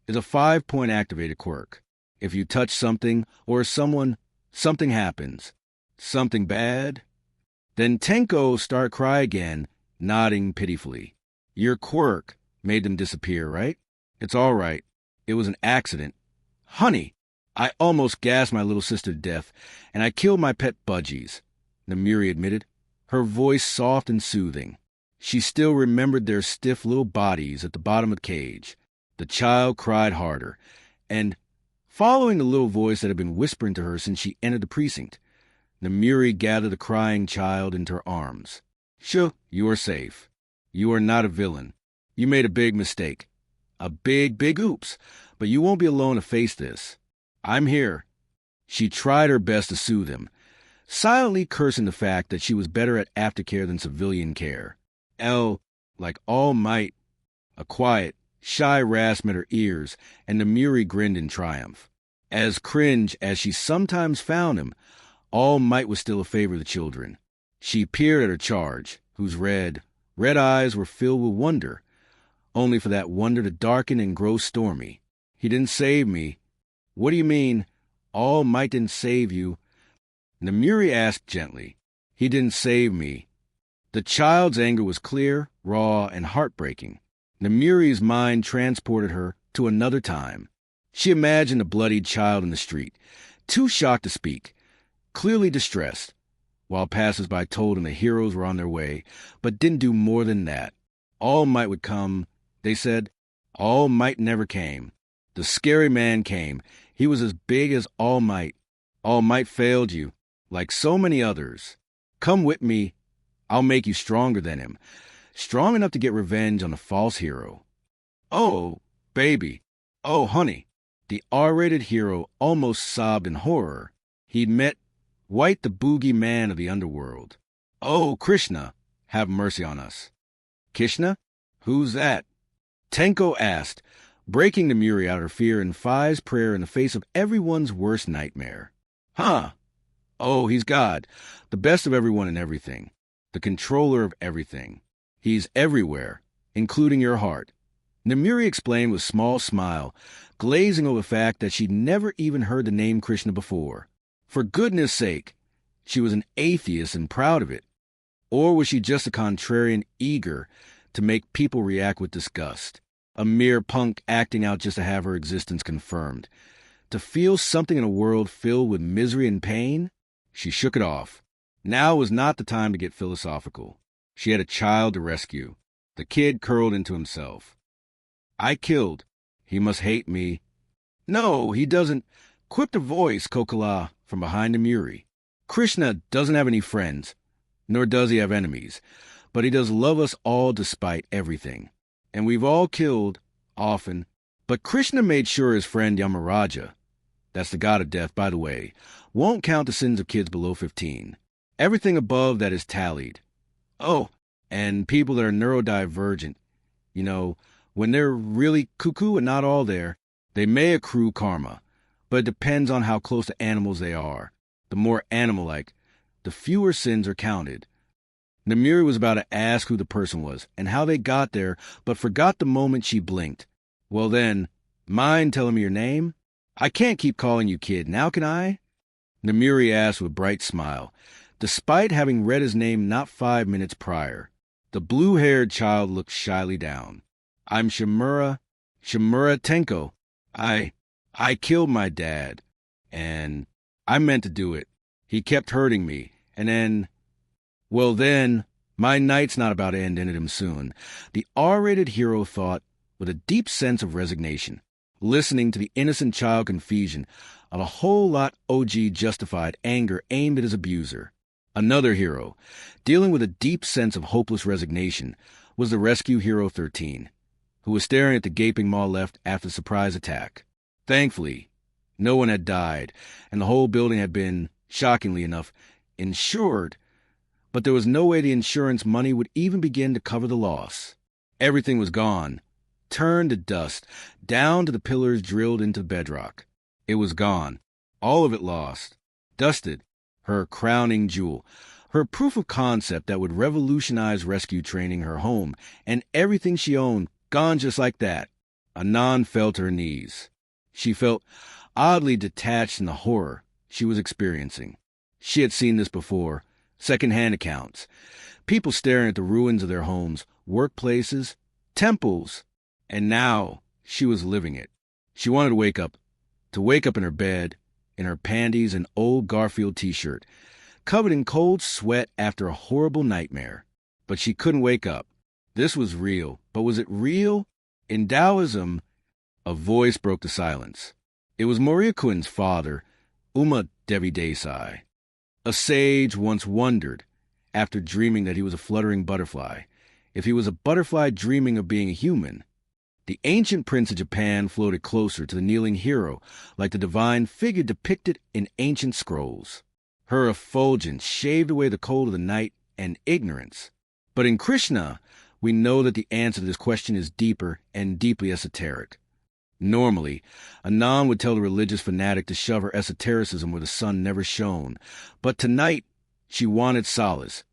is a 5-point activated quirk. If you touch something or someone, something happens. Something bad? Then Tenko started crying again, nodding pitifully. Your quirk made them disappear, right? It's all right. It was an accident. Honey, I almost gassed my little sister to death, and I killed my pet budgies, Namuri admitted, her voice soft and soothing. She still remembered their stiff little bodies at the bottom of the cage. The child cried harder, and, following the little voice that had been whispering to her since she entered the precinct, Namuri gathered the crying child into her arms. Shoo, you are safe. You are not a villain. You made a big mistake. A big, big oops, but you won't be alone to face this. I'm here. She tried her best to soothe him, silently cursing the fact that she was better at aftercare than civilian care. Like All Might. A quiet, shy rasp met her ears, and Namuri grinned in triumph. As cringe as she sometimes found him, All Might was still a favor of the children. She peered at her charge, whose red eyes were filled with wonder, only for that wonder to darken and grow stormy. He didn't save me. What do you mean, All Might didn't save you? Namuri asked gently. He didn't save me. The child's anger was clear, raw, and heartbreaking. Namuri's mind transported her to another time. She imagined a bloodied child in the street, too shocked to speak, clearly distressed, while passers-by told him the heroes were on their way, but didn't do more than that. All Might would come, they said. All Might never came. The scary man came. He was as big as All Might. All Might failed you, like so many others. Come with me. I'll make you stronger than him. Strong enough to get revenge on the false hero. Oh, baby. Oh, honey. The R-rated hero almost sobbed in horror. He'd met White, the boogie man of the underworld. Oh, Krishna, have mercy on us. Krishna? Who's that? Tenko asked, breaking Namuri out of her fear and Fi's prayer in the face of everyone's worst nightmare. Huh. Oh, he's God, the best of everyone and everything, the controller of everything. He's everywhere, including your heart. Namuri explained with a small smile, glazing over the fact that she'd never even heard the name Krishna before. For goodness sake, she was an atheist and proud of it. Or was she just a contrarian eager to make people react with disgust? A mere punk acting out just to have her existence confirmed. To feel something in a world filled with misery and pain? She shook it off. Now was not the time to get philosophical. She had a child to rescue. The kid curled into himself. I killed. He must hate me. No, he doesn't. Quipped a voice, Kokala, from behind Namuri. Krishna doesn't have any friends, nor does he have enemies, but he does love us all despite everything. And we've all killed, often, but Krishna made sure his friend Yamaraja, that's the god of death, by the way, won't count the sins of kids below 15. Everything above that is tallied. Oh, and people that are neurodivergent, when they're really cuckoo and not all there, they may accrue karma, but it depends on how close to animals they are. The more animal-like, the fewer sins are counted. Namuri was about to ask who the person was and how they got there, but forgot the moment she blinked. Well then, mind telling me your name? I can't keep calling you kid, now can I? Namuri asked with a bright smile, despite having read his name not 5 minutes prior. The blue-haired child looked shyly down. I'm Shimura Tenko. I killed my dad, and I meant to do it. He kept hurting me, and then, My night's not about to end anytime soon, the R-rated hero thought with a deep sense of resignation, listening to the innocent child confusion of a whole lot OG justified anger aimed at his abuser. Another hero, dealing with a deep sense of hopeless resignation, was the rescue hero 13, who was staring at the gaping maw left after the surprise attack. Thankfully, no one had died, and the whole building had been, shockingly enough, insured, but there was no way the insurance money would even begin to cover the loss. Everything was gone, turned to dust, down to the pillars drilled into the bedrock. It was gone, all of it lost, dusted, her crowning jewel, her proof of concept that would revolutionize rescue training, her home, and everything she owned, gone just like that. Anan fell to her knees. She felt oddly detached in the horror she was experiencing. She had seen this before, second-hand accounts, people staring at the ruins of their homes, workplaces, temples, and now she was living it. She wanted to wake up in her bed, in her panties and old Garfield t-shirt, covered in cold sweat after a horrible nightmare. But she couldn't wake up. This was real, but was it real? In Taoism, a voice broke the silence. It was Morikuin's father, Uma Devi Desai. A sage once wondered, after dreaming that he was a fluttering butterfly, if he was a butterfly dreaming of being a human. The ancient prince of Japan floated closer to the kneeling hero like the divine figure depicted in ancient scrolls. Her effulgence shaved away the cold of the night and ignorance. But in Krishna, we know that the answer to this question is deeper and deeply esoteric. Normally, Anan would tell the religious fanatic to shove her esotericism where the sun never shone. But tonight, she wanted solace,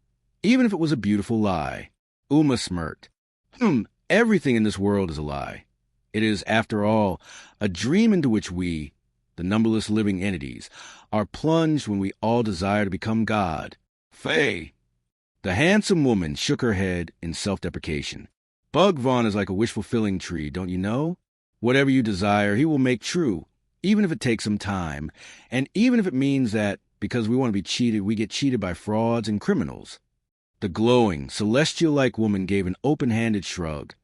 even if it was a beautiful lie. Uma smirked. Everything in this world is a lie. It is, after all, a dream into which we, the numberless living entities, are plunged when we all desire to become God. Faye! The handsome woman shook her head in self-deprecation. Bhagwan is like a wish-fulfilling tree, don't you know? Whatever you desire, he will make true, even if it takes some time, and even if it means that, because we want to be cheated, we get cheated by frauds and criminals. The glowing, celestial-like woman gave an open-handed shrug,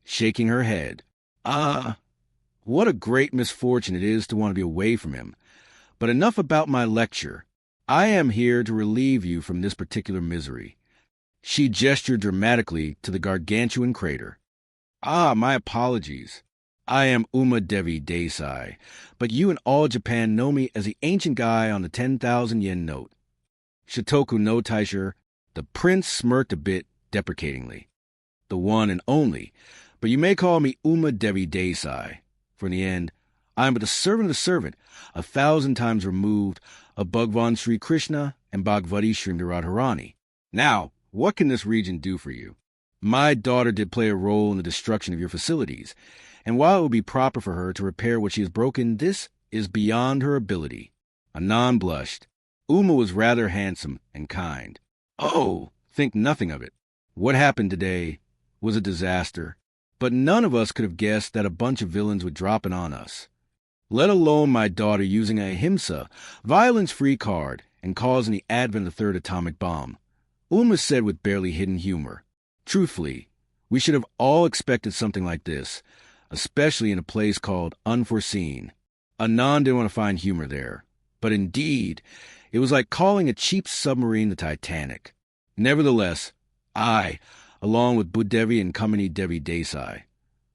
shaking her head. What a great misfortune it is to want to be away from him. But enough about my lecture. I am here to relieve you from this particular misery. She gestured dramatically to the gargantuan crater. My apologies. I am Uma Devi Desai, but you and all Japan know me as the ancient guy on the 10,000 yen note. Shitoku no Taisher, the prince smirked a bit deprecatingly. The one and only, but you may call me Uma Devi Desai, for in the end, I am but the servant of the servant, 1,000 times removed of Bhagwan Sri Krishna and Bhagavati Srimati Radharani. Now, what can this region do for you? My daughter did play a role in the destruction of your facilities, and while it would be proper for her to repair what she has broken, this is beyond her ability. Anan blushed. Uma was rather handsome and kind. Oh, think nothing of it. What happened today was a disaster, but none of us could have guessed that a bunch of villains would drop it on us. Let alone my daughter using a Ahimsa, violence-free card, and causing the advent of the third atomic bomb. Uma said with barely hidden humor. Truthfully, we should have all expected something like this, especially in a place called Unforeseen. Anan didn't want to find humor there, but indeed, it was like calling a cheap submarine the Titanic. Nevertheless, I, along with Budevi and Kamini Devi Desai,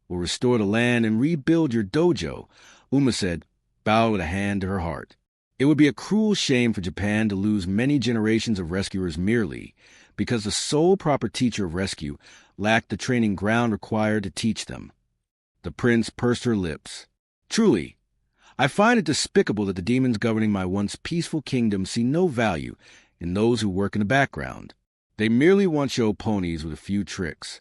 will restore the land and rebuild your dojo, Uma said, bowed with a hand to her heart. It would be a cruel shame for Japan to lose many generations of rescuers merely because the sole proper teacher of rescue lacked the training ground required to teach them. The prince pursed her lips. Truly, I find it despicable that the demons governing my once peaceful kingdom see no value in those who work in the background. They merely want to show ponies with a few tricks.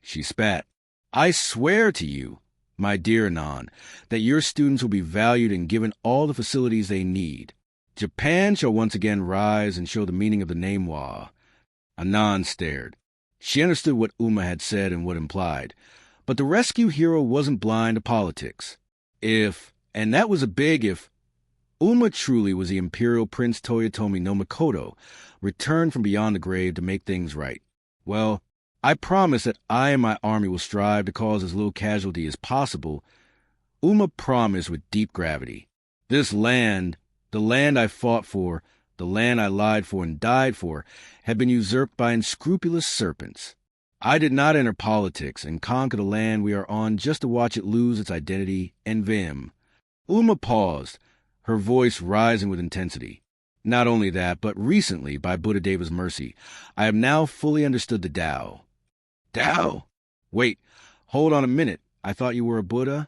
She spat. I swear to you, my dear Anan, that your students will be valued and given all the facilities they need. Japan shall once again rise and show the meaning of the name Wa. Anan stared. She understood what Uma had said and what implied, but the rescue hero wasn't blind to politics. And that was a big if, Uma truly was the Imperial Prince Toyotomi no Makoto, returned from beyond the grave to make things right. Well, I promise that I and my army will strive to cause as little casualty as possible. Uma promised with deep gravity. This land, the land I fought for, the land I lied for and died for, had been usurped by unscrupulous serpents. I did not enter politics and conquer the land we are on just to watch it lose its identity and vim. Uma paused, her voice rising with intensity. Not only that, but recently, by Buddhadeva's mercy, I have now fully understood the Tao. Tao? Wait, hold on a minute. I thought you were a Buddha?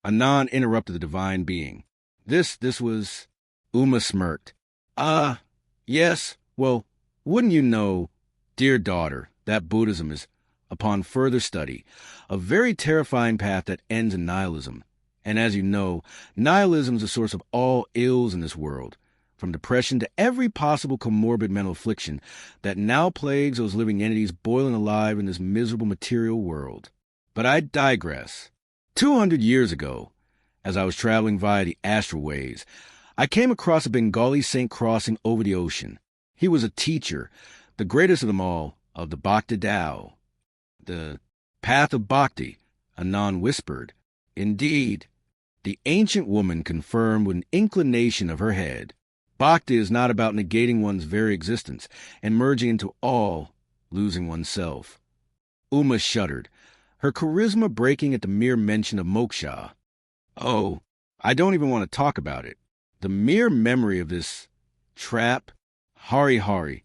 Anan interrupted the divine being. This was... Uma smirked. Yes. Well, wouldn't you know, dear daughter, that Buddhism is, upon further study, a very terrifying path that ends in nihilism. And as you know, nihilism is the source of all ills in this world, from depression to every possible comorbid mental affliction that now plagues those living entities boiling alive in this miserable material world. But I digress. 200 years ago, as I was traveling via the astral ways, I came across a Bengali saint crossing over the ocean. He was a teacher, the greatest of them all, of the Bhakti Tao. The path of Bhakti, Anan whispered. Indeed. The ancient woman confirmed with an inclination of her head. Bhakti is not about negating one's very existence and merging into all, losing oneself. Uma shuddered, her charisma breaking at the mere mention of moksha. Oh, I don't even want to talk about it. The mere memory of this trap, hari hari.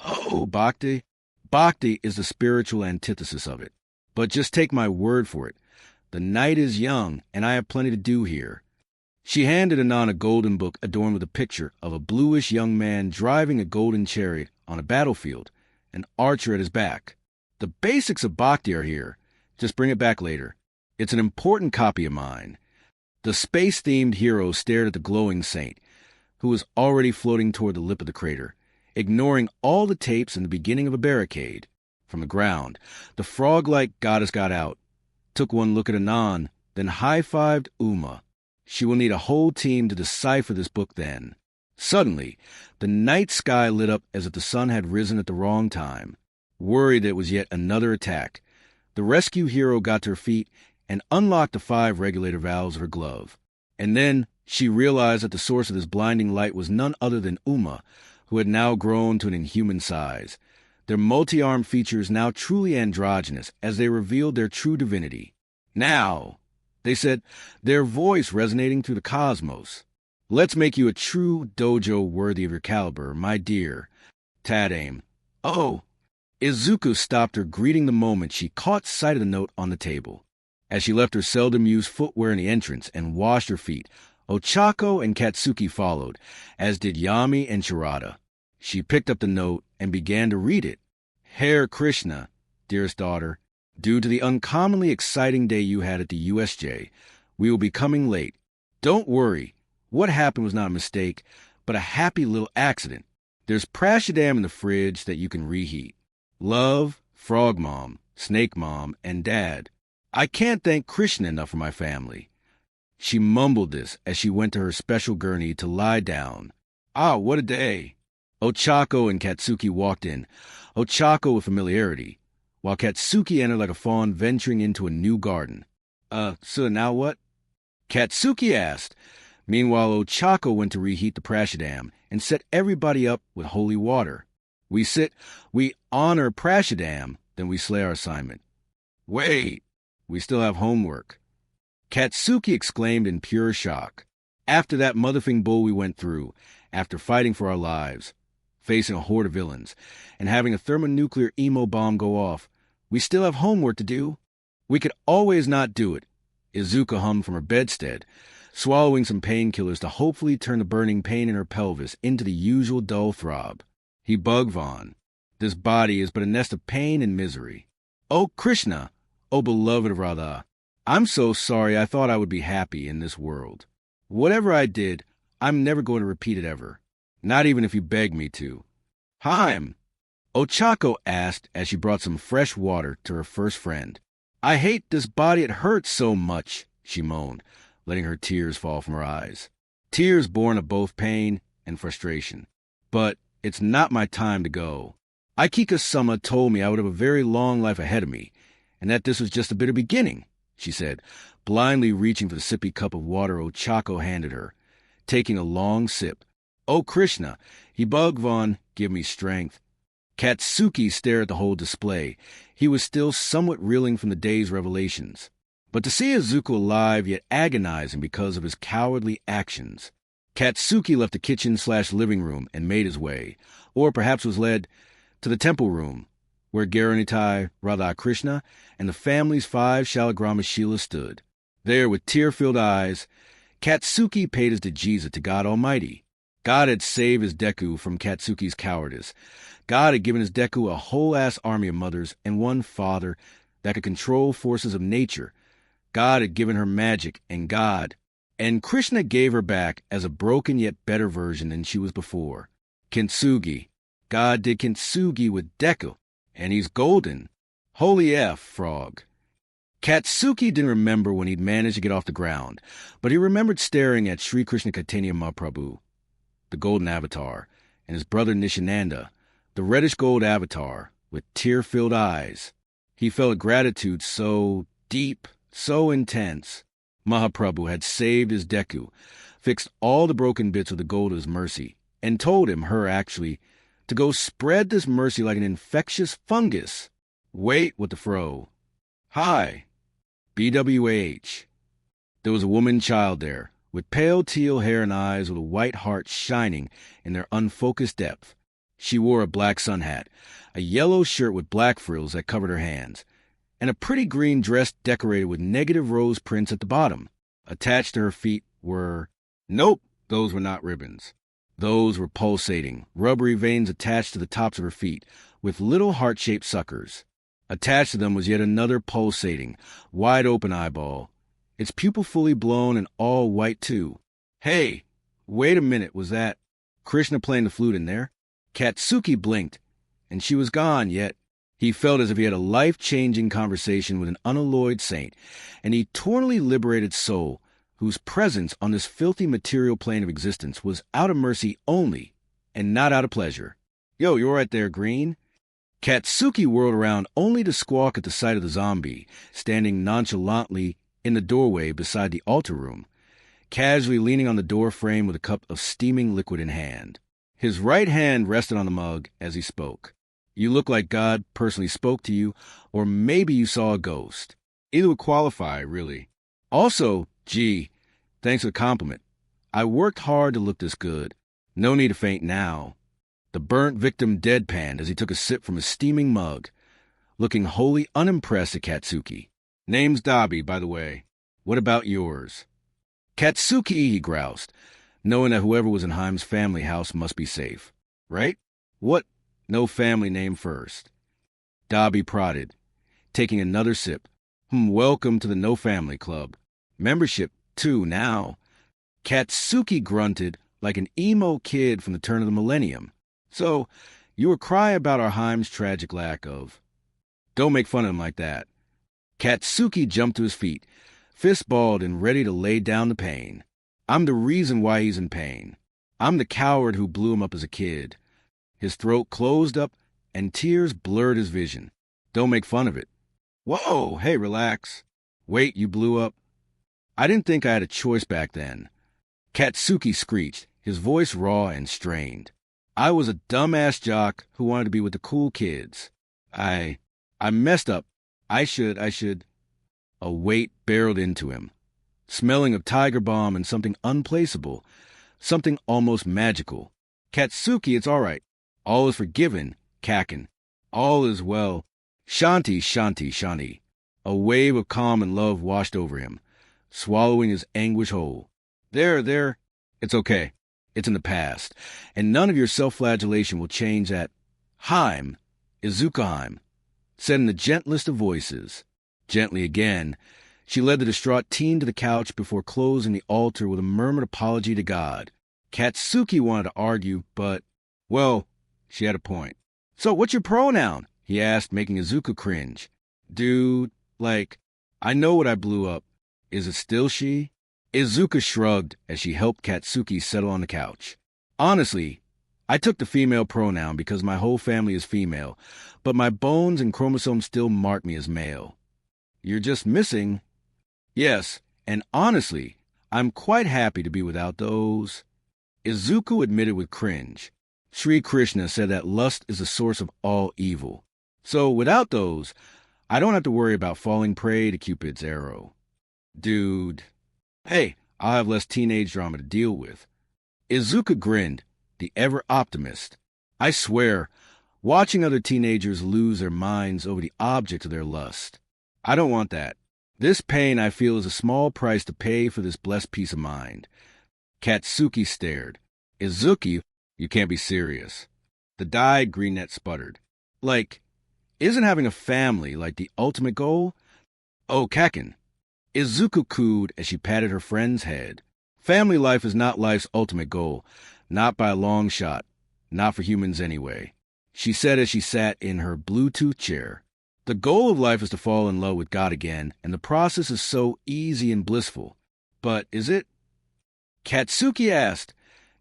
Oh, Bhakti. Bhakti is the spiritual antithesis of it. But just take my word for it. The night is young, and I have plenty to do here. She handed Anan a golden book adorned with a picture of a bluish young man driving a golden chariot on a battlefield, an archer at his back. The basics of Bhakti are here. Just bring it back later. It's an important copy of mine. The space-themed hero stared at the glowing saint, who was already floating toward the lip of the crater, ignoring all the tapes and the beginning of a barricade. From the ground, the frog-like goddess got out, took one look at Anan, then high-fived Uma. She will need a whole team to decipher this book then. Suddenly, the night sky lit up as if the sun had risen at the wrong time. Worried that it was yet another attack, the rescue hero got to her feet and unlocked the 5 regulator valves of her glove. And then she realized that the source of this blinding light was none other than Uma, who had now grown to an inhuman size, their multi-armed features now truly androgynous as they revealed their true divinity. Now, they said, their voice resonating through the cosmos. Let's make you a true dojo worthy of your caliber, my dear. Tadame. Oh! Izuku stopped her, greeting the moment she caught sight of the note on the table. As she left her seldom-used footwear in the entrance and washed her feet, Ochako and Katsuki followed, as did Yami and Shirada. She picked up the note and began to read it. Hare Krishna, dearest daughter, due to the uncommonly exciting day you had at the USJ, we will be coming late. Don't worry. What happened was not a mistake, but a happy little accident. There's Prashadam in the fridge that you can reheat. Love, Frog Mom, Snake Mom, and Dad. I can't thank Krishna enough for my family. She mumbled this as she went to her special gurney to lie down. Ah, what a day. Ochako and Katsuki walked in, Ochako with familiarity, while Katsuki entered like a fawn venturing into a new garden. So now what? Katsuki asked. Meanwhile, Ochako went to reheat the Prashadam and set everybody up with holy water. We honor Prashadam, then we slay our assignment. Wait, we still have homework. Katsuki exclaimed in pure shock. After that motherfucking bull we went through, after fighting for our lives, facing a horde of villains, and having a thermonuclear emo bomb go off, we still have homework to do. We could always not do it. Izuku hummed from her bedstead, swallowing some painkillers to hopefully turn the burning pain in her pelvis into the usual dull throb. He bugged on. This body is but a nest of pain and misery. Oh, Krishna! Oh, beloved of Radha! I'm so sorry. I thought I would be happy in this world. Whatever I did, I'm never going to repeat it ever. Not even if you beg me to. Haim! Ochako asked as she brought some fresh water to her first friend. I hate this body. It hurts so much, she moaned, letting her tears fall from her eyes. Tears born of both pain and frustration. But it's not my time to go. Aikika-sama told me I would have a very long life ahead of me, and that this was just a bit of beginning, she said, blindly reaching for the sippy cup of water Ochako handed her, taking a long sip. Oh, Krishna, he Bhagwan, give me strength. Katsuki stared at the whole display. He was still somewhat reeling from the day's revelations. But to see Izuku alive yet agonizing because of his cowardly actions, Katsuki left the kitchen/living room and made his way, or perhaps was led, to the temple room, where Garanitai Radhakrishna and the family's 5 Shalagrama-shilas stood. There, with tear-filled eyes, Katsuki paid his dejiza to God Almighty. God had saved his Deku from Katsuki's cowardice. God had given his Deku a whole-ass army of mothers and one father that could control forces of nature. God had given her magic, and Krishna gave her back as a broken yet better version than she was before. Kintsugi. God did Kintsugi with Deku, and he's golden. Holy F, frog. Katsuki didn't remember when he'd managed to get off the ground, but he remembered staring at Sri Krishna Chaitanya Mahaprabhu, the golden avatar, and his brother Nishananda, the reddish-gold avatar, with tear-filled eyes. He felt a gratitude so deep, so intense. Mahaprabhu had saved his Deku, fixed all the broken bits of the gold of his mercy, and told him, to go spread this mercy like an infectious fungus. Wait with the fro. Hi. BWAH. There was a woman-child there, with pale teal hair and eyes with a white heart shining in their unfocused depth. She wore a black sun hat, a yellow shirt with black frills that covered her hands, and a pretty green dress decorated with negative rose prints at the bottom. Attached to her feet were... Nope, those were not ribbons. Those were pulsating, rubbery veins attached to the tops of her feet, with little heart-shaped suckers. Attached to them was yet another pulsating, wide-open eyeball, its pupil fully blown and all white, too. Hey, wait a minute, was that Krishna playing the flute in there? Katsuki blinked, and she was gone, yet he felt as if he had a life-changing conversation with an unalloyed saint, an eternally liberated soul, whose presence on this filthy material plane of existence was out of mercy only, and not out of pleasure. Yo, you're right there, Green. Katsuki whirled around only to squawk at the sight of the zombie, standing nonchalantly in the doorway beside the altar room, casually leaning on the door frame with a cup of steaming liquid in hand. His right hand rested on the mug as he spoke. You look like God personally spoke to you, or maybe you saw a ghost. Either would qualify, really. Also, gee, thanks for the compliment. I worked hard to look this good. No need to faint now. The burnt victim deadpanned as he took a sip from his steaming mug, looking wholly unimpressed at Katsuki. Name's Dabi, by the way. What about yours? Katsuki, he groused, knowing that whoever was in Haim's family house must be safe. Right? What? No family name first. Dabi prodded, taking another sip. Welcome to the No Family Club. Membership, too, now. Katsuki grunted like an emo kid from the turn of the millennium. So, you were crying about our Haim's tragic lack of... Don't make fun of him like that. Katsuki jumped to his feet, fist balled and ready to lay down the pain. I'm the reason why he's in pain. I'm the coward who blew him up as a kid. His throat closed up and tears blurred his vision. Don't make fun of it. Whoa, hey, relax. Wait, you blew up? I didn't think I had a choice back then. Katsuki screeched, his voice raw and strained. I was a dumbass jock who wanted to be with the cool kids. I messed up. I should. A weight barreled into him, smelling of tiger balm and something unplaceable, something almost magical. Katsuki, it's all right. All is forgiven, Kakin. All is well. Shanti, Shanti, Shanti. A wave of calm and love washed over him, swallowing his anguish whole. There. It's okay. It's in the past, and none of your self-flagellation will change that. Haim, Izuku Haim, said in the gentlest of voices. Gently again, she led the distraught teen to the couch before closing the altar with a murmured apology to God. Katsuki wanted to argue, but, well, she had a point. So what's your pronoun? He asked, making Izuku cringe. Dude, I know what I blew up. Is it still she? Izuku shrugged as she helped Katsuki settle on the couch. Honestly, I took the female pronoun because my whole family is female, but my bones and chromosomes still mark me as male. You're just missing. Yes, and honestly, I'm quite happy to be without those. Izuku admitted with cringe. Sri Krishna said that lust is the source of all evil. So without those, I don't have to worry about falling prey to Cupid's arrow. Dude. Hey, I'll have less teenage drama to deal with. Izuku grinned, the ever-optimist. I swear, watching other teenagers lose their minds over the object of their lust. I don't want that. This pain I feel is a small price to pay for this blessed peace of mind. Katsuki stared. Izuku, you can't be serious. The dyed greenette sputtered. Like, isn't having a family like the ultimate goal? Oh, Kaken. Izuku cooed as she patted her friend's head. Family life is not life's ultimate goal. Not by a long shot. Not for humans anyway. She said as she sat in her Bluetooth chair. The goal of life is to fall in love with God again, and the process is so easy and blissful. But is it? Katsuki asked,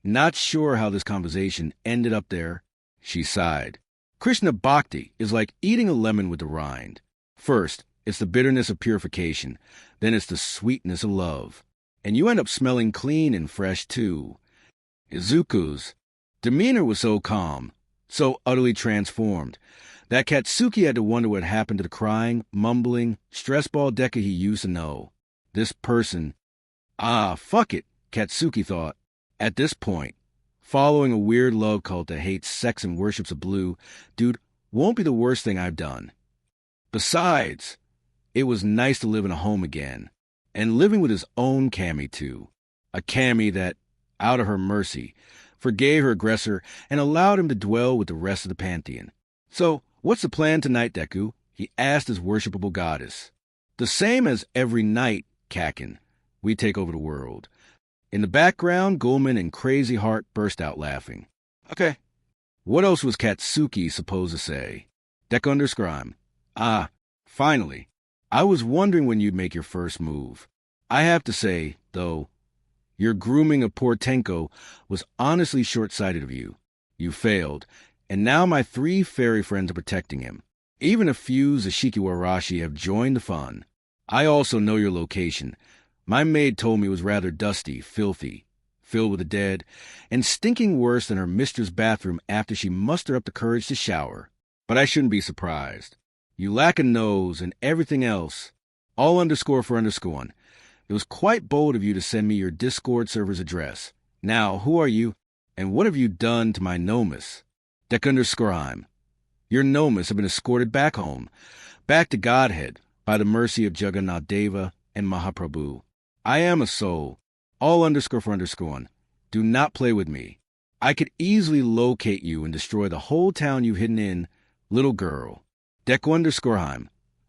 not sure how this conversation ended up there. She sighed. Krishna Bhakti is like eating a lemon with the rind. First, it's the bitterness of purification. Then it's the sweetness of love. And you end up smelling clean and fresh, too. Izuku's demeanor was so calm, so utterly transformed, that Katsuki had to wonder what happened to the crying, mumbling, stress-ball Deku he used to know. This person... fuck it, Katsuki thought. At this point, following a weird love cult that hates sex and worships a blue, dude, won't be the worst thing I've done. Besides, it was nice to live in a home again, and living with his own Cammy, too. A Cammy that, out of her mercy, forgave her aggressor and allowed him to dwell with the rest of the pantheon. So, what's the plan tonight, Deku? He asked his worshipable goddess. The same as every night, Kaken. We take over the world. In the background, Gulman and Crazy Heart burst out laughing. Okay. What else was Katsuki supposed to say? Deku_. Finally. I was wondering when you'd make your first move. I have to say, though, your grooming of poor Tenko was honestly short-sighted of you. You failed, and now my 3 fairy friends are protecting him. Even a few Zashikiwarashi have joined the fun. I also know your location. My maid told me it was rather dusty, filthy, filled with the dead, and stinking worse than her mistress' bathroom after she mustered up the courage to shower. But I shouldn't be surprised. You lack a nose and everything else. All _for_. It was quite bold of you to send me your Discord server's address. Now, who are you, and what have you done to my Nomus? Deku_. Your Nomus have been escorted back home, back to Godhead, by the mercy of Jagannath Deva and Mahaprabhu. I am a soul. All _for_. Do not play with me. I could easily locate you and destroy the whole town you've hidden in, little girl. Deku_.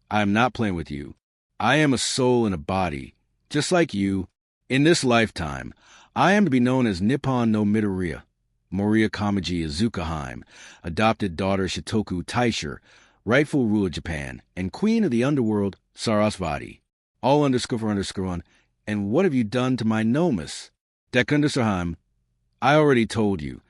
I am not playing with you. I am a soul in a body, just like you. In this lifetime, I am to be known as Nippon no Midoriya, Moriya Kamaji Izukuheim, adopted daughter Shitoku Taisher, rightful ruler of Japan, and queen of the underworld, Sarasvati. All _for_. And what have you done to my Nomus? Deku_. I already told you.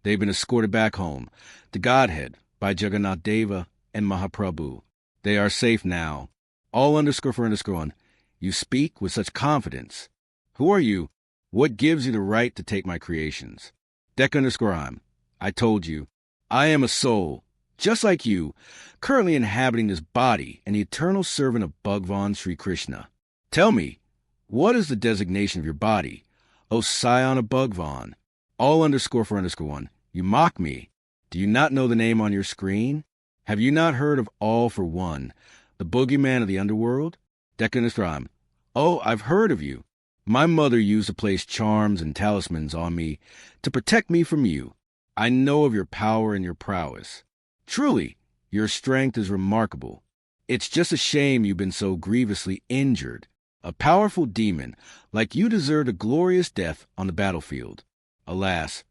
They've been escorted back home, to Godhead, by Jagannath Deva and Mahaprabhu. They are safe now. All _for_. You speak with such confidence. Who are you? What gives you the right to take my creations? Deku_. I told you. I am a soul, just like you, currently inhabiting this body and the eternal servant of Bhagwan Sri Krishna. Tell me, what is the designation of your body, O scion of Bhagwan? All _for_. You mock me. Do you not know the name on your screen? Have you not heard of All for One, the boogeyman of the underworld? Deku_. Oh, I've heard of you. My mother used to place charms and talismans on me to protect me from you. I know of your power and your prowess. Truly, your strength is remarkable. It's just a shame you've been so grievously injured. A powerful demon like you deserved a glorious death on the battlefield. Alas,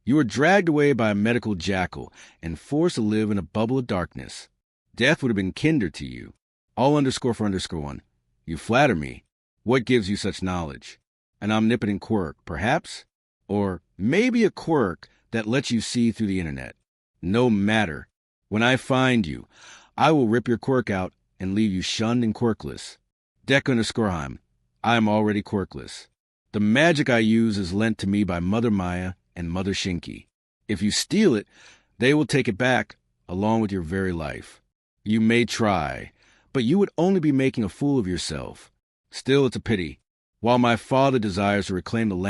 you were dragged away by a medical jackal and forced to live in a bubble of darkness. Death would have been kinder to you. All _for_. You flatter me. What gives you such knowledge? An omnipotent quirk, perhaps? Or maybe a quirk that lets you see through the internet. No matter. When I find you, I will rip your quirk out and leave you shunned and quirkless. Deku_heim, I am already quirkless. The magic I use is lent to me by Mother Maya and Mother Shinki. If you steal it, they will take it back, along with your very life. You may try, but you would only be making a fool of yourself. Still, it's a pity. While my father desires to reclaim the land